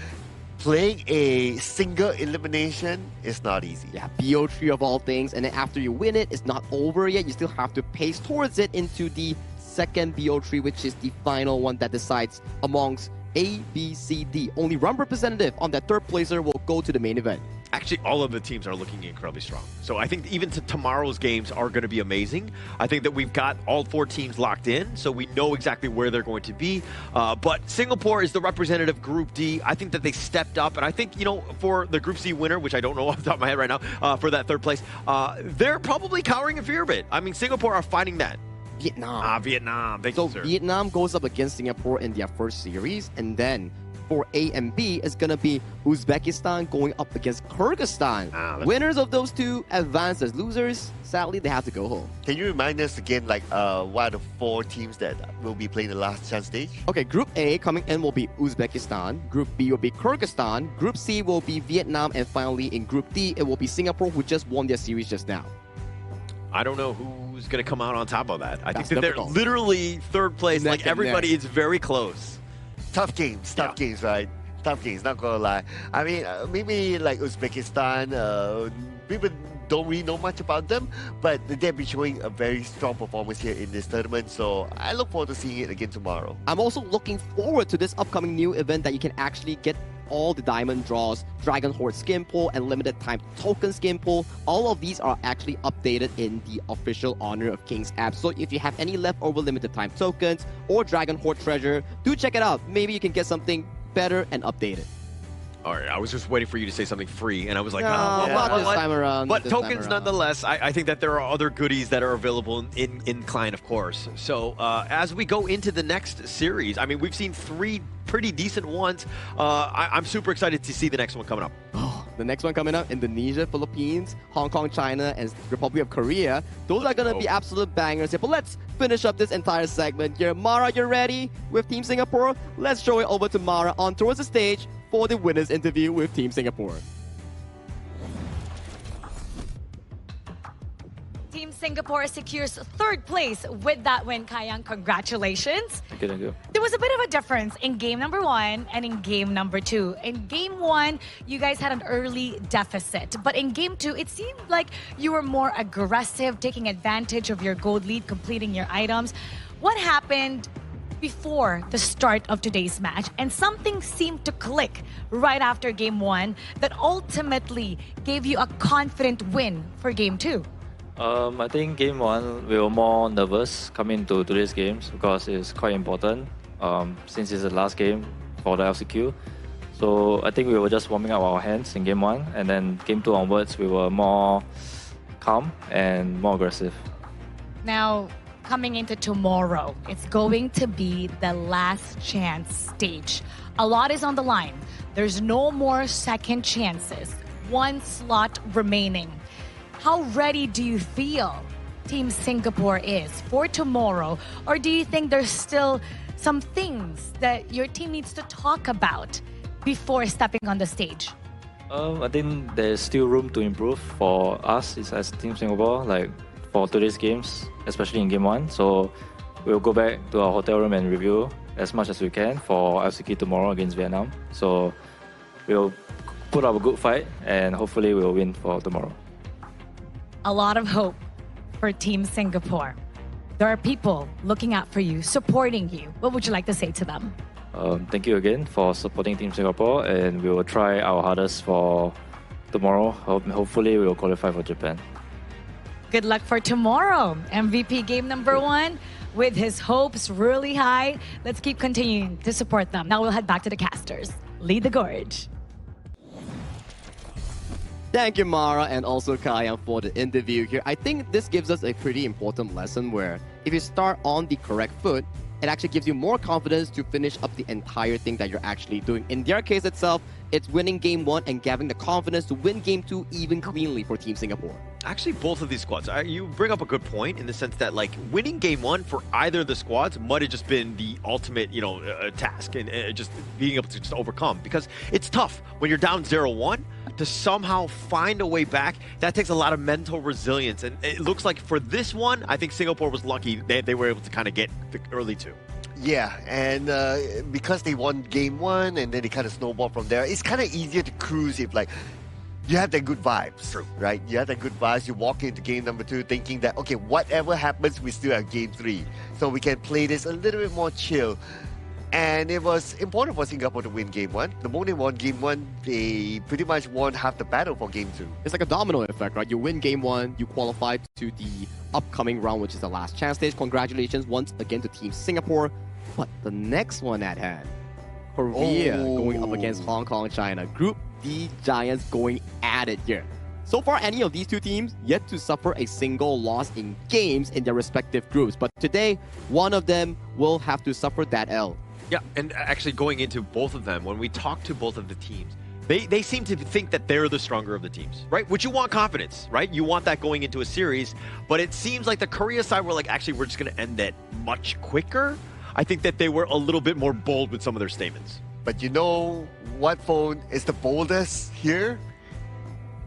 playing a single elimination is not easy. Yeah, BO3 of all things, and then after you win it, it's not over yet. You still have to pace towards it into the second BO3, which is the final one that decides amongst A, B, C, D. Only one representative on that 3rd placer will go to the main event. Actually, all of the teams are looking incredibly strong. So I think even tomorrow's games are going to be amazing. I think that we've got all 4 teams locked in, so we know exactly where they're going to be. But Singapore is the representative Group D. I think that they stepped up, and I think, for the Group C winner, which I don't know off the top of my head right now, for that 3rd place, they're probably cowering in fear a bit. I mean, Singapore are fighting that. Vietnam. Vietnam. Thank you, sir. Vietnam goes up against Singapore in their first series, and then for A and B is going to be Uzbekistan going up against Kyrgyzstan. Winners of those 2 advance as losers. Sadly, they have to go home. Can you remind us again, like, what are the 4 teams that will be playing the last chance stage? Okay, Group A coming in will be Uzbekistan. Group B will be Kyrgyzstan. Group C will be Vietnam. And finally, in Group D, it will be Singapore, who just won their series just now. I don't know who's going to come out on top of that. I think that they're literally 3rd place. Like, everybody is very close. Tough games, right? Tough games, not gonna lie. I mean, maybe like Uzbekistan, people don't really know much about them, but they've been showing a very strong performance here in this tournament, so I look forward to seeing it again tomorrow. I'm also looking forward to this upcoming new event that you can actually get all the diamond draws, Dragon Horde skin pull, and limited time token skin pull. All of these are actually updated in the official Honor of Kings app. So if you have any leftover limited time tokens or Dragon Horde treasure, do check it out. Maybe you can get something better and updated. All right, I was just waiting for you to say something free, and I was like, No, not this time around. But this time tokens, around. nonetheless, I think that there are other goodies that are available in client, of course. So as we go into the next series, I mean, we've seen 3 pretty decent ones. I'm super excited to see the next one coming up. The next one coming up, Indonesia, Philippines, Hong Kong, China, and Republic of Korea. Those are going to be absolute bangers here. But let's finish up this entire segment here. Mara, you're ready with Team Singapore? Let's show it over to Mara on towards the stage for the winners interview with Team Singapore. Team Singapore secures 3rd place with that win, Kayang. Congratulations. Thank you, thank you. There was a bit of a difference in game number 1 and in game number 2. In game 1, you guys had an early deficit. But in game 2, it seemed like you were more aggressive, taking advantage of your gold lead, completing your items. What happened before the start of today's match? And something seemed to click right after game 1 that ultimately gave you a confident win for game 2. I think game 1 we were more nervous coming into today's games because it's quite important since it's the last game for the LCQ. So I think we were just warming up our hands in game 1, and then game 2 onwards we were more calm and more aggressive. Now, coming into tomorrow, it's going to be the last chance stage. A lot is on the line. There's no more second chances. 1 slot remaining. How ready do you feel Team Singapore is for tomorrow? Or do you think there's still some things that your team needs to talk about before stepping on the stage? I think there's still room to improve for us as Team Singapore, like for today's games, especially in game 1. So we'll go back to our hotel room and review as much as we can for LCQ tomorrow against Vietnam. So we'll put up a good fight and hopefully we'll win for tomorrow. A lot of hope for Team Singapore. There are people looking out for you, supporting you. What would you like to say to them? Thank you again for supporting Team Singapore, and we will try our hardest for tomorrow. Hopefully we will qualify for Japan. Good luck for tomorrow. MVP game number 1 with his hopes really high. Let's keep continuing to support them. Now we'll head back to the casters. Lead the gorge. Thank you, Mara, and also Kayang for the interview here. I think this gives us a pretty important lesson where if you start on the correct foot, it actually gives you more confidence to finish up the entire thing that you're actually doing. In their case itself, it's winning game 1 and having the confidence to win game 2 even cleanly for Team Singapore. Actually, both of these squads, you bring up a good point in the sense that, like, winning game 1 for either of the squads might have just been the ultimate, task and just being able to just overcome, because it's tough when you're down 0-1 to somehow find a way back. That takes a lot of mental resilience, and it looks like for this one, I think Singapore was lucky they were able to kind of get the early 2. Yeah, and because they won game 1 and then they kind of snowballed from there, it's kind of easier to cruise if, like, you have that good vibes. True. Right? You have that good vibes. You walk into game number 2 thinking that, okay, whatever happens, we still have game 3. So we can play this a little bit more chill. And it was important for Singapore to win game 1. The moment they won game 1, they pretty much won half the battle for game 2. It's like a domino effect, right? You win game 1, you qualify to the upcoming round, which is the last chance stage. Congratulations once again to Team Singapore. But the next one at hand, Korea going up against Hong Kong, China. Group D Giants going at it here. So far, any of these 2 teams yet to suffer a single loss in games in their respective groups. But today, one of them will have to suffer that L. Yeah, and actually going into both of them, when we talk to both of the teams, they seem to think that they're the stronger of the teams, right? Which you want confidence, right? You want that going into a series, but it seems like the Korea side were like, actually, we're just going to end that much quicker. I think that they were a little bit more bold with some of their statements. But you know what phone is the boldest here?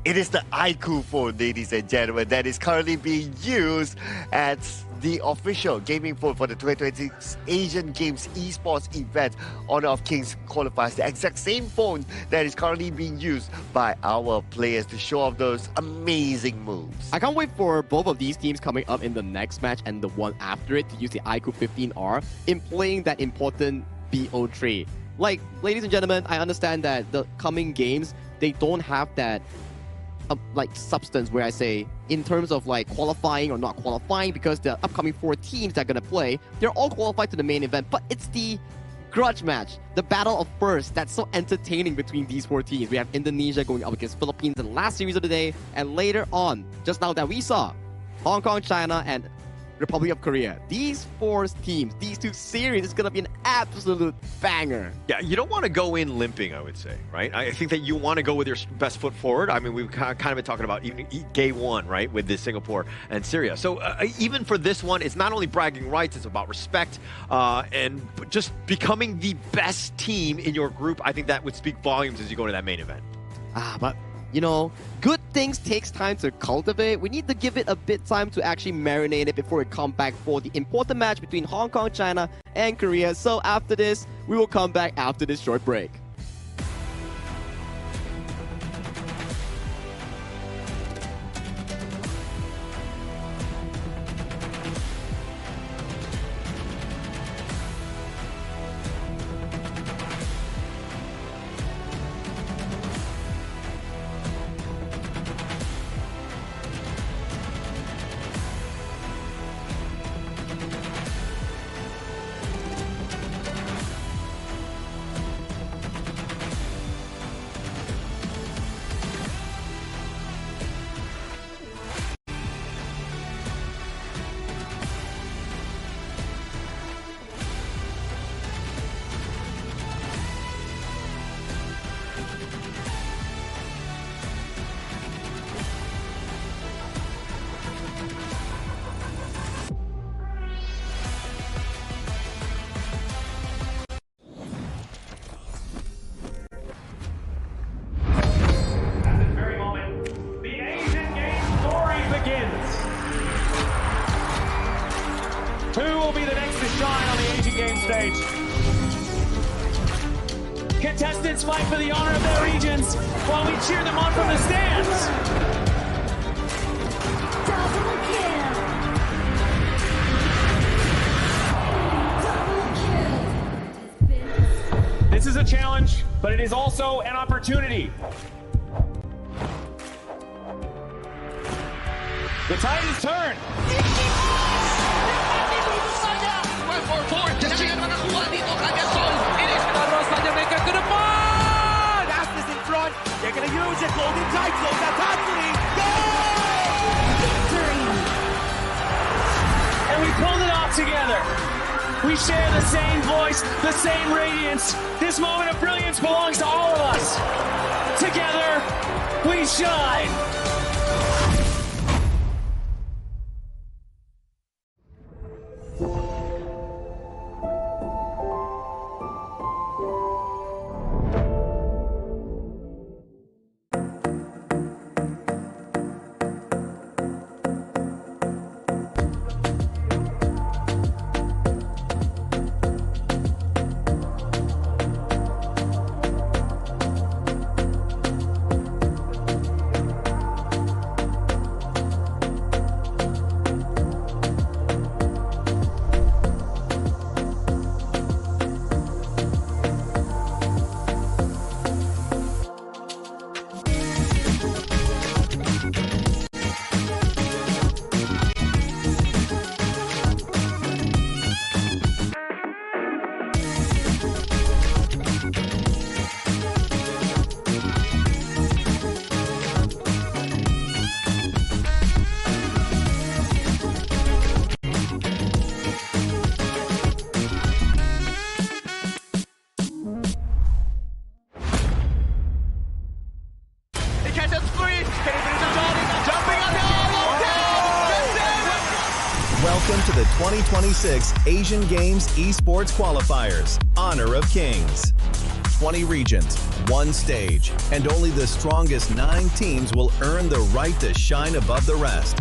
It is the iQOO phone, ladies and gentlemen, that is currently being used as the official gaming phone for the 2026 Asian Games esports event Honor of Kings qualifiers. The exact same phone that is currently being used by our players to show off those amazing moves. I can't wait for both of these teams coming up in the next match and the one after it to use the iQOO 15R in playing that important BO trade. Like, ladies and gentlemen, I understand that the coming games, they don't have that like substance where I say in terms of like qualifying or not qualifying, because the upcoming 4 teams that are going to play, they're all qualified to the main event, but it's the grudge match, the battle of firsts that's so entertaining between these four teams. We have Indonesia going up against Philippines in the last series of the day, and later on, just now that we saw, Hong Kong, China, and Republic of Korea. These four teams, these two series, is going to be an absolute banger. Yeah, you don't want to go in limping, I would say, right? I think that you want to go with your best foot forward. I mean, we've kind of been talking about even game one, right, with this Singapore and Syria. So even for this one, it's not only bragging rights, it's about respect and just becoming the best team in your group. I think that would speak volumes as you go to that main event. But you know, good things takes time to cultivate. We need to give it a bit time to actually marinate it before we come back for the important match between Hong Kong, China, and Korea. So after this, we will come back after this short break. Who will be the next to shine on the Asian Games stage? Contestants fight for the honor of their regions while we cheer them on from the stands. Double kill. This is a challenge, but it is also an opportunity. The tide is turned. mereka ke depan. Aspas in front. They're going to use it. Golden tight. Slows that Tatsumi. Victory. And we pulled it off together. We share the same voice, the same radiance. This moment of brilliance belongs to all of us. Together, we shine. Welcome to the 2026 Asian Games Esports Qualifiers, Honor of Kings. 20 regions, one stage, and only the strongest 9 teams will earn the right to shine above the rest.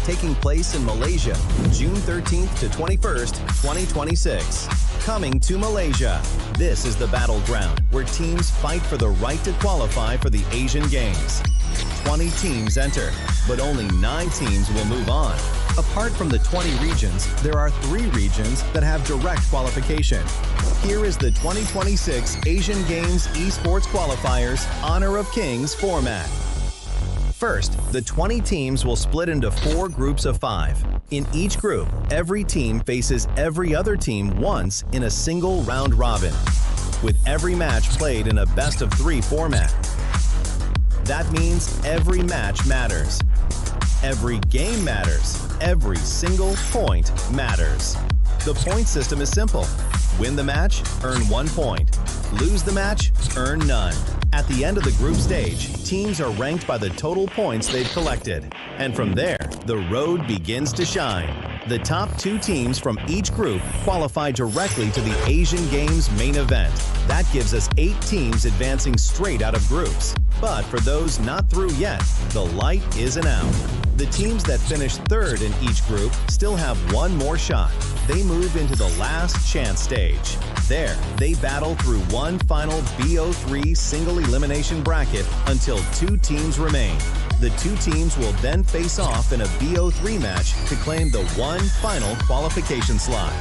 Taking place in Malaysia, June 13th to 21st, 2026. Coming to Malaysia, this is the battleground where teams fight for the right to qualify for the Asian Games. 20 teams enter, but only 9 teams will move on. Apart from the 20 regions, there are 3 regions that have direct qualification. Here is the 2026 Asian Games Esports Qualifiers Honor of Kings format. First, the 20 teams will split into 4 groups of 5. In each group, every team faces every other team once in a single round robin, with every match played in a best-of-3 format. That means every match matters. Every game matters. Every single point matters. The point system is simple. Win the match, earn 1 point. Lose the match, earn none. At the end of the group stage, teams are ranked by the total points they've collected. And from there, the road begins to shine. The top 2 teams from each group qualify directly to the Asian Games main event. That gives us 8 teams advancing straight out of groups. But for those not through yet, the light isn't out. The teams that finish third in each group still have one more shot. They move into the last chance stage. There, they battle through one final BO3 single elimination bracket until 2 teams remain. The 2 teams will then face off in a BO3 match to claim the one final qualification slot.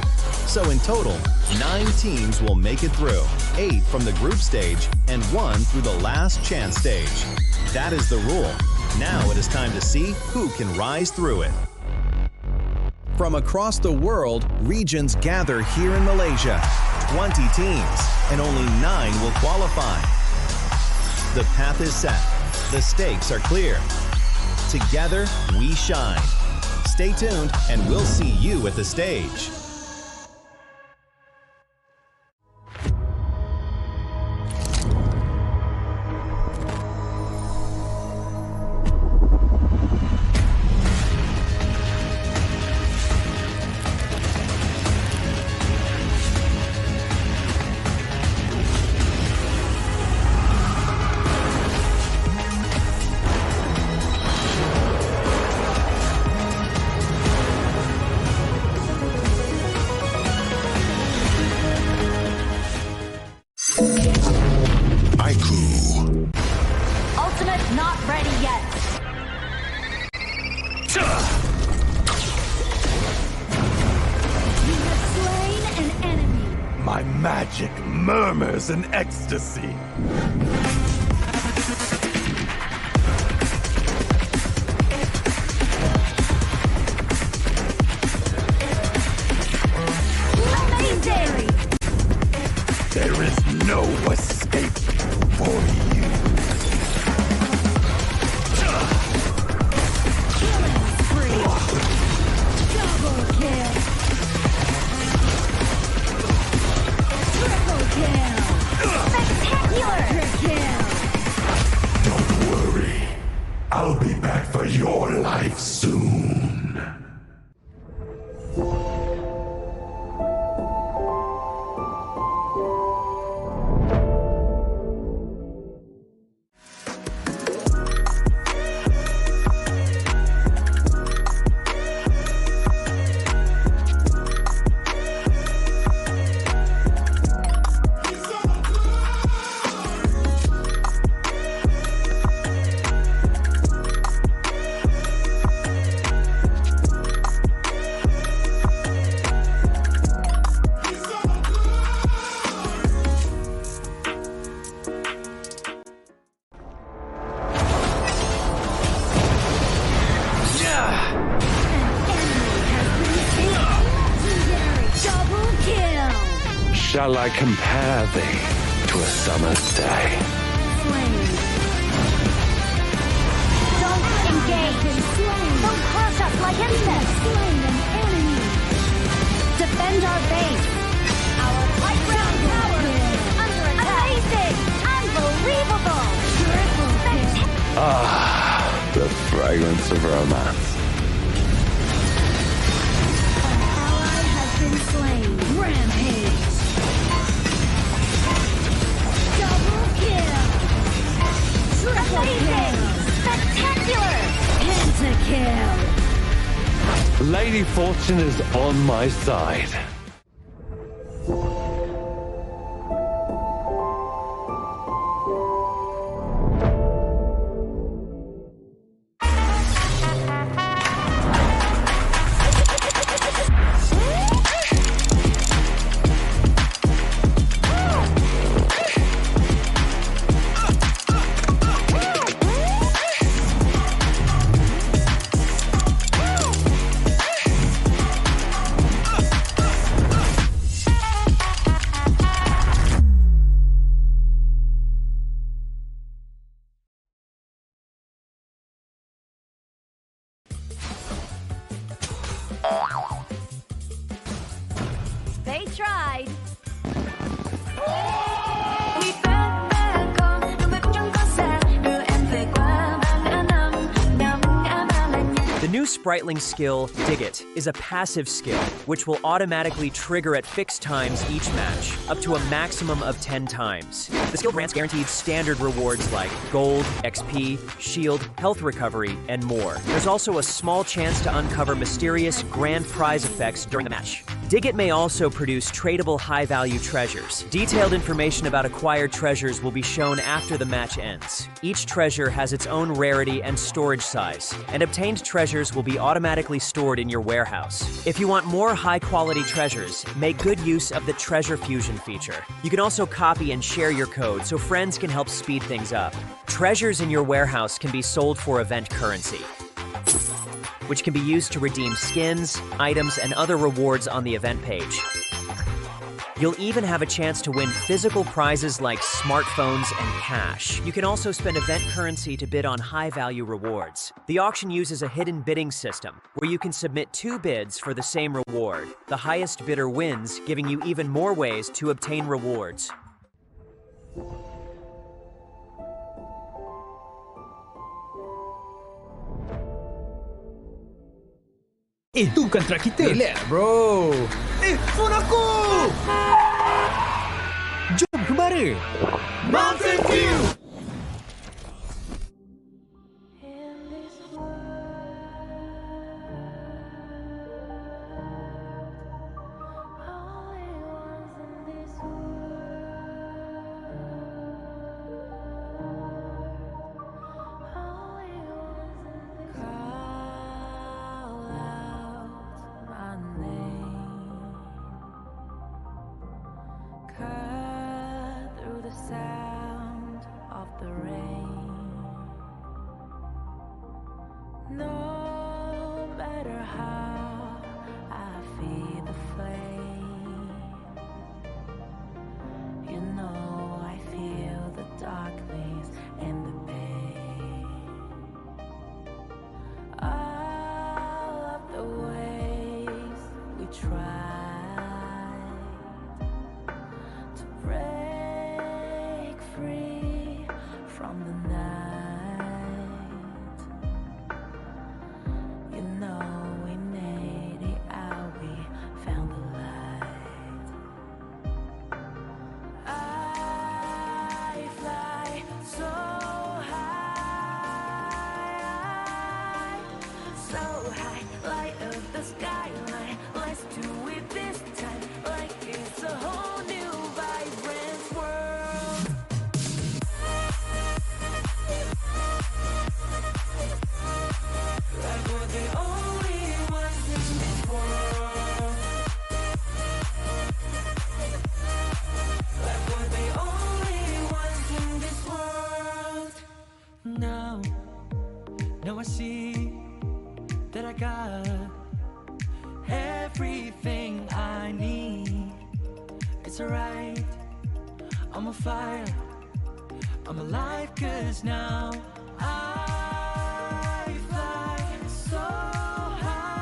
So in total, 9 teams will make it through, 8 from the group stage and 1 through the last chance stage. That is the rule. Now it is time to see who can rise through it. From across the world, regions gather here in Malaysia. 20 teams, and only 9 will qualify. The path is set. The stakes are clear. Together, we shine. Stay tuned, and we'll see you at the stage. Ultimate not ready yet. You have slain an enemy. My magic murmurs in ecstasy. Amazing! There is no escape for you. Killing spree. Double kill. Triple kill. Spectacular kill. Don't worry. I'll be back for your life soon. Double kill. Shall I compare thee to a summer's day? Slain. Don't engage. Don't crush us like insects. Slain an enemy. Defend our base. Our high ground tower is under attack. Amazing. Unbelievable. Triple Ah, the fragrance of romance. ally has been slain. Rampage. Double kill. Triple kill. Spectacular. Pentakill. Lady Fortune is on my side. The new Spritling skill, Dig It, is a passive skill, which will automatically trigger at fixed times each match, up to a maximum of 10 times. The skill grants guaranteed standard rewards like gold, XP, shield, health recovery, and more. There's also a small chance to uncover mysterious grand prize effects during the match. Dig It may also produce tradable high-value treasures. Detailed information about acquired treasures will be shown after the match ends. Each treasure has its own rarity and storage size, and obtained treasures will be automatically stored in your warehouse. If you want more high-quality treasures, make good use of the Treasure Fusion feature. You can also copy and share your code so friends can help speed things up. Treasures in your warehouse can be sold for event currency, which can be used to redeem skins, items, and other rewards on the event page. You'll even have a chance to win physical prizes like smartphones and cash. You can also spend event currency to bid on high-value rewards. The auction uses a hidden bidding system, where you can submit 2 bids for the same reward. The highest bidder wins, giving you even more ways to obtain rewards. Itu bukan track kita. Relax, bro. Phone aku! Jom kembara. Mountain View! Now I see that I got everything I need. It's alright, I'm on fire, I'm alive, 'cause now I fly so high,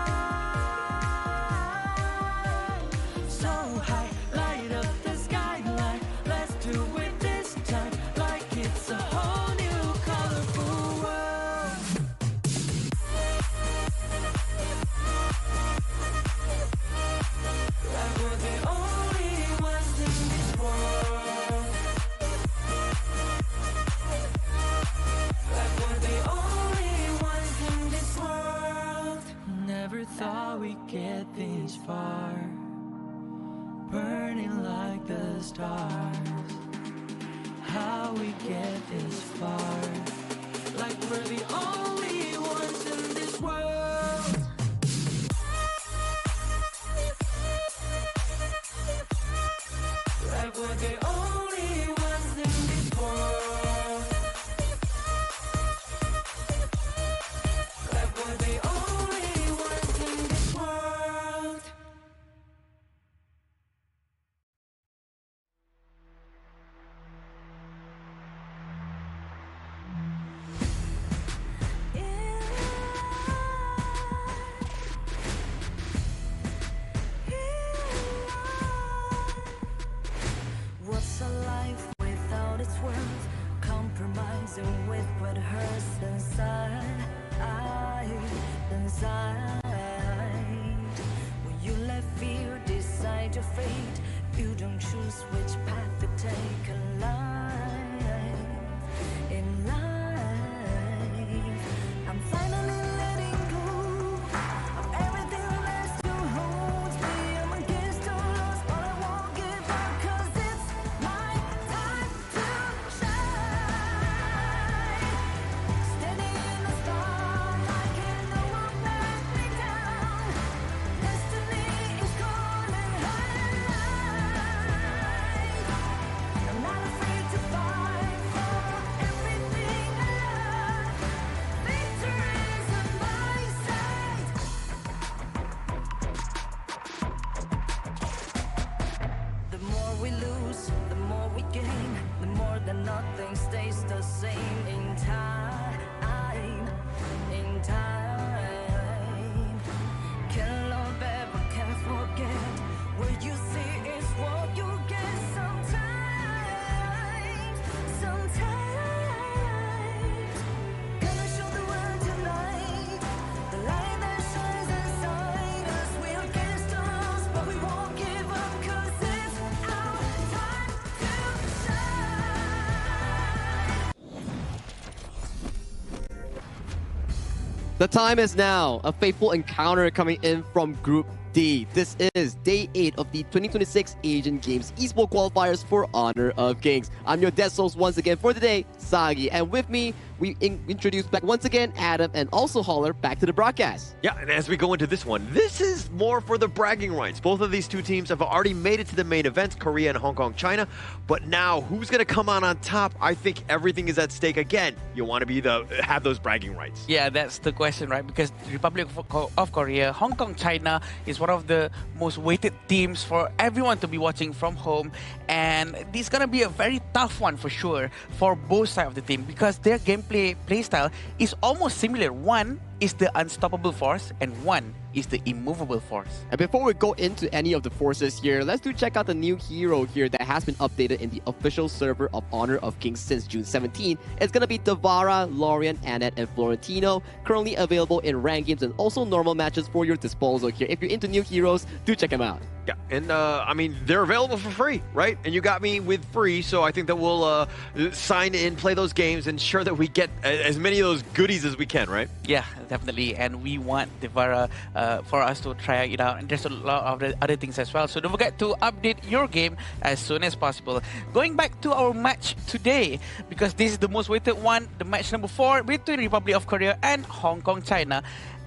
so high, light up the skyline. Let's do it this time, like it's a whole new colorful world. Like we're the only ones in this world. Like we're the only ones in this world. Never thought we'd get this far, burning like the stars. How we get this far, like we're the only ones in this world. Like we're the only ones in this world. Like we're the only ones in this world. inside. When you let fear decide your fate, you don't choose which path to take alive. In life, I'm finally letting go of everything that still holds me. I'm against all odds, but I won't give up, 'cause it's my time to shine. Standing in the spotlight, and no one let me down. Destiny is calling high. I'm not afraid to fight for everything I love. Victory's on my side. The more we lose, the more we gain. The more that nothing stays the same. In time, can love ever, can forget. What you see is what you get. Sometimes, gonna show the world tonight. The light that shines inside us. We're against the odds, but we won't give up, 'cause it's our time to shine. The time is now. A faithful encounter coming in from Group D. This is Day 8 of the 2026 Asian Games Esports Qualifiers for Honor of Kings. I'm your desk host once again for the day, Sagi. And with me, we introduce back once again Adam and also Holler back to the broadcast. Yeah, and as we go into this one, this is more for the bragging rights. Both of these two teams have already made it to the main events, Korea and Hong Kong, China. But now, who's going to come on top? I think everything is at stake again. You want to have those bragging rights. Yeah, that's the question, right? Because the Republic of Korea, Hong Kong, China is one of the most weighted teams for everyone to be watching from home. And this is going to be a very tough one for sure for both sides of the team, because their gameplay playstyle is almost similar. One is the unstoppable force and one is the immovable force. And before we go into any of the forces here, let's check out the new hero here that has been updated in the official server of Honor of Kings since June 17. It's going to be Tavara, Lorian, Annette, and Florentino. Currently available in ranked games and also normal matches for your disposal here. If you're into new heroes, do check them out. Yeah, and I mean, they're available for free, right? And you got me with free, so I think that we'll sign in, play those games, ensure that we get as many of those goodies as we can, right? Yeah, definitely. And we want Devara for us to try it out. And there's a lot of other things as well. So don't forget to update your game as soon as possible. Going back to our match today, because this is the most weighted one, the match number 4 between Republic of Korea and Hong Kong, China.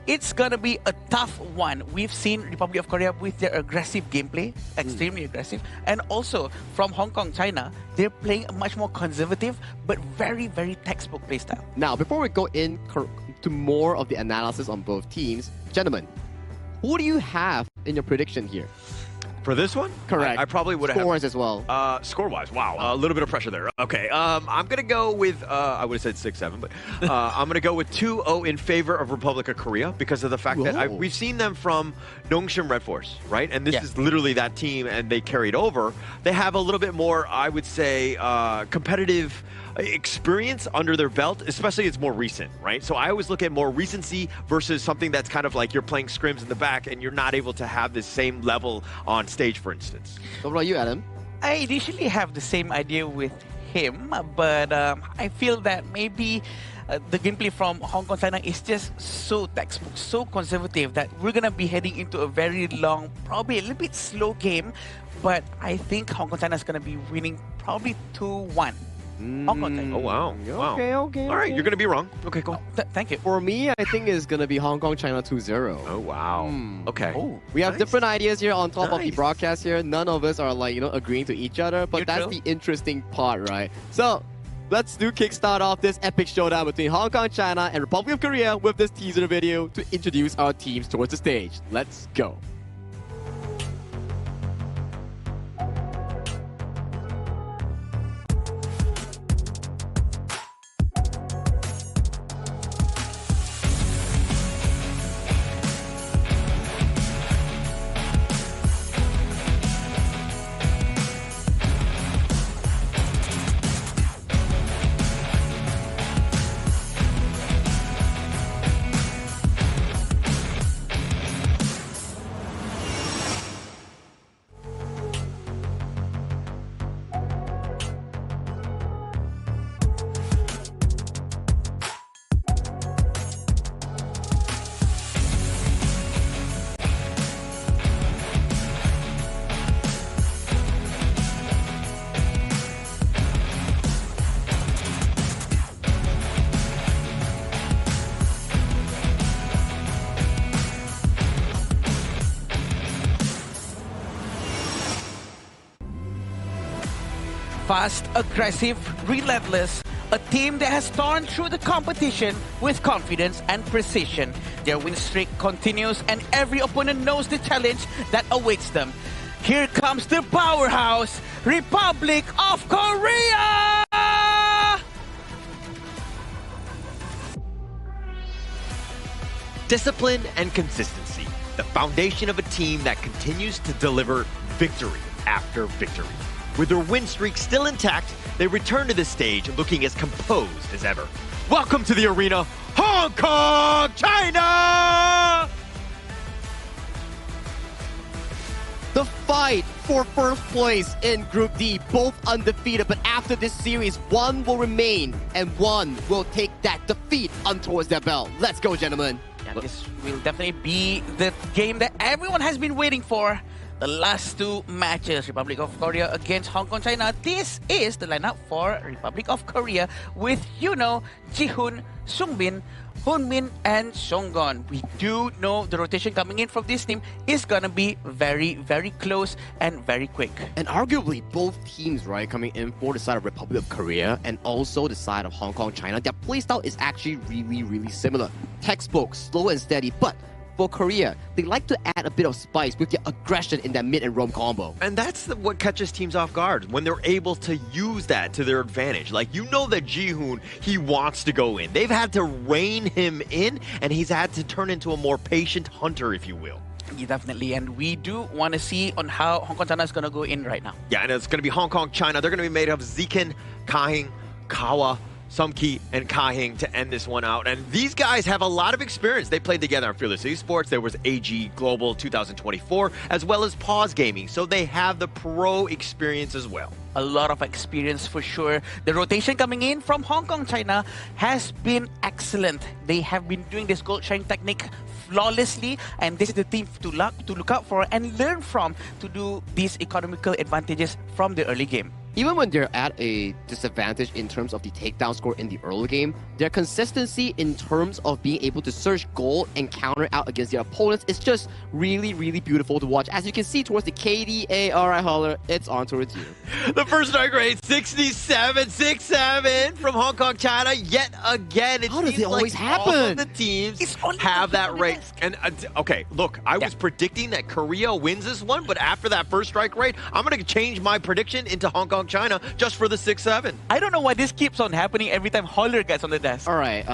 It's gonna be a tough one. We've seen Republic of Korea with their aggressive gameplay, extremely aggressive, and also from Hong Kong, China, they're playing a much more conservative but very, very textbook playstyle. Now, before we go to more of the analysis on both teams, gentlemen, who do you have in your prediction here? For this one? Correct. I probably would have... Score-wise as well. Score-wise, wow. A little bit of pressure there. Okay, I'm going to go with... I would have said 6-7, but I'm going to go with 2-0 in favor of Republic of Korea because of the fact that we've seen them from Nongshim Red Force, right? And this is literally that team, and they carried over. They have a little bit more, I would say, competitive experience under their belt, especially it's more recent, right? So I always look at more recency versus something that's kind of like you're playing scrims in the back and you're not able to have the same level on stage, for instance. What about you, Adam? I initially have the same idea with him, but I feel that maybe the gameplay from Hong Kong, China is just so textbook, so conservative that we're going to be heading into a very long, probably a little bit slow game, but I think Hong Kong, China is going to be winning probably 2-1. Hong Kong, China. Oh, wow. Okay. All right, you're going to be wrong. Okay, cool. Thank you. For me, I think it's going to be Hong Kong, China 2-0. Oh, wow. Okay. Oh, we have different ideas here on top of the broadcast here. None of us are agreeing to each other, but that's the interesting part, right? So, let's kickstart off this epic showdown between Hong Kong, China and Republic of Korea with this teaser video to introduce our teams towards the stage. Let's go. Fast, aggressive, relentless. A team that has torn through the competition with confidence and precision. Their win streak continues and every opponent knows the challenge that awaits them. Here comes the powerhouse, Republic of Korea! Discipline and consistency, the foundation of a team that continues to deliver victory after victory. With their win streak still intact, they return to the stage looking as composed as ever. Welcome to the arena, Hong Kong, China! The fight for first place in Group D, both undefeated, but after this series, one will remain and one will take that defeat towards their belt. Let's go, gentlemen. And this will definitely be the game that everyone has been waiting for. The last two matches, Republic of Korea against Hong Kong, China. This is the lineup for Republic of Korea with Jihoon, Sungbin, Hoonmin, and Songgon. We do know the rotation coming in from this team is gonna be very, very close and very quick. And arguably, both teams, right, coming in for the side of Republic of Korea and also the side of Hong Kong, China, their playstyle is actually really, really similar. Textbook, slow and steady, but for Korea, they like to add a bit of spice with their aggression in that mid and roam combo. And that's what catches teams off guard, when they're able to use that to their advantage. Like, you know that Jihoon, he wants to go in. They've had to rein him in, and he's had to turn into a more patient hunter, if you will. Yeah, definitely, and we do want to see on how Hong Kong China is going to go in right now. Yeah, and it's going to be Hong Kong, China. They're going to be made of Zikin, Kahing, Kawa, Sumki, and Kahing to end this one out. And these guys have a lot of experience. They played together on Fearless Esports. There was AG Global 2024, as well as Pause Gaming. So they have the pro experience as well. A lot of experience for sure. The rotation coming in from Hong Kong, China has been excellent. They have been doing this gold shine technique flawlessly, and this is the team to look out for and learn from to do these economical advantages from the early game. Even when they're at a disadvantage in terms of the takedown score in the early game, their consistency in terms of being able to search goal and counter out against their opponents is just really, really beautiful to watch. As you can see towards the KDA, alright, Holler, it's on towards you. The first strike rate, 67-6-7 from Hong Kong, China. Yet again, it How does seems it always like happen? all of the teams have that rate. And okay, look, I was predicting that Korea wins this one, but after that first strike rate, I'm going to change my prediction into Hong Kong, China, just for the 6-7. I don't know why this keeps on happening every time Holler gets on the desk. All right,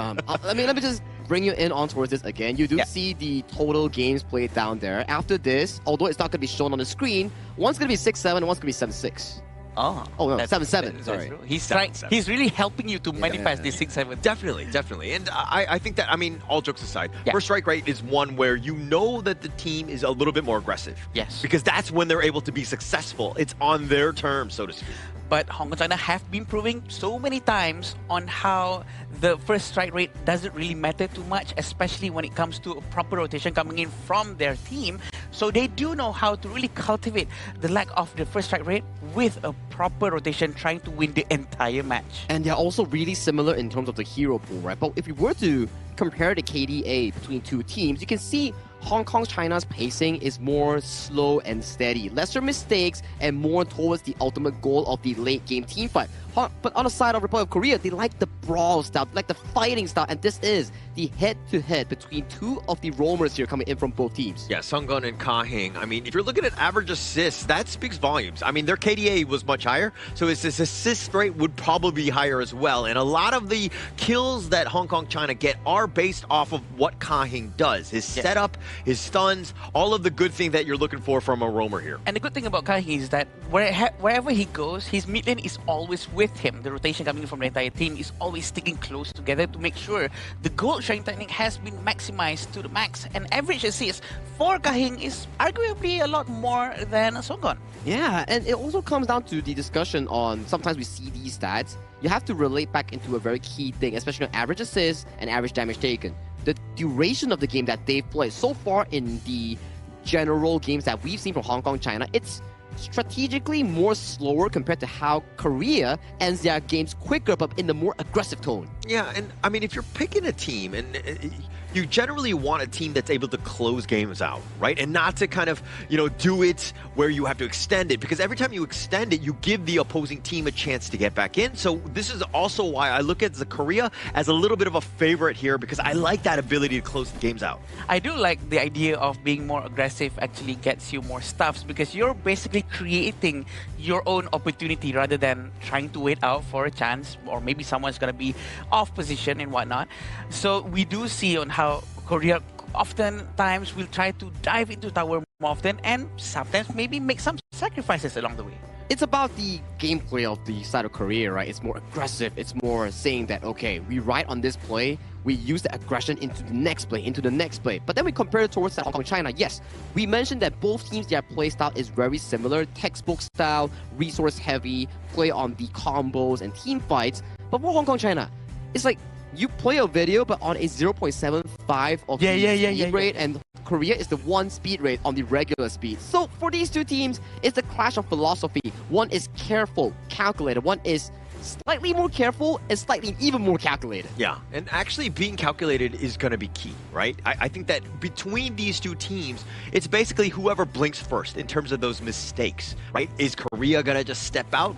let me just bring you in on towards this again. You do see the total games played down there. After this, although it's not going to be shown on the screen, one's going to be 6-7 and one's going to be 7-6. Oh no, that's 7-7. Sorry, he's trying. He's really helping you to manifest this 6-7. Definitely. And I think that, I mean, all jokes aside, first strike rate is one where you know that the team is a little bit more aggressive. Yes. Because that's when they're able to be successful. It's on their terms, so to speak. But Hong Kong China have been proving so many times on how the first strike rate doesn't really matter too much, especially when it comes to a proper rotation coming in from their team. So they do know how to really cultivate the lack of the first strike rate with a proper rotation, trying to win the entire match. And they're also really similar in terms of the hero pool, right? But if you were to compare the KDA between two teams, you can see Hong Kong China's pacing is more slow and steady, lesser mistakes and more towards the ultimate goal of the late game team fight. But on the side of Republic of Korea, they like the brawl style, like the fighting style, and this is the head-to-head between two of the roamers here coming in from both teams. Yeah, Sunggun and Kahing. I mean, if you're looking at average assists, that speaks volumes. I mean, their KDA was much higher, so his assist rate would probably be higher as well. And a lot of the kills that Hong Kong China get are based off of what Kahing does. His setup, his stuns, all of the good things that you're looking for from a roamer here. And the good thing about Kahing is that wherever he goes, his mid lane is always with him. The rotation coming from the entire team is always sticking close together to make sure the gold shine technique has been maximized to the max. And average assist for Kahing is arguably a lot more than Songgon. Yeah, and it also comes down to the discussion on sometimes we see these stats. You have to relate back into a very key thing, especially on average assists and average damage taken. The duration of the game that they've played so far in the general games that we've seen from Hong Kong, China, it's strategically more slower compared to how Korea ends their games quicker but in the more aggressive tone. Yeah, and I mean, if you're picking a team, and you generally want a team that's able to close games out, right? And not to kind of, do it where you have to extend it, because every time you extend it, you give the opposing team a chance to get back in. So this is also why I look at Korea as a little bit of a favorite here, because I like that ability to close the games out. I do like the idea of being more aggressive actually gets you more stuffs, because you're basically creating your own opportunity rather than trying to wait out for a chance, or maybe someone's going to be off position and whatnot. So we do see on how Korea oftentimes will try to dive into tower more often, and sometimes maybe make some sacrifices along the way. It's about the gameplay of the side of Korea, right? It's more aggressive. It's more saying that, okay, we ride on this play, we use the aggression into the next play, But then we compare it towards Hong Kong, China. Yes, we mentioned that both teams, their play style is very similar. Textbook style, resource heavy, play on the combos and team fights. But for Hong Kong, China, it's like you play a video, but on a 0.75 of speed rate, and Korea is the 1 speed rate on the regular speed. So for these two teams, it's a clash of philosophy. One is careful, calculated. One is slightly more careful and slightly even more calculated. Yeah, and actually being calculated is going to be key, right? I think that between these two teams, it's basically whoever blinks first in terms of those mistakes, right? Is Korea going to just step out,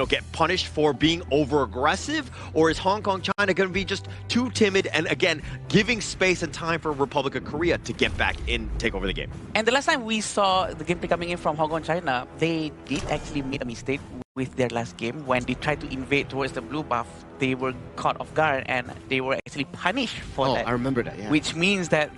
get punished for being over-aggressive? Or is Hong Kong, China going to be just too timid and, again, giving space and time for Republic of Korea to get back in, take over the game? And the last time we saw the gameplay coming in from Hong Kong, China, they did actually make a mistake with their last game. When they tried to invade towards the blue buff, they were caught off guard and they were actually punished for that. I remember that, yeah. Which means that,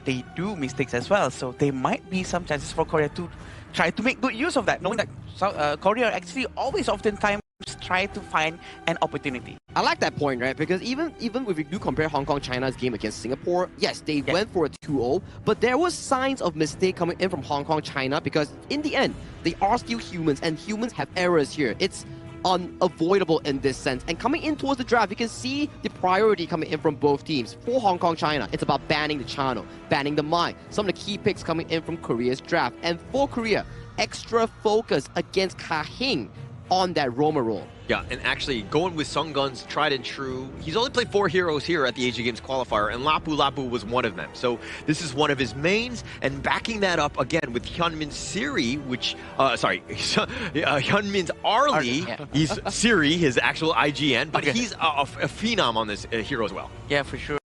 they do mistakes as well. So there might be some chances for Korea to try to make good use of that, knowing that Korea actually always oftentimes try to find an opportunity. I like that point, right? Because even if we do compare Hong Kong, China's game against Singapore, yes, they went for a 2-0, but there was signs of mistake coming in from Hong Kong, China, because in the end, they are still humans, and humans have errors here. It's unavoidable in this sense. And coming in towards the draft, you can see the priority coming in from both teams. For Hong Kong, China, it's about banning the channel, banning the mine. Some of the key picks coming in from Korea's draft. And for Korea, extra focus against Kahing on that Roma role. Yeah, and actually going with Sung Gun's tried and true. He's only played 4 heroes here at the Asian Games qualifier, and Lapu was one of them. So this is one of his mains, and backing that up again with Hyunmin's Siri, which, Hyunmin's Arlie. He's Siri, his actual IGN, but he's a phenom on this hero as well. Yeah, for sure.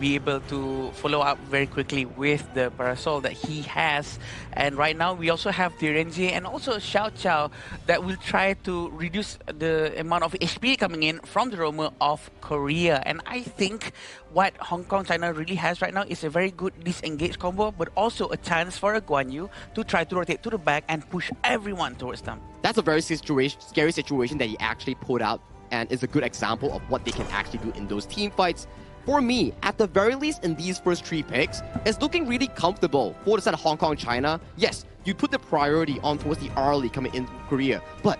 Be able to follow up very quickly with the Parasol that he has. And right now, we also have the Renji and also Xiao Chao that will try to reduce the amount of HP coming in from the Roma of Korea. And I think what Hong Kong, China really has right now is a very good disengage combo, but also a chance for a Guan Yu to try to rotate to the back and push everyone towards them. That's a very scary situation that he actually put out, and is a good example of what they can actually do in those team fights. For me, at the very least in these first 3 picks, it's looking really comfortable for the side of Hong Kong, China. Yes, you put the priority on towards the early coming in Korea, but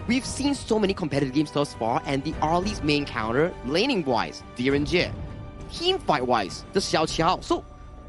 we've seen so many competitive games thus far, and the Arlie's main counter, laning-wise, Direnjie, team fight-wise, the Xiao Qiao. So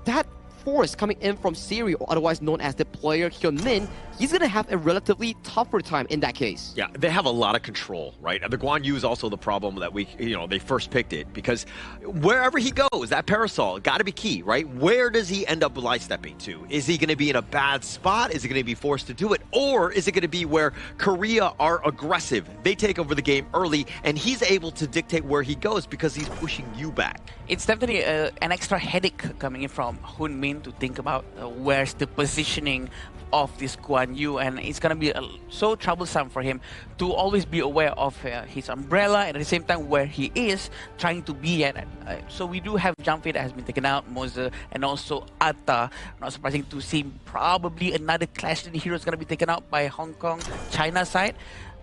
that force coming in from Siri, or otherwise known as the player Hyunmin, he's going to have a relatively tougher time in that case. Yeah, they have a lot of control, right? The Guan Yu is also the problem that they first picked it, because wherever he goes, that Parasol got to be key, right? Where does he end up light stepping to? Is he going to be in a bad spot? Is he going to be forced to do it? Or is it going to be where Korea are aggressive? They take over the game early, and he's able to dictate where he goes because he's pushing you back. It's definitely an extra headache coming in from Hyunmin to think about where's the positioning of this Guan Yu, and it's going to be so troublesome for him to always be aware of his umbrella, and at the same time where he is trying to be at. So we do have Jumpy that has been taken out, Moze, and also Atta. Not surprising to see probably another Clash in the Heroes going to be taken out by Hong Kong, China side.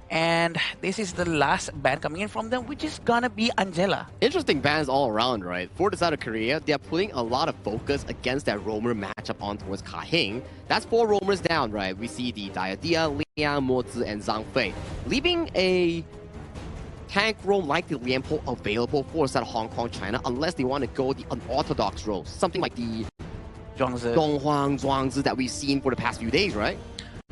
And this is the last ban coming in from them, which is gonna be Angela. Interesting bans all around, right? For the side of Korea, they're putting a lot of focus against that roamer matchup on towards Kahing. That's 4 roamers down, right? We see the Diadia, Liang, Mozi, and Zhang Fei, leaving a tank roam like the Lian Po available for the side of Hong Kong, China, unless they want to go the unorthodox role, something like the Zhuangzi Donghuang, Zhuangzi that we've seen for the past few days, right?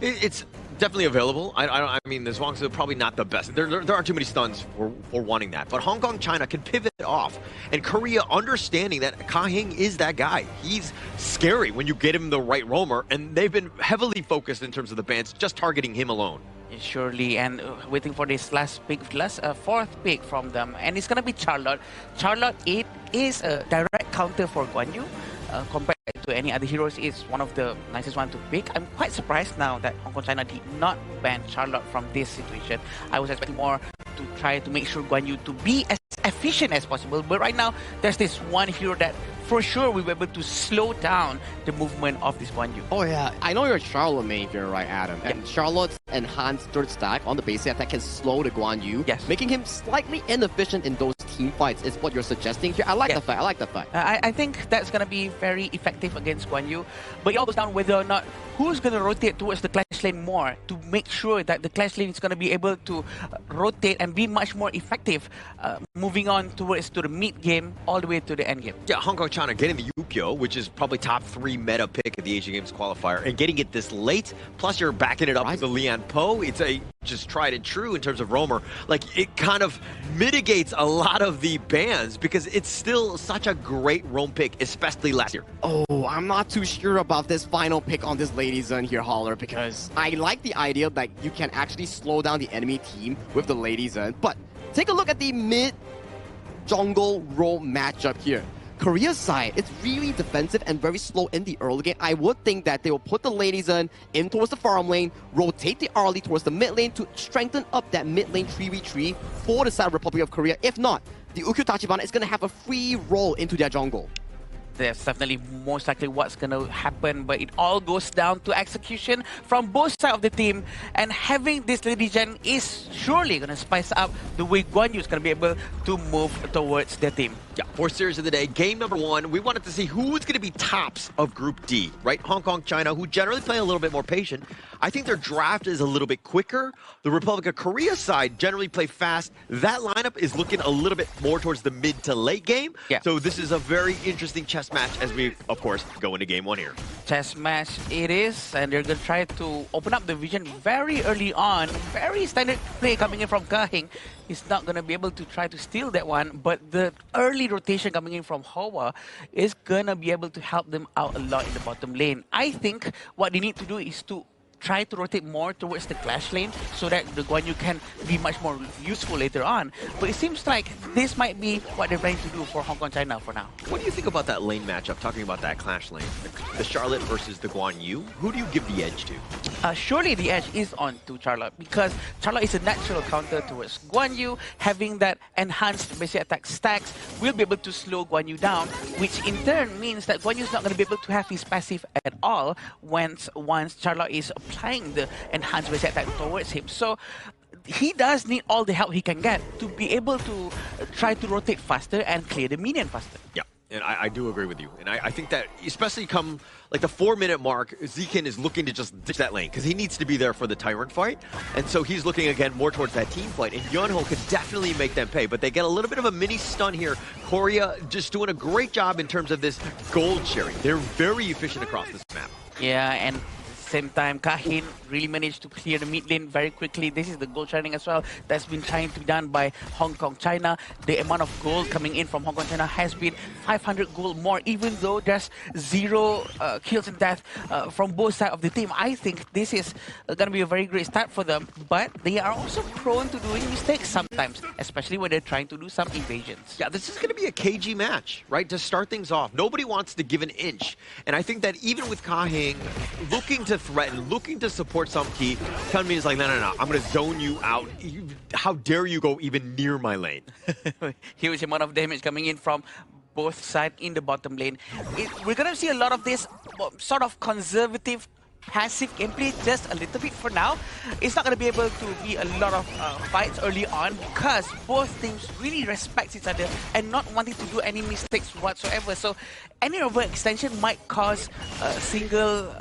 It's definitely available. I mean, the Zhuangzi are probably not the best. There aren't too many stuns for wanting that. But Hong Kong, China can pivot off. And Korea understanding that Ka-Hing is that guy. He's scary when you get him the right roamer. And they've been heavily focused in terms of the bans, just targeting him alone. Surely, and waiting for this fourth pick from them. And it's going to be Charlotte. Charlotte, it is a direct counter for Guan Yu. Compared to any other heroes, it's one of the nicest one to pick. I'm quite surprised now that Hong Kong China did not ban Charlotte from this situation. I was expecting more to try to make sure Guan Yu to be as efficient as possible. But right now, there's this one hero that for sure we were able to slow down the movement of this Guan Yu. Oh yeah, I know you're a Charlotte main if you're right, Adam. And Charlotte's enhanced third stack on the basic attack can slow the Guan Yu, making him slightly inefficient in those team fights is what you're suggesting here. I like the fact, I like the fact. I think that's going to be very effective against Guan Yu, but it all goes down whether or not who's going to rotate towards the clash lane more to make sure that the clash lane is going to be able to rotate and be much more effective moving on towards to the mid game all the way to the end game. Yeah, Hong Kong China getting the Yukio, which is probably top 3 meta pick at the Asian Games qualifier, and getting it this late, plus you're backing it up with the Lian Po. It's a just tried and true in terms of roamer. Like, it kind of mitigates a lot of the bans because it's still such a great roam pick, especially last year. Oh, I'm not too sure about this final pick on this Lady Zun here, Holler, because I like the idea that you can actually slow down the enemy team with the Lady Zun, but take a look at the mid-jungle roam matchup here. Korea's side, it's really defensive and very slow in the early game. I would think that they will put the Lady Zun in towards the farm lane, rotate the early towards the mid lane to strengthen up that mid lane 3v3 for the side of Republic of Korea. If not, the Ukyu Tachibana is going to have a free roll into their jungle. That's definitely most likely what's going to happen, but it all goes down to execution from both sides of the team, and having this Lady Gen is surely going to spice up the way Guan Yu is going to be able to move towards the team. Yeah, 4 series of the day. Game number 1, we wanted to see who's going to be tops of Group D, right? Hong Kong, China, who generally play a little bit more patient. I think their draft is a little bit quicker. The Republic of Korea side generally play fast. That lineup is looking a little bit more towards the mid to late game. Yeah. So this is a very interesting chess match as we, of course, go into game 1 here. Chess match it is, and they're going to try to open up the vision very early on. Very standard play coming in from Ka-Hing. He's not going to be able to try to steal that one, but the early rotation coming in from Hoa is going to be able to help them out a lot in the bottom lane. I think what they need to do is to try to rotate more towards the clash lane so that the Guan Yu can be much more useful later on. But it seems like this might be what they're planning to do for Hong Kong China for now. What do you think about that lane matchup, talking about that clash lane? The Charlotte versus the Guan Yu? Who do you give the edge to? Surely the edge is on to Charlotte, because Charlotte is a natural counter towards Guan Yu. Having that enhanced basic attack stacks will be able to slow Guan Yu down, which in turn means that Guan Yu is not going to be able to have his passive at all once Charlotte is applying the enhanced basic attack towards him. So he does need all the help he can get to be able to try to rotate faster and clear the minion faster. Yeah. And I do agree with you. And I think that, especially come like the 4-minute mark, Zekin is looking to just ditch that lane because he needs to be there for the Tyrant fight. And so he's looking again more towards that team fight. And Yunho can definitely make them pay. But they get a little bit of a mini stun here. Korea just doing a great job in terms of this gold sharing. They're very efficient across this map. Yeah, and same time, Ka-Hing really managed to clear the mid lane very quickly. This is the gold sharing as well that's been trying to be done by Hong Kong China. The amount of gold coming in from Hong Kong China has been 500 gold more, even though there's 0 kills and death from both sides of the team. I think this is going to be a very great start for them, but they are also prone to doing mistakes sometimes, especially when they're trying to do some invasions. Yeah, this is going to be a cagey match, right? To start things off, nobody wants to give an inch. And I think that even with Ka-Hing looking to threaten, looking to support some key, Kunmin is like, no, I'm going to zone you out. How dare you go even near my lane? Huge amount of damage coming in from both sides in the bottom lane. We're going to see a lot of this sort of conservative passive gameplay just a little bit for now. It's not going to be able to be a lot of fights early on because both teams really respect each other and not wanting to do any mistakes whatsoever. So any overextension might cause a single,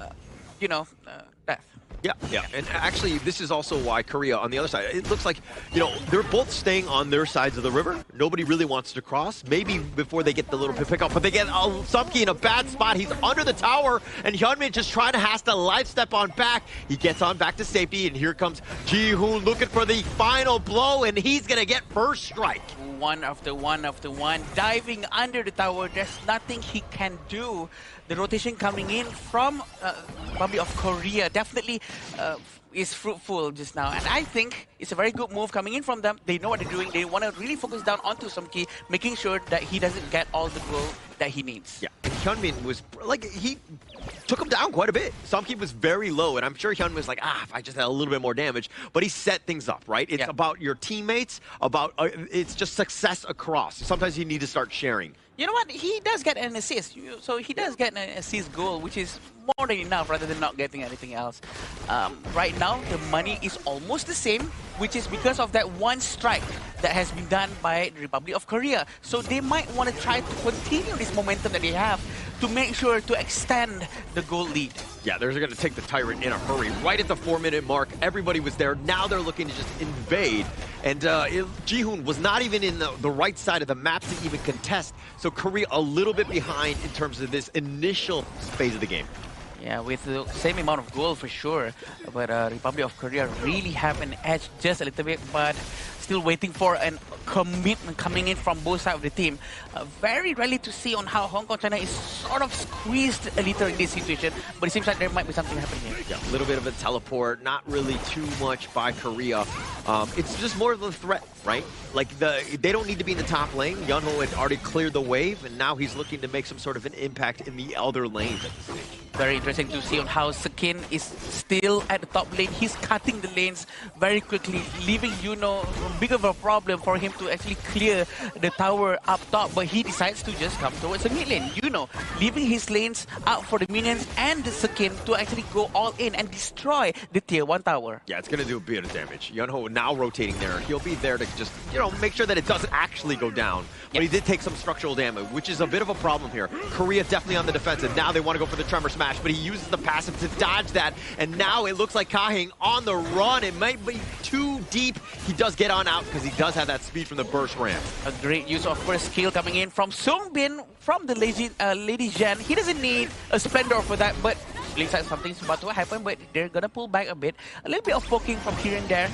death. Yeah, and actually, this is also why Korea on the other side, it looks like, they're both staying on their sides of the river. Nobody really wants to cross. Maybe before they get the little pick up, but they get Sumki in a bad spot. He's under the tower, and Hyunmin just trying to has to life step on back. He gets on back to safety, and here comes Ji-hoon looking for the final blow, and he's going to get first strike. One after one, diving under the tower. There's nothing he can do. The rotation coming in from Republic of Korea definitely is fruitful just now. And I think it's a very good move coming in from them. They know what they're doing. They want to really focus down onto Sumki, making sure that he doesn't get all the goal that he needs. Yeah, and Hyunmin was, he took him down quite a bit. Sumki was very low, and I'm sure Hyunmin was like, if I just had a little bit more damage. But he set things up, right? It's about your teammates, it's just success across. Sometimes you need to start sharing. You know what? He does get an assist. So he does get an assist goal, which is more than enough rather than not getting anything else. Right now, the money is almost the same, which is because of that one strike that has been done by the Republic of Korea. So they might want to try to continue this momentum that they have to make sure to extend the goal lead. Yeah, they're going to take the Tyrant in a hurry. Right at the 4-minute mark, everybody was there. Now they're looking to just invade. And Ji-hoon was not even in the right side of the map to even contest. So Korea a little bit behind in terms of this initial phase of the game. Yeah, with the same amount of goal for sure. But Republic of Korea really have an edge just a little bit, but still waiting for a commitment coming in from both sides of the team. Very rarely to see on how Hong Kong China is sort of squeezed a little in this situation, but it seems like there might be something happening here. Yeah, a little bit of a teleport, not really too much by Korea. It's just more of a threat, right? Like they don't need to be in the top lane. Yunho had already cleared the wave, and now he's looking to make some sort of an impact in the other lanes at this stage. Very interesting to see on how Sekat is still at the top lane. He's cutting the lanes very quickly, leaving big of a problem for him to actually clear the tower up top, but he decides to just come towards the mid lane. Leaving his lanes out for the minions and the Sekat to actually go all in and destroy the tier 1 tower. Yeah, it's going to do a bit of damage. Yunho now rotating there. He'll be there to just, make sure that it doesn't actually go down. But he did take some structural damage, which is a bit of a problem here. Korea definitely on the defensive. Now they want to go for the Tremor Smash, but he uses the passive to dodge that. And now it looks like Kahing on the run. It might be too deep. He does get on out because he does have that speed from the burst ramp. A great use of first skill coming in from Sungbin from the Lady Zhen. He doesn't need a Splendor for that, but looks like something's about to happen, but they're gonna pull back a bit. A little bit of poking from here and there.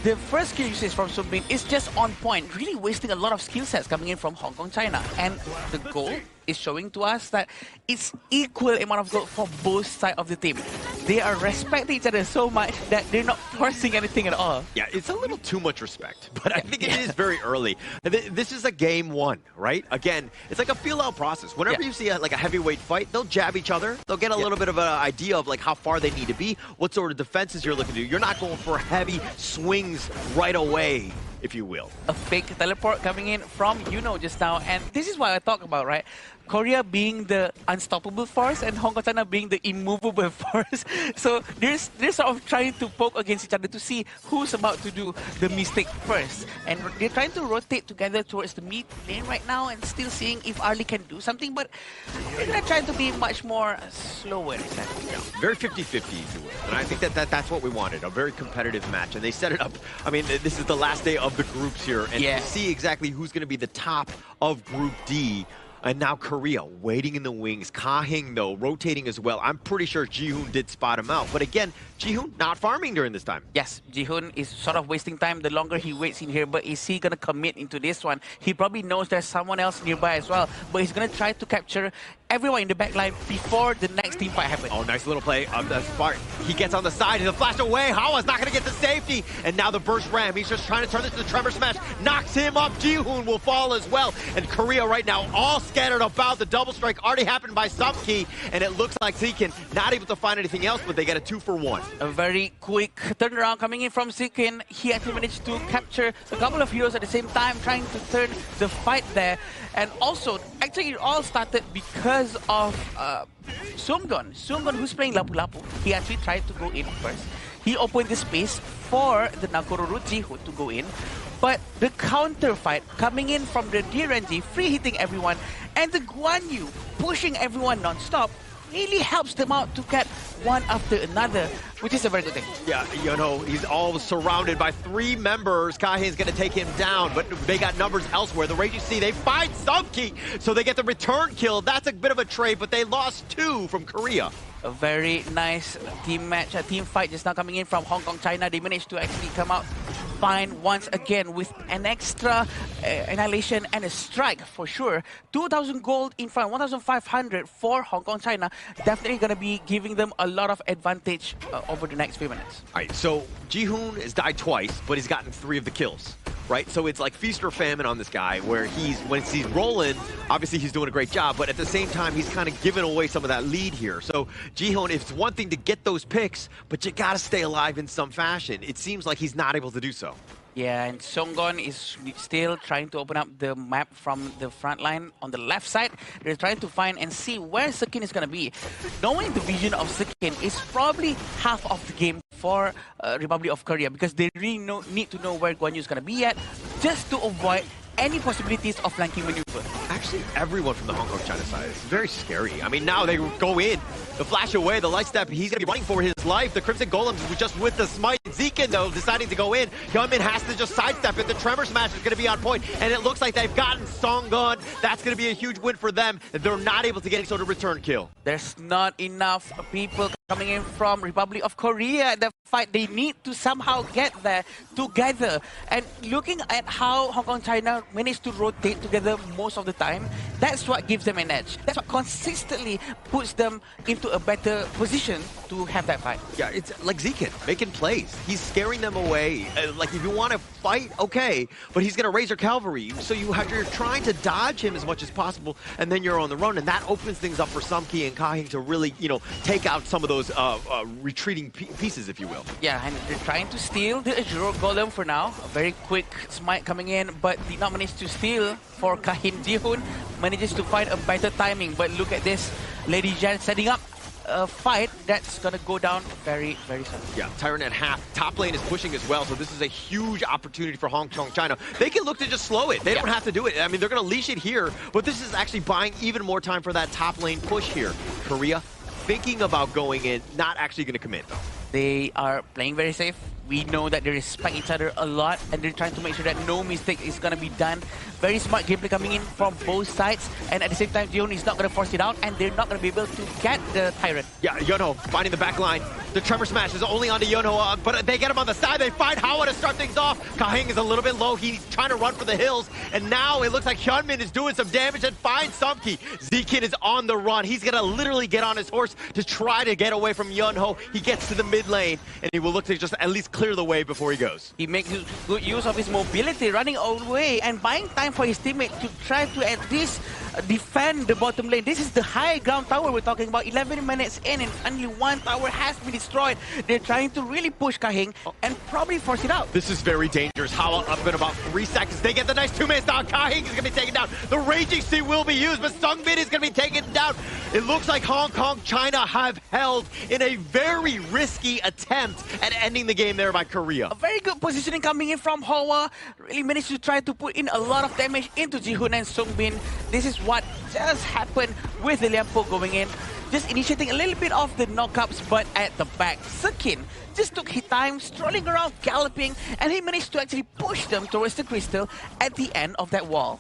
The first skill usage from Sungbin is just on point, really wasting a lot of skill sets coming in from Hong Kong, China. And the goal is showing to us that it's equal amount of goal for both sides of the team. They are respecting each other so much that they're not forcing anything at all. Yeah, it's a little too much respect, but I think it is very early. This is a game 1, right? Again, it's like a feel-out process. Whenever you see a heavyweight fight, they'll jab each other. They'll get a little bit of an idea of how far they need to be, what sort of defenses you're looking to do. You're not going for heavy swings right away, if you will. A fake teleport coming in from just now, and this is what I talk about, right? Korea being the unstoppable force and Hong Kong China being the immovable force. So they're sort of trying to poke against each other to see who's about to do the mistake first. And they're trying to rotate together towards the mid lane right now and still seeing if Arlie can do something, but they're gonna try to be much more slower. Yeah, very 50-50, if you will. And I think that's what we wanted, a very competitive match. And they set it up. I mean, this is the last day of the groups here, and to see exactly who's going to be the top of Group D. And now Korea waiting in the wings. Kahing, though, rotating as well. I'm pretty sure Ji-hoon did spot him out. But again, Ji-hoon not farming during this time. Yes, Ji-hoon is sort of wasting time the longer he waits in here. But is he going to commit into this one? He probably knows there's someone else nearby as well. But he's going to try to capture everyone in the back line before the next team fight happens. Oh, nice little play of the Spark. He gets on the side. He'll flash away. Hawa's not going to get the safety. And now the burst ram. He's just trying to turn this to the Tremor Smash. Knocks him up. Ji-hoon will fall as well. And Korea right now all scattered about. The double strike already happened by Sumki. And it looks like Sekat not able to find anything else, but they get a 2-for-1. A very quick turnaround coming in from Sekat. He actually managed to capture a couple of heroes at the same time, trying to turn the fight there. And also, actually, it all started because of Sumgon. Sumgon, who's playing Lapu Lapu, he actually tried to go in first. He opened the space for the Nakoruru Ji-hoon to go in. But the counter fight coming in from the DRNG, free hitting everyone, and the Guan Yu pushing everyone non-stop really helps them out to get one after another, which is a very good thing. Yeah, you know, he's all surrounded by 3 members. Kahin's going to take him down, but they got numbers elsewhere. The Raging Sea, they find Sumki, so they get the return kill. That's a bit of a trade, but they lost 2 from Korea. A very nice team match, a team fight just now coming in from Hong Kong, China. They managed to actually come out fine once again with an extra annihilation and a strike for sure. 2,000 gold in front, 1,500 for Hong Kong, China. Definitely going to be giving them a lot of advantage over the next few minutes. All right, so Jihoon has died twice, but he's gotten 3 of the kills. Right, so it's like feast or famine on this guy, where when he's rolling, obviously he's doing a great job, but at the same time, he's kind of giving away some of that lead here. So Jihoon, it's one thing to get those picks, but you gotta stay alive in some fashion. It seems like he's not able to do so. Yeah, and Songgon is still trying to open up the map from the front line on the left side. They're trying to find and see where Sekat is going to be. Knowing the vision of Sekat is probably half of the game for Republic of Korea, because they really need to know where Guan Yu is going to be at, just to avoid any possibilities of flanking maneuver. Actually, everyone from the Hong Kong China side is very scary. I mean, now they go in, the flash away, the light step, he's going to be running for his life. The Crimson Golems just with the smite. Zekin, though, deciding to go in. Hyunmin has to just sidestep it. The Tremor Smash is going to be on point, and it looks like they've gotten Songgon. That's going to be a huge win for them. They're not able to get any sort of return kill. There's not enough people coming in from Republic of Korea. The fight, they need to somehow get there together. And looking at how Hong Kong China managed to rotate together most of the time, that's what gives them an edge. That's what consistently puts them into a better position to have that fight. Yeah, it's like Zekin making plays. He's scaring them away. Like, if you want to fight, okay, but he's going to raise your cavalry. So you're trying to dodge him as much as possible, and then you're on the run, and that opens things up for Sumki and Kahin to really, you know, take out some of those retreating pieces, if you will. Yeah, and they're trying to steal the Azure Golem for now. A very quick smite coming in, but did not manage to steal for Kahin. Jihoon manages to find a better timing, but look at this. Lady Jan setting up a fight that's gonna go down very, very soon. Yeah, Tyrant at half. Top lane is pushing as well, so this is a huge opportunity for Hong Kong China. They can look to just slow it. They don't have to do it. I mean, they're gonna leash it here, but this is actually buying even more time for that top lane push here. Korea thinking about going in, not actually gonna commit though. They are playing very safe. We know that they respect each other a lot, and they're trying to make sure that no mistake is going to be done. Very smart gameplay coming in from both sides, and at the same time, Jihoon is not going to force it out, and they're not going to be able to get the Tyrant. Yeah, Yunho finding the back line. The Tremor Smash is only onto Yunho, but they get him on the side. They find Hawa to start things off. Kahin is a little bit low. He's trying to run for the hills, and now it looks like Hyunmin is doing some damage and finds Sumki. Zekin is on the run. He's going to literally get on his horse to try to get away from Yunho. He gets to the mid lane, and he will look to just at least clear the way before he goes. He makes good use of his mobility, running all the way and buying time for his teammate to try to at least defend the bottom lane. This is the high ground tower we're talking about. 11 minutes in and only one tower has been destroyed. They're trying to really push Kahin and probably force it out. This is very dangerous. Hawa up in about 3 seconds. They get the nice 2-man style. Kahin is going to be taken down. The Raging Sea will be used, but Sungbin is going to be taken down. It looks like Hong Kong China have held in a very risky attempt at ending the game there by Korea. A very good positioning coming in from Hawa. Really managed to try to put in a lot of damage into Jihoon and Sungbin. This is what just happened with the Liampo going in. Just initiating a little bit of the knockups, but at the back, Sekat just took his time, strolling around, galloping, and he managed to actually push them towards the crystal at the end of that wall.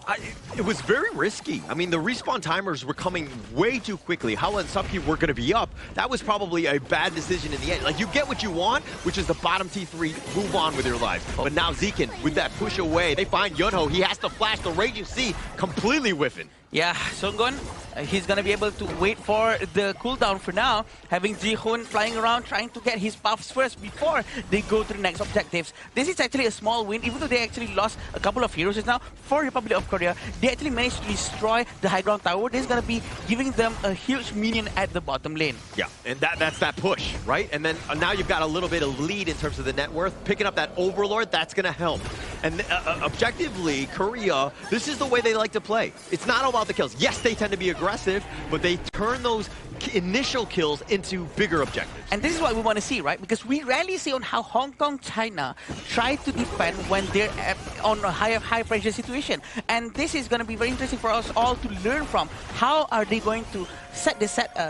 It was very risky. I mean, the respawn timers were coming way too quickly. Hawa and Sumki were going to be up. That was probably a bad decision in the end. Like, you get what you want, which is the bottom T3, move on with your life. But now Zekin, with that push away, they find Yunho. He has to flash the Raging Sea, completely whiffing. Yeah, Songgon, he's going to be able to wait for the cooldown for now, having Jihoon flying around, trying to get his buffs first before they go to the next objectives. This is actually a small win, even though they actually lost a couple of heroes just now for Republic of Korea. They actually managed to destroy the high ground tower. This is going to be giving them a huge minion at the bottom lane. Yeah, and that's that push, right? And then now you've got a little bit of lead in terms of the net worth. Picking up that Overlord, that's going to help. And objectively, Korea, this is the way they like to play. It's not all about the kills. Yes, they tend to be aggressive, but they turn those initial kills into bigger objectives. And this is what we want to see, right? Because we rarely see on how Hong Kong China try to defend when they're on a high pressure situation. And this is going to be very interesting for us all to learn from. How are they going to set the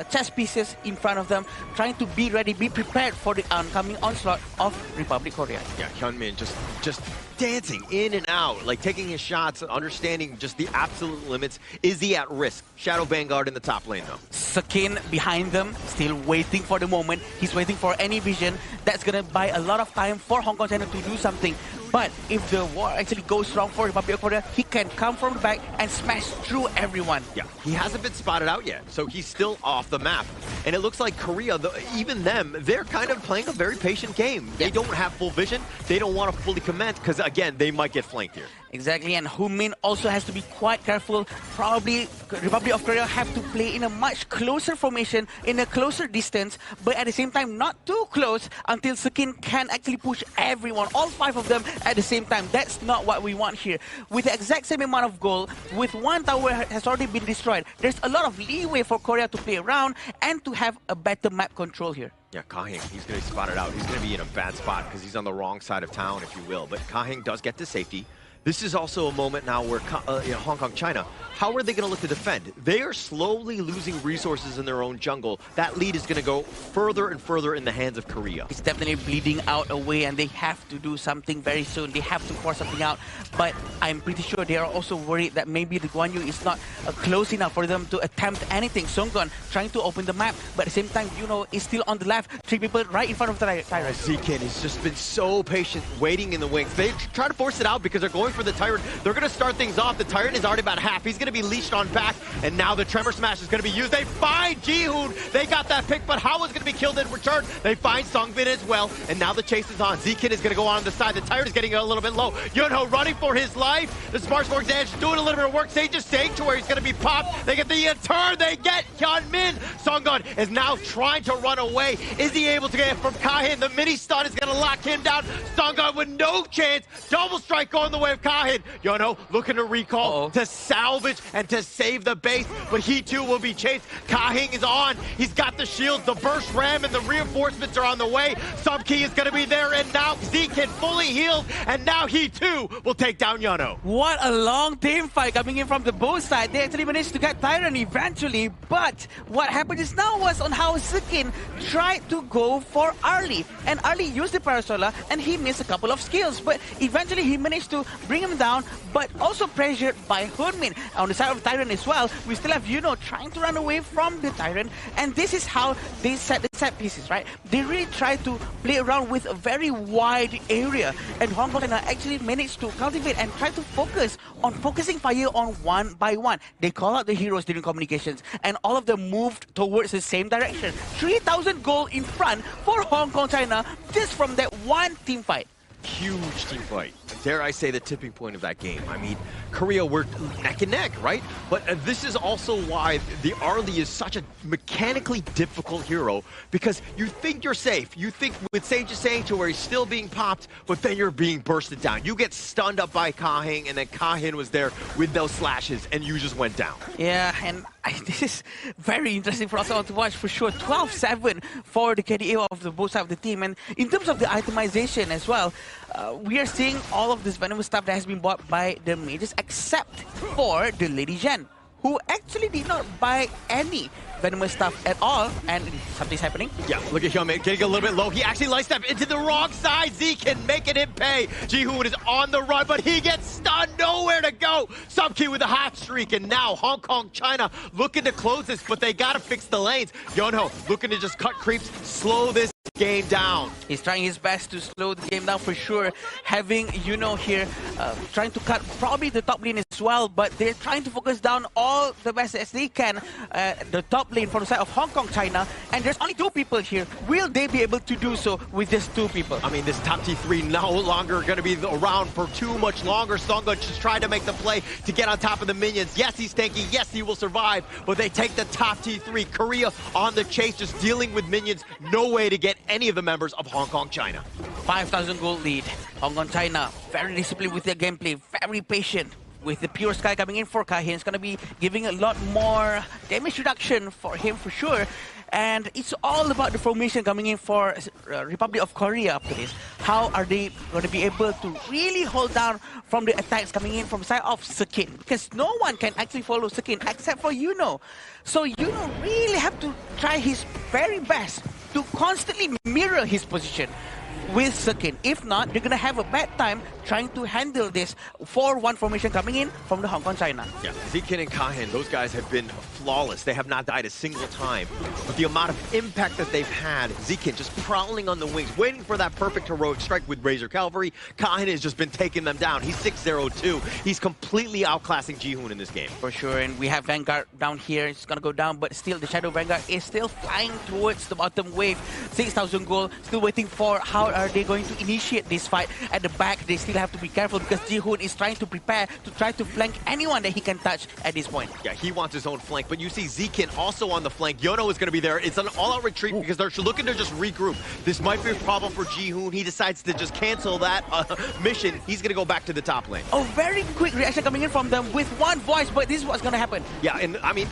chess pieces in front of them, trying to be ready, be prepared for the oncoming onslaught of Republic Korea. Yeah, Hyunmin just dancing in and out, like taking his shots, understanding just the absolute limits. Is he at risk? Shadow Vanguard in the top lane, though. Sekat behind them, still waiting for the moment. He's waiting for any vision. That's going to buy a lot of time for Hong Kong China to do something. But if the war actually goes wrong for Republic of Korea, he can come from the back and smash through everyone. Yeah, he hasn't been spotted out yet, so he's still off the map. And it looks like Korea, even them, they're kind of playing a very patient game. They don't have full vision. They don't want to fully commit because, again, they might get flanked here. Exactly, and Hyunmin also has to be quite careful. Probably Republic of Korea have to play in a much closer formation, in a closer distance, but at the same time not too close until Sekat can actually push everyone, all 5 of them at the same time. That's not what we want here. With the exact same amount of gold, with one tower has already been destroyed, there's a lot of leeway for Korea to play around and to have a better map control here. Yeah, Kahing, he's going to be spotted out. He's going to be in a bad spot because he's on the wrong side of town, if you will. But Kahing does get to safety. This is also a moment now where Hong Kong, China, how are they going to look to defend? They are slowly losing resources in their own jungle. That lead is going to go further and further in the hands of Korea. It's definitely bleeding out away, and they have to do something very soon. They have to force something out. But I'm pretty sure they are also worried that maybe the Guan Yu is not close enough for them to attempt anything. Songgon trying to open the map, but at the same time, you know, is still on the left. 3 people right in front of the Tyrant. Sekat has just been so patient, waiting in the wings. They try to force it out because they're going for the Tyrant. They're going to start things off. The Tyrant is already about half. He's going to be leashed on back, and now the Tremor Smash is going to be used. They find Jihoon. They got that pick, but Hao is going to be killed in return. They find Songbin as well, and now the chase is on. Sekat is going to go on the side. The Tyrant is getting a little bit low. Yunho running for his life. The Sparksborg Edge doing a little bit of work. Sage's Sanctuary is going to be popped. They get the turn. They get Hyunmin. Songun is now trying to run away. Is he able to get it from Kahin? The mini stun is going to lock him down. Songun with no chance. Double strike going the way of Kahin. Yunho looking to recall, to salvage, and to save the base, but he too will be chased. Kahing is on. He's got the shields, the burst ram, and the reinforcements are on the way. Subkey is going to be there, and now Zekin fully healed, and now he too will take down Yano. What a long team fight coming in from the both side. They actually managed to get Tyrant eventually, but what happened just now was on how Zekin tried to go for Arlie, and Arlie used the Parasola, and he missed a couple of skills, but eventually he managed to bring him down, but also pressured by Hyunmin. On the side of Tyrant as well, we still have Yuno trying to run away from the Tyrant, and this is how they set the set pieces, right? They really try to play around with a very wide area, and Hong Kong actually managed to cultivate and try to focus on focusing fire on one by one. They call out the heroes during communications, and all of them moved towards the same direction. 3,000 gold in front for Hong Kong, China, just from that one team fight. Huge team fight. Dare I say the tipping point of that game. I mean, Korea were neck and neck, right? But this is also why the Arlie is such a mechanically difficult hero, because you think you're safe. You think with Sage's Sanctuary still being popped, but then you're being bursted down. You get stunned up by Kahing, and then Kahing was there with those slashes, and you just went down. Yeah, and this is very interesting for us all to watch for sure. 12-7 for the KDA of the both sides of the team. And in terms of the itemization as well, we are seeing all of this venomous stuff that has been bought by the mages, except for the Lady Zhen, who actually did not buy any venomous stuff at all, and something's happening. Yeah, look at Hyunmin getting a little bit low. He actually light stepped into the wrong side. Zekin making him pay. Jihoon is on the run, but he gets stunned. Nowhere to go. Subkey with a hot streak, and now Hong Kong, China looking to close this, but they gotta fix the lanes. Yunho looking to just cut creeps, slow this game down. He's trying his best to slow the game down for sure. Having Yuno here, trying to cut probably the top lane as well, but they're trying to focus down all the best as they can. The top lane from the side of Hong Kong, China, and there's only 2 people here. Will they be able to do so with just 2 people? I mean, this top T3 no longer going to be around for too much longer. Songun just tried to make the play to get on top of the minions. Yes, he's tanky. Yes, he will survive, but they take the top T3. Korea on the chase, just dealing with minions. No way to get any of the members of Hong Kong, China. 5,000 gold lead. Hong Kong, China, very disciplined with their gameplay, very patient. With the Pure Sky coming in for Kahin, it's going to be giving a lot more damage reduction for him for sure. And it's all about the formation coming in for Republic of Korea after this. How are they going to be able to really hold down from the attacks coming in from side of Sekat? Because no one can actually follow Sekat except for Yuno. So Yuno really have to try his very best to constantly mirror his position with Sekat. If not, they're going to have a bad time trying to handle this 4-1 formation coming in from the Hong Kong China. Yeah, Zikin and Kahin, those guys have been flawless. They have not died a single time. But the amount of impact that they've had, Zikin just prowling on the wings, waiting for that perfect heroic strike with Razor Cavalry. Kahin has just been taking them down. He's 6-0-2. He's completely outclassing Jihoon in this game. For sure, and we have Vanguard down here. It's going to go down, but still the Shadow Vanguard is still flying towards the bottom wave. 6,000 gold, still waiting for how are they going to initiate this fight. At the back, they still have to be careful because Jihoon is trying to prepare to try to flank anyone that he can touch at this point. Yeah, he wants his own flank, but you see Zikin also on the flank. Yono is going to be there. It's an all-out retreat because they're looking to just regroup. This might be a problem for Jihoon. He decides to just cancel that mission. He's going to go back to the top lane. Oh, very quick reaction coming in from them with one voice, but this is what's going to happen. Yeah, and I mean,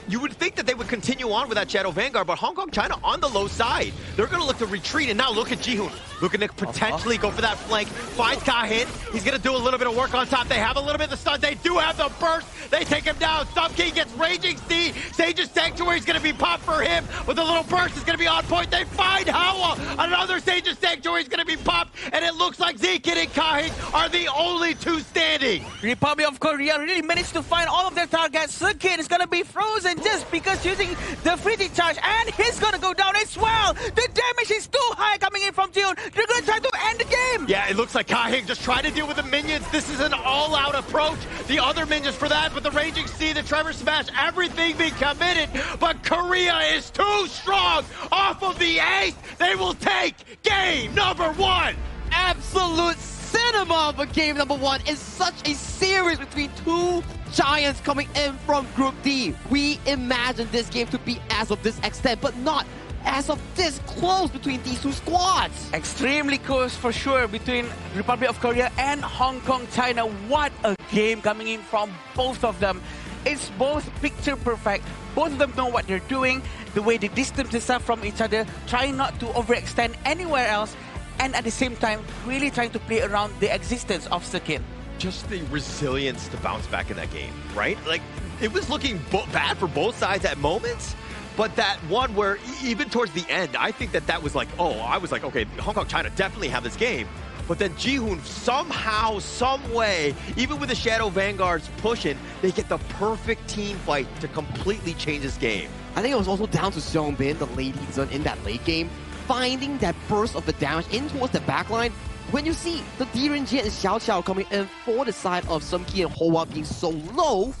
you would think that they would continue on with that Shadow Vanguard, but Hong Kong China on the low side. They're going to look to retreat, and now look at Jihoon. Looking to potentially go for that flank. Finds Kahin. He's going to do a little bit of work on top. They have a little bit of the stun. They do have the burst. They take him down. Sub King gets Raging Steed. Sage's Sanctuary is going to be popped for him, but the little burst is going to be on point. They find Hawa. Another Sage's Sanctuary is going to be popped, and it looks like Zikin and Kahin are the only two standing. Republic of Korea really managed to find all of their targets. Sekat is going to be frozen just because using the freezing charge, and he's going to go down as well. The damage is too high coming in from Jihoon. They're going to try to end the game. Yeah, it looks like Kahin just trying to deal with the minions. This is an all-out approach. The other minions for that, but the Raging Steed, the Trevor Smash, everything being committed. But Korea is too strong. Off of the ace, they will take game number 1. Absolute cinema of a game number 1 is such a series between two giants coming in from Group D. We imagined this game to be as of this extent, but not as of this close between these two squads. Extremely close for sure between Republic of Korea and Hong Kong China. What a game coming in from both of them. It's both picture perfect. Both of them know what they're doing, the way they distance themselves from each other, trying not to overextend anywhere else, and at the same time, really trying to play around the existence of Sekat. Just the resilience to bounce back in that game, right? Like, it was looking bad for both sides at moments, but that one where even towards the end, I think that was like, oh, I was like, okay, Hong Kong China definitely have this game. But then Jihoon, somehow, some way, even with the Shadow Vanguards pushing, they get the perfect team fight to completely change this game. I think it was also down to Seongbin, the late Zun in that late game, finding that burst of the damage in towards the backline. When you see the Direnjie and Xiao Xiao coming in for the side of Sumki and Hoa being so low,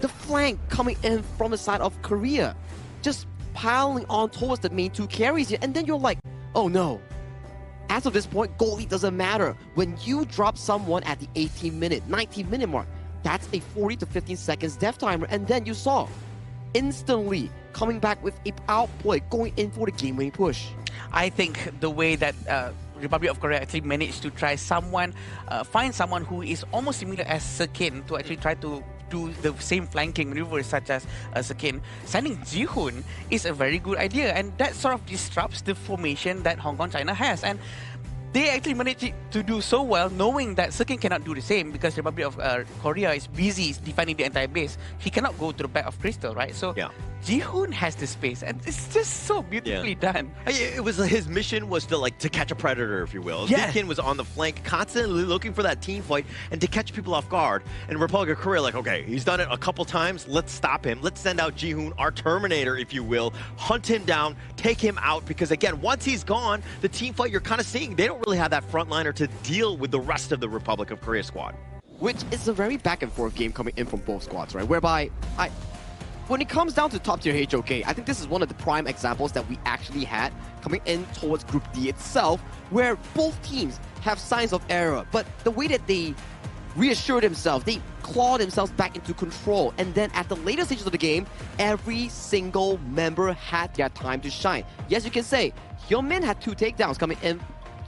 the flank coming in from the side of Korea, just piling on towards the main two carries here, and then you're like, oh no. As of this point, goal lead doesn't matter. When you drop someone at the 18-minute, 19-minute mark, that's a 40 to 15 seconds death timer, and then you saw instantly coming back with a outplay, going in for the game-winning push. I think the way that Republic of Korea actually managed to try someone, find someone who is almost similar as Sekat to actually try to do the same flanking maneuvers such as Sekat. Sending Jihoon is a very good idea, and that sort of disrupts the formation that Hong Kong China has. And they actually managed to do so well, knowing that Sekat cannot do the same because the Republic of Korea is busy defending the entire base. He cannot go to the back of Crystal, right? So yeah. Jihoon has the space, and it's just so beautifully done. It was his mission was to catch a predator, if you will. Yeah. Zikin was on the flank, constantly looking for that team fight and to catch people off guard. And Republic of Korea, like, okay, he's done it a couple times. Let's stop him. Let's send out Jihoon, our Terminator, if you will, hunt him down, take him out. Because again, once he's gone, the team fight you're kind of seeing, they don't really have that frontliner to deal with the rest of the Republic of Korea squad. Which is a very back and forth game coming in from both squads, right? Whereby when it comes down to top tier HOK, I think this is one of the prime examples that we actually had coming in towards Group D itself, where both teams have signs of error, but the way that they reassure themselves, they claw themselves back into control, and then at the later stages of the game, every single member had their time to shine. Yes, you can say, Hyunmin had 2 takedowns coming in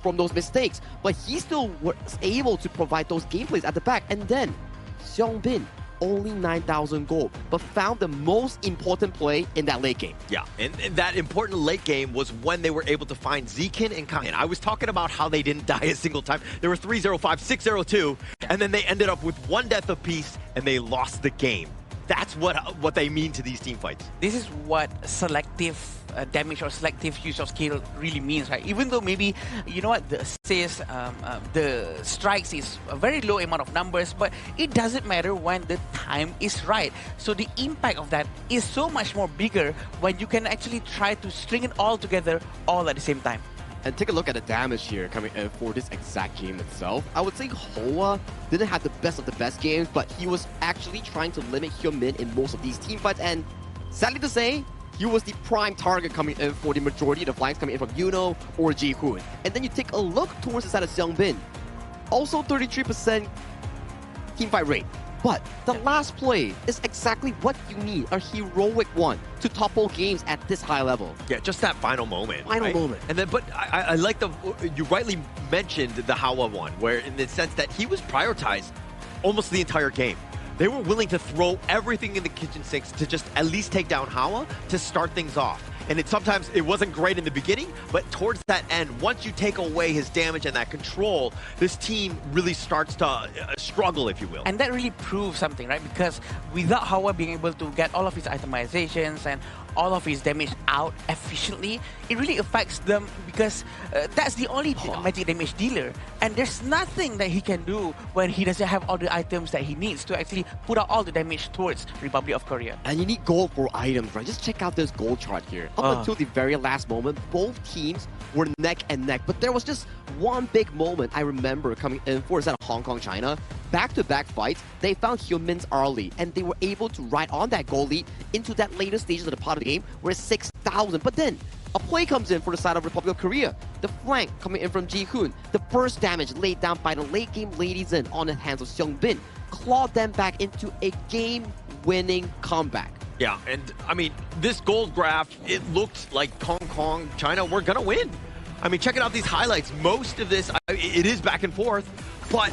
from those mistakes, but he still was able to provide those gameplays at the back, and then Seongbin only 9,000 gold, but found the most important play in that late game. Yeah, and that important late game was when they were able to find Zekin and Kai. And I was talking about how they didn't die a single time. They were 3-0-5, 6-0-2, and then they ended up with one death apiece, and they lost the game. That's what they mean to these team fights. This is what selective damage or selective use of skill really means, right? Even though maybe, you know what, the assists, the strikes is a very low amount of numbers, but it doesn't matter when the time is right. So the impact of that is so much more bigger when you can actually try to string it all together all at the same time. And take a look at the damage here coming in for this exact game itself. I would say Hoa didn't have the best of the best games, but he was actually trying to limit Hyunmin in most of these team fights. And sadly to say, he was the prime target coming in for the majority of the flanks coming in from Yuno or Ji-hoon. And then you take a look towards the side of Seongbin. Also 33% team fight rate. But the last play is exactly what you need, a heroic one, to topple games at this high level. Yeah, just that final moment. Final moment. And then, but I like you rightly mentioned the Hawa one, where in the sense that he was prioritized almost the entire game. They were willing to throw everything in the kitchen sinks to just at least take down Hawa to start things off. And sometimes it wasn't great in the beginning, but towards that end, once you take away his damage and that control, this team really starts to struggle, if you will. And that really proves something, right? Because without Hawa being able to get all of his itemizations and all of his damage out efficiently, it really affects them because that's the only magic damage dealer. And there's nothing that he can do when he doesn't have all the items that he needs to actually put out all the damage towards Republic of Korea. And you need gold for items, right? Just check out this gold chart here. Up until the very last moment, both teams were neck and neck. But there was just one big moment I remember coming in for is that Hong Kong, China. Back-to-back fights, they found Hyunmin's early, and they were able to ride on that goal lead into that later stages of the part of the game where it's 6,000. But then, a play comes in for the side of Republic of Korea. The flank coming in from Ji-hoon. The burst damage laid down by the late-game ladies in on the hands of Seongbin clawed them back into a game-winning comeback. Yeah, and I mean, this gold graph, it looked like Hong Kong, China were gonna win. I mean, checking out these highlights, most of this, it is back and forth, but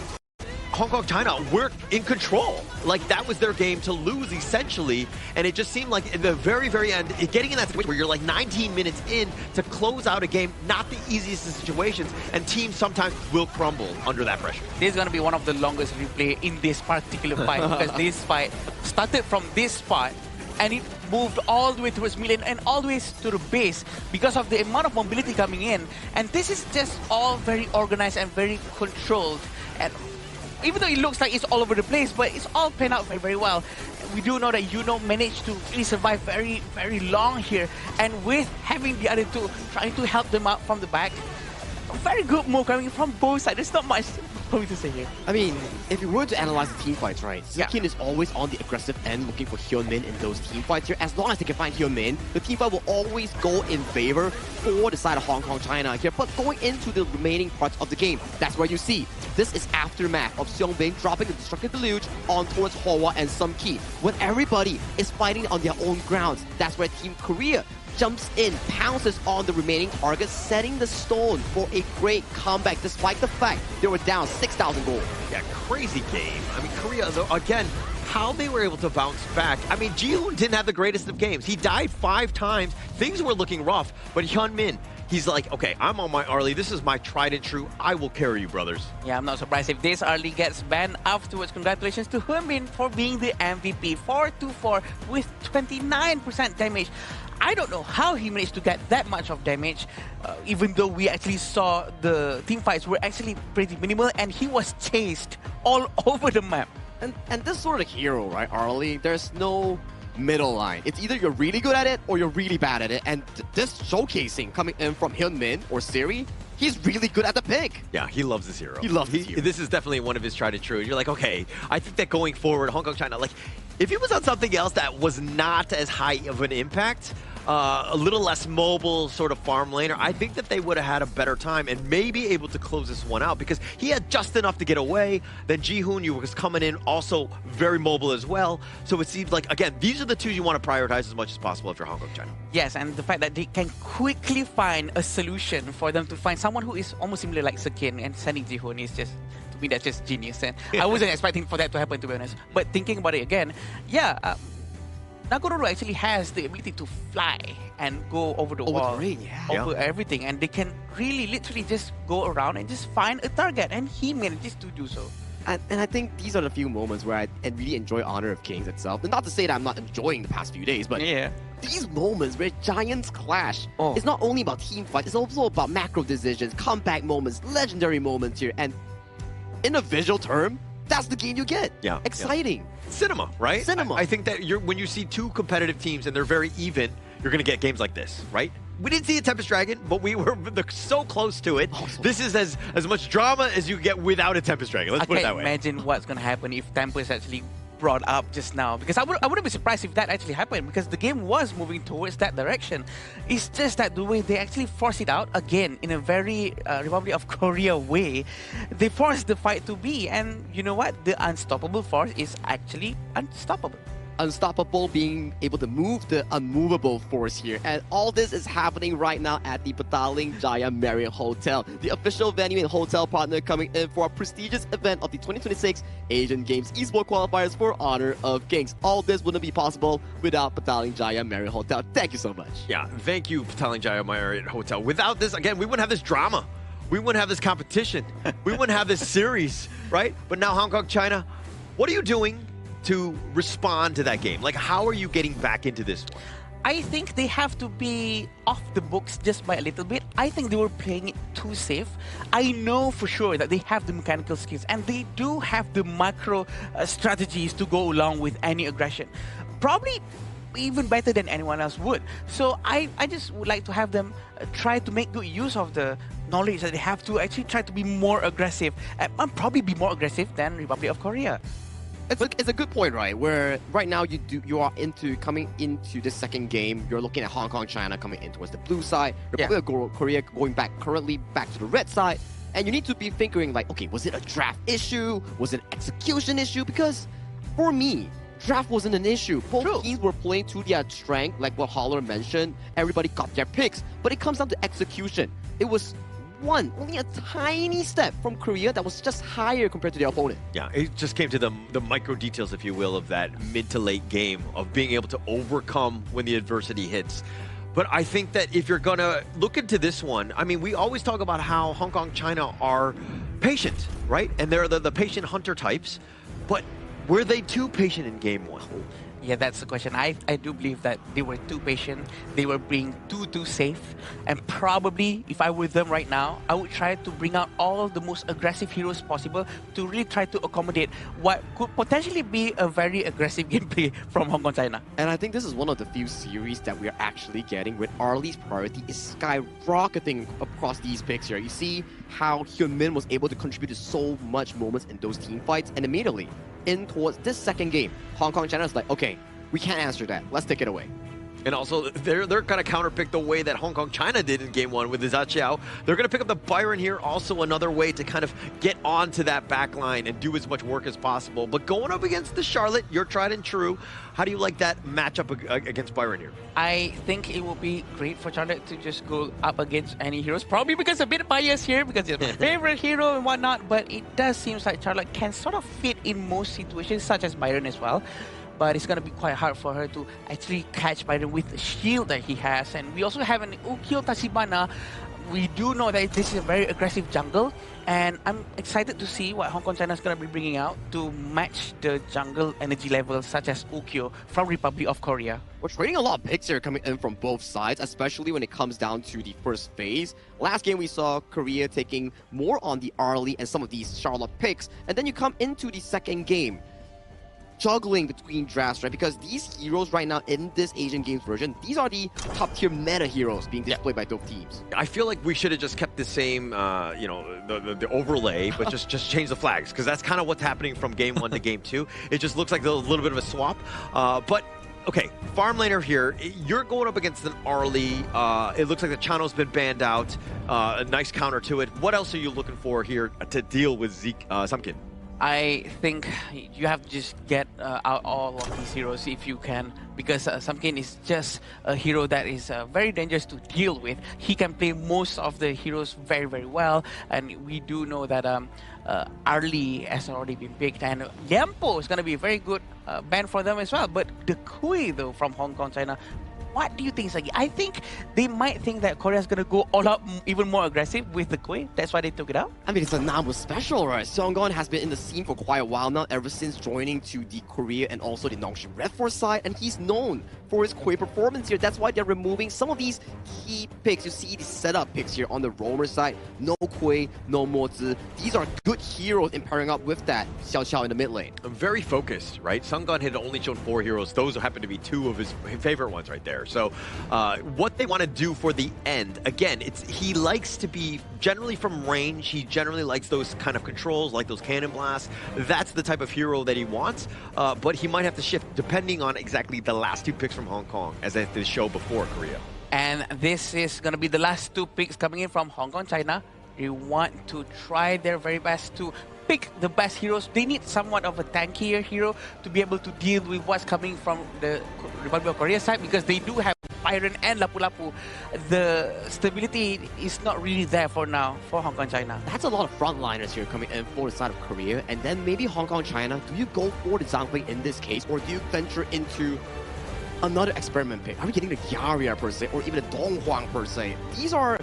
Hong Kong, China, we're in control. Like, that was their game to lose, essentially. And it just seemed like at the very, very end, getting in that situation where you're like 19 minutes in to close out a game, not the easiest of situations, and teams sometimes will crumble under that pressure. This is going to be one of the longest replay in this particular fight because this fight started from this spot and it moved all the way towards Milan and all the way to the base because of the amount of mobility coming in. And this is just all very organized and very controlled. And even though it looks like it's all over the place, but it's all playing out very, very well. We do know that Yuno managed to really survive very, very long here. And with having the other two trying to help them out from the back, a very good move coming from both sides. There's not much for me to say here. I mean, if you were to analyze the team fights, right, Sekat is always on the aggressive end looking for Hyunmin in those team fights here. As long as they can find Hyunmin, the team fight will always go in favor for the side of Hong Kong, China here. But going into the remaining parts of the game, that's where you see this is aftermath of Seongbin dropping the Destructive Deluge on towards Hoa and Sum Ki. When everybody is fighting on their own grounds, that's where Team Korea jumps in, pounces on the remaining targets, setting the stone for a great comeback despite the fact they were down 6,000 gold. Yeah, crazy game. I mean, Korea, though, again, how they were able to bounce back. I mean, Ji-hoon didn't have the greatest of games. He died 5 times. Things were looking rough, but Hyunmin, he's like, okay, I'm on my early. This is my tried and true. I will carry you, brothers. Yeah, I'm not surprised if this early gets banned afterwards. Congratulations to Hyunmin for being the MVP. 4-4 with 29% damage. I don't know how he managed to get that much of damage, even though we actually saw the team fights were actually pretty minimal and he was chased all over the map. And this sort of hero, right, Arlie, there's no middle line. It's either you're really good at it or you're really bad at it. And this showcasing coming in from Hyunmin or Siri, he's really good at the pick. Yeah, he loves this hero. He loves this hero. This is definitely one of his tried and true. You're like, okay, I think that going forward, Hong Kong, China, like, if he was on something else that was not as high of an impact, a little less mobile sort of farm laner, I think that they would have had a better time and maybe able to close this one out because he had just enough to get away. Then Ji-hoon, you was coming in also very mobile as well. So it seems like, again, these are the two you want to prioritize as much as possible if you're Hong Kong, China. Yes, and the fact that they can quickly find a solution for them to find someone who is almost similar like Sekat and sending Ji-hoon is just me, that's just genius. And I wasn't expecting for that to happen, to be honest. But thinking about it again, yeah, Nagororo actually has the ability to fly and go over the wall, over everything, and they can really literally just go around and just find a target, and he manages to do so. And I think these are the few moments where I really enjoy Honor of Kings itself. And not to say that I'm not enjoying the past few days, but these moments where giants clash, it's not only about team fights, it's also about macro decisions, comeback moments, legendary moments here. And in a visual term, that's the game you get. Exciting. Cinema, right? Cinema. I think that when you see two competitive teams and they're very even, you're going to get games like this, right? We didn't see a Tempest Dragon, but we were so close to it. This is as much drama as you get without a Tempest Dragon. Let's put it that way. I can't imagine what's going to happen if Tempest actually brought up just now, because I wouldn't be surprised if that actually happened, because the game was moving towards that direction. It's just that the way they actually force it out, again, in a very Republic of Korea way, they force the fight to be, and you know what? The unstoppable force is actually unstoppable. Unstoppable, being able to move the unmovable force here. And all this is happening right now at the Petaling Jaya Marriott Hotel, the official venue and hotel partner coming in for a prestigious event of the 2026 Asian Games Esports Qualifiers for Honor of Kings. All this wouldn't be possible without Petaling Jaya Marriott Hotel. Thank you so much. Yeah, thank you, Petaling Jaya Marriott Hotel. Without this, again, we wouldn't have this drama. We wouldn't have this competition. We wouldn't have this series, right? But now Hong Kong, China, what are you doing to respond to that game? Like, how are you getting back into this one? I think they have to be off the books just by a little bit. I think they were playing it too safe. I know for sure that they have the mechanical skills and they do have the macro strategies to go along with any aggression. Probably even better than anyone else would. So I just would like to have them try to make good use of the knowledge that they have to actually try to be more aggressive and probably be more aggressive than Republic of Korea. It's a good point, right? Where right now you are coming into the second game. You're looking at Hong Kong, China coming in towards the blue side. Republic of Korea going currently back to the red side. And you need to be thinking like, okay, was it a draft issue? Was it an execution issue? Because for me, draft wasn't an issue. Both teams were playing to their strength, like what Holler mentioned. Everybody got their picks, but it comes down to execution. It was only a tiny step from Korea that was just higher compared to their opponent. Yeah, it just came to the micro details, if you will, of that mid to late game, of being able to overcome when the adversity hits. But I think that if you're going to look into this one, I mean, we always talk about how Hong Kong, China are patient, right? And they're the patient hunter types. But were they too patient in game one? Yeah, that's the question. I do believe that they were too patient. They were being too safe. And probably, if I were them right now, I would try to bring out all the most aggressive heroes possible to really try to accommodate what could potentially be a very aggressive gameplay from Hong Kong, China. And I think this is one of the few series that we're actually getting with Arlie's priority is skyrocketing across these picks here. You see how Hyunmin was able to contribute to so much moments in those team fights, and immediately in towards this second game, Hong Kong, China is like, okay, we can't answer that. Let's take it away. And also, they're going to counterpick the way that Hong Kong, China did in game one with the Zaqiao. They're going to pick up the Byron here, also another way to kind of get onto that back line and do as much work as possible. But going up against the Charlotte, you're tried and true. How do you like that matchup against Byron here? I think it would be great for Charlotte to just go up against any heroes. Probably because a bit biased here, because it's my favorite hero and whatnot. But it does seem like Charlotte can sort of fit in most situations, such as Byron as well. But it's going to be quite hard for her to actually catch Byron with the shield that he has. And we also have an Ukyo Tachibana. We do know that this is a very aggressive jungle. And I'm excited to see what Hong Kong China is going to be bringing out to match the jungle energy levels, such as Ukyo from Republic of Korea. We're trading a lot of picks here coming in from both sides, especially when it comes down to the first phase. Last game we saw Korea taking more on the Arlie and some of these Charlotte picks. And then you come into the second game, juggling between drafts, right? Because these heroes right now in this Asian Games version, these are the top tier meta heroes being displayed by both teams. I feel like we should have just kept the same, you know, the overlay, but just change the flags, because that's kind of what's happening from game one to game two. It just looks like a little bit of a swap. But okay, farm laner here, you're going up against an Arlie. It looks like the Chano's been banned out. A nice counter to it. What else are you looking for here to deal with Zeke Sumkin? I think you have to just get out all of these heroes if you can, because Samkin is just a hero that is very dangerous to deal with. He can play most of the heroes very, very well, and we do know that Arlie has already been picked, and Yampo is going to be a very good ban for them as well. But the Kui, though, from Hong Kong, China, what do you think, Sagi? I think they might think that Korea is going to go all out even more aggressive with the Kui. That's why they took it out. I mean, it's a Namu special, right? Seonggon has been in the scene for quite a while now, ever since joining to the Korea and also the Nongshi Red Force side, and he's known for his Kui performance here. That's why they're removing some of these key picks. You see the setup picks here on the roamer side. No Kui, no Mozi. These are good heroes in pairing up with that Xiao Xiao in the mid lane. Very focused, right? Seonggon had only shown 4 heroes. Those happen to be 2 of his favorite ones right there. So what they want to do for the end, again, he likes to be generally from range. He generally likes those kind of controls, like those cannon blasts. That's the type of hero that he wants, but he might have to shift depending on exactly the last 2 picks from Hong Kong, as at the show before Korea. And this is going to be the last 2 picks coming in from Hong Kong, China. They want to try their very best to pick the best heroes. They need somewhat of a tankier hero to be able to deal with what's coming from the Republic of Korea side, because they do have Byron and Lapu-Lapu. The stability is not really there for now for Hong Kong, China. That's a lot of frontliners here coming in for the side of Korea, and then maybe Hong Kong, China. Do you go for the Zhang in this case, or do you venture into another experiment pick? Are we getting the Yaria per se, or even the Donghuang per se? These are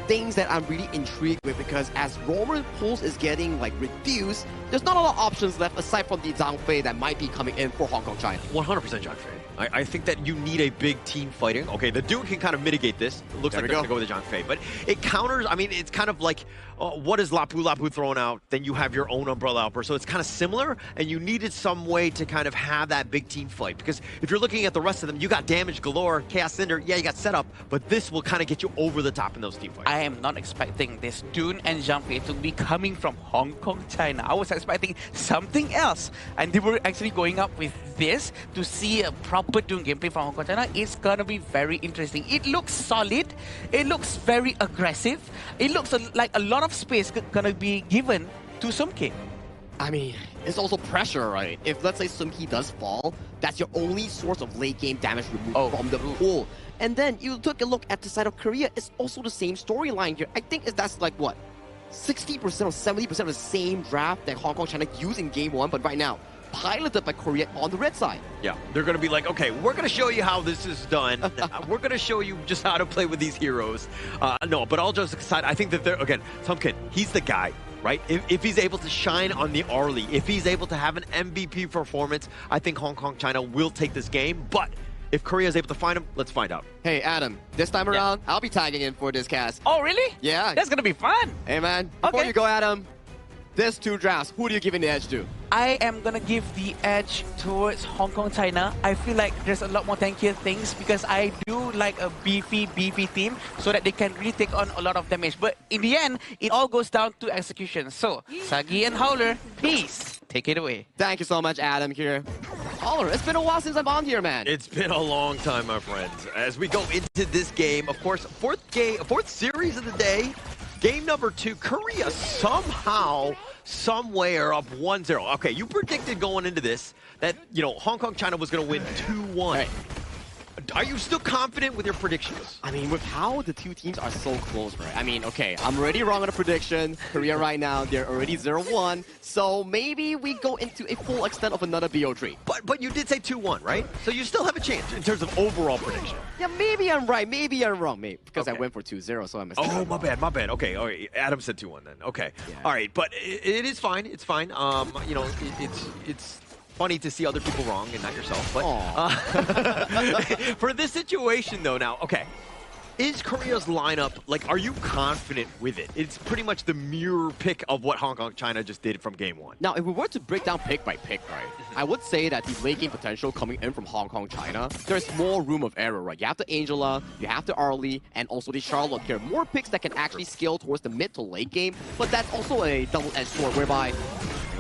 things that I'm really intrigued with, because as roamer pools is getting like reduced, there's not a lot of options left aside from the Zhang Fei that might be coming in for Hong Kong, China. 100% Zhang Fei. I think that you need a big team fighting. Okay, the Dune can kind of mitigate this. It looks like they're going to go with the Zhang Fei, but it counters. I mean, it's kind of like what is Lapu-Lapu thrown out? Then you have your own Umbrella Upper, so it's kind of similar. And you needed some way to kind of have that big team fight, because if you're looking at the rest of them, you got damage galore, Chaos Cinder. Yeah, you got setup, but this will kind of get you over the top in those team fights. I am not expecting this Dune and Zhang Fei to be coming from Hong Kong, China. I was expecting something else, and they were actually going up with this to see a proper Dune gameplay from Hong Kong, China. It's gonna be very interesting. It looks solid. It looks very aggressive. It looks like a lot of space gonna be given to Sumki. I mean, it's also pressure, right? If, let's say, Sumki does fall, that's your only source of late game damage removed from the pool. And then you took a look at the side of Korea, it's also the same storyline here. I think that's like, what, 60% or 70% of the same draft that Hong Kong, China used in Game 1, but right now, piloted by Korea on the red side. Yeah, they're going to be like, okay, we're going to show you how this is done. We're going to show you just how to play with these heroes. No, but all jokes aside, I think that they're, again, Sumkin, he's the guy, right? If he's able to shine on the Arlie, if he's able to have an MVP performance, I think Hong Kong, China will take this game. But if Korea is able to find him, let's find out. Hey, Adam, this time around, I'll be tagging in for this cast. Oh, really? Yeah. That's going to be fun. Hey, man, before you go, Adam, there's 2 drafts. Who do you give the edge to? I am gonna give the edge towards Hong Kong, China. I feel like there's a lot more tankier things, because I do like a beefy team so that they can really take on a lot of damage. But in the end, it all goes down to execution. So, Sagi and Howler, please take it away. Thank you so much, Adam, here. Howler, it's been a while since I'm on here, man. It's been a long time, my friends. As we go into this game, of course, fourth series of the day. Game number 2, Korea somehow, someway are up 1-0. Okay, you predicted going into this that, Hong Kong, China was going to win 2-1. Right. Are you still confident with your predictions? I mean, with how the 2 teams are so close, right? I mean, okay, I'm already wrong on the prediction. Korea right now, they're already 0-1. So maybe we go into a full extent of another BO3. But you did say 2-1, right? So you still have a chance in terms of overall prediction. Yeah, maybe I'm right, maybe I'm wrong, maybe. Because I went for 2-0, so I missed. Oh, my bad. Okay, all right. Adam said 2-1 then. Okay. Yeah. All right, but it is fine. It's fine. It's funny to see other people wrong and not yourself. But for this situation, though, now, okay, is Korea's lineup, like, are you confident with it? It's pretty much the mirror pick of what Hong Kong, China just did from Game 1. Now, if we were to break down pick by pick, right, I would say that the late game potential coming in from Hong Kong, China, there's more room of error, right? You have the Angela, you have the Arlie, and also the Charlotte here. More picks that can actually scale towards the mid to late game, but that's also a double-edged sword whereby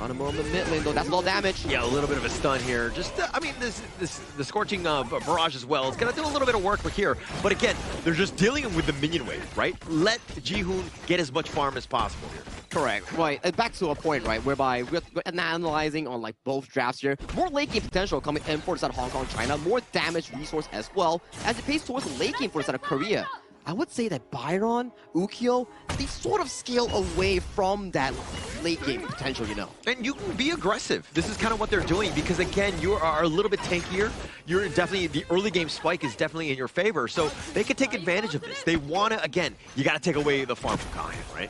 on a moment mid lane, though, that's a lot of damage. Yeah, a little bit of a stun here. Just, I mean, the Scorching Barrage as well. It's going to do a little bit of work here. But again, they're just dealing with the minion wave, right? Let Ji-hoon get as much farm as possible here. Correct, right. And back to a point, right, whereby we're analyzing on like both drafts here. More late game potential coming in for the side of Hong Kong, China. More damage resource as well as it pays towards the late game for the side of Korea. I would say that Byron, Ukyo, they sort of scale away from that late game potential, you know. And you can be aggressive. This is kind of what they're doing because, again, you are a little bit tankier. You're definitely, the early game spike is definitely in your favor, so they can take advantage of this. They want to, again, you got to take away the farm from Kahin, right?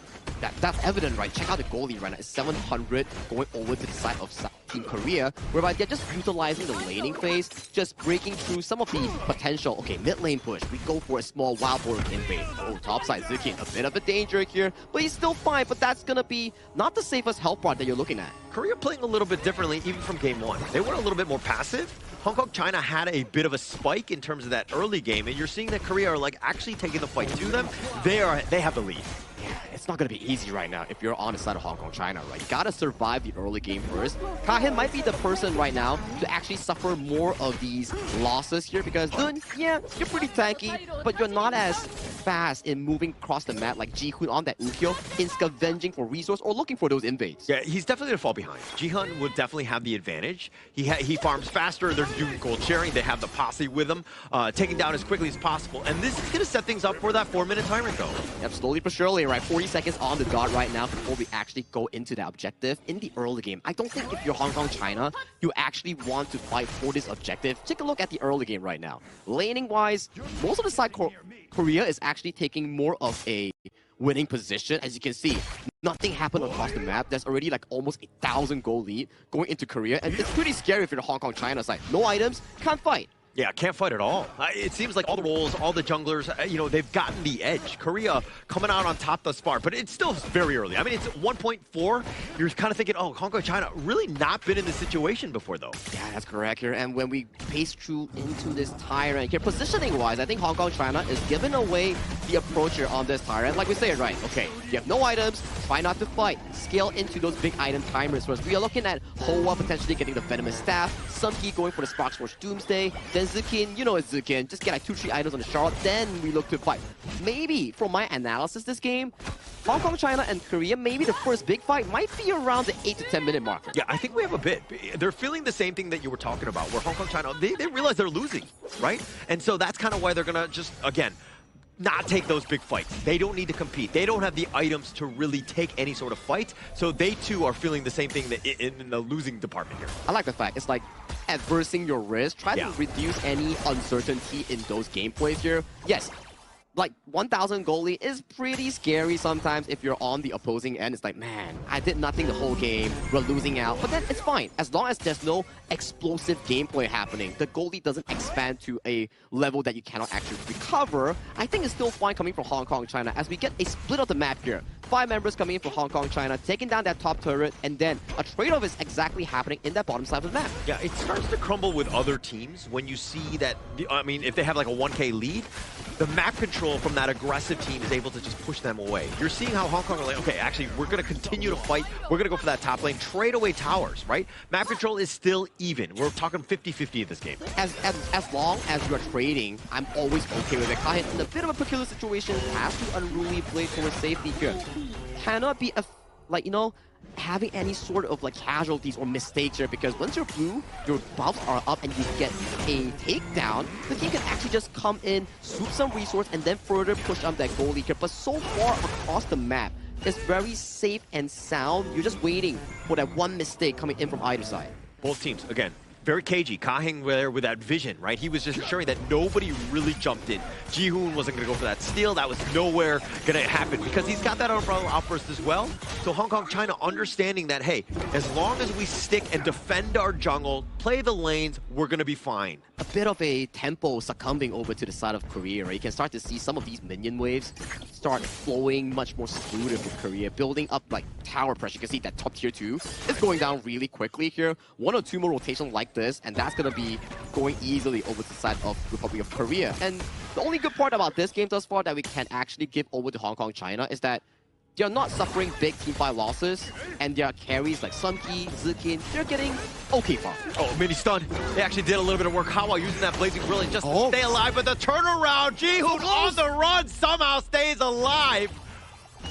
That's evident, right? Check out the goalie right now. It's 700 going over to the side of Team Korea, whereby they're just utilizing the laning phase, just breaking through some of the potential. Okay, mid lane push. We go for a small wild board invade. Oh, topside Zukin, a bit of a danger here, but he's still fine. But that's gonna be not the safest health part that you're looking at. Korea playing a little bit differently, even from game one. They were a little bit more passive. Hong Kong, China had a bit of a spike in terms of that early game, and you're seeing that Korea are like actually taking the fight to them. They have the lead. Yeah, it's not going to be easy right now if you're on the side of Hong Kong, China, right? You got to survive the early game first. Kahin might be the person right now to actually suffer more of these losses here because, Dun, yeah, you're pretty tanky, but you're not as fast in moving across the map like Ji-Hoon on that Ukyo in scavenging for resource or looking for those invades. Yeah, he's definitely going to fall behind. Ji-Hoon would definitely have the advantage. He farms faster. They're doing gold sharing. They have the posse with him, taking down as quickly as possible. And this is going to set things up for that 4-minute timer, though. Yep, slowly but surely, right? 40 seconds on the dot right now before we actually go into the objective in the early game. I don't think if you're Hong Kong, China, you actually want to fight for this objective. Take a look at the early game right now. Laning-wise, most of the side Korea is actually taking more of a winning position. As you can see, nothing happened across the map. There's already like almost 1,000 goal lead going into Korea, and it's pretty scary if you're the Hong Kong, China side. No items, can't fight. Yeah, can't fight at all. It seems like all the roles, all the junglers, you know, they've gotten the edge. Korea coming out on top thus far, but it's still very early. I mean, it's 1.4. You're kind of thinking, oh, Hong Kong, China, really not been in this situation before, though. Yeah, that's correct here. And when we pace through into this tyrant here, positioning-wise, I think Hong Kong, China is giving away the approach here on this tyrant. Like we say, right, okay, you have no items, try not to fight. Scale into those big item timers first. We are looking at Hoa potentially getting the Venomous Staff, Sumki going for the Sparks Force Doomsday, then Zukin, you know it's Zukin, just get like 2-3 items on the Charlotte, then we look to fight. Maybe, from my analysis this game, Hong Kong, China, and Korea, maybe the first big fight might be around the 8 to 10 minute marker. Yeah, I think we have a bit. They're feeling the same thing that you were talking about, where Hong Kong, China, they realize they're losing, right? And so that's kind of why they're going to just, again, not take those big fights. They don't need to compete. They don't have the items to really take any sort of fight. So they too are feeling the same thing that in the losing department here. I like the fact it's like adversing your risk. Try to reduce any uncertainty in those gameplays here. Yes, like 1,000 goalie is pretty scary sometimes if you're on the opposing end. It's like, man, I did nothing the whole game. We're losing out. But then it's fine. As long as there's no explosive gameplay happening, the goalie doesn't expand to a level that you cannot actually recover, I think it's still fine coming from Hong Kong, China as we get a split of the map here. 5 members coming in for Hong Kong, China, taking down that top turret, and then a trade-off is exactly happening in that bottom side of the map. Yeah, it starts to crumble with other teams when you see that, I mean, if they have like a 1K lead, the map control from that aggressive team is able to just push them away. You're seeing how Hong Kong are like, okay, actually, we're going to continue to fight. We're going to go for that top lane, trade away towers, right? Map control is still even. We're talking 50-50 in this game. As long as you're trading, I'm always okay with it. Kahin, in a bit of a peculiar situation, has to unruly play towards safety here. Cannot be, like, you know, having any sort of like casualties or mistakes here, because once you're blue, your buffs are up and you get a takedown, the team can actually just come in, swoop some resource, and then further push up that goalie here. But so far across the map, it's very safe and sound. You're just waiting for that one mistake coming in from either side. Both teams, again, very cagey. Kahin there with that vision, right? He was just ensuring that nobody really jumped in. Ji-Hoon wasn't going to go for that steal. That was nowhere going to happen because he's got that umbrella outburst as well. So Hong Kong, China understanding that, hey, as long as we stick and defend our jungle, play the lanes, we're going to be fine. A bit of a tempo succumbing over to the side of Korea, right? You can start to see some of these minion waves start flowing much more smoother with Korea, building up like tower pressure. You can see that top tier 2 is going down really quickly here. 1 or 2 more rotations like this, and that's going to be going easily over to the side of Republic of Korea. And the only good part about this game thus far that we can actually give over to Hong Kong, China is that they're not suffering big team fight losses, and their carries like Sumki, Zukin, they're getting okay far. Oh, mini stun. They actually did a little bit of work. Hawa using that Blazing Brilliant just to stay alive, but the turnaround, Ji-Hoon on the run somehow stays alive.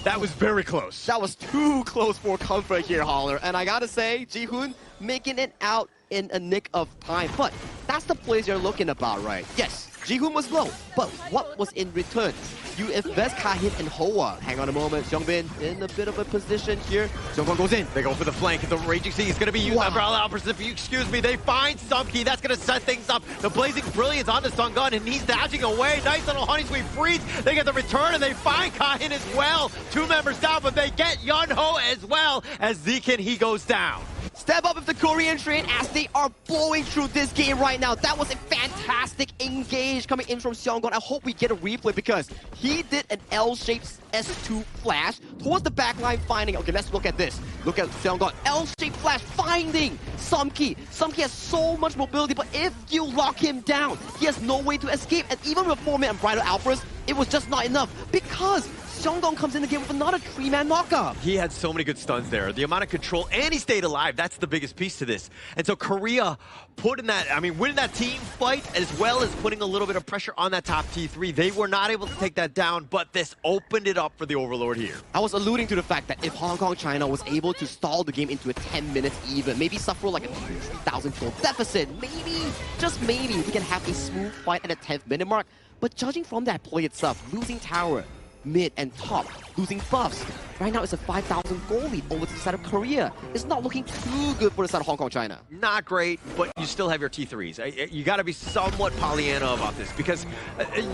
That was very close. That was too close for comfort here, Holler. And I gotta say, Ji-hoon making it out in a nick of time. But that's the plays you're looking about, right? Yes, Ji-hoon was low, but what was in return? You invest Kahin and Hoa. Hang on a moment, Seongbin in a bit of a position here. Seongbin goes in. They go for the flank. The Raging Sea is going to be used by Perlawanan. If you excuse me, they find Sumki. That's going to set things up. The Blazing Brilliance on the Sungun, and he's dashing away. Nice little Honey Sweet Freeze. They get the return, and they find Kahin as well. 2 members down, but they get Yunho as well. As Zekin, he goes down. Step up with the Korean train as they are blowing through this game right now. That was a fantastic engage coming in from Seongon. I hope we get a replay because he did an L-shaped S2 flash towards the backline finding. Okay, let's look at this. Look at Seongon. L-shaped flash finding Sumki. Sumki has so much mobility, but if you lock him down, he has no way to escape. And even with 4-man and Bridal Alphas, it was just not enough because Seongon comes in the game with another 3-man knockup. He had so many good stuns there. The amount of control, and he stayed alive. That's the biggest piece to this. And so Korea winning that team fight, as well as putting a little bit of pressure on that top T3. They were not able to take that down, but this opened it up for the Overlord here. I was alluding to the fact that if Hong Kong China was able to stall the game into a 10 minutes even, maybe suffer like a 3,000 goal deficit, maybe, just maybe, we can have a smooth fight at the 10th minute mark. But judging from that play itself, losing tower, mid and top, losing buffs. Right now it's a 5,000 goal lead over to the side of Korea. It's not looking too good for the side of Hong Kong China. Not great, but you still have your T3s. You got to be somewhat Pollyanna about this because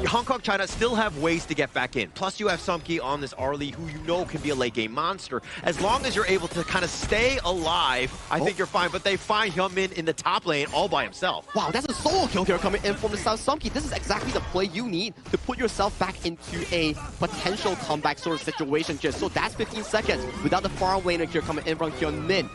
Hong Kong China still have ways to get back in. Plus you have Sumki on this Arlie who you know can be a late game monster. As long as you're able to kind of stay alive, I think you're fine. But they find Hyunmin in the top lane all by himself. Wow, that's a solo kill here coming in from the side of Sumki. This is exactly the play you need to put yourself back into a potential comeback sort of situation here. So that's 15 seconds without the farm laner here coming in from Hyunmin.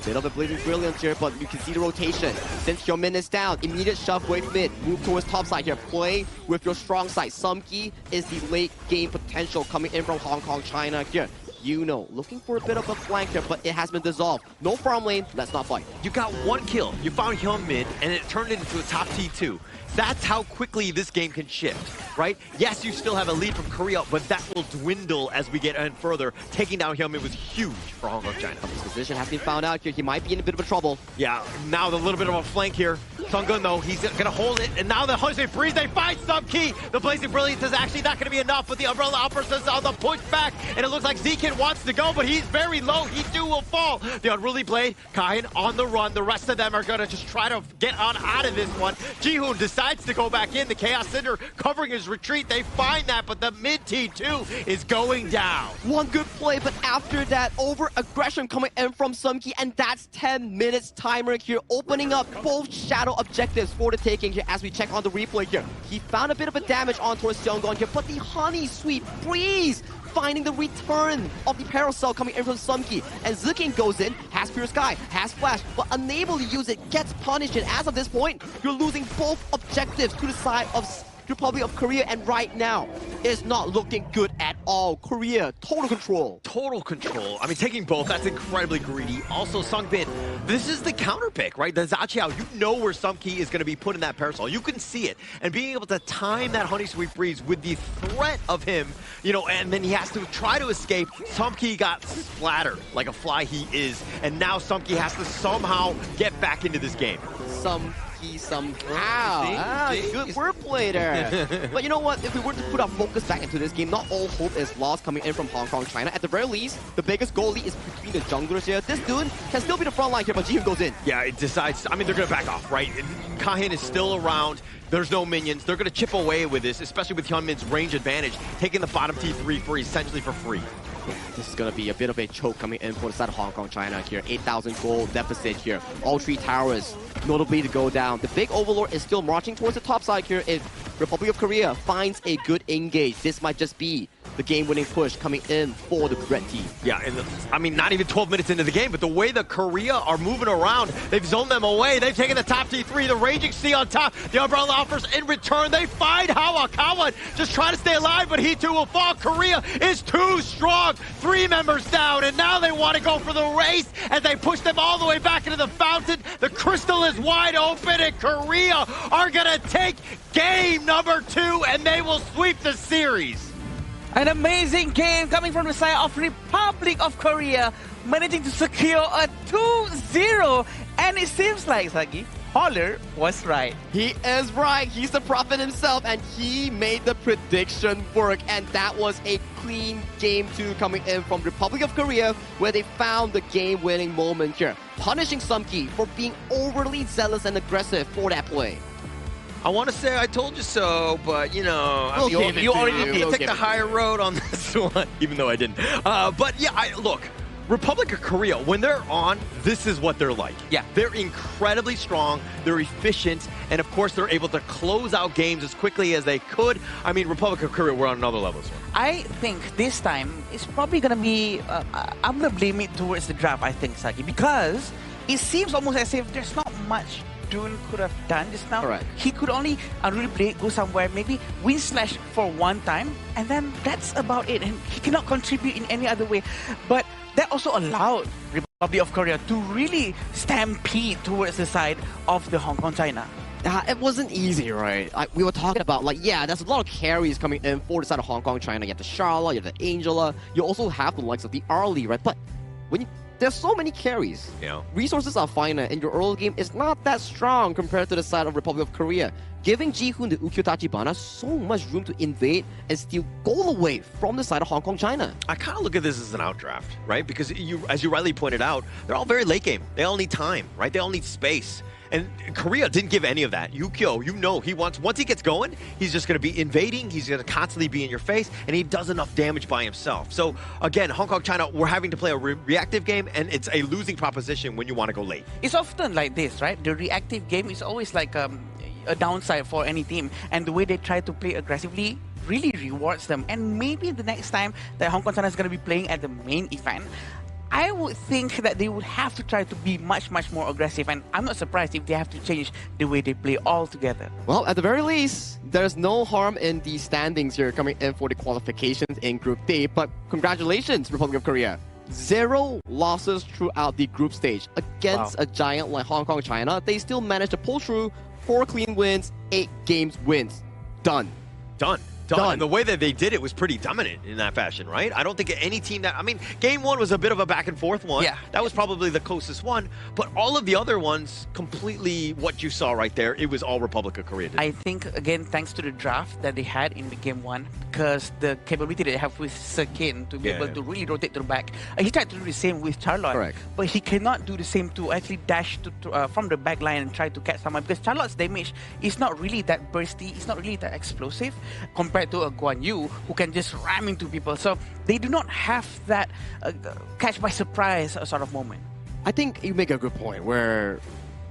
Bit of a Blazing Brilliance here, but you can see the rotation. Since Hyunmin is down, immediate shove wave mid, move towards top side here. Play with your strong side. Sumki is the late game potential coming in from Hong Kong China here. You know, looking for a bit of a flank here, but it has been dissolved. No farm lane, let's not fight. You got 1 kill. You found Hyunmin, and it turned it into a top T2. That's how quickly this game can shift, right? Yes, you still have a lead from Korea, but that will dwindle as we get in further. Taking down Hyunmin was huge for Hong Kong China. His position has been found out here. He might be in a bit of a trouble. Yeah, now the little bit of a flank here. Sungun, though, he's going to hold it. And now the Jose Freeze, they find Sumki. The Blazing Brilliance is actually not going to be enough, but the Umbrella Uppers is on the pushback. And it looks like Zekin wants to go, but he's very low. He too will fall. The Unruly Blade, Kahin on the run. The rest of them are going to just try to get on out of this one. Ji-hoon decides to go back in. The Chaos Cinder covering his retreat. They find that, but the mid T2 is going down. One good play, but after that, over-aggression coming in from Sumki, and that's 10 minutes timer here, opening up both shadow objectives for the taking here as we check on the replay here. He found a bit of a damage on towards Seongon here, but the Honey Sweet Breeze finding the return of the Parasol coming in from Sumki. And Zekin goes in, has Pure Sky, has Flash, but unable to use it, gets punished. And as of this point, you're losing both objectives to the side of Republic of Korea, and right now is not looking good at all. Korea, total control. Total control. I mean, taking both, that's incredibly greedy. Also, Sungbin, this is the counter pick, right? The Zachiao, you know where Sumki is going to be put in that Parasol. You can see it. And being able to time that Honey Sweet Breeze with the threat of him, you know, and then he has to try to escape. Sumki got splattered like a fly he is. And now Sumki has to somehow get back into this game. Somehow. Good wordplay there. But you know what? If we were to put our focus back into this game, not all hope is lost coming in from Hong Kong China. At the very least, the biggest goal lead is between the junglers here. This dude can still be the front line here, but Ji-hoon goes in. Yeah, it decides. I mean, they're going to back off, right? Kahin is still around. There's no minions. They're going to chip away with this, especially with Hyunmin's range advantage, taking the bottom T3 for essentially for free. Yeah, this is going to be a bit of a choke coming in for the side of Hong Kong China here. 8,000 gold deficit here. All 3 towers notably to go down. The big Overlord is still marching towards the top side here. If Republic of Korea finds a good engage, this might just be the game-winning push coming in for the red team. Yeah, and I mean, not even 12 minutes into the game, but the way the Korea are moving around, they've zoned them away. They've taken the top T3, the Raging Sea on top. The Umbrella offers in return. They find Hawa. Kawan just trying to stay alive, but he too will fall. Korea is too strong. 3 members down, and now they want to go for the race as they push them all the way back into the fountain. The crystal is wide open, and Korea are going to take game number 2, and they will sweep the series. An amazing game coming from the side of Republic of Korea, managing to secure a 2-0. And it seems like, Sagi, Holler was right. He is right. He's the prophet himself, and he made the prediction work. And that was a clean game 2 coming in from Republic of Korea, where they found the game-winning moment here, punishing Sumki for being overly zealous and aggressive for that play. I want to say I told you so, but you know, You already did take the higher road on this one, even though I didn't. But yeah, look, Republic of Korea, when they're on, this is what they're like. Yeah. They're incredibly strong, they're efficient, and of course they're able to close out games as quickly as they could. I mean, Republic of Korea were on another level. I think this time it's probably going to be, I'm going to blame it towards the draft, I think, Sagi, because it seems almost as if there's not much June could have done just now. Correct. He could only really play it, go somewhere, maybe win slash for one time, and then that's about it. And he cannot contribute in any other way. But that also allowed Republic of Korea to really stampede towards the side of the Hong Kong China. It wasn't easy, right? We were talking about, like, yeah, there's a lot of carries coming in for the side of Hong Kong China. You have the Charlotte, you have the Angela, you also have the likes of the Arlie, right? But when there's so many carries. Yeah. Resources are finite, and your early game is not that strong compared to the side of Republic of Korea, giving Ji-hoon the Ukkyo Tachibana so much room to invade and steal goal away from the side of Hong Kong China. I kind of look at this as an outdraft, right? Because as you rightly pointed out, they're all very late game. They all need time, right? They all need space. And Korea didn't give any of that. Ukkyo, you know, once he gets going, he's just going to be invading. He's going to constantly be in your face, and he does enough damage by himself. So again, Hong Kong China, we're having to play a reactive game, and it's a losing proposition when you want to go late. It's often like this, right? The reactive game is always like a downside for any team, and the way they try to play aggressively really rewards them. And maybe the next time that Hong Kong China is going to be playing at the main event, I would think that they would have to try to be much, much more aggressive, and I'm not surprised if they have to change the way they play altogether. Well, at the very least, there's no harm in the standings here coming in for the qualifications in Group D, but congratulations, Republic of Korea. 0 losses throughout the group stage. Against a giant like Hong Kong China, they still managed to pull through 4 clean wins, 8 games wins. Done. And the way that they did it was pretty dominant in that fashion, right? I don't think any team that... I mean, Game 1 was a bit of a back-and-forth one. Yeah. That was probably the closest one. But all of the other ones, completely what you saw right there, it was all Republic of Korea. I think, again, thanks to the draft that they had in the Game 1, because the capability they have with Sekat to be able to really rotate to the back. He tried to do the same with Charlotte. Correct. But he cannot do the same to actually dash from the back line and try to catch someone, because Charlotte's damage is not really that bursty, it's not really that explosive compared to a Guan Yu who can just ram into people. So they do not have that catch by surprise sort of moment. I think you make a good point where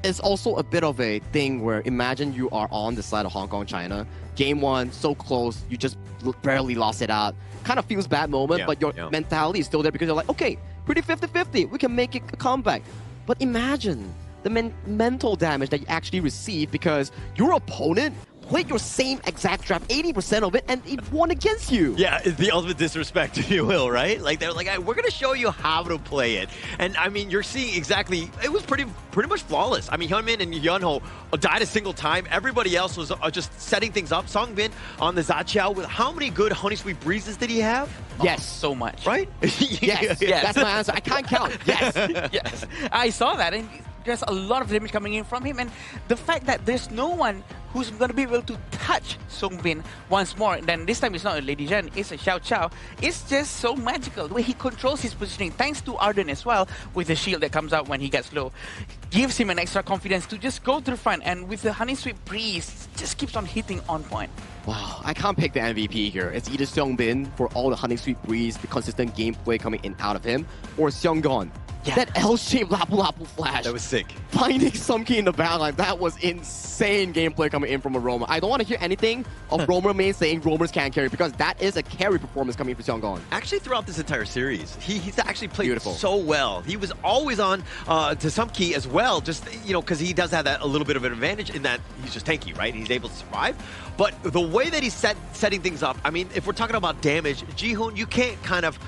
it's also a bit of a thing where imagine you are on the side of Hong Kong China. Game 1, so close, you just barely lost it out. Kind of feels bad moment, but your mentality is still there because you're like, okay, pretty 50-50, we can make it a comeback. But imagine the mental damage that you actually receive because your opponent played your same exact draft, 80% of it, and it won against you. Yeah, it's the ultimate disrespect, if you will, right? Like, they're like, we're going to show you how to play it. And, I mean, you're seeing exactly, it was pretty much flawless. I mean, Hyunmin and Yunho died a single time. Everybody else was just setting things up. Songbin on the Zaqiao, with how many good Honey Sweet Breezes did he have? Yes. So much. Right? Yes. That's my answer. I can't count. Yes. Yes. I saw that, and there's a lot of damage coming in from him, and the fact that there's no one who's going to be able to touch Songbin once more, then this time it's not a Lady Zhen, it's a Xiao Chao. It's just so magical, the way he controls his positioning, thanks to Arden as well, with the shield that comes out when he gets low. Gives him an extra confidence to just go to the front, and with the Honey Sweet Breeze, just keeps on hitting on point. Wow, I can't pick the MVP here. It's either Seongbin for all the Honey Sweet Breeze, the consistent gameplay coming in out of him, or Seonggon. Yeah. That L-shaped Lapu-Lapu flash. That was sick. Finding Sumki in the backline, that was insane gameplay coming in from a roamer. I don't want to hear anything of roamer main saying roamers can't carry, because that is a carry performance coming from Seonggon. Actually, throughout this entire series, he's actually played so well. He was always on to Sumki as well, just, you know, because he does have that a little bit of an advantage in that he's just tanky, right? He's able to survive. But the way that he's setting things up, I mean, if we're talking about damage, Ji-hoon, you can't kind of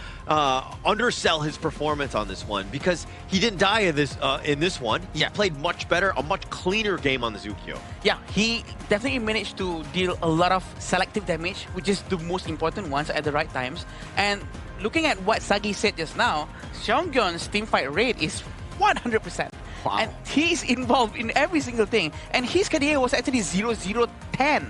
undersell his performance on this one, because because he didn't die in this one. He played much better, a much cleaner game on the Zukyo. Yeah, he definitely managed to deal a lot of selective damage, which is the most important ones at the right times. And looking at what Sagi said just now, Seongyeon's teamfight rate is 100%. Wow. And he's involved in every single thing. And his KDA was actually 0-0-10.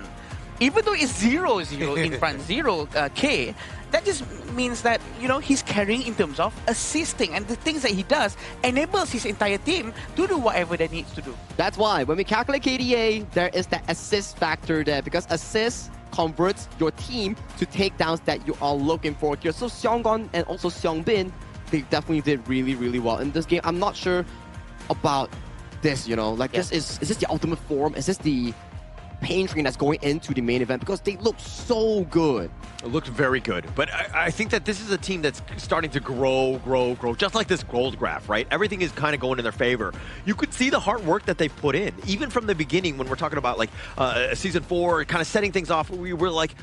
Even though it's 0-0 in front, 0K, that just means that, you know, he's carrying in terms of assisting. And the things that he does enables his entire team to do whatever they needs to do. That's why when we calculate KDA, there is that assist factor there, because assist converts your team to takedowns that you are looking for here. So Seonggon and also Seongbin, they definitely did really, really well in this game. I'm not sure about this, you know, like this is this the ultimate form? Is this the pain train that's going into the main event? Because they look so good. It looked very good, but I think that this is a team that's starting to grow, just like this gold graph, right? Everything is kind of going in their favor. You could see the hard work that they put in, even from the beginning when we're talking about like Season 4, kind of setting things off. We were like,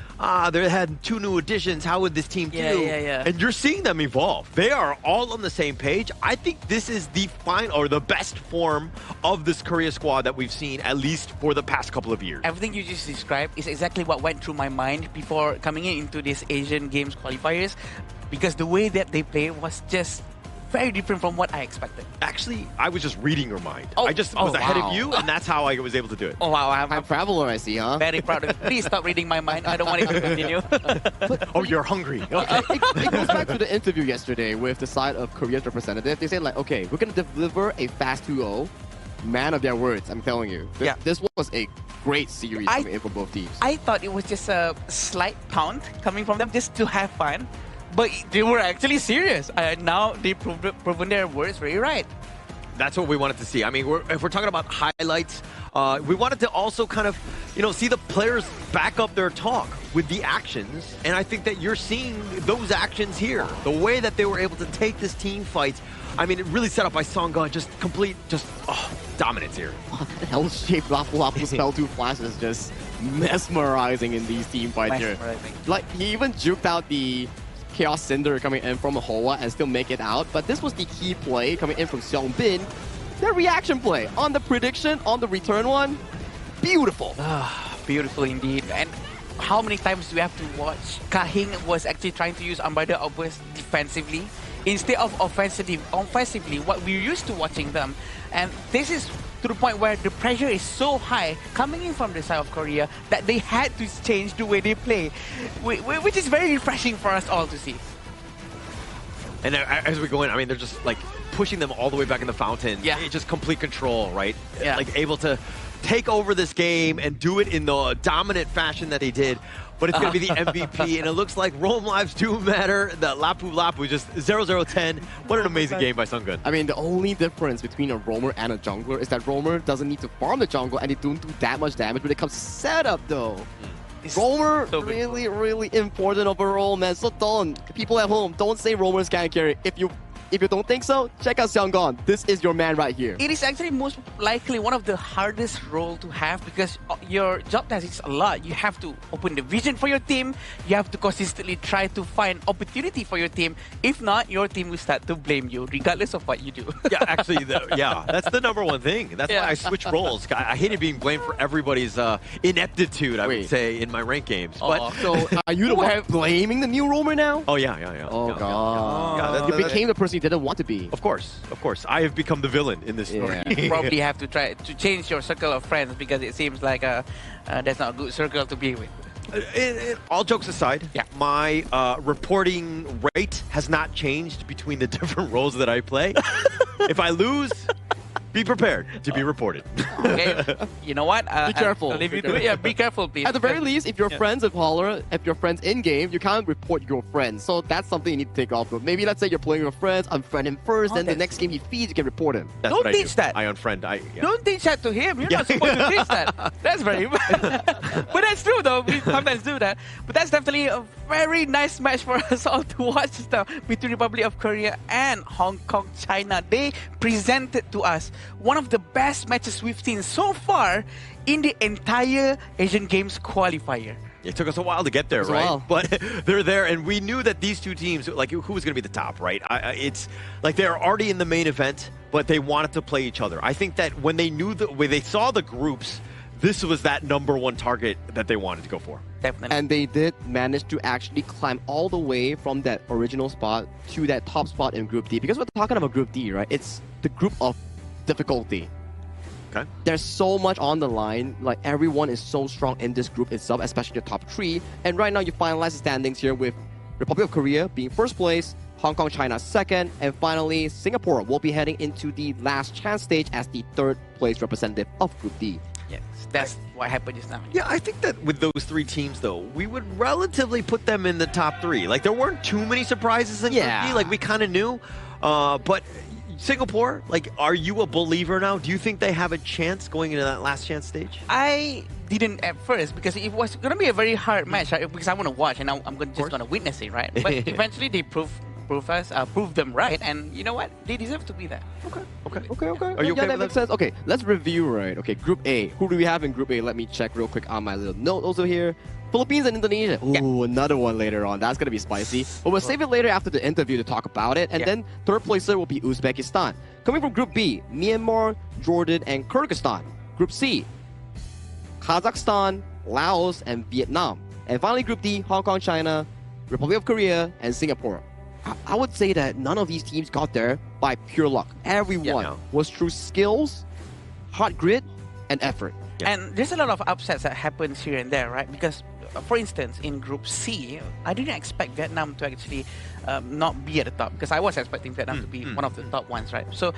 they had 2 new additions. How would this team do? Yeah. And you're seeing them evolve. They are all on the same page. I think this is the final or the best form of this Korea squad that we've seen, at least for the past couple of years. Everything you just described is exactly what went through my mind before coming into these Asian Games qualifiers, because the way that they play was just very different from what I expected. Actually, I was just reading your mind. Oh, I just was ahead wow. of you, and that's how I was able to do it. Oh wow, I'm traveler, I see, huh? very proud of it. Please stop reading my mind. I don't want it to continue. Oh, you're hungry. Okay. It goes back to the interview yesterday with the side of Korea's representative. They said like, okay, we're going to deliver a fast 2-0. Man of their words, I'm telling you. This was a great series coming in for both teams. I thought it was just a slight taunt coming from them just to have fun, but they were actually serious. Now they've proven their words very right. That's what we wanted to see. I mean, if we're talking about highlights, we wanted to also kind of, you know, see the players back up their talk with the actions. And I think that you're seeing those actions here. The way that they were able to take this team fight. I mean, it really set up by Songa, just complete, dominance here. Hell-shaped Lapu spell 2 flash is just mesmerizing in these team fights here. Like, he even juked out the Chaos Cinder coming in from Hoa and still make it out. But this was the key play coming in from Seongbin. Their reaction play on the prediction, on the return one, beautiful. Beautiful indeed. And how many times do we have to watch? Kahing was actually trying to use Umbrella Outburst defensively instead of offensively, what we're used to watching them. And this is to the point where the pressure is so high coming in from the side of Korea that they had to change the way they play, which is very refreshing for us all to see. And as we go in, I mean, they're just like pushing them all the way back in the fountain. Yeah. It's just complete control, right? Yeah. Like able to take over this game and do it in the dominant fashion that they did. But it's going to be the MVP, and it looks like roam lives do matter. The Lapu just 0-0-10. What an amazing game by Sungun. I mean, the only difference between a roamer and a jungler is that roamer doesn't need to farm the jungle, and they don't do that much damage when it comes to setup, though. Roamer, so really, really important overall, man. So don't, people at home, don't say roamers can't carry. If you don't think so, check out Seonggon. This is your man right here. It is actually most likely one of the hardest role to have, because your job task is a lot. You have to open the vision for your team. You have to consistently try to find opportunity for your team. If not, your team will start to blame you, regardless of what you do. Yeah, actually, that's the number one thing. That's why I switched roles. I hated being blamed for everybody's ineptitude, I would say, in my rank games. But so are you the one blaming the new roamer now? Oh, yeah. Oh, yeah, God. You became the person you didn't want to be. Of course. I have become the villain in this story. You probably have to try to change your circle of friends, because it seems like that's not a good circle to be with. All jokes aside, my reporting rate has not changed between the different roles that I play. If I lose, be prepared to be reported. Okay, you know what? Be careful. I'll leave you to it. Yeah, be careful, please. At the very least, if you're friends with Holler, if you're friends in-game, you can't report your friends. So that's something you need to take off of. Maybe let's say you're playing with friends, unfriend him first, then the next game he feeds, you can report him. That's Don't what teach that. I unfriend. Don't teach that to him. You're not supposed to teach that. That's very But that's true, though. We sometimes do that. But that's definitely a very nice match for us all to watch now between Republic of Korea and Hong Kong, China. They presented to us one of the best matches we've seen so far in the entire Asian Games qualifier. It took us a while to get there, It took a right? while. But they're there, and we knew that these two teams, like, who was going to be the top, right? It's like they're already in the main event, but they wanted to play each other. I think that when they saw the groups, this was that number one target that they wanted to go for. Definitely. And they did manage to actually climb all the way from that original spot to that top spot in Group D. Because we're talking about Group D, right? It's the group of difficulty. Okay. There's so much on the line. Like, everyone is so strong in this group itself, especially the top three. And right now, you finalize the standings here with Republic of Korea being first place, Hong Kong, China second, and finally, Singapore will be heading into the last chance stage as the third place representative of Group D. Yes, that's what happened just now. Yeah, I think that with those three teams, though, we would relatively put them in the top three. Like, there weren't too many surprises in Group D. Like, we kind of knew. But Singapore, like, are you a believer now? Do you think they have a chance going into that last chance stage? I didn't at first because it was going to be a very hard match, right? Because I want to watch and I'm just going to witness it, right? But eventually they proved them right, and you know what? They deserve to be there. Okay. Are you okay that with makes that? sense. Okay, let's review, right? Okay, Group A. Who do we have in Group A? Let me check real quick on my little note also here. Philippines and Indonesia. Ooh, another one later on. That's going to be spicy. But we'll save it later after the interview to talk about it. And then third placer will be Uzbekistan. Coming from Group B, Myanmar, Jordan, and Kyrgyzstan. Group C, Kazakhstan, Laos, and Vietnam. And finally, Group D, Hong Kong, China, Republic of Korea, and Singapore. I would say that none of these teams got there by pure luck. Everyone was through skills, hard grit, and effort. And there's a lot of upsets that happens here and there, right? Because, for instance, in Group C, I didn't expect Vietnam to actually not be at the top, because I was expecting Vietnam to be one of the top ones, right? So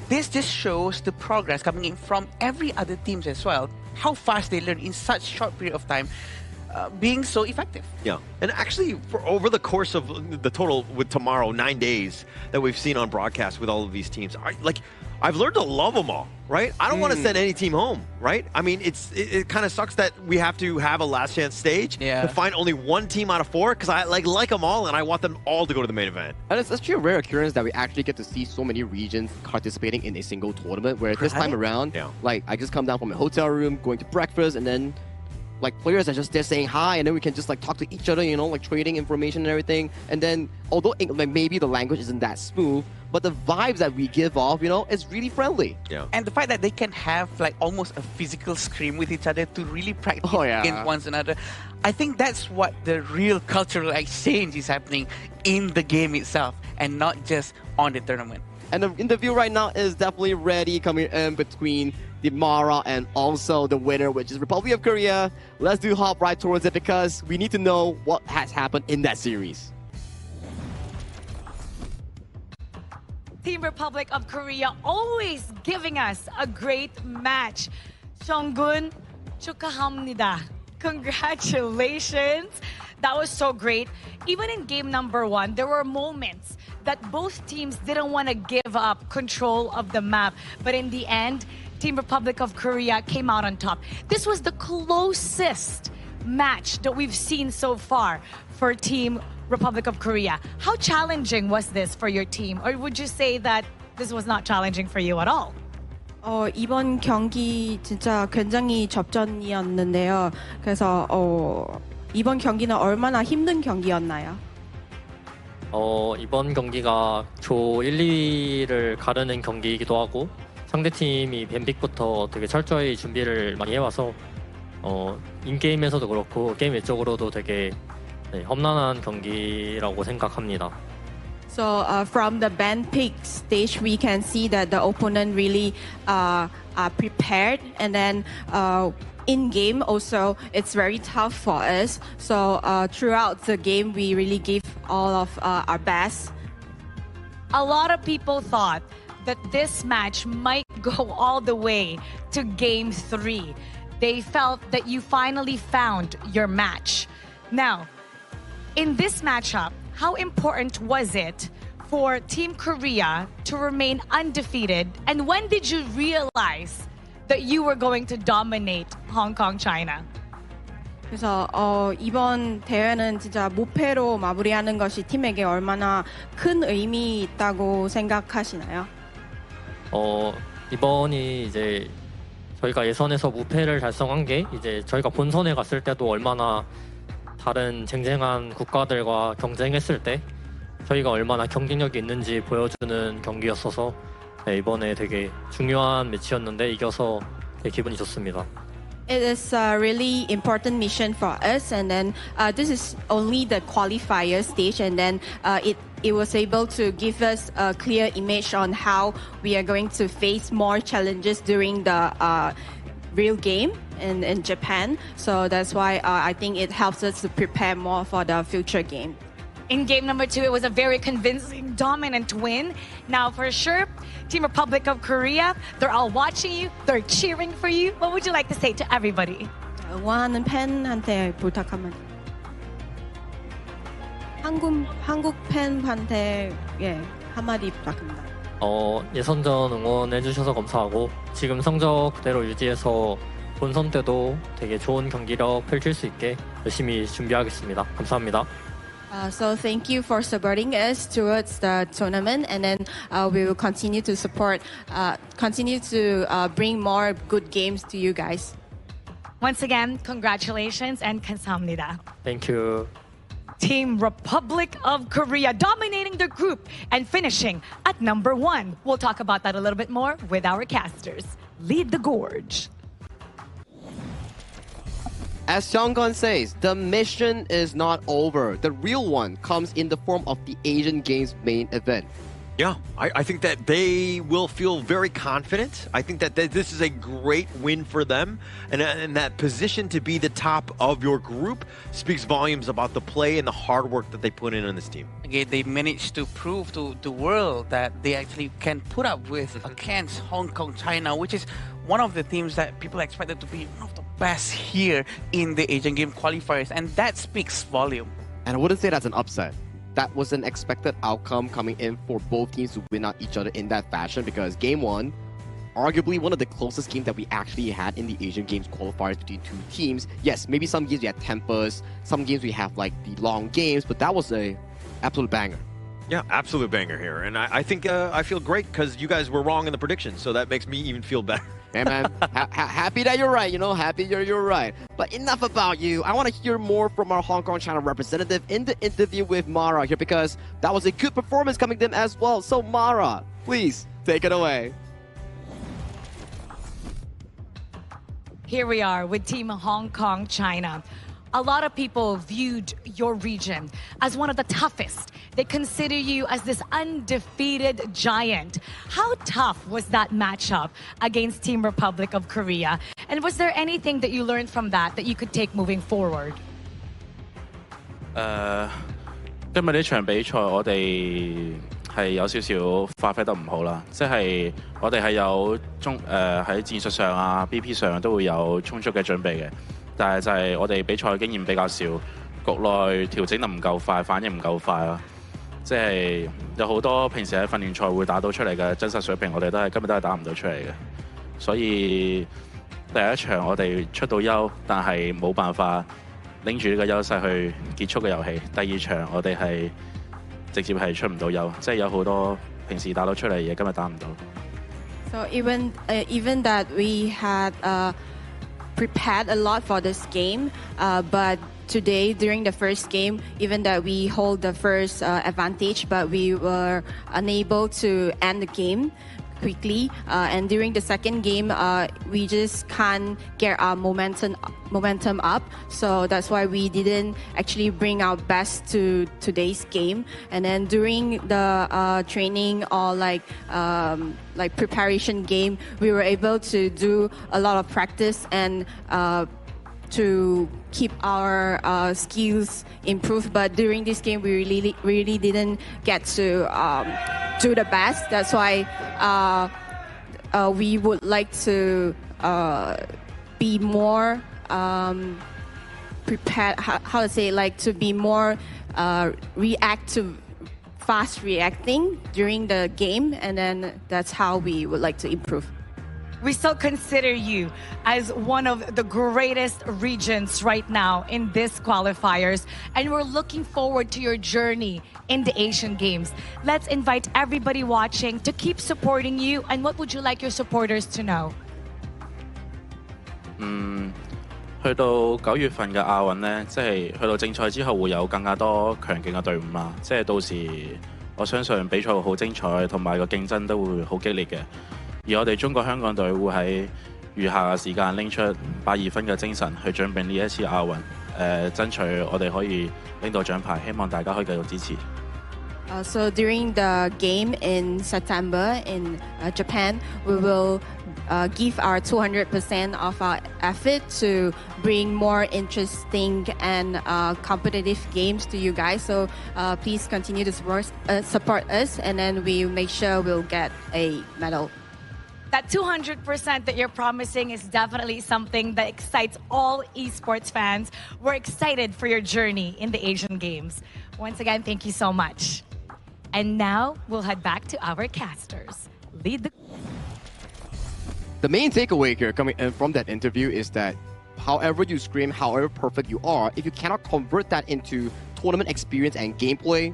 this just shows the progress coming in from every other teams as well, how fast they learn in such short period of time, being so effective. Yeah, and actually, for over the course of the total with tomorrow 9 days that we've seen on broadcast with all of these teams, I've learned to love them all. Right? I don't want to send any team home. Right? I mean, it kind of sucks that we have to have a last chance stage to find only one team out of four, because I like them all and I want them all to go to the main event. And it's actually a rare occurrence that we actually get to see so many regions participating in a single tournament. Where this time around, like, I just come down from a hotel room, going to breakfast, and then like, players are just there saying hi, and then we can just like talk to each other, you know, like trading information and everything. And then, although like maybe the language isn't that smooth, but the vibes that we give off, you know, is really friendly. Yeah. And the fact that they can have like almost a physical scrim with each other to really practice against one another, I think that's what the real cultural exchange is happening in the game itself, and not just on the tournament. And the interview right now is definitely ready, coming in between the Mara and also the winner, which is Republic of Korea. Let's hop right towards it, because we need to know what has happened in that series. Team Republic of Korea always giving us a great match. Seonggun, 축하합니다. Congratulations. That was so great. Even in game number 1, there were moments that both teams didn't want to give up control of the map. But in the end, Team Republic of Korea came out on top. This was the closest match that we've seen so far for Team Republic of Korea. How challenging was this for your team? Or would you say that this was not challenging for you at all? 이번 경기 진짜 굉장히 접전이었는데요. 그래서 이번 경기는 얼마나 힘든 경기였나요? 이번 경기가 조 1, 2위를 가르는 경기이기도 하고, 상대팀이 뱀픽부터 되게 철저히 준비를 많이 해와서 인게임에서도 그렇고 게임 외적으로도 되게 험난한 경기라고 생각합니다. So from the band pick stage, we can see that the opponent really are prepared, and then in game also it's very tough for us. So throughout the game, we really gave all of our best. A lot of people thought that this match might go all the way to game 3. They felt that you finally found your match. Now, in this matchup, how important was it for Team Korea to remain undefeated? And when did you realize that you were going to dominate Hong Kong, China? 그래서 이번 대회는 진짜 무패로 마무리하는 것이 팀에게 얼마나 큰 의미 있다고 생각하시나요? 이번이 이제 저희가 예선에서 무패를 달성한 게 이제 저희가 본선에 갔을 때도 얼마나 다른 쟁쟁한 국가들과 경쟁했을 때 저희가 얼마나 경쟁력이 있는지 보여주는 경기였어서 네, 이번에 되게 중요한 매치였는데 이겨서 되게 기분이 좋습니다. It is a really important mission for us, and then this is only the qualifier stage, and then it was able to give us a clear image on how we are going to face more challenges during the real game in Japan. So that's why I think it helps us to prepare more for the future game. In game number 2, it was a very convincing, dominant win. Now, for sure, Team Republic of Korea, they're all watching you, they're cheering for you. What would you like to say to everybody? 응원하는 팬한테 부탁하면 한국 팬한테 한마디 부탁합니다. 예선전 응원해주셔서 감사하고 지금 성적 그대로 유지해서 본선 때도 되게 좋은 경기력 펼칠 수 있게 열심히 준비하겠습니다. 감사합니다. So thank you for supporting us towards the tournament, and then we will continue to support, continue to bring more good games to you guys. Once again, congratulations and 감사합니다. Thank you. Team Republic of Korea dominating the group and finishing at number 1. We'll talk about that a little bit more with our casters. Lead the gorge. As Seonggon says, the mission is not over. The real one comes in the form of the Asian Games main event. Yeah, I think that they will feel very confident. I think that this is a great win for them. And that position to be the top of your group speaks volumes about the play and the hard work that they put in on this team. Again, they managed to prove to the world that they actually can put up with against Hong Kong, China, which is one of the teams that people expected to be one of the best here in the Asian Game qualifiers. And that speaks volume. And I wouldn't say that's an upset. That was an expected outcome coming in for both teams to win out each other in that fashion, because game 1, arguably one of the closest games that we actually had in the Asian Games qualifiers between two teams. Yes, maybe some games we had tempers, some games we have like the long games, but that was a absolute banger. Yeah, absolute banger here. And I think I feel great because you guys were wrong in the predictions, so that makes me even feel better. Hey man, happy that you're right, happy you're right. But enough about you. I want to hear more from our Hong Kong China representative in the interview with Mara here, because that was a good performance coming them as well. So Mara, please take it away. Here we are with Team Hong Kong China. A lot of people viewed your region as one of the toughest. They consider you as this undefeated giant. How tough was that matchup against Team Republic of Korea? And was there anything that you learned from that you could take moving forward? 今日呢場比賽我哋係有少少發揮得唔好啦，即係我哋係有喺戰術上啊、BP 上都會有充足嘅準備嘅。但係就係我哋比賽經驗比較少，局內調整得唔夠快，反應唔夠快咯。即係有好多平時喺訓練賽會打到出嚟嘅真實水平，我哋今日都係打唔到出嚟嘅。所以第一場我哋出到優，但係冇辦法拎住呢個優勢去結束嘅遊戲。第二場我哋係直接係出唔到優，即係有好多平時打到出嚟嘅嘢，今日打唔到。So even that we had prepared a lot for this game, but today during the first game, even that we hold the first advantage, but we were unable to end the game quickly, and during the second game we just can't get our momentum up, so that's why we didn't actually bring our best to today's game. And then during the training or like preparation game, we were able to do a lot of practice and to keep our skills improved, but during this game we really didn't get to do the best. That's why we would like to be more prepared, how to say, like to be more fast reacting during the game, and then that's how we would like to improve. We still consider you as one of the greatest regions right now in this qualifiers, and we're looking forward to your journey in the Asian Games. Let's invite everybody watching to keep supporting you, and what would you like your supporters to know? 去到9月份嘅亞運呢，即係去到正賽之後會有更加多強勁嘅隊伍啦。即係到時我相信比賽會好精彩，同埋個競爭都會好激烈嘅。而我哋中國香港隊會喺餘下嘅時間拎出82分嘅精神去準備呢一次亞運，爭取我哋可以拎到獎牌。希望大家可以繼續支持。So during the game in September in Japan, we will give our 200% of our effort to bring more interesting and competitive games to you guys. So please continue to support us, and then we make sure we'll get a medal. That 200% that you're promising is definitely something that excites all esports fans. We're excited for your journey in the Asian Games. Once again, thank you so much. And now we'll head back to our casters. Lead the main takeaway here coming in from that interview is that however you scream, however perfect you are, if you cannot convert that into tournament experience and gameplay,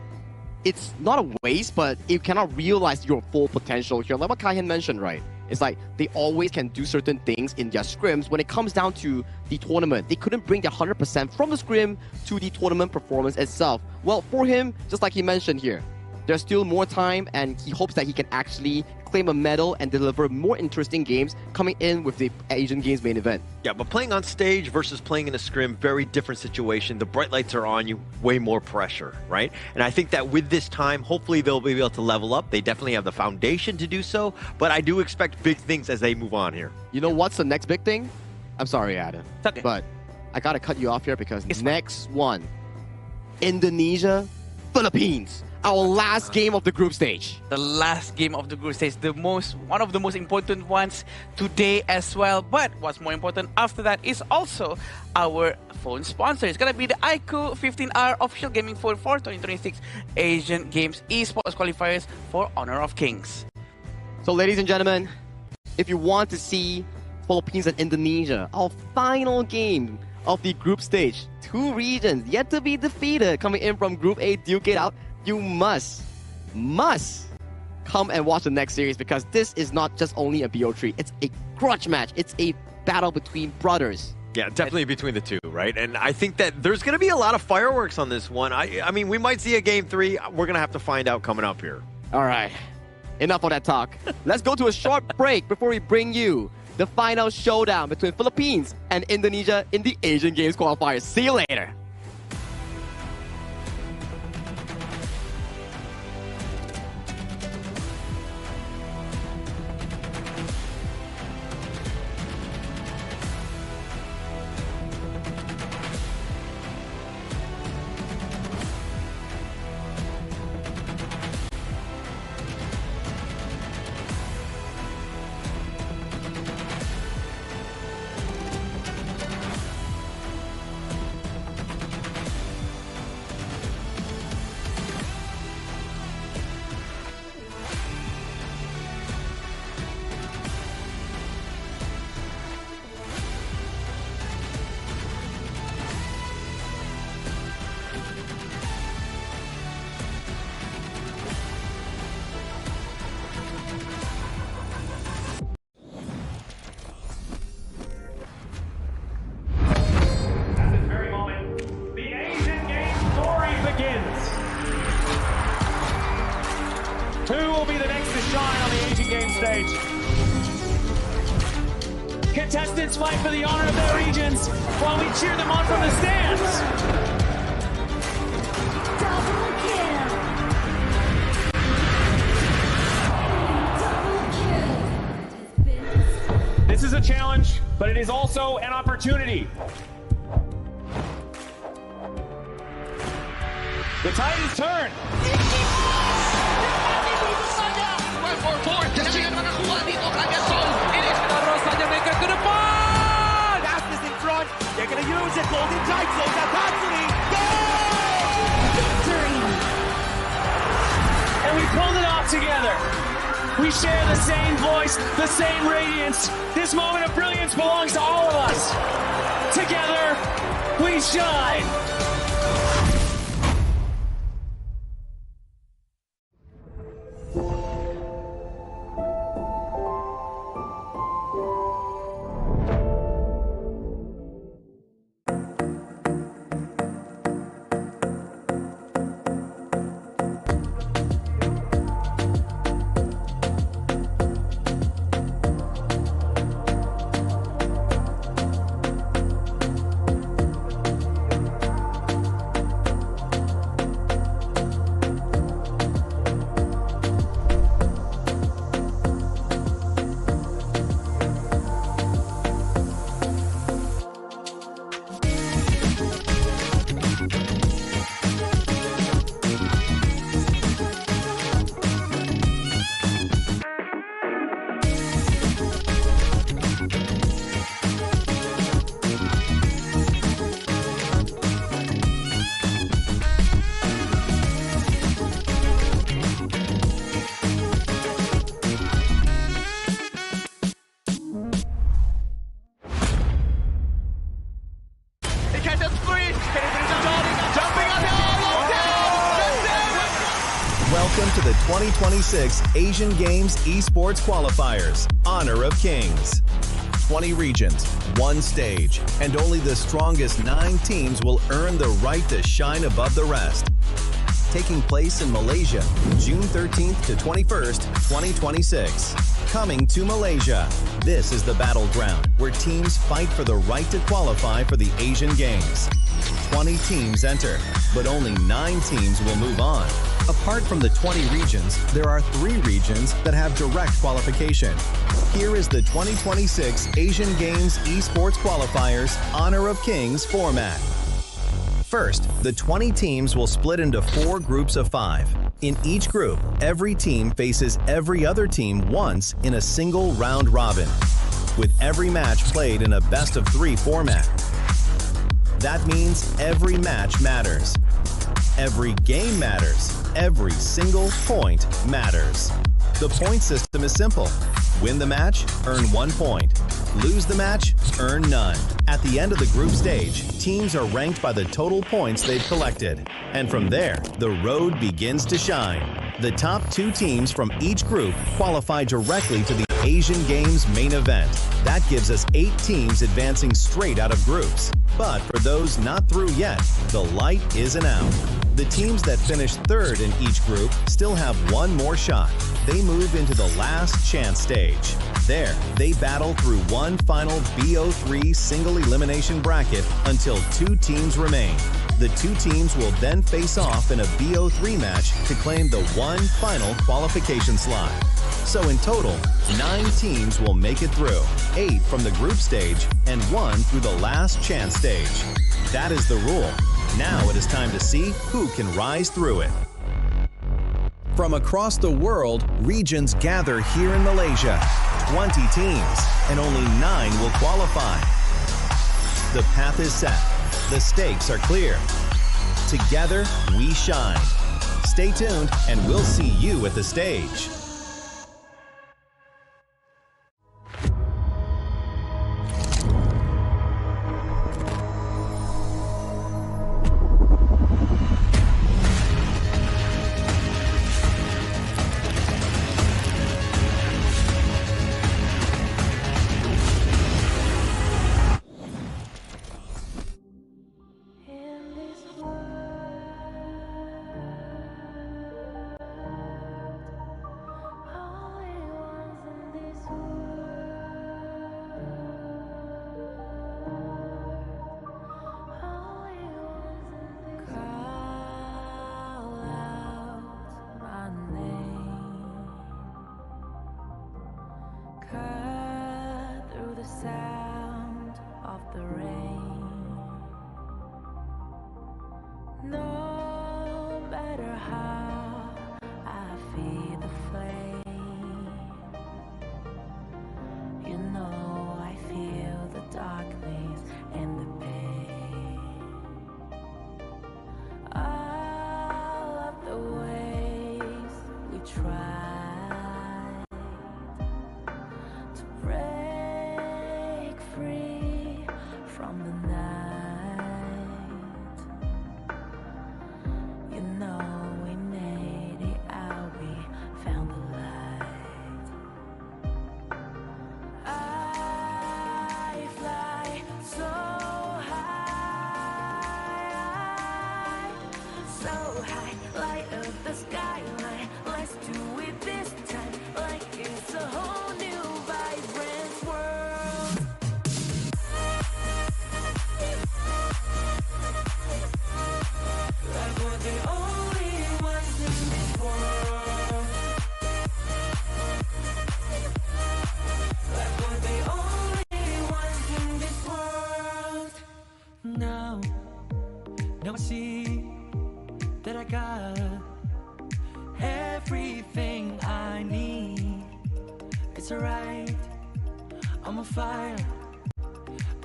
it's not a waste, but you cannot realize your full potential here. Like what Kaihan mentioned, right? It's like they always can do certain things in their scrims. When it comes down to the tournament, they couldn't bring their 100% from the scrim to the tournament performance itself. Well, for him, just like he mentioned here, there's still more time, and he hopes that he can actually claim a medal and deliver more interesting games coming in with the Asian Games main event. Yeah, but playing on stage versus playing in a scrim, very different situation. The bright lights are on you, way more pressure, right? And I think that with this time, hopefully they'll be able to level up. They definitely have the foundation to do so, but I do expect big things as they move on here. You know what's the next big thing? I'm sorry, Adam, okay, but I gotta cut you off here because next one, Indonesia, Philippines. Our last game of the group stage. The last game of the group stage, one of the most important ones today as well. But what's more important after that is also our phone sponsor. It's gonna be the iQOO 15R official gaming phone for 2026 Asian Games esports qualifiers for Honor of Kings. So ladies and gentlemen, if you want to see Philippines and Indonesia, our final game of the group stage, 2 regions yet to be defeated coming in from Group A, duke it out, you must come and watch the next series, because this is not just only a BO3. It's a grudge match. It's a battle between brothers. Yeah, definitely between the two, right? And I think that there's going to be a lot of fireworks on this one. I mean, we might see a Game 3. We're going to have to find out coming up here. All right. Enough of that talk. Let's go to a short break before we bring you the final showdown between Philippines and Indonesia in the Asian Games qualifiers. See you later. Who will be the next to shine on the Asian Games stage? Contestants fight for the honor of their regions while we cheer them on from the stands. This is a challenge, but it is also an opportunity. The tide is turned. Mereka ke depan. Aspas in front. They're going to use it. Golden tight. Slows down Tatsumi. Victory. And we pulled it off together. We share the same voice, the same radiance. This moment of brilliance belongs to all of us. Together, we shine. Welcome to the 2026 Asian Games Esports Qualifiers, Honor of Kings. 20 regions, one stage, and only the strongest 9 teams will earn the right to shine above the rest. Taking place in Malaysia, June 13th to 21st, 2026. Coming to Malaysia, this is the battleground where teams fight for the right to qualify for the Asian Games. 20 teams enter, but only 9 teams will move on. Apart from the 20 regions, there are 3 regions that have direct qualification. Here is the 2026 Asian Games Esports Qualifiers Honor of Kings format. First, the 20 teams will split into 4 groups of 5. In each group, every team faces every other team once in a single round robin, with every match played in a best-of-3 format. That means every match matters. Every game matters. Every single point matters. The point system is simple. Win the match, earn 1 point. Lose the match, earn none. At the end of the group stage, teams are ranked by the total points they've collected. And from there, the road begins to shine. The top 2 teams from each group qualify directly to the Asian Games main event. That gives us 8 teams advancing straight out of groups. But for those not through yet, the light isn't out. The teams that finish 3rd in each group still have 1 more shot. They move into the last chance stage. There, they battle through one final BO3 single elimination bracket until 2 teams remain. The 2 teams will then face off in a BO3 match to claim the 1 final qualification slot. So in total, 9 teams will make it through, 8 from the group stage and 1 through the last chance stage. That is the rule. Now it is time to see who can rise through it. From across the world, regions gather here in Malaysia. 20 teams, and only 9 will qualify. The path is set. The stakes are clear. Together, we shine. Stay tuned, and we'll see you at the stage. Now I see that I got everything I need. It's alright, I'm on fire,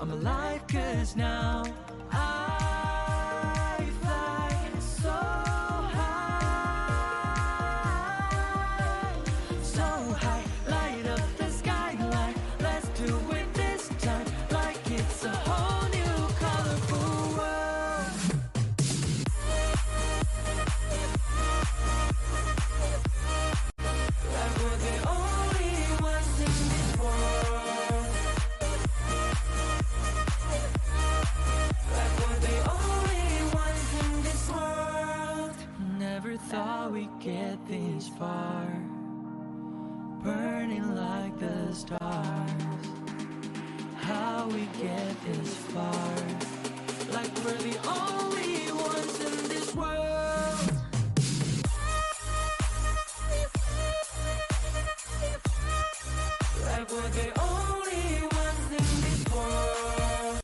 I'm alive, 'cause now I fly so high, light up the skyline. Let's do it this time, like it's a whole new colorful world. this far, burning like the stars. How we get this far, like we're the only ones in this world. Like we're the only ones in this world.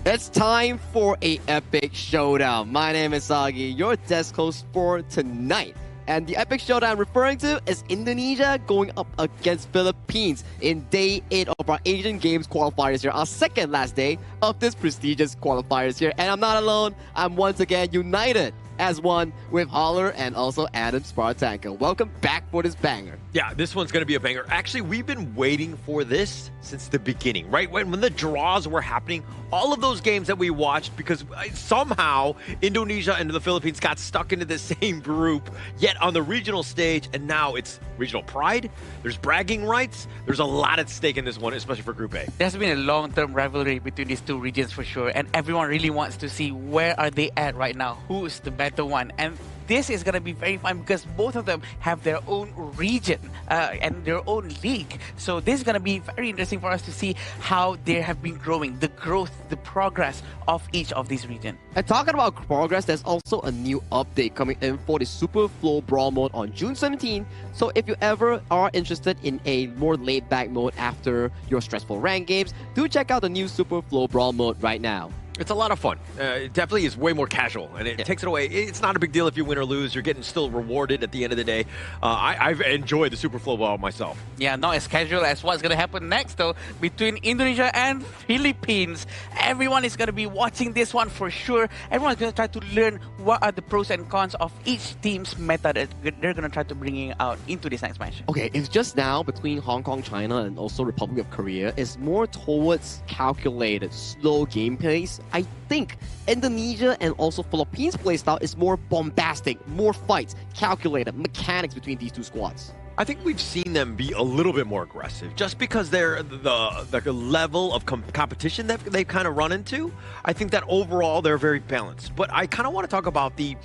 It's time for a epic showdown. My name is Sagi, your desk host for tonight. And the epic showdown I'm referring to is Indonesia going up against Philippines in day 8 of our Asian Games qualifiers here, our second last day of this prestigious qualifiers here. And I'm not alone, I'm once again united as one with Holler and also Adam Spartanko. Welcome back for this banger. Yeah, this one's going to be a banger. Actually, we've been waiting for this since the beginning, right? When the draws were happening, all of those games that we watched, because somehow Indonesia and the Philippines got stuck into the same group, yet on the regional stage, and now it's regional pride, there's bragging rights, there's a lot at stake in this one, especially for Group A. There's been a long-term rivalry between these two regions for sure, and everyone really wants to see where are they at right now, who is the better one. And this is going to be very fun because both of them have their own region and their own league. So this is going to be very interesting for us to see how they have been growing, the growth, the progress of each of these regions. And talking about progress, there's also a new update coming in for the Super Flow Brawl mode on June 17. So if you ever are interested in a more laid-back mode after your stressful rank games, do check out the new Super Flow Brawl mode right now. It's a lot of fun. It definitely is way more casual, and it takes it away. It's not a big deal if you win or lose. You're getting still rewarded at the end of the day. I've enjoyed the Super Flow Ball myself. Yeah, not as casual as what's going to happen next, though, between Indonesia and Philippines. Everyone is going to be watching this one for sure. Everyone's going to try to learn what are the pros and cons of each team's meta that they're going to try to bring out into this next match. Okay, if just now between Hong Kong, China, and also Republic of Korea is more towards calculated, slow gameplays, I think Indonesia and also Philippines playstyle is more bombastic, more fights, calculated, mechanics between these two squads. I think we've seen them be a little bit more aggressive just because they're the level of competition that they've kind of run into. I think that overall they're very balanced. But I kind of want to talk about the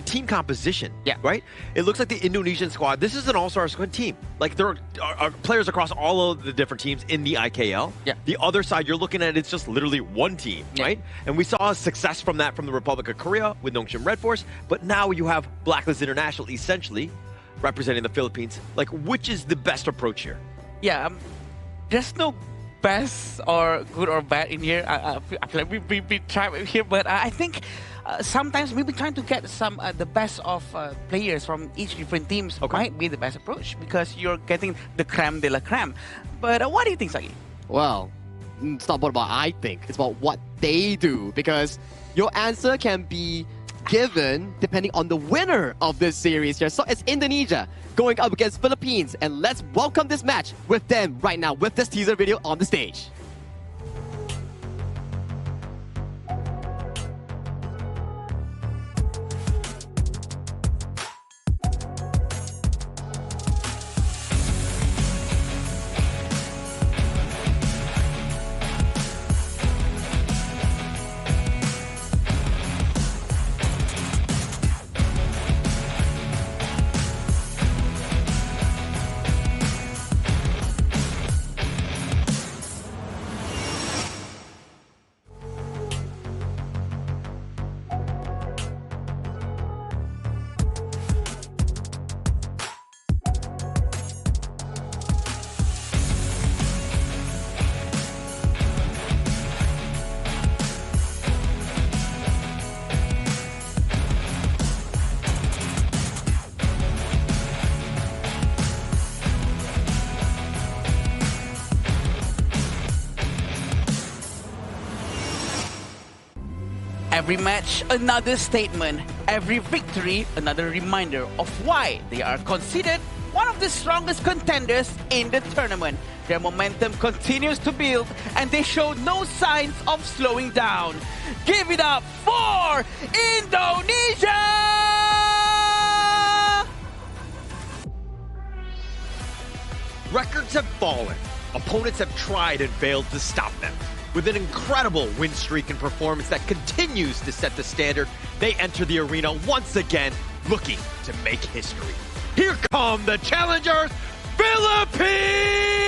team composition, right? It looks like the Indonesian squad, this is an all-star squad team. Like there are players across all of the different teams in the IKL. The other side, you're looking at it's just literally one team, right? And we saw success from that from the Republic of Korea with Nongshim Red Force, but now you have Blacklist International essentially representing the Philippines. Like, which is the best approach here? Yeah, there's no best or good or bad in here. I feel like we try here, but I think sometimes maybe trying to get some the best of players from each different teams might be the best approach because you're getting the creme de la creme. But what do you think, Sagi? Well, it's not about I think, it's about what they do, because your answer can be given depending on the winner of this series here. So it's Indonesia going up against Philippines, and let's welcome this match with them right now with this teaser video on the stage. Every match, another statement. Every victory, another reminder of why they are considered one of the strongest contenders in the tournament. Their momentum continues to build, and they show no signs of slowing down. Give it up for Indonesia! Records have fallen. Opponents have tried and failed to stop them. With an incredible win streak and performance that continues to set the standard, they enter the arena once again, looking to make history. Here come the challengers, Philippines!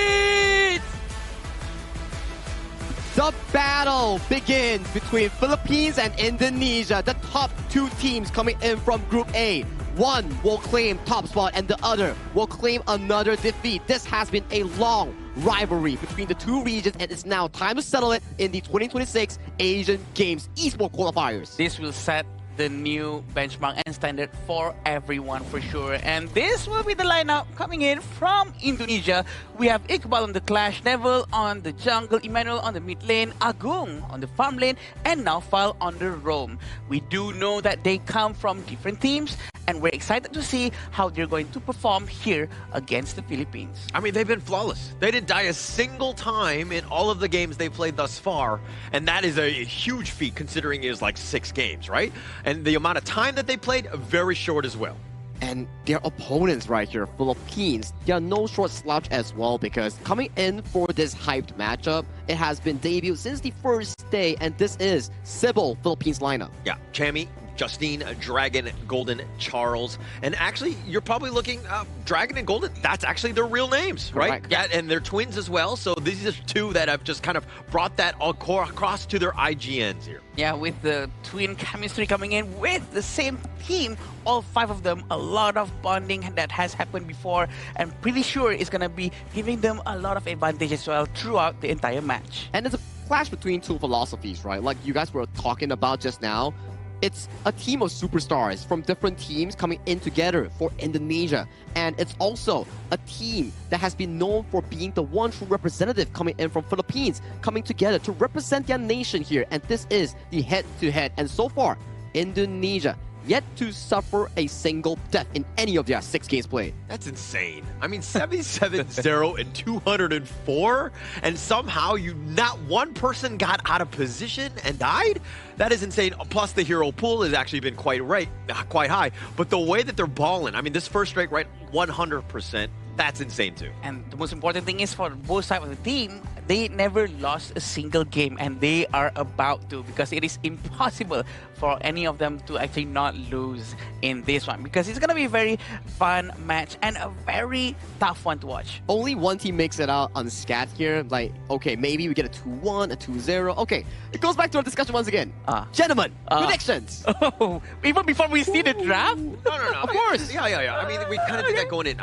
The battle begins between Philippines and Indonesia, the top two teams coming in from Group A. One will claim top spot and the other will claim another defeat. This has been a long rivalry between the two regions, and it's now time to settle it in the 2026 Asian Games eSport qualifiers. This will set the new benchmark and standard for everyone for sure. And this will be the lineup coming in from Indonesia. We have Iqbal on the Clash, Neville on the jungle, Emmanuel on the mid lane, Agung on the farm lane, and Naufal on the roam. We do know that they come from different teams, and we're excited to see how they're going to perform here against the Philippines. I mean, they've been flawless. They didn't die a single time in all of the games they played thus far, and that is a huge feat considering it is like 6 games, right? And the amount of time that they played, very short as well. And their opponents right here, Philippines, they are no short slouch as well, because coming in for this hyped matchup, it has been debuted since the first day, and this is Sybil, Philippines lineup. Yeah, Chammy, Justine, Dragon, Golden, Charles. And actually, you're probably looking, Dragon and Golden, that's actually their real names, right? Correct. Yeah, and they're twins as well. So these are two that have just kind of brought that all across to their IGNs here. Yeah, with the twin chemistry coming in with the same team, all 5 of them, a lot of bonding that has happened before, and pretty sure it's going to be giving them a lot of advantage as well throughout the entire match. And it's a clash between two philosophies, right? Like you guys were talking about just now. It's a team of superstars from different teams coming in together for Indonesia. And it's also a team that has been known for being the one true representative coming in from Philippines, coming together to represent their nation here. And this is the head-to-head. And so far, Indonesia yet to suffer a single death in any of their 6 games played. That's insane. I mean, 77-0 and 204, and somehow not one person got out of position and died? That is insane. Plus, the hero pool has actually been quite high. But the way that they're balling, I mean, this first strike, right, 100%. That's insane too. And the most important thing is for both sides of the team, they never lost a single game, and they are about to, because it is impossible for any of them to actually not lose in this one, because it's going to be a very fun match and a very tough one to watch. Only one team makes it out unscathed here. Like, okay, maybe we get a 2-1, a 2-0. Okay, it goes back to our discussion once again. Gentlemen, predictions. Oh, even before we see the draft? No. Of course. Yeah. I mean, we kind of did that going in.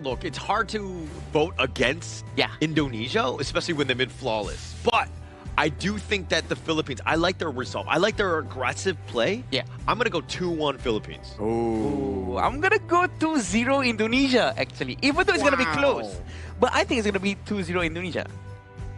Look, it's hard to vote against Indonesia, especially when they've been flawless. But I do think that the Philippines, I like their resolve. I like their aggressive play. Yeah. I'm going to go 2-1 Philippines. Ooh, I'm going to go 2-0 Indonesia, actually. Even though it's going to be close. But I think it's going to be 2-0 Indonesia.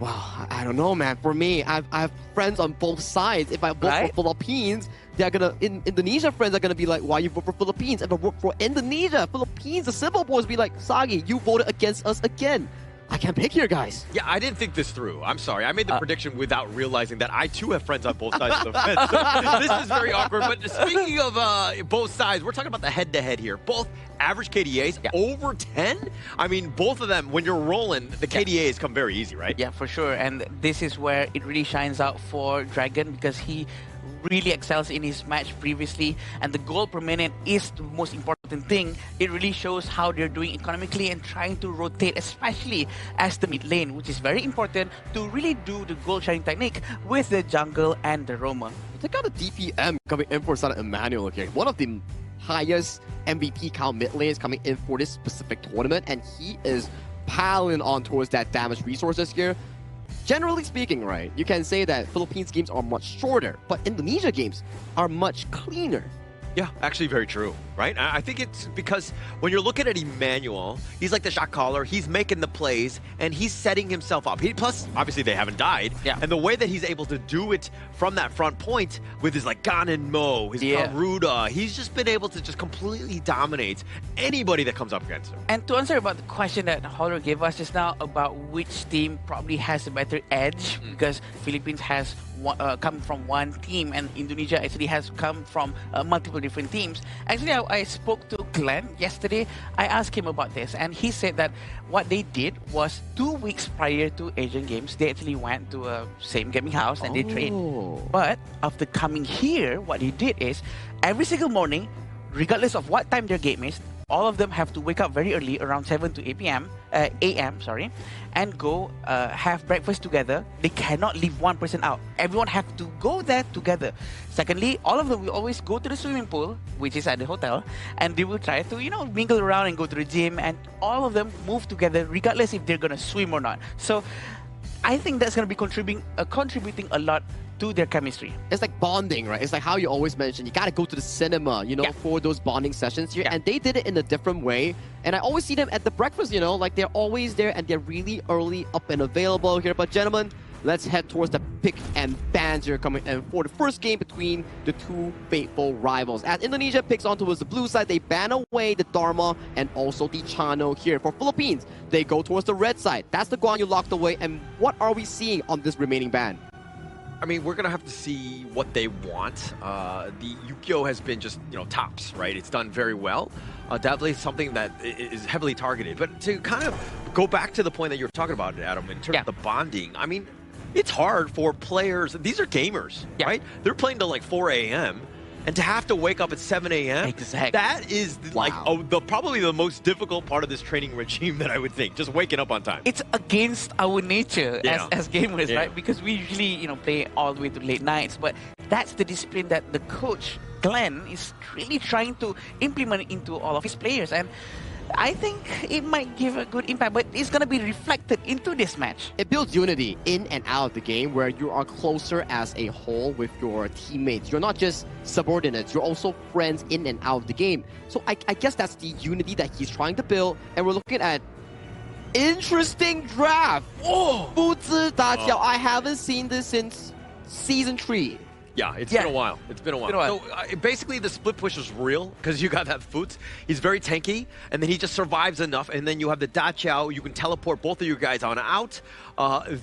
Wow, I don't know, man. For me, I have friends on both sides. If I vote for Philippines, they're gonna Indonesia friends are gonna be like, why you vote for Philippines? If I vote for Indonesia, Philippines, the Sybil boys be like, Sagi, you voted against us again. I can't pick here, guys. Yeah, I didn't think this through. I'm sorry. I made the prediction without realizing that I too have friends on both sides of the fence. So this is very awkward. But speaking of both sides, we're talking about the head-to-head here. Both average KDAs over 10. I mean, both of them, when you're rolling, the KDAs come very easy, right? Yeah, for sure. And this is where it really shines out for Dragon, because he really excels in his match previously, and the goal per minute is the most important thing. It really shows how they're doing economically and trying to rotate, especially as the mid lane, which is very important to really do the goal sharing technique with the jungle and the roamer. Check out the DPM coming in for Son Emmanuel here. One of the highest MVP count mid lanes coming in for this specific tournament, and he is piling on towards that damage resources here. Generally speaking, right, you can say that Philippines games are much shorter, but Indonesia games are much cleaner. Yeah, actually very true, right? I think it's because when you're looking at Emmanuel, he's like the shot caller, he's making the plays, and he's setting himself up. Plus, obviously they haven't died, and the way that he's able to do it from that front point with his like Ganon Mo, his Garuda, he's just been able to just completely dominate anybody that comes up against him. And to answer about the question that Holler gave us just now about which team probably has a better edge, because Philippines has come from one team, and Indonesia actually has come from multiple different teams. Actually, I spoke to Glenn yesterday. I asked him about this, and he said that what they did was 2 weeks prior to Asian Games, they actually went to a same gaming house and they trained. But after coming here, what they did is every single morning, regardless of what time their game is, all of them have to wake up very early, around 7 to 8 p.m. a.m. And go have breakfast together. They cannot leave one person out. Everyone have to go there together. Secondly, all of them will always go to the swimming pool, which is at the hotel, and they will try to, mingle around and go to the gym, and all of them move together regardless if they're going to swim or not. So I think that's going to be contributing a lot to their chemistry. It's like bonding, right? It's like how you always mention, you gotta go to the cinema, for those bonding sessions here. And they did it in a different way. And I always see them at the breakfast, like they're always there and they're really early up and available here. But gentlemen, let's head towards the pick and bans here coming in for the first game between the two faithful rivals. As Indonesia picks on towards the blue side, they ban away the Dharma and also the Chano here. For Philippines, they go towards the red side. That's the Guan Yu locked away. And what are we seeing on this remaining ban? I mean, we're going to have to see what they want. The Yukio has been just, tops, right? It's done very well. Definitely something that is heavily targeted. But to kind of go back to the point that you were talking about, Adam, in terms of the bonding, I mean, it's hard for players. These are gamers, right? They're playing till like 4 a.m. And to have to wake up at 7 a.m., that is probably the most difficult part of this training regime that I would think, just waking up on time. It's against our nature as gamers, right? Because we usually, play all the way to late nights, but that's the discipline that the coach, Glenn, is really trying to implement into all of his players. And I think it might give a good impact, but it's going to be reflected into this match. It builds unity in and out of the game where you are closer as a whole with your teammates. You're not just subordinates, you're also friends in and out of the game. So I guess that's the unity that he's trying to build, and we're looking at interesting draft. Fuzi Daqiao. I haven't seen this since Season 3. Yeah, it's been a while. It's been a while. So basically, the split push is real because you got that Fuzi. He's very tanky, and then he just survives enough. And then you have the Daqiao. You can teleport both of you guys on out.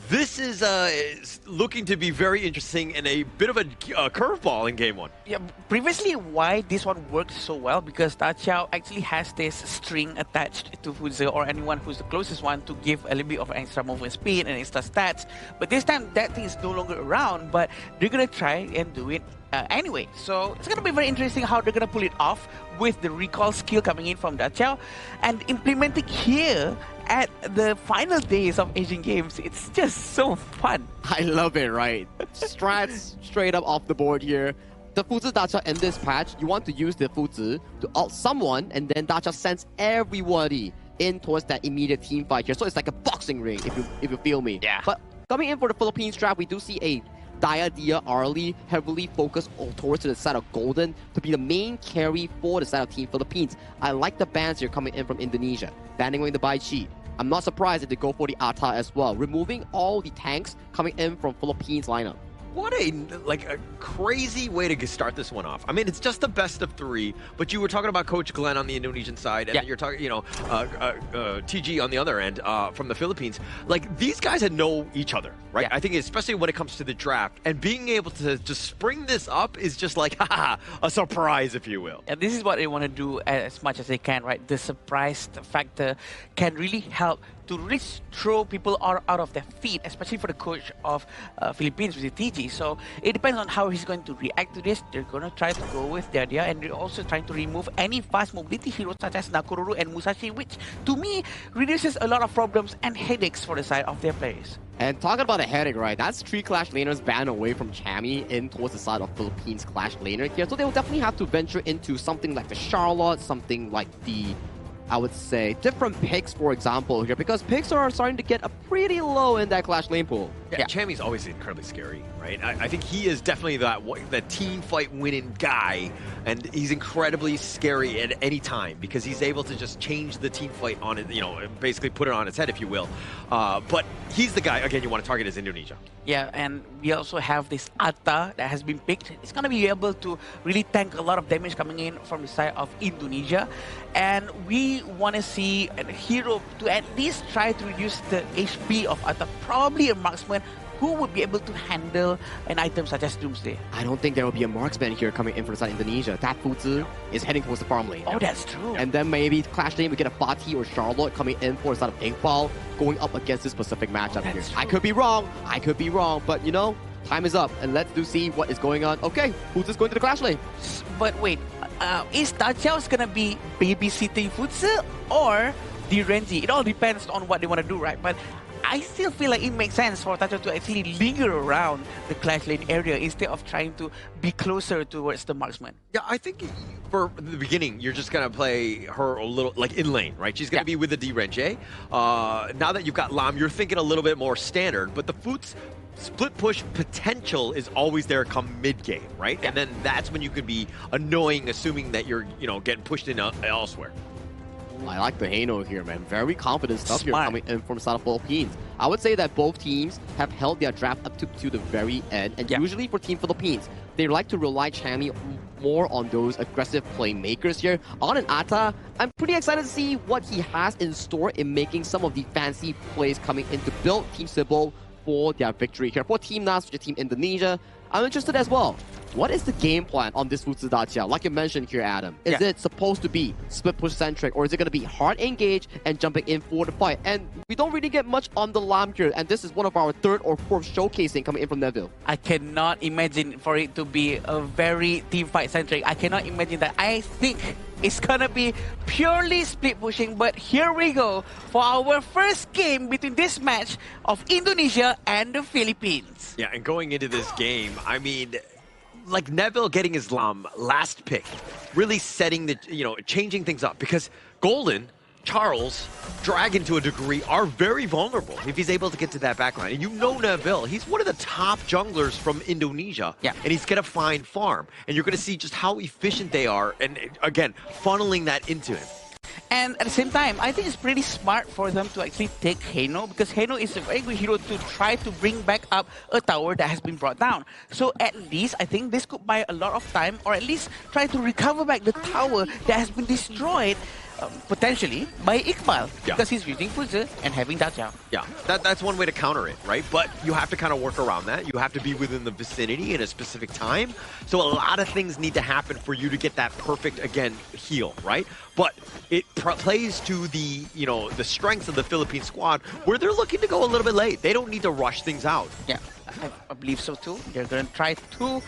This is looking to be very interesting and a bit of a curveball in game one. Yeah, previously, why this one worked so well, because Daqiao actually has this string attached to Fuzi or anyone who's the closest one to give a little bit of extra movement speed and extra stats. But this time, that thing is no longer around, but they're going to try and do it anyway. So it's going to be very interesting how they're going to pull it off with the recall skill coming in from Daqiao and implementing here at the final days of Asian Games. It's just so fun. I love it, right? Strats straight up off the board here. The Fuzi Daqiao in this patch, you want to use the Fuzi to ult someone, and then Daqiao sends everybody in towards that immediate team fight here. So it's like a boxing ring, if you feel me. Yeah. But coming in for the Philippines draft, we do see a Dia Arlie heavily focused towards the side of Golden to be the main carry for the side of Team Philippines. I like the bans here coming in from Indonesia. Banning away the Bai Chi. I'm not surprised if they go for the Atta as well. Removing all the tanks coming in from Philippines lineup. What a crazy way to start this one off. I mean, it's just the best of three, but you were talking about Coach Glenn on the Indonesian side, and then you're talking, TG on the other end from the Philippines. Like, these guys know each other, right? Yeah. I think especially when it comes to the draft, and being able to just spring this up is just like, a surprise, if you will. And this is what they want to do as much as they can, right? The surprise factor can really help to really throw people out of their feet, especially for the coach of Philippines, with the TG. So it depends on how he's going to react to this. They're going to try to go with the idea, and they're also trying to remove any fast mobility heroes such as Nakoruru and Musashi, which to me reduces a lot of problems and headaches for the side of their players. And talking about a headache, right? That's 3 Clash laners banned away from Chami in towards the side of Philippines Clash laner here. So they will definitely have to venture into something like the Charlotte, something like the, I would say, different picks, for example, here, because picks are starting to get a pretty low in that Clash lane pool. Yeah, Chami's always incredibly scary, right? I think he is definitely that team fight winning guy, and he's incredibly scary at any time because he's able to just change the team fight on it, basically put it on its head, if you will. But he's the guy, again, you want to target is Indonesia. Yeah, and we also have this Atta that has been picked. It's going to be able to really tank a lot of damage coming in from the side of Indonesia. And we want to see a hero to at least try to reduce the HP of Atta. Probably a marksman, who would be able to handle an item such as Doomsday? I don't think there will be a marksman here coming in from the side of Indonesia. That Fuzi is heading towards the farm lane. Oh, that's true. And then maybe Clash lane, we get a Fatih or Charlotte coming in for the side of Iqbal, going up against this specific matchup here. True. I could be wrong, but you know, time is up, and let's do see what is going on. Okay, Fuzi's going to the Clash lane. But wait, is Dajiao's gonna be babysitting Fuzi or the Renji? It all depends on what they want to do, right? But I still feel like it makes sense for Dajiao to actually linger around the Clash lane area instead of trying to be closer towards the marksman. Yeah, I think for the beginning, you're just going to play her a little, like, in lane, right? She's going to be with the D-Renji. Now that you've got Lam, you're thinking a little bit more standard, but the Fuzi's split push potential is always there come mid-game, right? And then that's when you could be annoying, assuming that you're, you know, getting pushed in elsewhere. I like the Hano here, man. Very confident stuff here coming in from the side of Philippines. I would say that both teams have held their draft up to the very end. And usually for Team Philippines, they like to rely Chammy more on those aggressive playmakers here. On an Atta, I'm pretty excited to see what he has in store in making some of the fancy plays coming in to build Team Cebu for their victory here. For Team NAS, for Team Indonesia, I'm interested as well. What is the game plan on this Fuzi Dacia? Like you mentioned here, Adam. Is it supposed to be split push centric, or is it going to be hard engage and jumping in for the fight? And we don't really get much on the Lam here, and this is one of our third or fourth showcasing coming in from Neville. I cannot imagine for it to be a very team fight centric. I cannot imagine that. I think it's gonna be purely split pushing, but here we go for our first game between this match of Indonesia and the Philippines. Yeah, and going into this game, I mean, like Neville getting his Lam last pick, really setting the, you know, changing things up, because Golden, Charles, Dragon to a degree are very vulnerable if he's able to get to that backline. And you know Neville, he's one of the top junglers from Indonesia. Yeah. And he's going to find farm. And you're going to see just how efficient they are. And again, funneling that into him. And at the same time, I think it's pretty smart for them to actually take Hano, because Hano is a very good hero to try to bring back up a tower that has been brought down. So at least, I think this could buy a lot of time, or at least try to recover back the tower that has been destroyed, potentially, by Iqbal, because he's using Fuzi and having Dajiao. Yeah, that's one way to counter it, right? But you have to kind of work around that. You have to be within the vicinity at a specific time. So a lot of things need to happen for you to get that perfect, again, heal, right? But it plays to the, you know, the strengths of the Philippine squad, where they're looking to go a little bit late. They don't need to rush things out. Yeah, I believe so too. They're going to try to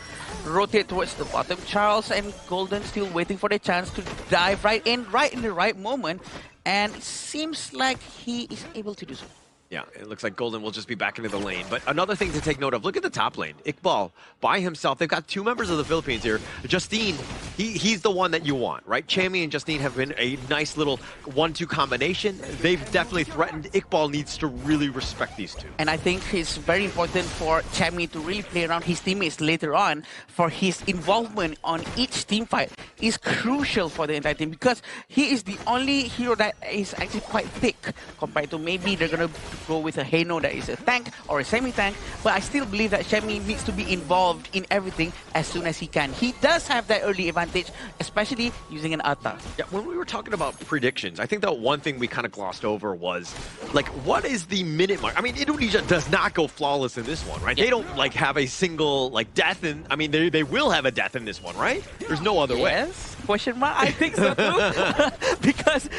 rotate towards the bottom. Charles and Golden still waiting for the chance to dive right in the right moment. And it seems like he is able to do so. Yeah, it looks like Golden will just be back into the lane. But another thing to take note of, look at the top lane. Iqbal, by himself, they've got two members of the Philippines here. Justine, he's the one that you want, right? Chammy and Justine have been a nice little 1-2 combination. They've definitely threatened. Iqbal needs to really respect these two. And I think it's very important for Chammy to really play around his teammates later on, for his involvement on each team fight is crucial for the entire team, because he is the only hero that is actually quite thick compared to maybe they're going to go with a Hano that is a tank or a semi-tank, but I still believe that Chammy needs to be involved in everything as soon as he can. He does have that early advantage, especially using an Atta. Yeah, when we were talking about predictions, I think that one thing we kind of glossed over was, like, what is the minute mark? I mean, Indonesia does not go flawless in this one, right? Yeah. They don't, like, have a single, like, death in, I mean, they will have a death in this one, right? There's no other way. Yes, question mark? I think so too. Because,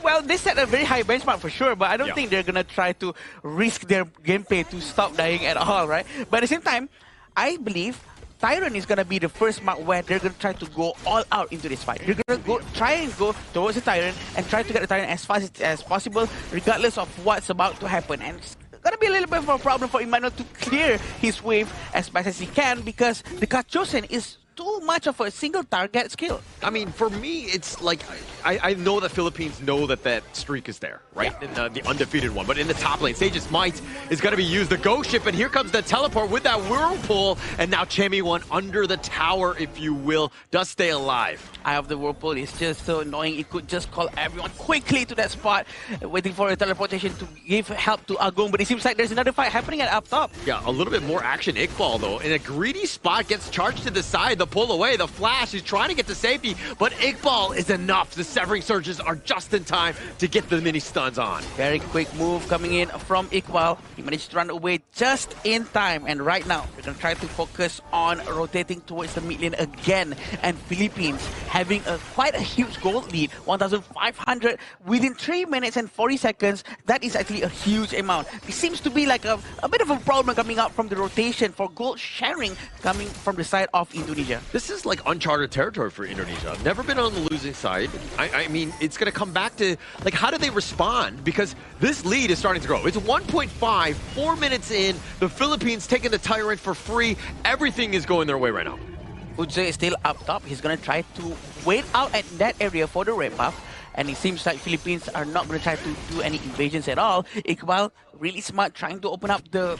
well, they set a very high benchmark for sure, but I don't think they're going to try to risk their gameplay to stop dying at all, right? But at the same time, I believe Tyrant is going to be the first map where they're going to try to go all out into this fight. They're going to try and go towards the Tyrant and try to get the Tyrant as fast as possible, regardless of what's about to happen. And it's going to be a little bit of a problem for Emmanuel to clear his wave as fast as he can, because the Kachosen is too much of a single target skill. I mean, for me, it's like, I know the Philippines know that that streak is there, right? Yeah. In the undefeated one. But in the top lane, Sage's Might is going to be used. The Ghost Ship, and here comes the teleport with that Whirlpool. And now Chammy one under the tower, if you will, does stay alive. Eye of the Whirlpool is just so annoying. It could just call everyone quickly to that spot, waiting for a teleportation to give help to Agong. But it seems like there's another fight happening at up top. Yeah, a little bit more action. Iqbal, though, in a greedy spot, gets charged to the side. The pull away. The flash is trying to get to safety, but Iqbal is enough. The severing surges are just in time to get the mini stuns on. Very quick move coming in from Iqbal. He managed to run away just in time. And right now, we're going to try to focus on rotating towards the mid lane again. And Philippines having quite a huge gold lead, 1,500 within 3 minutes and 40 seconds. That is actually a huge amount. It seems to be like a bit of a problem coming up from the rotation for gold sharing coming from the side of Indonesia. This is like uncharted territory for Indonesia. Never been on the losing side. I mean, it's going to come back to, like, how do they respond? Because this lead is starting to grow. It's 1.5, 4 minutes in. The Philippines taking the Tyrant for free. Everything is going their way right now. Ujze is still up top. He's going to try to wait out at that area for the red buff. And it seems like Philippines are not going to try to do any invasions at all. Iqbal, really smart, trying to open up the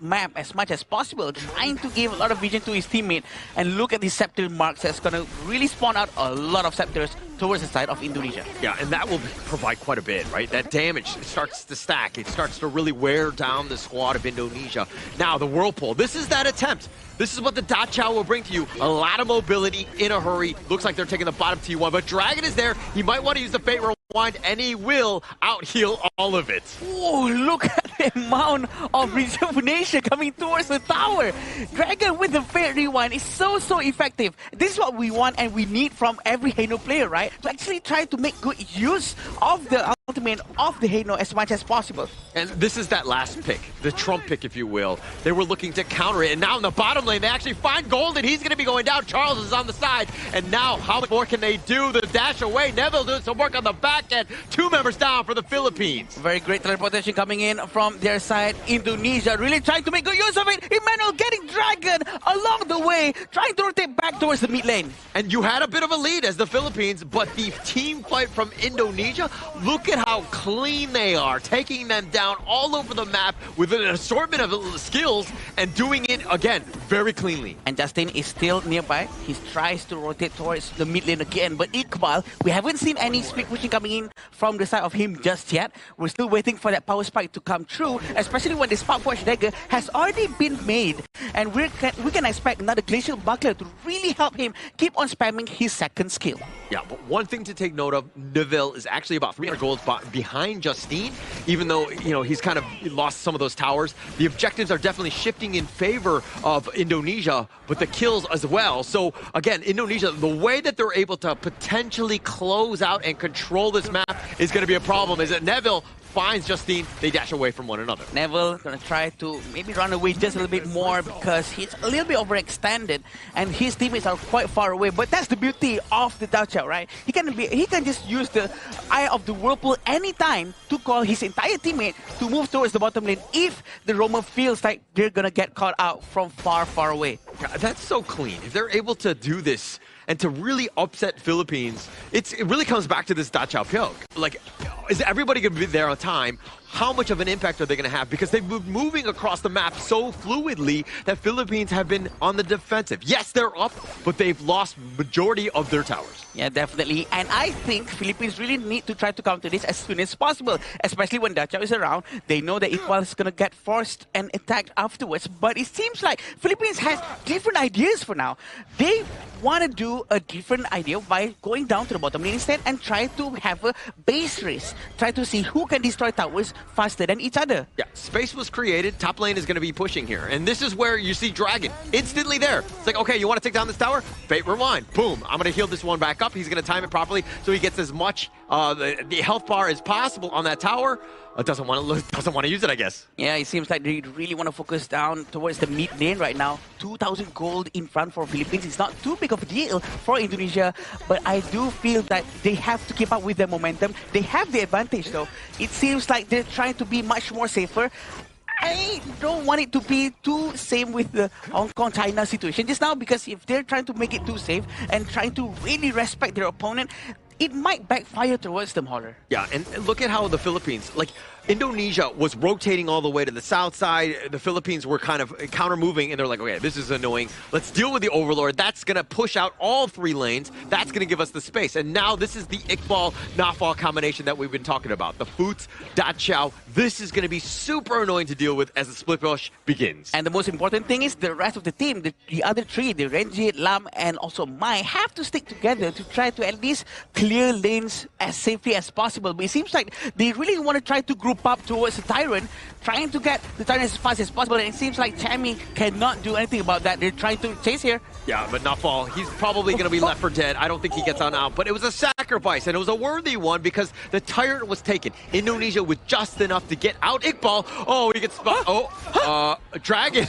map as much as possible, trying to give a lot of vision to his teammate. And look at these scepter marks. That's going to really spawn out a lot of scepters towards the side of Indonesia. Yeah, and that will provide quite a bit, right? That damage starts to stack. It starts to really wear down the squad of Indonesia. Now, the Whirlpool. This is that attempt. This is what the Dachau will bring to you. A lot of mobility in a hurry. Looks like they're taking the bottom T1, but Dragon is there. He might want to use the Fate Rewind, and he will out-heal all of it. Oh, look at the amount of rejuvenation coming towards the tower. Dragon with the Fate Rewind is so effective. This is what we want and we need from every Hano player, right? To actually try to make good use of the ultimate of the Hano as much as possible. And this is that last pick, the Trump pick, if you will. They were looking to counter it, and now in the bottom lane, they actually find Gold, and he's going to be going down. Charles is on the side, and now how much more can they do? The dash away. Neville doing some work on the back end. 2 members down for the Philippines. Very great teleportation coming in from their side. Indonesia really trying to make good use of it. Emmanuel getting Dragon along the way, trying to rotate back towards the mid lane. And you had a bit of a lead as the Philippines, but the team fight from Indonesia, look at how clean they are, taking them down all over the map with an assortment of skills and doing it, again, very cleanly. And Justin is still nearby. He tries to rotate towards the mid lane again, but Iqbal, we haven't seen any split pushing coming in from the side of him just yet. We're still waiting for that power spike to come through, especially when the Spark Forge dagger has already been made. And we can expect another Glacial Buckler to really help him keep on spamming his second skill. Yeah, but one thing to take note of, Neville is actually about 300 gold behind Justine, even though, you know, he's kind of lost some of those towers. The objectives are definitely shifting in favor of Indonesia, but the kills as well. So, again, Indonesia, the way that they're able to potentially close out and control this map is going to be a problem, is that Neville finds Justine, they dash away from one another. Neville gonna try to maybe run away just a little bit more because he's a little bit overextended and his teammates are quite far away. But that's the beauty of the Dachau, right? He can just use the Eye of the Whirlpool anytime to call his entire teammate to move towards the bottom lane if the Roamer feels like they're gonna get caught out from far away. Yeah, that's so clean. If they're able to do this and to really upset Philippines, it really comes back to this Dachau Pyok. Like, is everybody going to be there on time? How much of an impact are they going to have? Because they've been moving across the map so fluidly that Philippines have been on the defensive. Yes, they're up, but they've lost majority of their towers. Yeah, definitely. And I think Philippines really need to try to counter this as soon as possible, especially when Dachau is around. They know that Iqbal is going to get forced and attacked afterwards. But it seems like Philippines has different ideas for now. They want to do a different idea by going down to the bottom lane instead and try to have a base race. Try to see who can destroy towers faster than each other. Yeah, space was created. Top lane is going to be pushing here. And this is where you see Dragon instantly there. It's like, okay, you want to take down this tower? Fate Rewind. Boom. I'm going to heal this one back up. He's going to time it properly so he gets as much the health bar as possible on that tower. Doesn't want to use it, I guess. Yeah, it seems like they really want to focus down towards the mid lane right now. 2,000 gold in front for Philippines. It's not too big of a deal for Indonesia, but I do feel that they have to keep up with their momentum. They have the advantage though. It seems like they're trying to be much more safer. I don't want it to be too same with the Hong Kong-China situation just now, because if they're trying to make it too safe and trying to really respect their opponent, it might backfire towards them, Holler. Yeah, and look at how the Philippines, like Indonesia was rotating all the way to the south side. The Philippines were kind of counter-moving, and they're like, okay, this is annoying. Let's deal with the Overlord. That's going to push out all 3 lanes. That's going to give us the space. And now this is the Iqbal, Nafal combination that we've been talking about. The Foots, Dachau. This is going to be super annoying to deal with as the split push begins. And the most important thing is the rest of the team, the other 3, the Renjit, Lam, and also Mai, have to stick together to try to at least clear lanes as safely as possible. But it seems like they really want to try to group up towards the Tyrant, trying to get the Tyrant as fast as possible. And it seems like Chammy cannot do anything about that. They're trying to chase here. Yeah, but Nafal, he's probably going to be left for dead. I don't think he gets on out. But it was a sacrifice, and it was a worthy one because the Tyrant was taken. Indonesia with just enough to get out Iqbal. Oh, he gets spot. Oh, Dragon.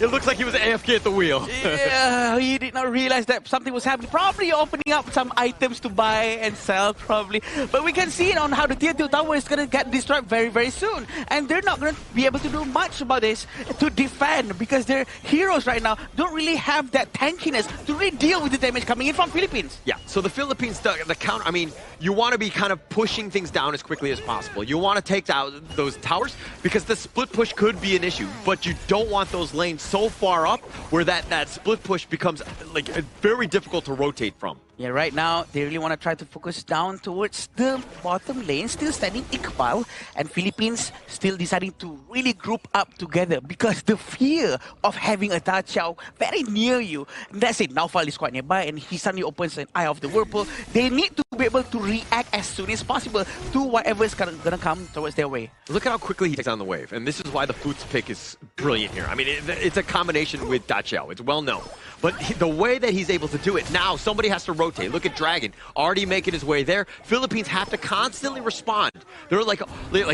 It looks like he was AFK at the wheel. Yeah, he did not realize that something was happening. Probably opening up some items to buy and sell, probably. But we can see on how the tier 2 tower is going to get destroyed very, very soon. And they're not going to be able to do much about this to defend because their heroes right now don't really have that tankiness to really deal with the damage coming in from Philippines. Yeah, so the Philippines, the counter, I mean, you want to be kind of pushing things down as quickly as possible. You want to take out those towers because the split push could be an issue, but you don't want those lanes so far up where that split push becomes like very difficult to rotate from. Yeah, right now, they really want to try to focus down towards the bottom lane, still standing Iqbal, and Philippines still deciding to really group up together because the fear of having a Dachau very near you. That's it, Naufal is quite nearby, and he suddenly opens an Eye of the Whirlpool. They need to be able to react as soon as possible to whatever is going to come towards their way. Look at how quickly he takes on the wave, and this is why the Foots pick is brilliant here. I mean, it's a combination with Dachau. It's well known. But the way that he's able to do it, now somebody has to rotate. Look at Dragon, already making his way there. Philippines have to constantly respond. They're like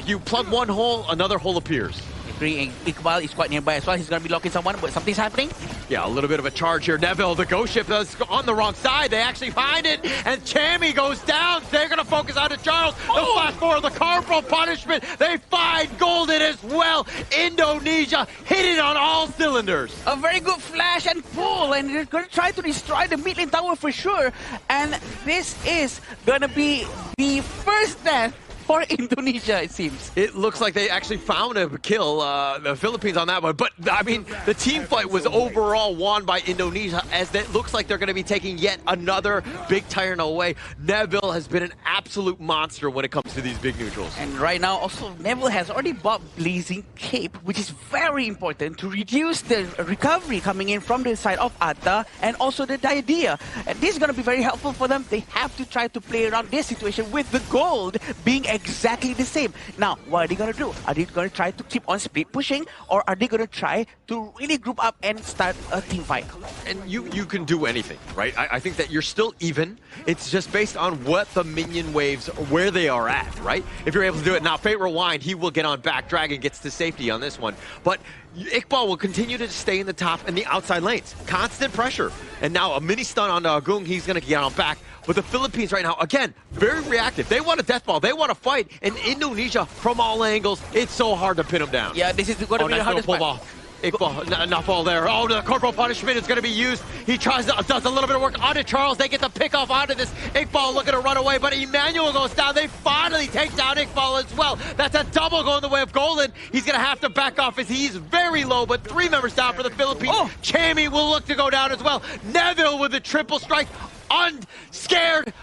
you plug one hole, another hole appears. Iqbal is quite nearby as well. He's going to be locking someone, but something's happening. Yeah, a little bit of a charge here. Neville, the ghost ship, is on the wrong side. They actually find it, and Chammy goes down. They're going to focus on Charles. The flash forward, the corporal punishment. They find Golden as well. Indonesia hitting on all cylinders. A very good flash and pull, and they're going to try to destroy the mid lane tower for sure. And this is going to be the first death for Indonesia, it seems. It looks like they actually found a kill, the Philippines on that one. But, I mean, the team fight was overall won by Indonesia, as it looks like they're going to be taking yet another big Tyrant away. Neville has been an absolute monster when it comes to these big neutrals. And right now, also, Neville has already bought Blazing Cape, which is very important to reduce the recovery coming in from the side of Atta and also the Diadea. And this is going to be very helpful for them. They have to try to play around this situation with the gold being exactly the same. Now, what are they going to do? Are they going to try to keep on split pushing, or are they going to try to really group up and start a team fight? And you can do anything, right? I think that you're still even. It's just based on what the minion waves, where they are at, right? If you're able to do it. Now, Fate Rewind, he will get on back. Dragon gets to safety on this one. But Iqbal will continue to stay in the top and the outside lanes. Constant pressure. And now a mini stun on Agung. He's going to get on back. But the Philippines right now, again, very reactive. They want a death ball. They want to fight. And Indonesia, from all angles, it's so hard to pin them down. Yeah, this is going to be the hardest part. Iqbal, not fall there. Oh, the corporal punishment is going to be used. He does a little bit of work onto Charles. They get the pick off onto this. Iqbal looking to run away, but Emmanuel goes down. They finally take down Iqbal as well. That's a double going the way of Golden. He's going to have to back off as he's very low, but 3 members down for the Philippines. Oh. Chammy will look to go down as well. Neville with a triple strike. Unscared.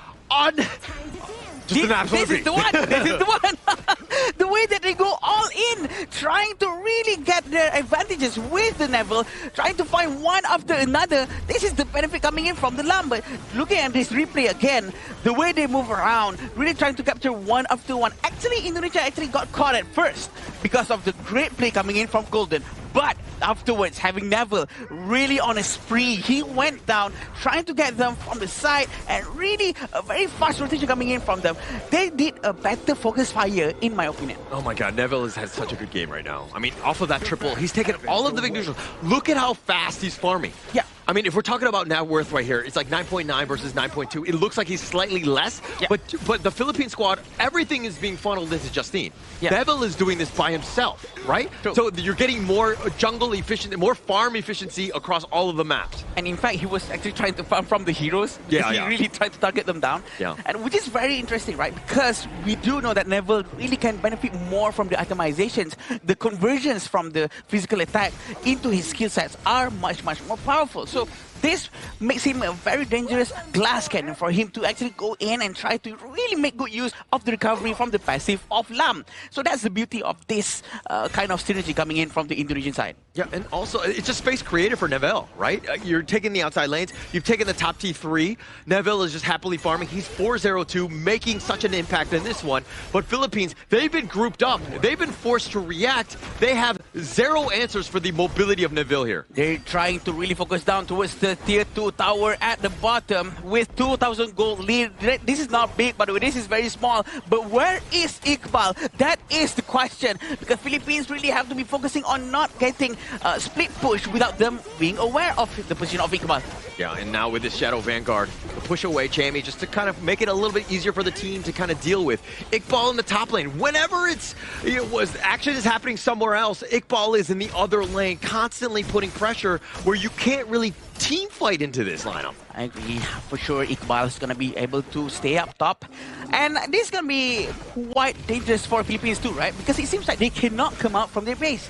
Just an absolute this is the one. This is the one. The way that they go all in, trying to really get their advantages with the Neville, trying to find one after another. This is the benefit coming in from the Lamb. But looking at this replay again, the way they move around, really trying to capture one after one. Actually, Indonesia actually got caught at first because of the great play coming in from Golden. But afterwards, having Neville really on a spree, he went down, trying to get them from the side, and really a very fast rotation coming in from them. They did a better focus fire, in my opinion. Oh my god, Neville has had such a good game right now. I mean, off of that triple, he's taken all of the big neutrals. Look at how fast he's farming. Yeah. I mean, if we're talking about net worth right here, it's like 9.9 versus 9.2. It looks like he's slightly less, but the Philippine squad, everything is being funneled into Justine. Neville is doing this by himself, right? True. So you're getting more jungle efficiency, more farm efficiency across all of the maps. And in fact, he was actually trying to farm from the heroes. He really tried to target them down. And which is very interesting, right? Because we do know that Neville really can benefit more from the itemizations. The conversions from the physical attack into his skill sets are much, much more powerful. So this makes him a very dangerous glass cannon for him to actually go in and try to really make good use of the recovery from the passive of Lam. So that's the beauty of this kind of synergy coming in from the Indonesian side. Yeah, and also, it's just space created for Neville, right? You're taking the outside lanes, you've taken the top T3, Neville is just happily farming, he's 4-0-2, making such an impact in this one, but Philippines, they've been grouped up, they've been forced to react, they have zero answers for the mobility of Neville here. They're trying to really focus down towards the tier 2 tower at the bottom with 2,000 gold lead. This is not big, by the way, this is very small, but where is Iqbal? That is the question, because Philippines really have to be focusing on not getting split push without them being aware of the position of Iqbal. Yeah, and now with this Shadow Vanguard, the push away Chammy, just to kind of make it a little bit easier for the team to kind of deal with. Iqbal in the top lane, whenever action is happening somewhere else, Iqbal is in the other lane, constantly putting pressure where you can't really team fight into this lineup. I agree. For sure, Iqbal is going to be able to stay up top. And this is going to be quite dangerous for Philippines too, right? Because it seems like they cannot come out from their base.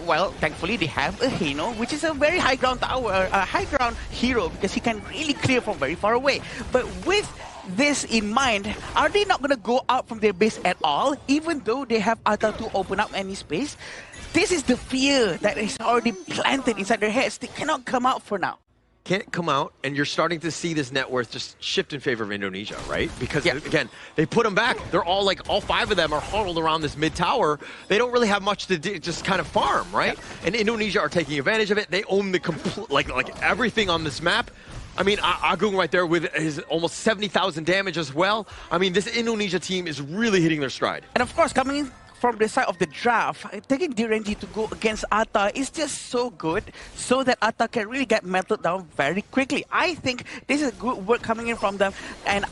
Well, thankfully, they have a Hino, which is a very high ground tower, a high ground hero, because he can really clear from very far away. But with this in mind, are they not going to go out from their base at all, even though they have Ata to open up any space? This is the fear that is already planted inside their heads. They cannot come out for now. Can't come out, and you're starting to see this net worth just shift in favor of Indonesia, right? Because again, they put them back. They're all like, all 5 of them are huddled around this mid tower. They don't really have much to do, just kind of farm, right? And Indonesia are taking advantage of it. They own the complete, like everything on this map. I mean, Agung right there with his almost 70,000 damage as well. I mean, this Indonesia team is really hitting their stride. And of course, coming in from the side of the draft, taking Direnji to go against Ata is just so good, so that Ata can really get melted down very quickly. I think this is good work coming in from them, and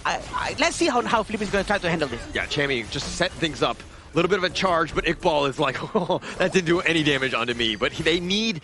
let's see how Philippines is going to try to handle this. Yeah, Chammy just set things up. A little bit of a charge, but Iqbal is like, oh, that didn't do any damage onto me. But they need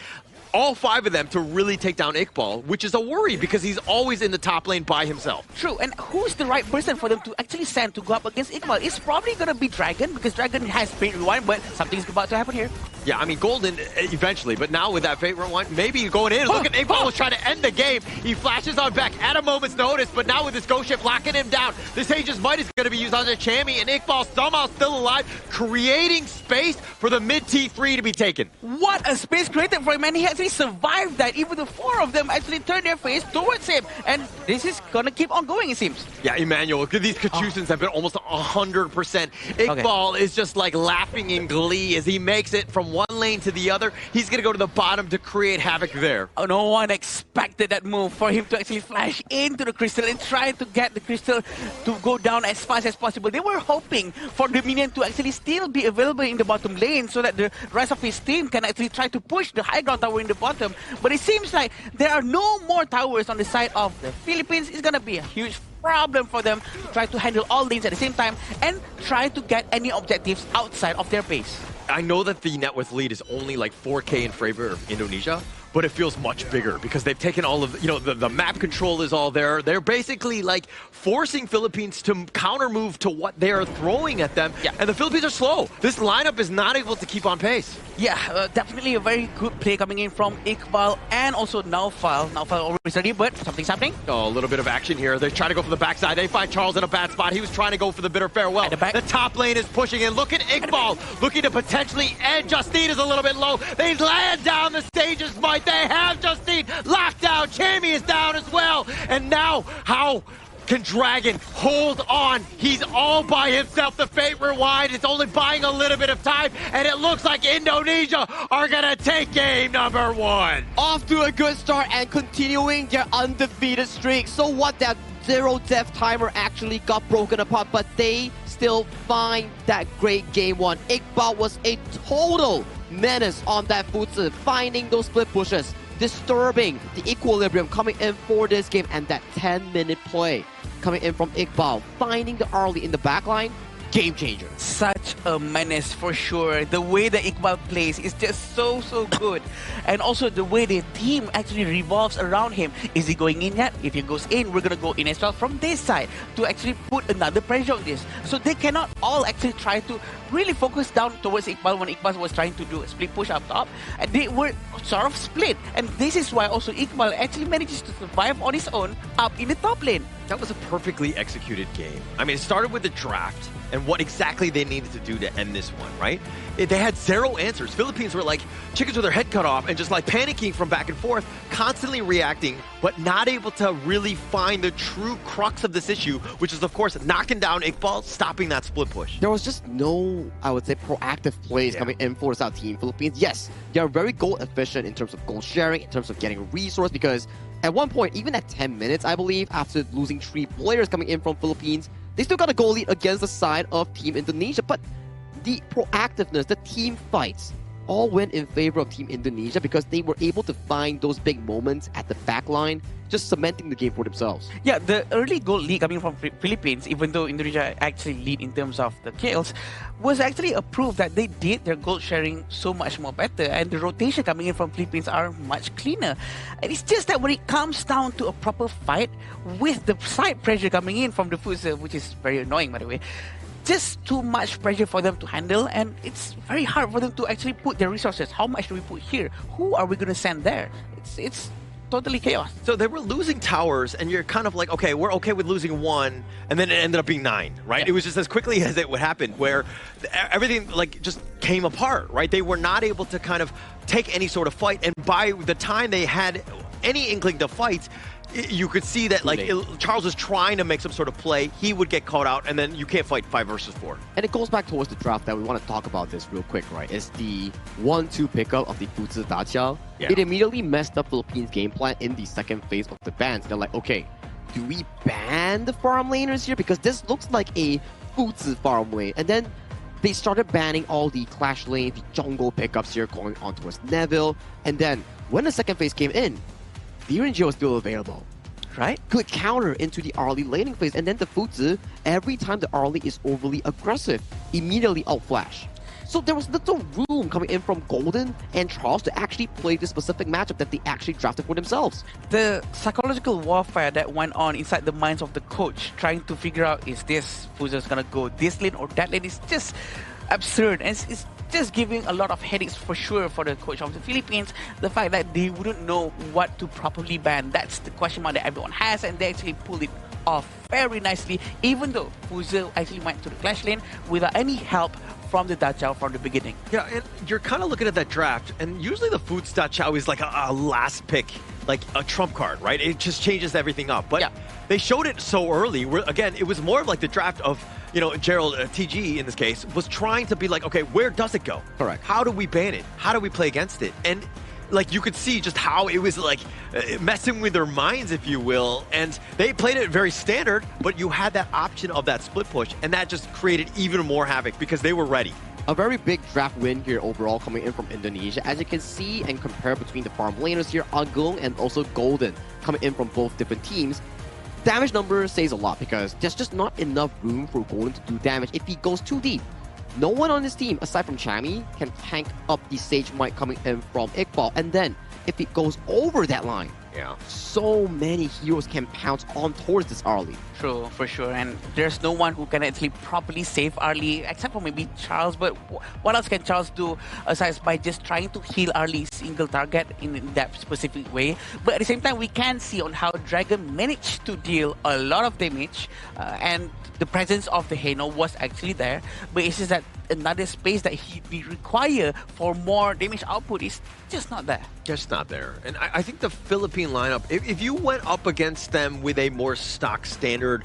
all 5 of them to really take down Iqbal, which is a worry because he's always in the top lane by himself. True, and who's the right person for them to actually send to go up against Iqbal? It's probably going to be Dragon, because Dragon has Fate Rewind, but something's about to happen here. Yeah, I mean, Golden eventually, but now with that Fate Rewind, maybe going in. Look at Iqbal was trying to end the game. He flashes on back at a moment's notice, but now with this Ghost Shift locking him down, this Aegis Might is going to be used on the Chammy, and Iqbal somehow still alive, creating space for the mid T3 to be taken. What a space created for him, and he actually survived that. Even the 4 of them actually turned their face towards him, and this is going to keep on going, it seems. Yeah, Emmanuel, these Kachusans have been almost 100%. Iqbal is just like laughing in glee as he makes it from one lane to the other. He's going to go to the bottom to create havoc there. No one expected that move, for him to actually flash into the crystal and try to get the crystal to go down as fast as possible. They were hoping for the minion to actually still be available in the bottom lane so that the rest of his team can actually try to push the high ground tower in the bottom. But it seems like there are no more towers on the side of the Philippines. It's going to be a huge problem for them to try to handle all lanes at the same time and try to get any objectives outside of their base. I know that the net worth lead is only like 4K in favor of Indonesia, but it feels much bigger because they've taken all of, the map control is all there. They're basically like forcing Philippines to counter move to what they are throwing at them. Yeah. And the Philippines are slow. This lineup is not able to keep on pace. Yeah, definitely a very good play coming in from Iqbal and also Naufal. Naufal always ready, but something's happening. Oh, a little bit of action here. They're trying to go for the backside. They find Charles in a bad spot. He was trying to go for the bitter farewell. The top lane is pushing in. Look at Iqbal looking to potentially end. Justine is a little bit low. They land down the stages, Mike. They have Justine locked down. Chammy is down as well. And now, how can Dragon hold on? He's all by himself. The Fate Rewind is only buying a little bit of time, and it looks like Indonesia are gonna take game number 1. Off to a good start and continuing their undefeated streak. So what, that 0 death timer actually got broken apart, but they still find that great game 1. Iqbal was a total menace on that Futsu, finding those split pushes. disturbing the equilibrium coming in for this game, and that 10-minute play coming in from Iqbal, finding the early in the backline. Game changer. Such a menace for sure. The way that Iqbal plays is just so good. And also the way the team actually revolves around him. Is he going in yet? If he goes in, we're going to go in as well from this side to actually put another pressure on this. So they cannot all actually try to really focus down towards Iqbal when Iqbal was trying to do a split push up top. And they were sort of split. And this is why also Iqbal actually manages to survive on his own up in the top lane. That was a perfectly executed game. I mean, it started with the draft and what exactly they needed to do to end this one, right? They had zero answers. Philippines were like chickens with their head cut off and just like panicking from back and forth, constantly reacting, but not able to really find the true crux of this issue, which is, of course, knocking down Iqbal, stopping that split push. There was just no, I would say, proactive plays coming in for this team. Philippines, yes, they are very goal efficient in terms of goal sharing, in terms of getting resource, because at one point, even at 10 minutes, I believe, after losing 3 players coming in from Philippines, they still got a goal lead against the side of Team Indonesia. But the proactiveness, the team fights, all went in favor of Team Indonesia because they were able to find those big moments at the back line, just cementing the game for themselves. Yeah, the early goal lead coming from Philippines, even though Indonesia actually lead in terms of the kills, was actually a proof that they did their goal sharing so much more better, and the rotation coming in from Philippines are much cleaner. And it's just that when it comes down to a proper fight, with the side pressure coming in from the Futsal, which is very annoying by the way, just too much pressure for them to handle, and it's very hard for them to actually put their resources. How much do we put here? Who are we going to send there? It's totally chaos. So they were losing towers, and you're kind of like, okay, we're okay with losing 1, and then it ended up being 9, right? Yeah. It was just as quickly as it would happen, where everything like just came apart, right? They were not able to kind of take any sort of fight, and by the time they had any inkling to fight, you could see that like Charles was trying to make some sort of play, he would get caught out, and then you can't fight 5 versus 4. And it goes back towards the draft that we want to talk about this real quick, right? It's the 1-2 pickup of the Futsal Dajiao. Yeah. It immediately messed up Philippines' game plan in the second phase of the bans. They're like, okay, do we ban the farm laners here? Because this looks like a Futsal farm lane. And then they started banning all the clash lane, the jungle pickups here going on towards Neville. And then when the second phase came in, the Geo was still available, right? Could counter into the early laning phase, and then the Futsal, every time the early is overly aggressive, immediately outflash. So there was little room coming in from Golden and Charles to actually play this specific matchup that they actually drafted for themselves. The psychological warfare that went on inside the minds of the coach, trying to figure out, is this Futsal's gonna go this lane or that lane, is just absurd, and it's just giving a lot of headaches for sure for the coach of the Philippines. The fact that they wouldn't know what to properly ban, that's the question mark that everyone has, and they actually pulled it off very nicely, even though Futsal actually went to the clash lane without any help from the Dajiao from the beginning. Yeah, and you're kind of looking at that draft, and usually the Futs Dajiao is like a last pick, like a trump card, right? It just changes everything up. But they showed it so early, where again, it was more of like the draft of, you know, Gerald, TG in this case, was trying to be like, okay, where does it go? Correct. How do we ban it? How do we play against it? And like you could see just how it was like messing with their minds, if you will. And they played it very standard, but you had that option of that split push, and that just created even more havoc because they were ready. A very big draft win here overall coming in from Indonesia. As you can see and compare between the farm laners here, Agung and also Golden coming in from both different teams. Damage number says a lot because there's just not enough room for Golden to do damage if he goes too deep. No one on this team, aside from Chami, can tank up the Sage Might coming in from Iqbal. And then, if it goes over that line, so many heroes can pounce on towards this early. True, for sure. And there's no one who can actually properly save early, except for maybe Charles. But what else can Charles do aside by just trying to heal early single target in that specific way? But at the same time, we can see on how Dragon managed to deal a lot of damage, and the presence of the Heno was actually there. But it's just that another space that he require for more damage output is just not there. Just not there. And I think the Philippine lineup, if you went up against them with a more stock standard,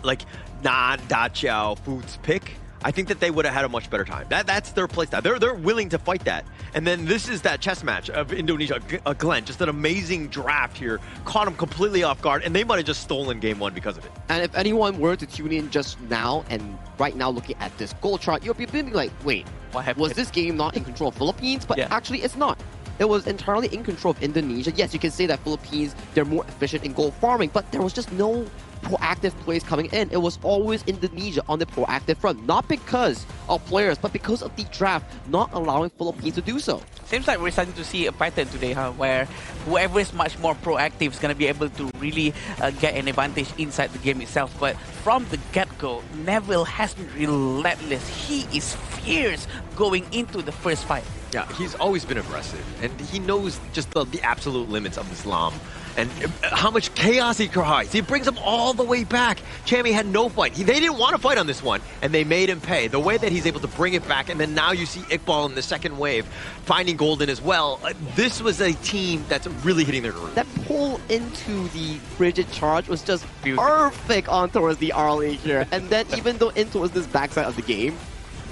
like non-Dajiao Foods pick, I think that they would have had a much better time. That's their playstyle. They're willing to fight that. And then this is that chess match of Indonesia. Glenn, just an amazing draft here. Caught them completely off guard, and they might have just stolen game 1 because of it. And if anyone were to tune in just now and right now looking at this goal chart, you'll be like, wait, what happened? Was this game not in control of Philippines? But actually, it's not. It was entirely in control of Indonesia. Yes, you can say that Philippines, they're more efficient in gold farming, but there was just no proactive plays coming in. It was always Indonesia on the proactive front, not because of players, but because of the draft not allowing Philippines to do so. Seems like we're starting to see a pattern today, where whoever is much more proactive is going to be able to really get an advantage inside the game itself. But from the get-go, Neville has been relentless. He is fierce going into the first fight. Yeah, he's always been aggressive, and he knows just the absolute limits of Islam and how much chaos he creates. He brings them all the way back. Chammy had no fight. They didn't want to fight on this one, and they made him pay. The way that he's able to bring it back, and then now you see Iqbal in the second wave finding Golden as well. This was a team that's really hitting their groove. That pull into the frigid charge was just perfect on towards the RLA here. And then even though in towards this backside of the game,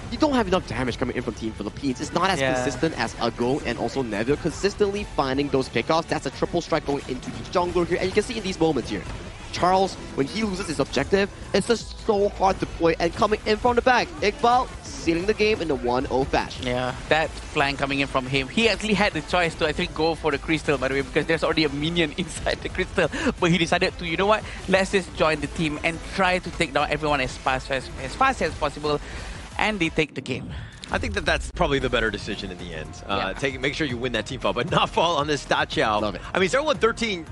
you don't have enough damage coming in from Team Philippines. It's not as consistent as Ago and also Neville consistently finding those pickoffs. That's a triple strike going into the jungler here. And you can see in these moments here, Charles, when he loses his objective, it's just so hard to play. And coming in from the back, Iqbal sealing the game in the 1-0 fashion. Yeah, that flank coming in from him. He actually had the choice to, I think, go for the crystal, by the way, because there's already a minion inside the crystal. But he decided to, you know what, let's just join the team and try to take down everyone as fast as possible. And they take the game. I think that's probably the better decision in the end. Make sure you win that team fight, but not fall on this Dachau. Love it. I mean, 0-13,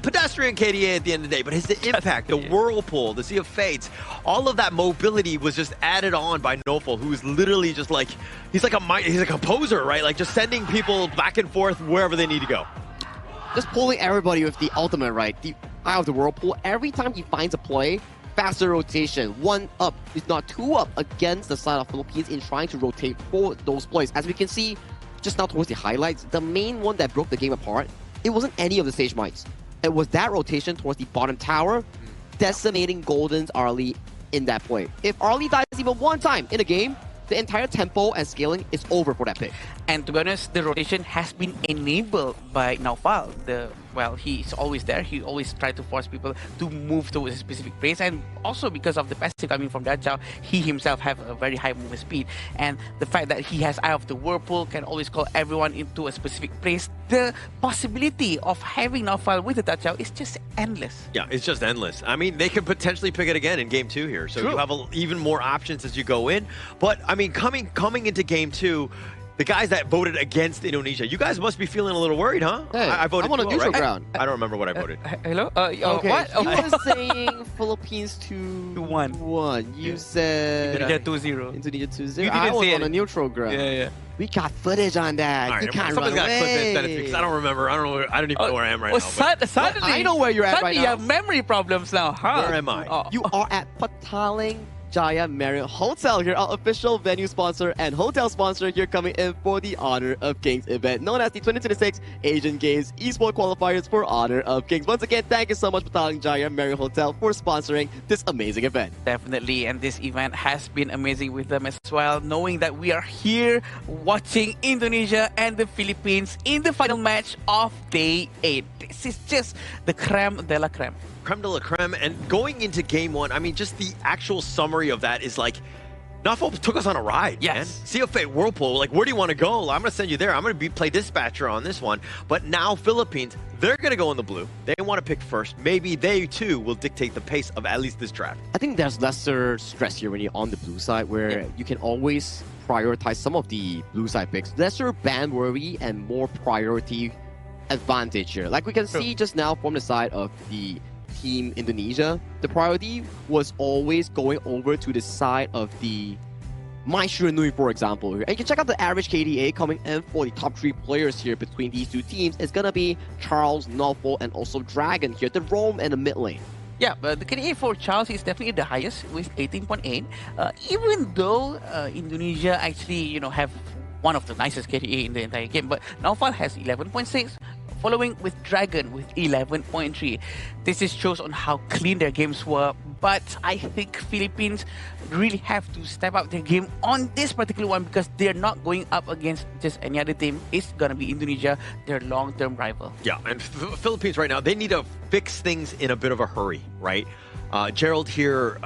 pedestrian KDA at the end of the day, but his impact, the whirlpool, the Sea of Fates, all of that mobility was just added on by Noful, who is literally just like, he's like a composer, right? Like just sending people back and forth wherever they need to go. Just pulling everybody with the ultimate, right? The Eye of the Whirlpool. Every time he finds a play, faster rotation, 1 up, if not 2 up against the side of Philippines in trying to rotate for those plays. As we can see just now towards the highlights, the main one that broke the game apart, it wasn't any of the stage mites. It was that rotation towards the bottom tower, decimating Golden's Arlie in that play. If Arlie dies even one time in a game, the entire tempo and scaling is over for that pick. And to be honest, the rotation has been enabled by Naufal. Well, he's always there. He always tries to force people to move towards a specific place. And also because of the passive coming from Dachau, he himself have a very high movement speed. And the fact that he has Eye of the Whirlpool, can always call everyone into a specific place. The possibility of having Naufal with the Dachau is just endless. Yeah, it's just endless. I mean, they could potentially pick it again in Game 2 here. So you have even more options as you go in. But, I mean, coming into Game 2, the guys that voted against Indonesia, you guys must be feeling a little worried, huh? Hey, I voted I'm on a neutral ground. I don't remember what I voted. Hello? Okay, What? you were saying Philippines 2-1. You said Indonesia 2-0. Indonesia 2-0. You didn't I was say on it. a neutral ground. Yeah. We got footage on that. All right, you can't run someone's got to clip it, send it to me, away. because I don't remember. I don't even know where I am right now. Suddenly, I know where you're at right you now. have memory problems now, huh? Where am I? You are at Pataling Jaya Marriott Hotel here, our official venue sponsor and hotel sponsor here, coming in for the Honor of Kings event, known as the 2026 Asian Games Esports Qualifiers for Honor of Kings. Once again, thank you so much, Pataling Jaya Marriott Hotel, for sponsoring this amazing event. Definitely, and this event has been amazing with them as well, knowing that we are here watching Indonesia and the Philippines in the final match of Day 8. This is just the creme de la creme. Creme de la creme. And going into Game 1, I mean, just the actual summary of that is like, Nafo took us on a ride, man. Sea of Fate, Whirlpool, like, where do you want to go? I'm going to send you there. I'm going to play dispatcher on this one. But now Philippines, they're going to go in the blue. They want to pick first. Maybe they, too, will dictate the pace of at least this draft. I think there's lesser stress here when you're on the blue side, where you can always prioritize some of the blue side picks. Lesser ban worry and more priority advantage here. Like we can see just now from the side of the Team Indonesia, the priority was always going over to the side of the Maestro Nui, for example. And you can check out the average KDA coming in for the top 3 players here between these two teams. It's gonna be Charles, Nofo, and also Dragon here, the roam and the mid lane. Yeah, but the KDA for Charles is definitely the highest with 18.8. Even though Indonesia actually, have one of the nicest KDA in the entire game, but Naufal has 11.6. Following with Dragon with 11.3. This just shows on how clean their games were, but I think Philippines really have to step up their game on this particular one, because they're not going up against just any other team. It's gonna be Indonesia, their long-term rival. Yeah, and Philippines right now, they need to fix things in a bit of a hurry, right? Gerald here,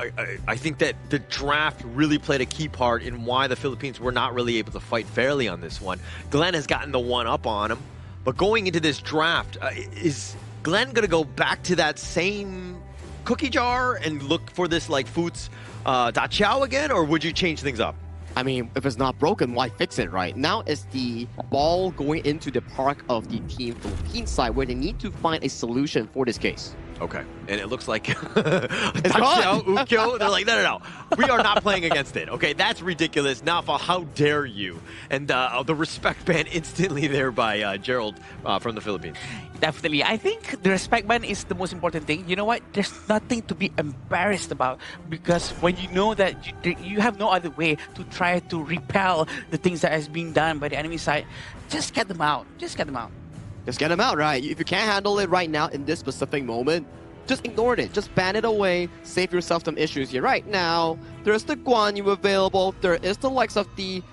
I think that the draft really played a key part in why the Philippines were not really able to fight fairly on this one. Glenn has gotten the one up on him, but going into this draft, is Glenn going to go back to that same cookie jar and look for this like Foots Da Chow again, or would you change things up? I mean, if it's not broken, why fix it, right? Now it's the ball going into the park of the Team Philippines side where they need to find a solution for this case. Okay, and it looks like Ukyo, they're like, no. We are not playing against it. Okay, that's ridiculous. Nafa, how dare you? And the respect ban instantly there by Gerald from the Philippines. Definitely. I think the respect ban is the most important thing. You know what? There's nothing to be embarrassed about, because when you know that you have no other way to try to repel the things that is being done by the enemy side, just get them out. Just get them out. Just get them out, right? If you can't handle it right now in this specific moment, just ignore it. Just ban it away. Save yourself some issues here. Right now, there's the Guan Yu available. There is the likes of the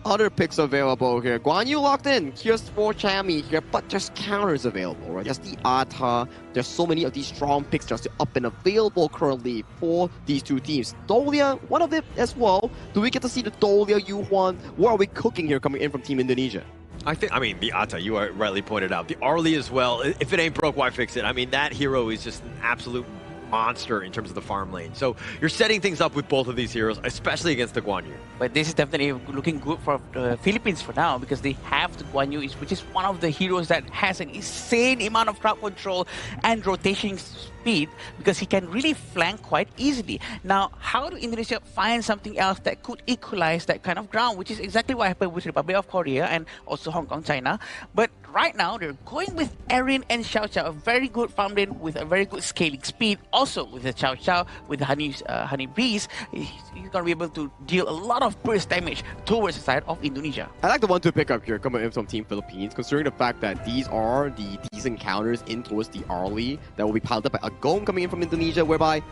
other picks available here. Guan Yu locked in. Here's for Chami here, but there's counters available, right? There's the Ata. There's so many of these strong picks just up and available currently for these two teams. Dolia, one of it as well. Do we get to see the Dolia Yuhuan? What are we cooking here coming in from Team Indonesia? I mean, the Ata, you are rightly pointed out. The Arlie as well. If it ain't broke, why fix it? I mean, that hero is just an absolute monster in terms of the farm lane. So you're setting things up with both of these heroes, especially against the Guan Yu. But this is definitely looking good for the Philippines for now, because they have the Guan Yu, which is one of the heroes that has an insane amount of crowd control and rotation speed, because he can really flank quite easily. Now, how do Indonesia find something else that could equalize that kind of ground, which is exactly what happened with Republic of Korea and also Hong Kong, China. But right now, they're going with Erin and Xiao Xiao, a very good farm lane with a very good scaling speed. Also, with the Xiao Xiao, with the Honey Breeze, he's going to be able to deal a lot of burst damage towards the side of Indonesia. I like the one to pick up here coming in from Team Philippines, considering the fact that these are the decent counters in towards the Arlie that will be piled up by Agong coming in from Indonesia, whereby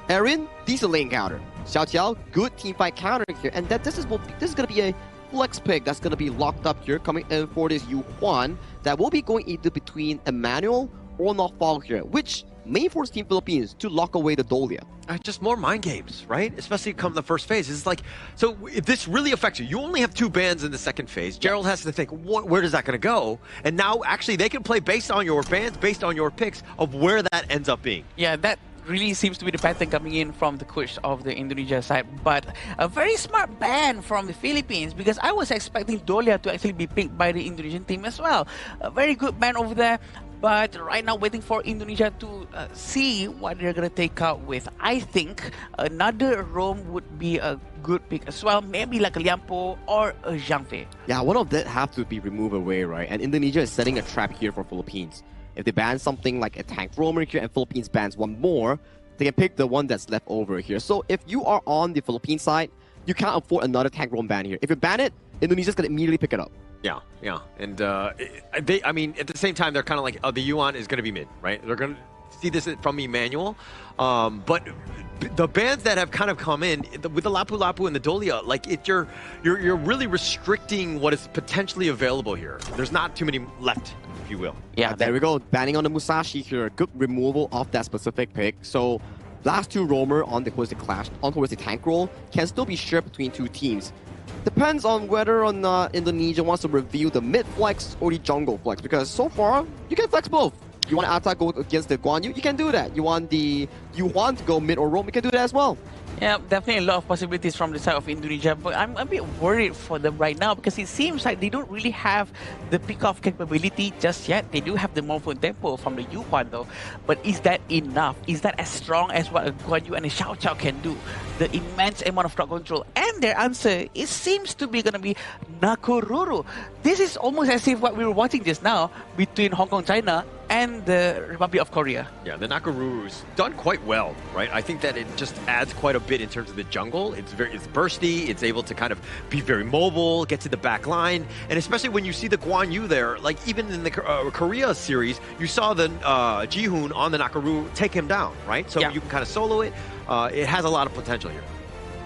Erin, decent lane counter. Xiao Xiao, good team fight counter here, and that this is going to be a flex pick that's going to be locked up here coming in for this Yu Huan that will be going either between Emmanuel or Nofal here, which may force Team Philippines to lock away the Dolia. Just more mind games, right? Especially come the first phase. It's like, so if this really affects you, you only have 2 bans in the second phase. Gerald has to think, where is that going to go? And now, actually, they can play based on your bans, based on your picks of where that ends up being. Yeah, that really seems to be the pattern coming in from the coach of the Indonesia side. But a very smart ban from the Philippines, because I was expecting Dolia to actually be picked by the Indonesian team as well. A very good ban over there. But right now, waiting for Indonesia to see what they're going to take out with. I think another Rome would be a good pick as well. Maybe like a Liampo or a Zhang Fei. Yeah, one of that have to be removed away, right? And Indonesia is setting a trap here for Philippines. If they ban something like a tank roamer here and Philippines bans one more, they can pick the one that's left over here. So if you are on the Philippine side, you can't afford another tank roam ban here. If you ban it, Indonesia's going to immediately pick it up. Yeah. And I mean, at the same time, they're kind of like, the Yuan is going to be mid, right? They're going to see this from Emmanuel. But the bans that have kind of come in with the Lapu Lapu and the Dolia, like you're really restricting what is potentially available here. There's not too many left, if you will. Yeah, there we go. Banning on the Musashi here. Good removal of that specific pick. So last 2 roamer on towards the clash, on towards the tank roll can still be shared between 2 teams. Depends on whether or not Indonesia wants to reveal the mid flex or the jungle flex, because so far you can flex both. You want Ata go against the Guan Yu, you can do that. You want the Yuan to go mid or roam, you can do that as well. Yeah, definitely a lot of possibilities from the side of Indonesia, but I'm a bit worried for them right now, because it seems like they don't really have the pick-off capability just yet. They do have the movement tempo from the Yuan though, but is that enough? Is that as strong as what a Guan Yu and a Xiao Xiao can do? The immense amount of crowd control, and their answer, it seems to be gonna be Nakoruru. This is almost as if what we were watching just now between Hong Kong, China and the Republic of Korea. Yeah, the Nakaruru's done quite well, right? I think that it just adds quite a bit in terms of the jungle. It's bursty, it's able to kind of be very mobile, get to the back line, and especially when you see the Guan Yu there, like even in the Korea series, you saw the Jihoon on the Nakaruru take him down, right? So you can kind of solo it. It has a lot of potential here.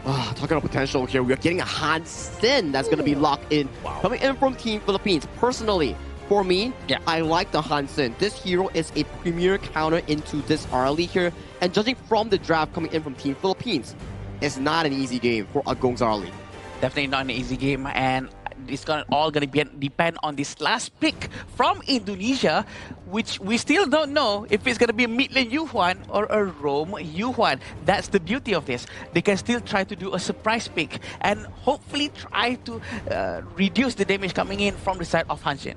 Talking about potential here, we are getting a Han Sin that's going to be locked in. Coming in from Team Philippines. Personally, for me, I like the Han Sin. This hero is a premier counter into this Arlie here. And judging from the draft coming in from Team Philippines, it's not an easy game for Agung's Arlie. Definitely not an easy game, and it's all gonna depend on this last pick from Indonesia, which we still don't know if it's gonna be a mid lane Yuhuan or a roam Yuhuan. That's the beauty of this. They can still try to do a surprise pick and hopefully try to reduce the damage coming in from the side of Hanshin.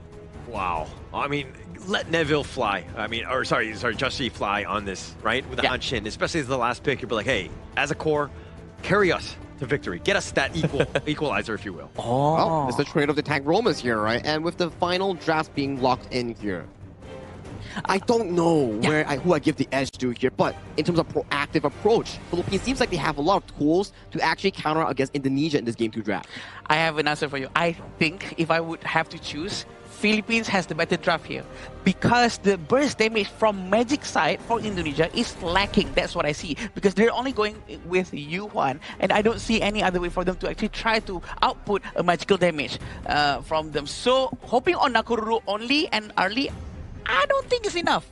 Wow. I mean, let Neville fly. I mean, or sorry, Justy fly on this, right? With the Hanshin, especially as the last pick, you'd be like, hey, as a core, carry us to victory. Get us that equalizer, if you will. Well, it's the trade of the tank Romans here, right? And with the final draft being locked in here, I don't know who I give the edge to here, but in terms of proactive approach, Philippines seems like they have a lot of tools to actually counter against Indonesia in this Game 2 draft. I have an answer for you. I think if I would have to choose, Philippines has the better draft here because the burst damage from Magic side for Indonesia is lacking. That's what I see because they're only going with Yuhuan, and I don't see any other way for them to actually try to output a magical damage from them. So hoping on Nakoruru only and Arlie, I don't think it's enough.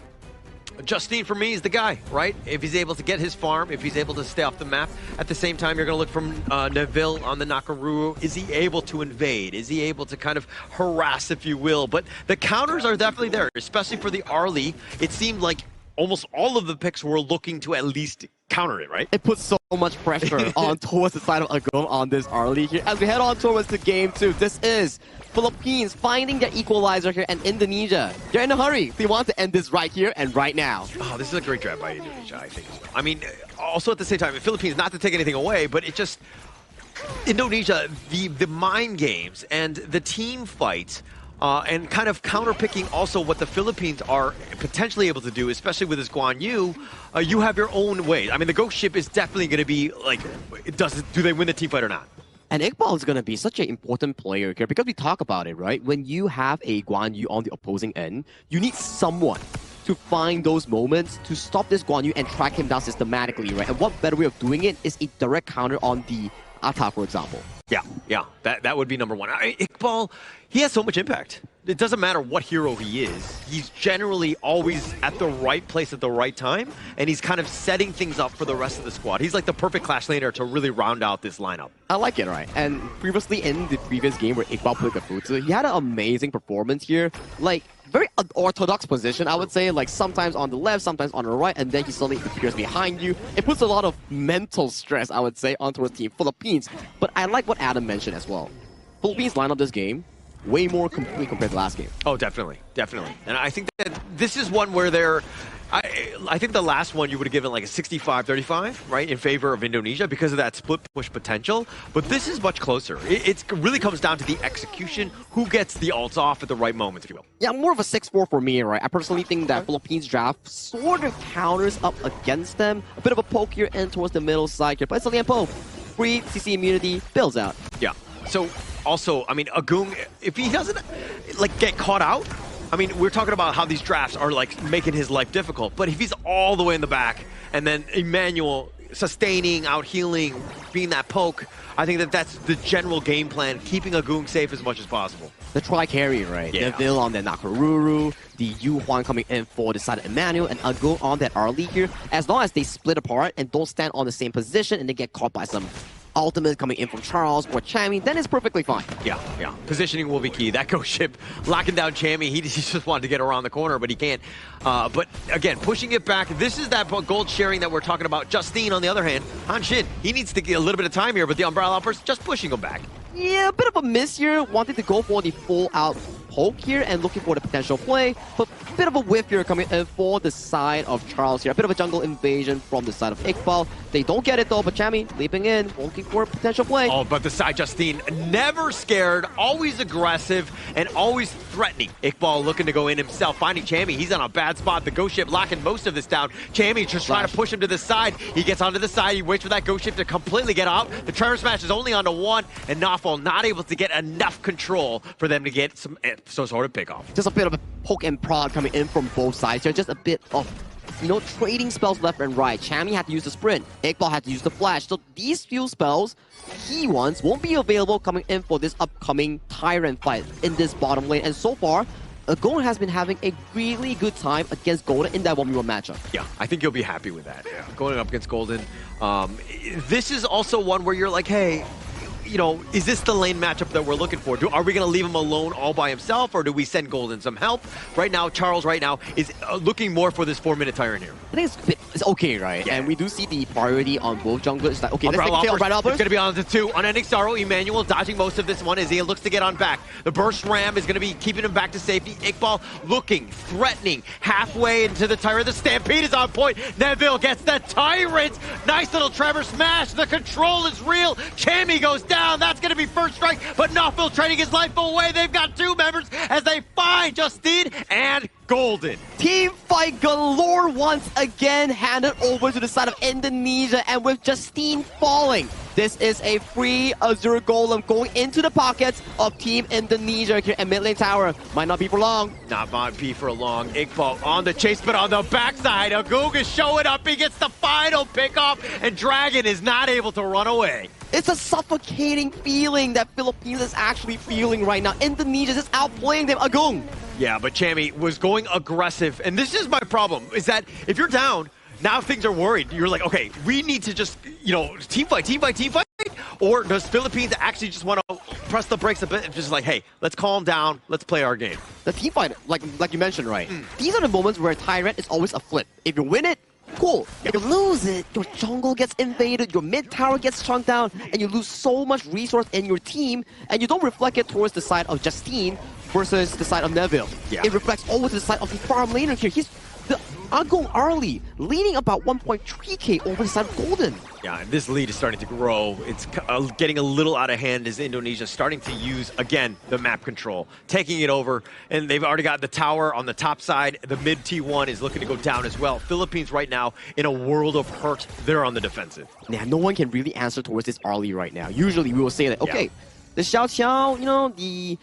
Justine, for me, is the guy, right? If he's able to get his farm, if he's able to stay off the map, at the same time, you're going to look from Neville on the Nakaruru. Is he able to invade? Is he able to kind of harass, if you will? But the counters are definitely there, especially for the Arlie. It seemed like almost all of the picks were looking to at least counter it, right? It puts so much pressure on towards the side of Agung on this Arlie here. As we head on towards the Game 2, this is Philippines finding their equalizer here, and Indonesia, they're in a hurry. They want to end this right here and right now. Oh, this is a great draft by Indonesia, I think, as well. I mean, also at the same time, the Philippines, not to take anything away, but it just... Indonesia, the mind games and the team fights, and kind of counter-picking also what the Philippines are potentially able to do, especially with this Guan Yu, you have your own way. I mean, the Ghost Ship is definitely going to be like, do they win the team fight or not? And Iqbal is going to be such an important player here because we talk about it, right? When you have a Guan Yu on the opposing end, you need someone to find those moments to stop this Guan Yu and track him down systematically, right? And what better way of doing it is a direct counter on the Ata, for example. Yeah, that would be number one. Iqbal, he has so much impact. It doesn't matter what hero he is. He's generally always at the right place at the right time, and he's kind of setting things up for the rest of the squad. He's like the perfect Clash laner to really round out this lineup. I like it, right? And previously in the previous game where Iqbal played Gafutsu, he had an amazing performance here. Like, very orthodox position, I would say, like sometimes on the left, sometimes on the right, and then he suddenly appears behind you. It puts a lot of mental stress, I would say, onto his team, Philippines. But I like what Adam mentioned as well. Philippines line up this game way more complete compared to last game. Oh, definitely. And I think that this is one where they're... I think the last one you would have given like a 65-35, right, in favor of Indonesia because of that split push potential. But this is much closer. It really comes down to the execution, who gets the ults off at the right moment, if you will. Yeah, more of a 6-4 for me, right? I personally think that Philippines draft sort of counters up against them. A bit of a poke here and towards the middle side here. But it's a Liampo. Free CC immunity, builds out. Yeah. So, also, I mean, Agung, if he doesn't, like, get caught out, I mean, we're talking about how these drafts are, like, making his life difficult. But if he's all the way in the back, and then Emmanuel sustaining, out-healing, being that poke, I think that that's the general game plan, keeping Agung safe as much as possible. The tri-carry, right? Yeah. Neville on the Nakaruru, the Yuhuan coming in for the side of Emmanuel, and Agung on that Arlie here. As long as they split apart and don't stand on the same position and they get caught by some ultimate coming in from Charles or Chammy, then it's perfectly fine. Yeah. Positioning will be key. That Ghost Ship locking down Chammy, he just wanted to get around the corner, but he can't. But again, pushing it back, this is that gold sharing that we're talking about. Justine, on the other hand, Hanshin, he needs to get a little bit of time here, but the Umbrella Outburst just pushing him back. Yeah, a bit of a miss here. Wanted to go for the full-out poke here and looking for the potential play, but a bit of a whiff here coming in for the side of Charles here. A bit of a jungle invasion from the side of Iqbal. They don't get it though, but Chammy leaping in, looking for a potential play. Oh, but the side Justine, never scared, always aggressive, and always threatening. Iqbal looking to go in himself, finding Chammy. He's on a bad spot. The Ghost Ship locking most of this down. Chammy just trying to push him to the side. He gets onto the side. He waits for that Ghost Ship to completely get out. The Tremor Smash is only onto one, and Nafal not able to get enough control for them to get some sort of pick off. Just a bit of a poke and prod coming in from both sides here. Just a bit of, trading spells left and right. Chammy had to use the sprint. Iqbal had to use the flash. So these few spells, key ones, won't be available coming in for this upcoming Tyrant fight in this bottom lane. And so far, Agung has been having a really good time against Golden in that 1v1 matchup. Yeah, I think you'll be happy with that. Yeah. Going up against Golden. This is also one where you're like, hey, you know, is this the lane matchup that we're looking for? Are we going to leave him alone all by himself, or do we send Golden some help? Right now, Charles is looking more for this 4-minute Tyrant here. I think it's okay, right? Yeah. And we do see the priority on both junglers. It's like, okay, let's take It's going to be on the 2. Unending Sorrow, Emmanuel dodging most of this one as he looks to get on back. The Burst Ram is going to be keeping him back to safety. Iqbal looking, threatening, halfway into the Tyrant. The Stampede is on point. Neville gets the Tyrant. Nice little Trevor smash. The control is real. Chami goes down. That's going to be first strike, but Nofil trading his life away. They've got 2 members as they find Justine and Golden. Team fight galore once again, handed over to the side of Indonesia, and with Justine falling, this is a free Azure Golem going into the pockets of Team Indonesia here at mid lane tower. Might not be for long. Not might be for long. Iqbal on the chase, but on the backside, Agung is showing up. He gets the final pick off, and Dragon is not able to run away. It's a suffocating feeling that Philippines is actually feeling right now. Indonesia is outplaying them. Agung. Yeah, but Chami was going aggressive, and this is my problem, is that if you're down, now things are worried. You're like, okay, we need to just, you know, team fight, or does Philippines actually just want to press the brakes a bit and just like, hey, let's calm down, let's play our game? The team fight, like you mentioned, right? These are the moments where Tyrant is always a flip. If you win it, cool. If you lose it, your jungle gets invaded, your mid tower gets shrunk down, and you lose so much resource in your team, and you don't reflect it towards the side of Justine versus the side of Neville. Yeah. It reflects over to the side of the farm laner here. He's the Agung early, leading about 1.3k over the side of Golden. Yeah, and this lead is starting to grow. It's getting a little out of hand as Indonesia starting to use, again, the map control, taking it over, and they've already got the tower on the top side. The mid T1 is looking to go down as well. Philippines right now, in a world of hurt, they're on the defensive. Yeah, no one can really answer towards this early right now. Usually we will say that, okay, the Xiao Xiao, you know, the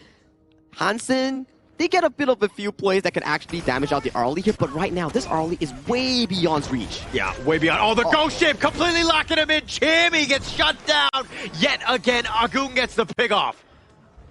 Hansen, they get a bit of a few plays that can actually damage out the early here, but right now, this early is way beyond reach. Yeah, way beyond. Oh, the Ghost Ship completely locking him in. Chami gets shut down. Yet again, Agung gets the pick off.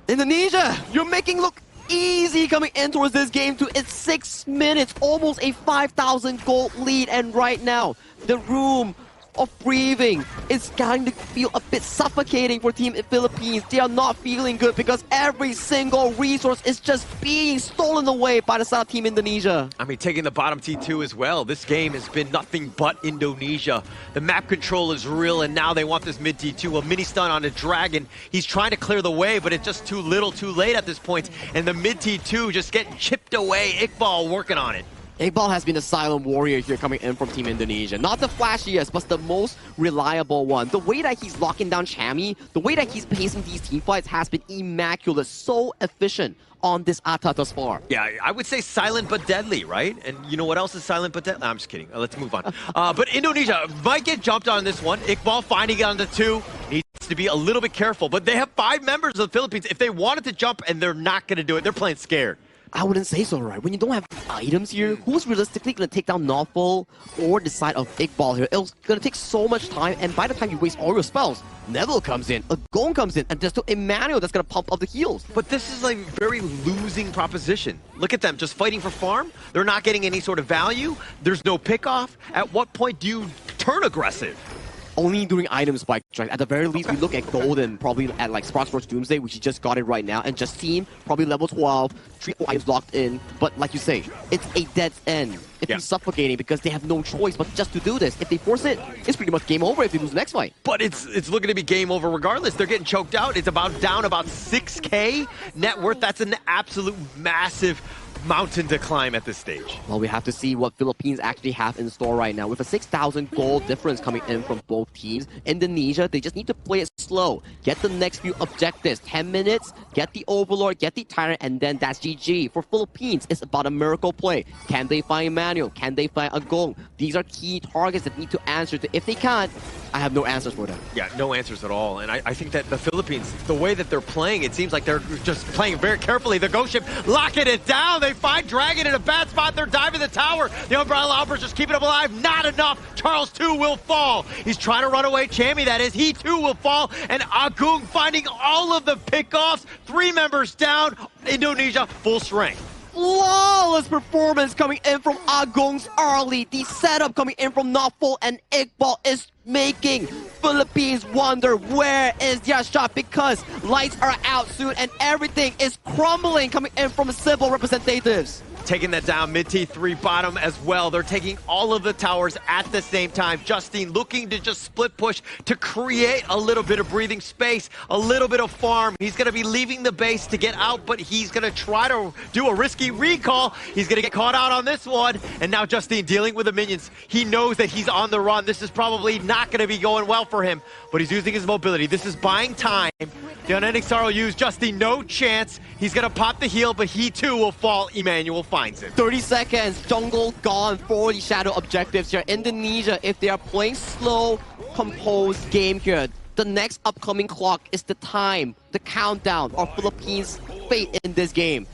Indonesia, you're making look easy coming in towards this game too. It's 6 minutes, almost a 5,000 gold lead, and right now, the room of breathing is starting to feel a bit suffocating for Team Philippines. They are not feeling good because every single resource is just being stolen away by the side of Team Indonesia. I mean, taking the bottom T2 as well. This game has been nothing but Indonesia. The map control is real, and now they want this mid T2. A mini stun on a Dragon. He's trying to clear the way, but it's just too little, too late at this point. And the mid T2 just getting chipped away. Iqbal working on it. Iqbal has been a silent warrior here coming in from Team Indonesia. Not the flashiest, but the most reliable one. The way that he's locking down Chami, the way that he's pacing these team fights has been immaculate. So efficient on this Ata thus far. Yeah, I would say silent but deadly, right? And you know what else is silent but deadly? I'm just kidding. Let's move on. But Indonesia might get jumped on this one. Iqbal finding it on the 2. Needs to be a little bit careful. But they have 5 members of the Philippines. If they wanted to jump and they're not going to do it, they're playing scared. I wouldn't say so, right? When you don't have items here, who's realistically going to take down Nofil or the side of Iqbal here? It's going to take so much time, and by the time you waste all your spells, Neville comes in, Agung comes in, and there's still Emmanuel that's going to pump up the heals. But this is a very losing proposition. Look at them, just fighting for farm. They're not getting any sort of value. There's no pickoff. At what point do you turn aggressive? Only during item spike strike. At the very least, we look at Golden probably at like Sparks Doomsday, which he just got it right now, and Justine probably level 12, 3 items locked in. But like you say, it's a dead end. It's suffocating because they have no choice but just to do this. If they force it, it's pretty much game over if they lose the next fight. But it's looking to be game over regardless. They're getting choked out. It's down about 6k net worth. That's an absolute massive mountain to climb at this stage. Well, we have to see what Philippines actually have in store right now. With a 6,000 gold difference coming in from both teams, Indonesia, they just need to play it slow. Get the next few objectives. 10 minutes, get the Overlord, get the Tyrant, and then that's GG. For Philippines, it's about a miracle play. Can they find Manuel? Can they find Agung? These are key targets that need to answer to. If they can't, I have no answers for them. Yeah, no answers at all. And I think that the Philippines, the way that they're playing, it seems like they're just playing very carefully. The Ghost Ship locking it down. They find Dragon in a bad spot. They're diving the tower. The Umbrella Outburst just keeping him alive. Not enough. Charles too will fall. He's trying to run away. Chami, that is. He too will fall. And Agung finding all of the pickoffs. 3 members down. Indonesia full strength. flawless performance coming in from Agung's early. The setup coming in from Notful and Iqbal is making Philippines wonder where is their shot, because lights are out soon and everything is crumbling coming in from civil representatives. Taking that down, mid T3 bottom as well. They're taking all of the towers at the same time. Justine looking to just split push to create a little bit of breathing space, a little bit of farm. He's going to be leaving the base to get out, but he's going to try to do a risky recall. He's going to get caught out on this one. And now Justine dealing with the minions. He knows that he's on the run. This is probably not going to be going well for him, but he's using his mobility. This is buying time. The unending sorrow used. Justine, no chance. He's going to pop the heal, but he too will fall. Emmanuel finds it. 30 seconds, jungle gone for the shadow objectives here. Indonesia, if they are playing slow, composed game here, the next upcoming clock is the time, the countdown of Philippines' fate in this game.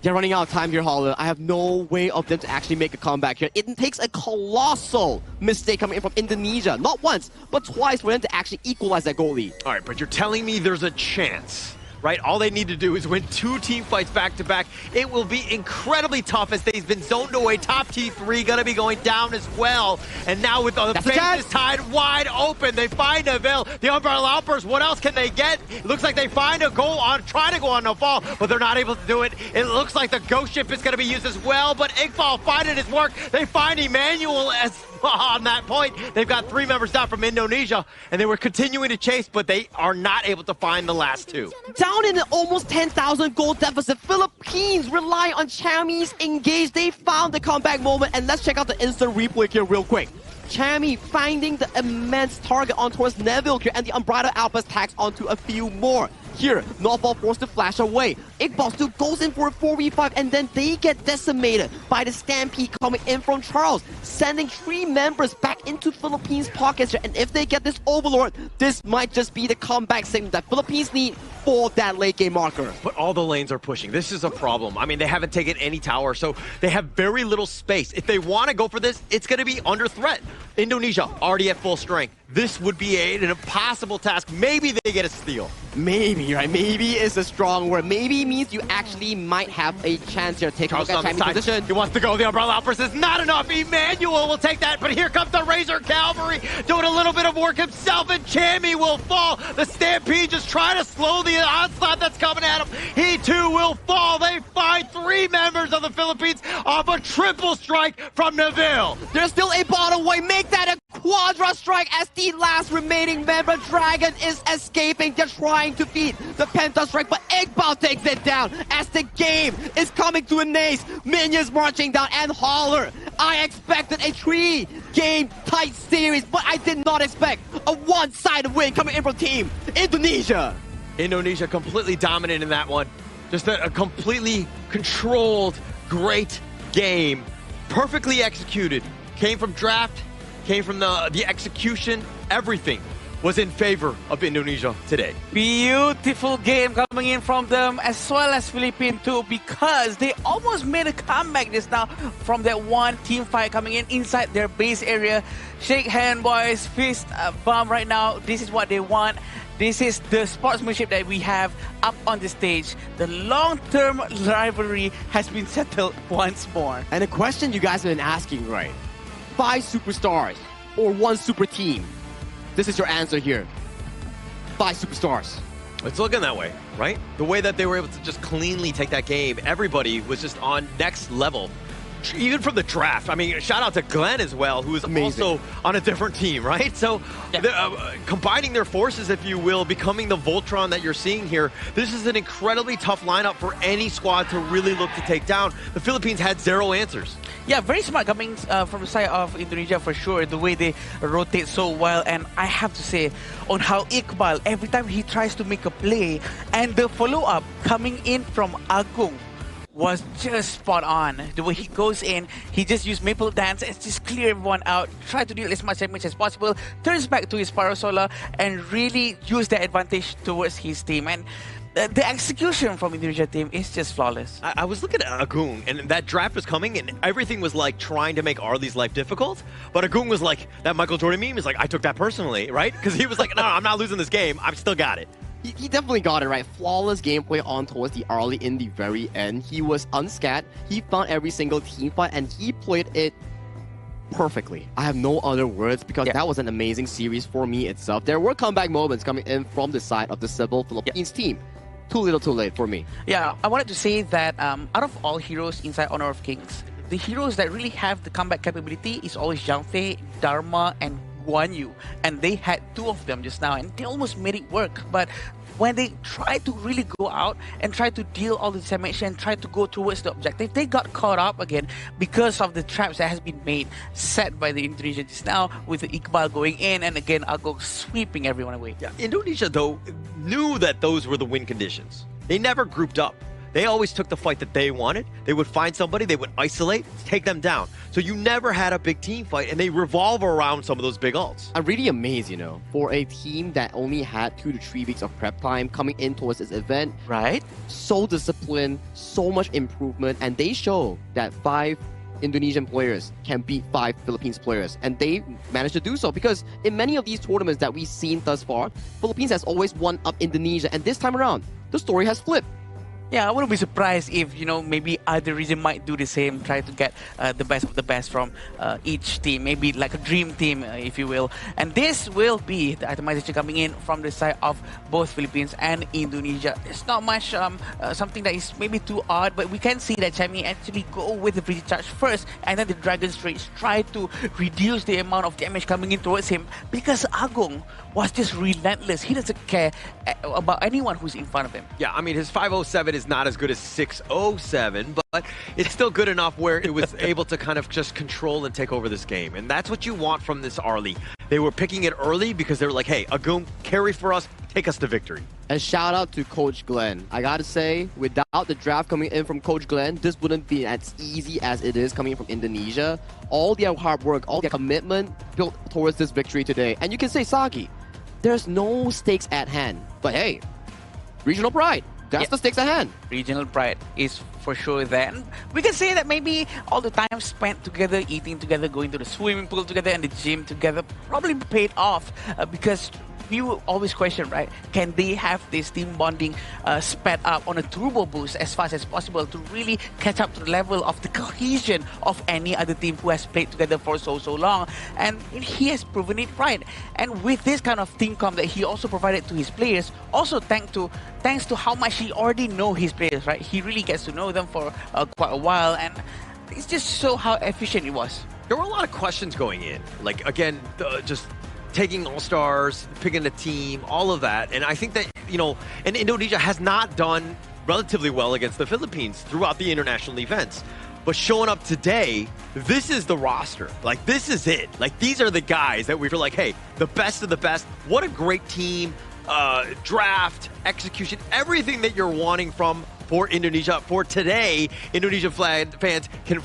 They're running out of time here, Holler. I have no way of them to actually make a comeback here. It takes a colossal mistake coming in from Indonesia. Not once, but twice for them to actually equalize that goal lead. All right, but you're telling me there's a chance, right? All they need to do is win 2 team fights back-to-back. It will be incredibly tough as they've been zoned away. Top T3 gonna be going down as well. And now with the faces tied wide open, they find a Vil. The Umbrella Outburst, what else can they get? It looks like they find a goal on, try to go on no fall, but they're not able to do it. It looks like the Ghost Ship is gonna be used as well, but Iqbal finding his work. They find Emmanuel as on that point. They've got 3 members down from Indonesia, and they were continuing to chase, but they are not able to find the last 2. Down in an almost 10,000 goal deficit, Philippines rely on Chami's engage. They found the comeback moment, and let's check out the instant replay here real quick. Chami finding the immense target on towards Neville here, and the Umbrella Alpha tags onto a few more. Here, Notfall forced to flash away. Iqbal still goes in for a 4v5, and then they get decimated by the Stampede coming in from Charles, sending 3 members back into Philippines' pockets here. And if they get this Overlord, this might just be the comeback signal that Philippines need for that late game marker. But all the lanes are pushing. This is a problem. I mean, they haven't taken any tower, so they have very little space. If they want to go for this, it's going to be under threat. Indonesia already at full strength. This would be an impossible task. Maybe they get a steal. Maybe, right? Maybe is a strong word. Maybe means you actually might have a chance here. Take a look at Chami's position. He wants to go. The Umbrella Outburst is not enough. Emmanuel will take that, but here comes the Razor Cavalry doing a little bit of work himself, and Chami will fall. The Stampede just trying to slow the onslaught that's coming at him. He too will fall. They find 3 members of the Philippines off a triple strike from Neville. There's still a bottom way. Make that a quadra strike as the last remaining member. Dragon is escaping. They're trying to beat the Penta strike, but Iqbal takes it down as the game is coming to an ace. Minions marching down, and Holler. I expected a 3-game tight series, but I did not expect a one-sided win coming in from Team Indonesia. Indonesia completely dominant in that one. Just a completely controlled, great game. Perfectly executed. Came from draft, came from the execution, everything was in favor of Indonesia today. Beautiful game coming in from them, as well as Philippines too, because they almost made a comeback just now from that one team fight coming in inside their base area. Shake hand, boys, fist bump right now. This is what they want. This is the sportsmanship that we have up on the stage. The long-term rivalry has been settled once more. And the question you guys have been asking, right? 5 superstars or 1 super team? This is your answer here. 5 superstars. It's looking that way, right? The way that they were able to just cleanly take that game, everybody was just on next level. Even from the draft. I mean, shout out to Glenn as well, who is also on a different team, right? So combining their forces, if you will, becoming the Voltron that you're seeing here, this is an incredibly tough lineup for any squad to really look to take down. The Philippines had 0 answers. Yeah, very smart coming from the side of Indonesia for sure, the way they rotate so well. And I have to say, on how Iqbal, every time he tries to make a play, and the follow-up coming in from Agung was just spot on. The way he goes in, he just used Maple Dance and just clear everyone out, try to deal as much damage as possible, turns back to his Parasola, and really use that advantage towards his team. And the execution from Indonesia team is just flawless. I was looking at Agung, and that draft was coming, and everything was like trying to make Arlie's life difficult. But Agung was like, that Michael Jordan meme is like, I took that personally, right? Because he was like, no, I'm not losing this game. I've still got it. He definitely got it right. Flawless gameplay on towards the early in the very end. He was unscathed. He found every single team fight and he played it perfectly. I have no other words because that was an amazing series for me itself. There were comeback moments coming in from the side of the Cebu Philippines team. Too little too late for me. Yeah, I wanted to say that out of all heroes inside Honor of Kings, the heroes that really have the comeback capability is always Zhangfei, Dharma, and Guan Yu. And they had two of them just now, and they almost made it work. But when they tried to really go out and try to deal all the damage and try to go towards the objective, they got caught up again because of the traps that has been made, set by the Indonesian just now, with the Iqbal going in and again Agong sweeping everyone away. Yeah, Indonesia, though, knew that those were the win conditions. They never grouped up. They always took the fight that they wanted. They would find somebody, they would isolate, take them down. So you never had a big team fight, and they revolve around some of those big ults. I'm really amazed, for a team that only had 2 to 3 weeks of prep time coming in towards this event. Right. So disciplined, so much improvement, and they show that 5 Indonesian players can beat 5 Philippines players, and they managed to do so because in many of these tournaments that we've seen thus far, Philippines has always won up Indonesia, and this time around, the story has flipped. Yeah, I wouldn't be surprised if, maybe other region might do the same, try to get the best of the best from each team, maybe like a dream team, if you will. And this will be the itemization coming in from the side of both Philippines and Indonesia. It's not much something that is maybe too odd, but we can see that Chami actually go with the Pretty Charge first, and then the Dragon Rage try to reduce the amount of damage coming in towards him because Agong was just relentless. He doesn't care about anyone who's in front of him. Yeah, I mean, his 507 is not as good as 607, but it's still good enough where it was able to kind of just control and take over this game. And that's what you want from this early. They were picking it early because they were like, hey, Agong, carry for us, take us to victory. And shout out to Coach Glenn. I gotta say, without the draft coming in from Coach Glenn, this wouldn't be as easy as it is coming in from Indonesia. All their hard work, all their commitment built towards this victory today. And you can say, Sagi, there's no stakes at hand. But hey, regional pride. That's the stakes at hand. Regional pride is for sure then. We can say that maybe all the time spent together, eating together, going to the swimming pool together and the gym together probably paid off because we will always question, right? Can they have this team bonding sped up on a turbo boost as fast as possible to really catch up to the level of the cohesion of any other team who has played together for so long? And he has proven it right. And with this kind of team comp that he also provided to his players, also thanks to how much he already know his players, right? He really gets to know them for quite a while, and it's just so how efficient it was. There were a lot of questions going in. Like, again, just taking all-stars, picking a team, all of that. And I think that, and Indonesia has not done relatively well against the Philippines throughout the international events. But showing up today, this is the roster. Like, this is it. Like, these are the guys that we feel like, hey, the best of the best. What a great team. Draft, execution, everything that you're wanting for Indonesia. For today, Indonesian fans can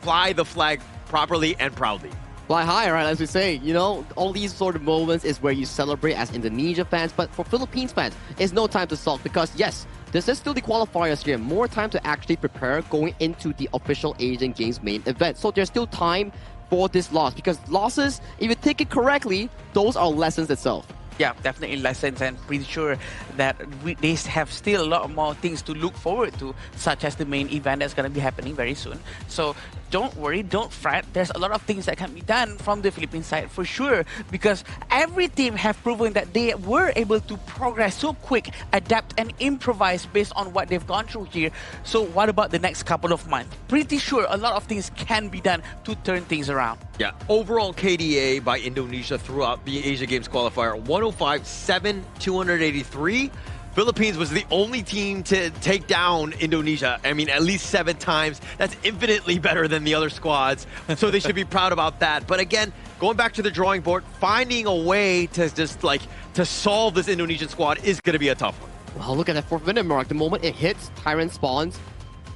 fly the flag properly and proudly. Fly high, right? As we say, all these sort of moments is where you celebrate as Indonesia fans, but for Philippines fans, it's no time to sulk because yes, this is still the qualifiers here. More time to actually prepare going into the official Asian Games main event. So there's still time for this loss because losses, if you take it correctly, those are lessons itself. Yeah, definitely lessons, and pretty sure that they have still a lot more things to look forward to, such as the main event that's going to be happening very soon. So don't worry, don't fret. There's a lot of things that can be done from the Philippine side for sure, because every team have proven that they were able to progress so quick, adapt and improvise based on what they've gone through here. So what about the next couple of months? Pretty sure a lot of things can be done to turn things around. Yeah, overall KDA by Indonesia throughout the Asia Games qualifier, 105-7-283. Philippines was the only team to take down Indonesia. I mean, at least 7 times. That's infinitely better than the other squads. So they should be proud about that. But again, going back to the drawing board, finding a way to just to solve this Indonesian squad is going to be a tough one. Well, look at that 4th minute mark. The moment it hits, Tyrant spawns.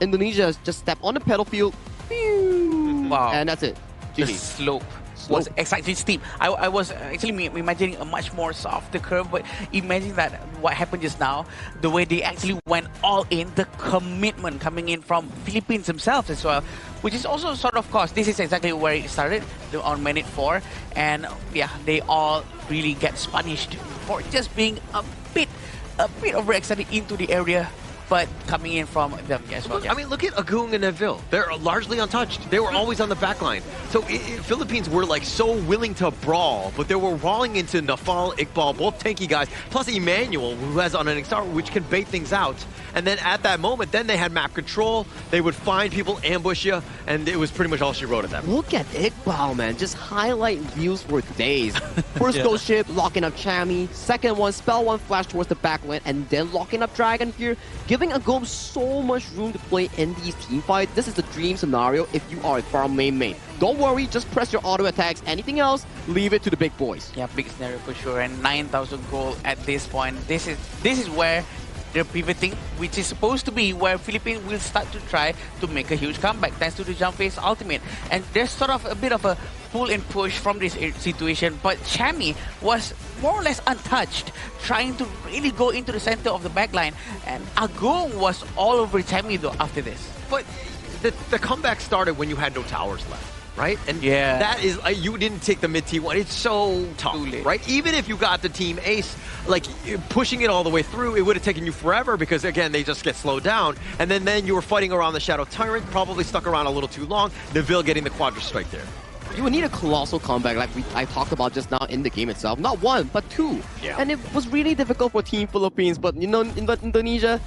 Indonesia just step on the battlefield. Wow. And that's it. The slope was exactly steep. I was actually imagining a much more softer curve, but imagine that what happened just now, the way they actually went all in, the commitment coming in from Philippines themselves as well, which is also sort of course, this is exactly where it started on minute 4, and yeah, they all really get punished for just being a bit a bit overextended into the area, but coming in from them as well. I mean, look at Agung and Neville. They're largely untouched. They were always on the back line. So Philippines were like so willing to brawl, but they were brawling into Nafal, Iqbal, both tanky guys, plus Emmanuel, who has unending star, which can bait things out. And then at that moment, then they had map control. They would find people, ambush you, and it was pretty much all she wrote at that point. Look at Iqbal, man. Just highlight reels for days. First ghost ship, locking up Chami. Second one, spell one flash towards the back line, and then locking up Dragon here, giving Agum so much room to play in these team fights. This is the dream scenario if you are a farm main. Don't worry, just press your auto attacks. Anything else, leave it to the big boys. Yeah, big scenario for sure. And 9,000 gold at this point. This is where they're pivoting, which is supposed to be where Philippines will start to try to make a huge comeback thanks to the jump phase ultimate. And there's sort of a bit of a pull and push from this situation, but Chami was more or less untouched, trying to really go into the center of the backline, and Agung was all over Chami though after this. But the comeback started when you had no towers left, right? And yeah, that is, you didn't take the mid T1. It's so tough, right? Even if you got the team ace, like pushing it all the way through, it would have taken you forever because again, they just get slowed down. And then you were fighting around the Shadow Tyrant, probably stuck around a little too long. Neville getting the Quadra Strike there. You would need a colossal comeback like I talked about just now in the game itself. Not one, but two. Yeah. And it was really difficult for Team Philippines, but you know, in Indonesia,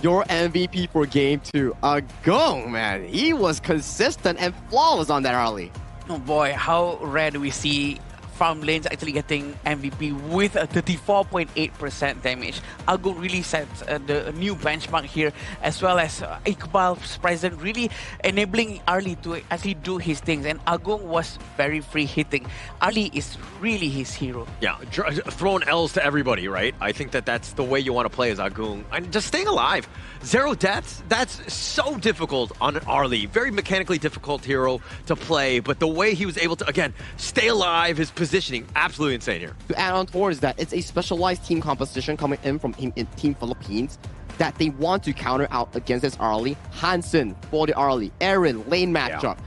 your MVP for game 2, Agung, man. He was consistent and flawless on that early. Oh boy, how rare do we see farm lanes actually getting MVP with a 34.8% damage. Agung really sets the new benchmark here, as well as Iqbal's presence really enabling Arlie to actually do his things, and Agung was very free hitting. Arlie is really his hero. Yeah, throwing L's to everybody, right? I think that's the way you want to play as Agung. And just staying alive. 0 deaths, that's so difficult on Arlie. Very mechanically difficult hero to play, but the way he was able to, again, stay alive, his positioning, absolutely insane here. To add on towards that, it's a specialized team composition coming in from Team Philippines that they want to counter out against this Arlie. Hansen for the Arlie, Aaron, lane matchup,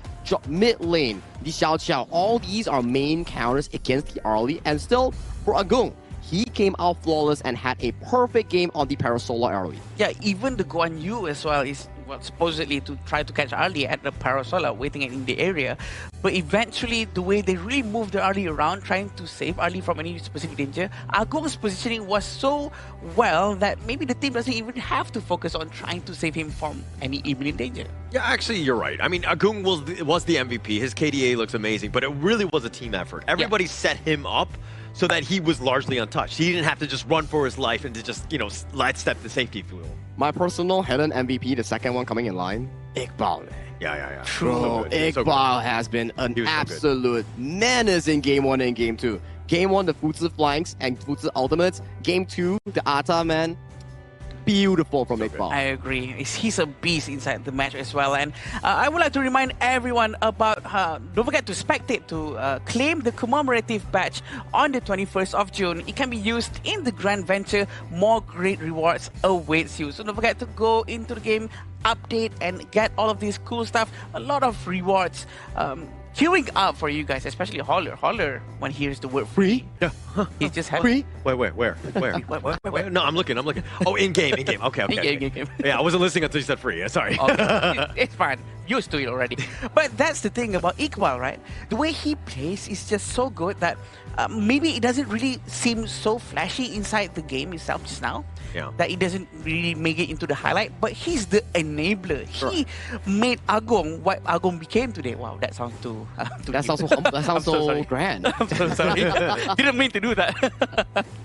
mid lane, the Xiao Xiao, all these are main counters against the Arlie, and still for Agung, he came out flawless and had a perfect game on the Parasolar Arlie. Yeah, even the Guan Yu as well is supposedly to try to catch Arlie at the Parasolar, waiting in the area. But eventually, the way they really moved the Arlie around, trying to save Arlie from any specific danger, Agung's positioning was so well that maybe the team doesn't even have to focus on trying to save him from any imminent danger. Yeah, actually, you're right. I mean, Agung was the MVP. His KDA looks amazing, but it really was a team effort. Everybody set him up so that he was largely untouched. He didn't have to just run for his life and to just, you know, sidestep the safety fuel. My personal hidden MVP, the second one coming in line, Iqbal. Yeah. Bro, Iqbal has been an absolute menace in Game 1 and Game 2. Game 1, the Futsu flanks and Futsu ultimates. Game 2, the Ata, man. Beautiful from Iqbal. I agree. He's a beast inside the match as well. And I would like to remind everyone about, don't forget to spectate to claim the commemorative badge on the 21st of June. It can be used in the Grand Venture. More great rewards awaits you. So don't forget to go into the game, update, and get all of these cool stuff. A lot of rewards queuing up for you guys, especially Holler. Holler, when he hears the word free, he's just happy. Free? Wait, where? No, I'm looking. Oh, in-game. Okay. In-game. Yeah, I wasn't listening until you said free. Sorry. It's fine. Used to it already. But that's the thing about Iqbal, right? The way he plays is just so good that maybe it doesn't really seem so flashy inside the game itself just now. Yeah. That it doesn't really make it into the highlight, but he's the enabler. He made Agung what Agung became today. Wow, that sounds too. That sounds so grand. I'm so sorry. Didn't mean to do that.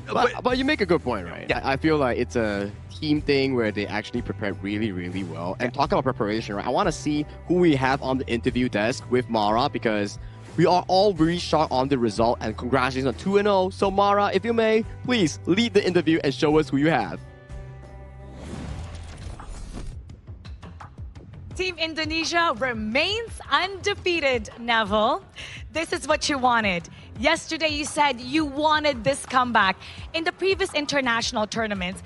but you make a good point, right? Yeah. I feel like it's a team thing where they actually prepared really, really well. And talk about preparation, right? I want to see who we have on the interview desk with Mara, because we are all very shocked on the result, and congratulations on 2-0. So Mara, if you may, please lead the interview and show us who you have. Team Indonesia remains undefeated, Neville. This is what you wanted. Yesterday you said you wanted this comeback. In the previous international tournaments,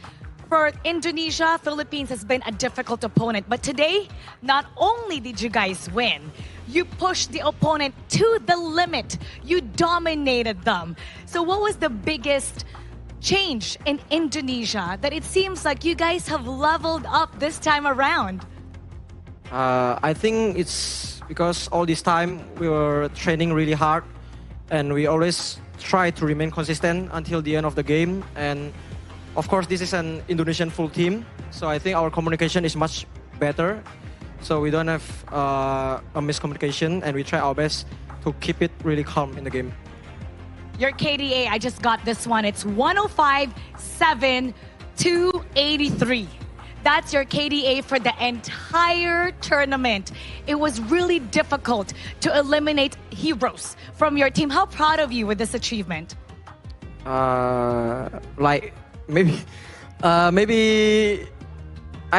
for Indonesia, Philippines has been a difficult opponent. But today, not only did you guys win, you pushed the opponent to the limit. You dominated them. So what was the biggest changed in Indonesia that it seems like you guys have leveled up this time around? I think it's because all this time we were training really hard and we always try to remain consistent until the end of the game. And of course, this is an Indonesian full team, so I think our communication is much better. So we don't have a miscommunication, and we try our best to keep it really calm in the game. Your KDA, I just got this one. It's 105-7-283. That's your KDA for the entire tournament. It was really difficult to eliminate heroes from your team. How proud of you with this achievement? Like maybe I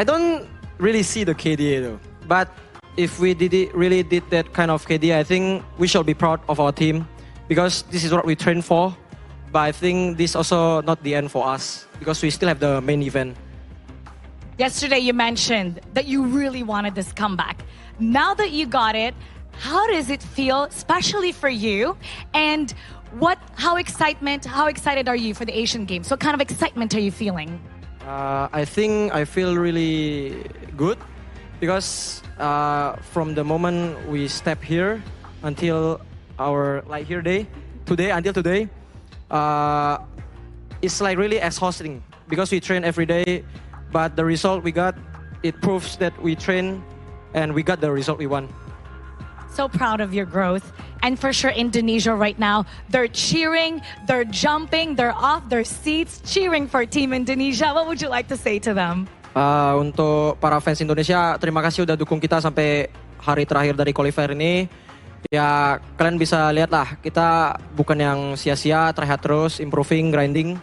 don't really see the KDA though. But if we really did that kind of KDA, I think we should be proud of our team because this is what we train for. But I think this also not the end for us because we still have the main event. Yesterday you mentioned that you really wanted this comeback. Now that you got it, how does it feel, especially for you? And how excited are you for the Asian Games? What kind of excitement are you feeling? I think I feel really good because from the moment we step here until our today, it's like really exhausting because we train every day. But the result we got, it proves that we train and we got the result we want. So proud of your growth. And for sure, Indonesia right now, they're cheering, they're jumping, they're off their seats, cheering for Team Indonesia. What would you like to say to them? Untuk para fans Indonesia, terima kasih udah dukung kita sampai hari terakhir dari qualifier ini. Ya, kalian bisa lihat lah, kita bukan yang sia-sia, try hard terus, improving, grinding.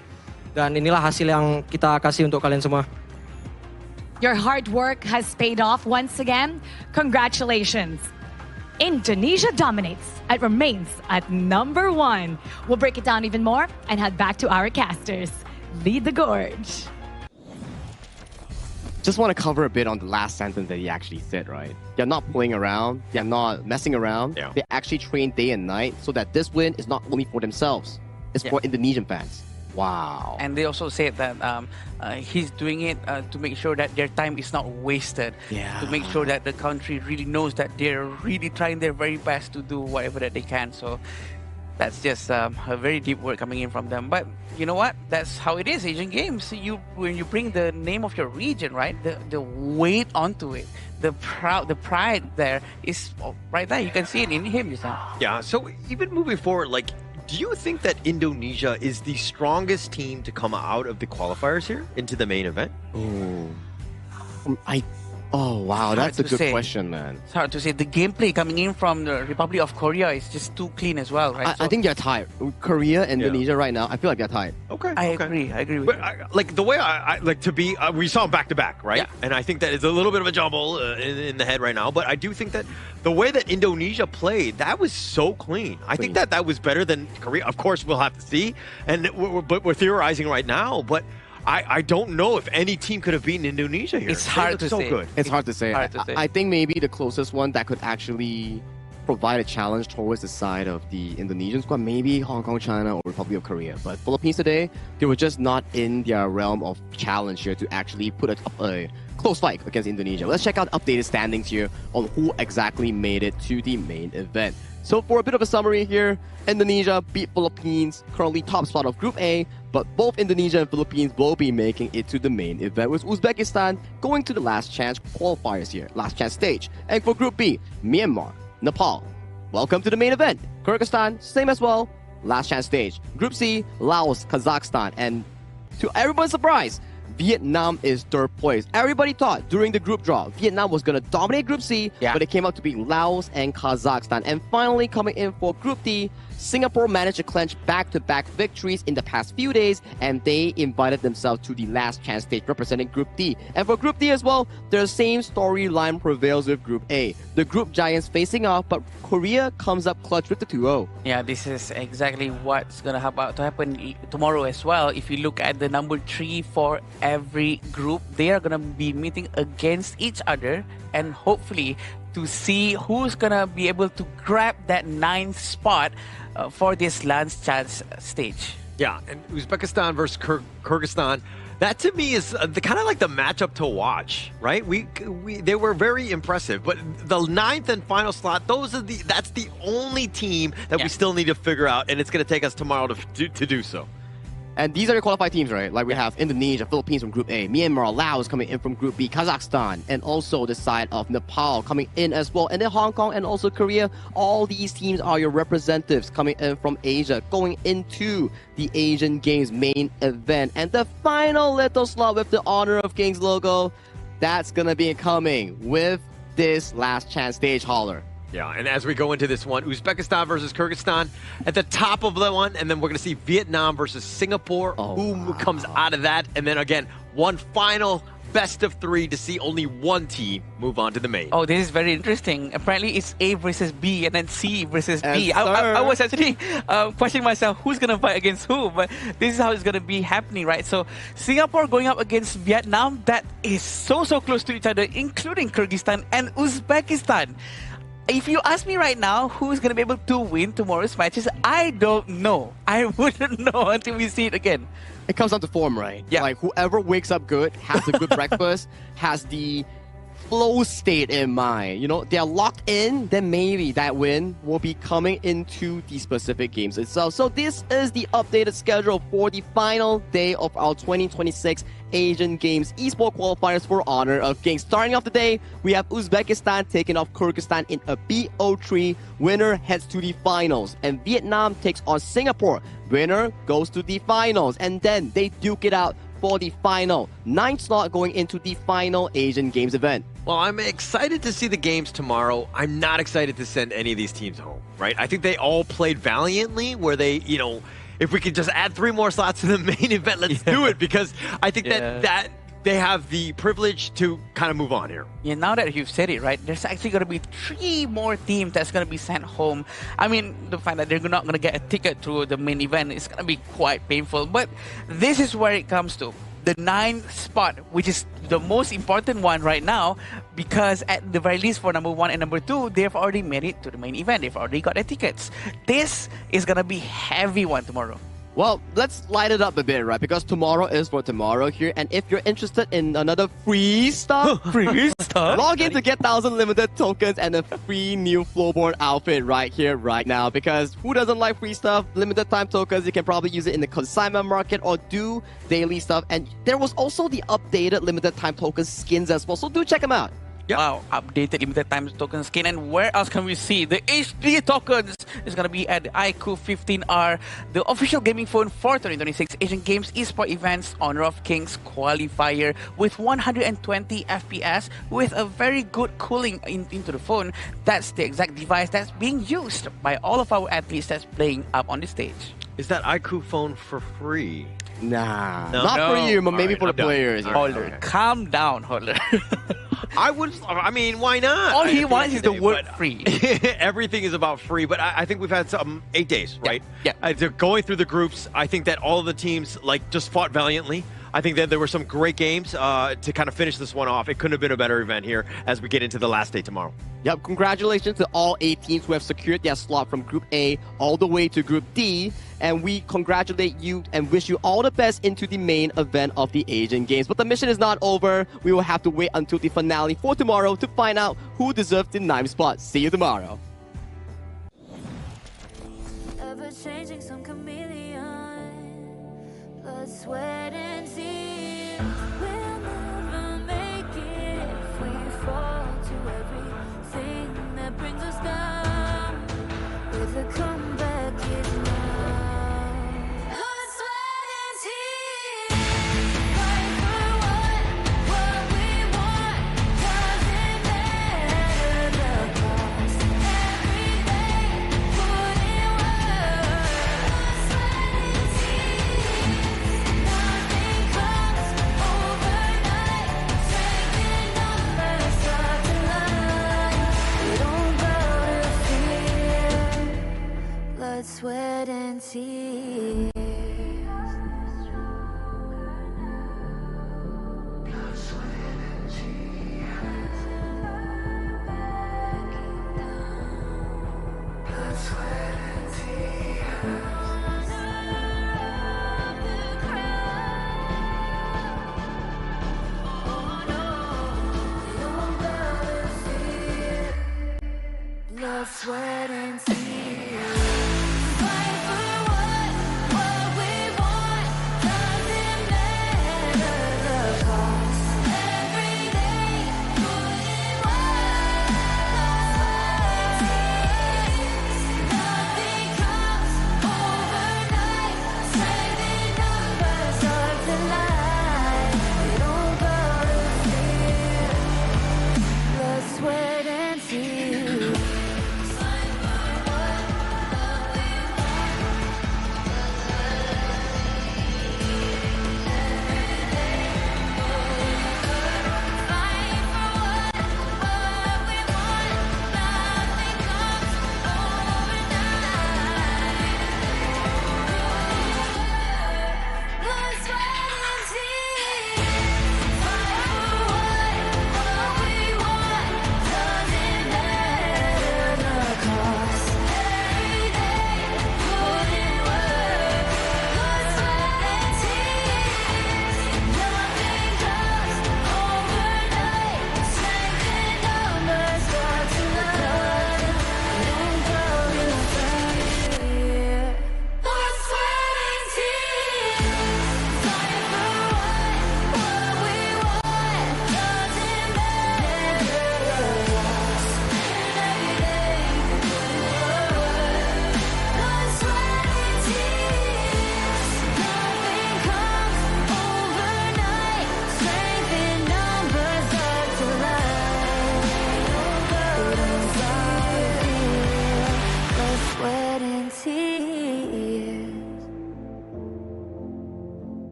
Dan inilah hasil yang kita kasih untuk kalian semua. Your hard work has paid off once again. Congratulations. Indonesia dominates and remains at #1. We'll break it down even more and head back to our casters. Lead the gorge. Just want to cover a bit on the last sentence that he actually said, right? They're not playing around. They're not messing around. Yeah. They actually train day and night so that this win is not only for themselves. It's for Indonesian fans. Wow. And they also said that he's doing it to make sure that their time is not wasted. Yeah. To make sure that the country really knows that they're really trying their very best to do whatever that they can. So that's just a very deep word coming in from them. But you know what? That's how it is, Asian Games. When you bring the name of your region, right? The weight onto it, the pride there is right there. You can see it in him just now. Yeah, so even moving forward, like, do you think that Indonesia is the strongest team to come out of the qualifiers here into the main event? Oh, wow, that's a good question, man. It's hard to say. The gameplay coming in from the Republic of Korea is just too clean as well, right? I think they're tied. Korea, Indonesia right now, I feel like they're tied. Okay. I agree with but you. Like the way I like to be, we saw them back to back, right? Yeah. And I think that is a little bit of a jumble in the head right now. But I do think that the way that Indonesia played, that was so clean. I think that was better than Korea. Of course, we'll have to see. But we're theorizing right now. But I don't know if any team could have beaten Indonesia here. It's hard to say. Good. It's hard to say. I think maybe the closest one that could actually provide a challenge towards the side of the Indonesian squad, maybe Hong Kong, China, or Republic of Korea. But Philippines today, they were just not in their realm of challenge here to actually put a close fight against Indonesia. Let's check out updated standings here on who exactly made it to the main event. So for a bit of a summary here, Indonesia beat Philippines, currently top spot of Group A, but both Indonesia and Philippines will be making it to the main event, with Uzbekistan going to the last chance qualifiers here, last chance stage. And for Group B, Myanmar, Nepal, welcome to the main event. Kyrgyzstan, same as well, last chance stage. Group C, Laos, Kazakhstan, and to everyone's surprise, Vietnam is third place. Everybody thought during the group draw, Vietnam was going to dominate Group C, but it came out to be Laos and Kazakhstan. And finally, coming in for Group D, Singapore managed to clinch back-to-back victories in the past few days, and they invited themselves to the last chance stage representing Group D. And for Group D as well, the same storyline prevails with Group A. The group giants facing off, but Korea comes up clutch with the 2-0. Yeah, this is exactly what's going to happen tomorrow as well. If you look at the number 3 for every group, they are going to be meeting against each other, and hopefully to see who's going to be able to grab that 9th spot for this last chance stage. Yeah, and Uzbekistan versus Kyrgyzstan. That to me is the kind of like the matchup to watch, right? They were very impressive, but the 9th and final slot, that's the only team that we still need to figure out, and it's going to take us tomorrow to do so. And these are your qualified teams, right? Like we have Indonesia, Philippines from Group A, Myanmar, Laos coming in from Group B, Kazakhstan, and also the side of Nepal coming in as well. And then Hong Kong and also Korea. All these teams are your representatives coming in from Asia, going into the Asian Games main event. And the final little slot with the Honor of Kings logo, that's going to be coming with this last chance stage hauler. Yeah, and as we go into this one, Uzbekistan versus Kyrgyzstan at the top of the one, and then we're going to see Vietnam versus Singapore. Who comes out of that? And then again, one final best of 3 to see only one team move on to the main. Oh, this is very interesting. Apparently, it's A versus B and then C versus B. Yes, I was actually questioning myself, who's going to fight against who? But this is how it's going to be happening, right? So, Singapore going up against Vietnam, that is so close to each other, including Kyrgyzstan and Uzbekistan. If you ask me right now who's going to be able to win tomorrow's matches, I don't know. I wouldn't know until we see it again. It comes down to form, right? Yeah. Like whoever wakes up good, has a good breakfast, has the flow state in mind. You know, they're locked in, then maybe that win will be coming into the specific games itself. So this is the updated schedule for the final day of our 2026 Asian Games eSport qualifiers for Honor of Kings. Starting off the day, we have Uzbekistan taking off Kyrgyzstan in a BO3. Winner heads to the finals. And Vietnam takes on Singapore. Winner goes to the finals. And then they duke it out for the final 9th slot going into the final Asian Games event. Well, I'm excited to see the games tomorrow. I'm not excited to send any of these teams home, right? I think they all played valiantly where they, you know, if we could just add 3 more slots to the main event, let's do it, because I think that they have the privilege to kind of move on here. Yeah, now that you've said it, right, there's actually going to be 3 more teams that's going to be sent home. I mean, the fact that they're not going to get a ticket to the main event is going to be quite painful. But this is where it comes to. The 9th spot, which is the most important one right now, because at the very least for number 1 and number 2, they've already made it to the main event. They've already got their tickets. This is going to be heavy one tomorrow. Well, let's light it up a bit, right? Because tomorrow is for tomorrow here. And if you're interested in another free stuff, log in to get 1,000 limited tokens and a free new Flowboard outfit right here, right now. Because who doesn't like free stuff? Limited time tokens, you can probably use it in the consignment market or do daily stuff. And there was also the updated limited time token skins as well. So do check them out. Wow, updated limited time token skin. And where else can we see the HD tokens? Is going to be at the iQOO 15R, the official gaming phone for 2026 Asian Games eSport events Honor of Kings qualifier with 120 FPS with a very good cooling into the phone. That's the exact device that's being used by all of our athletes that's playing up on the stage. Is that iQOO phone for free? Nah, not for you, but maybe for the players. Holder, calm down, Holder. I mean, why not? All he wants is the word free. Everything is about free, but I think we've had some 8 days, right? Yeah. They're going through the groups. I think that all of the teams just fought valiantly. I think that there were some great games to kind of finish this one off. It couldn't have been a better event here as we get into the last day tomorrow. Yep, congratulations to all 8 teams who have secured their slot from Group A all the way to Group D. And we congratulate you and wish you all the best into the main event of the Asian Games. But the mission is not over. We will have to wait until the finale for tomorrow to find out who deserves the 9th spot. See you tomorrow. Ever changing, some chameleon, blood, sweat, and tears.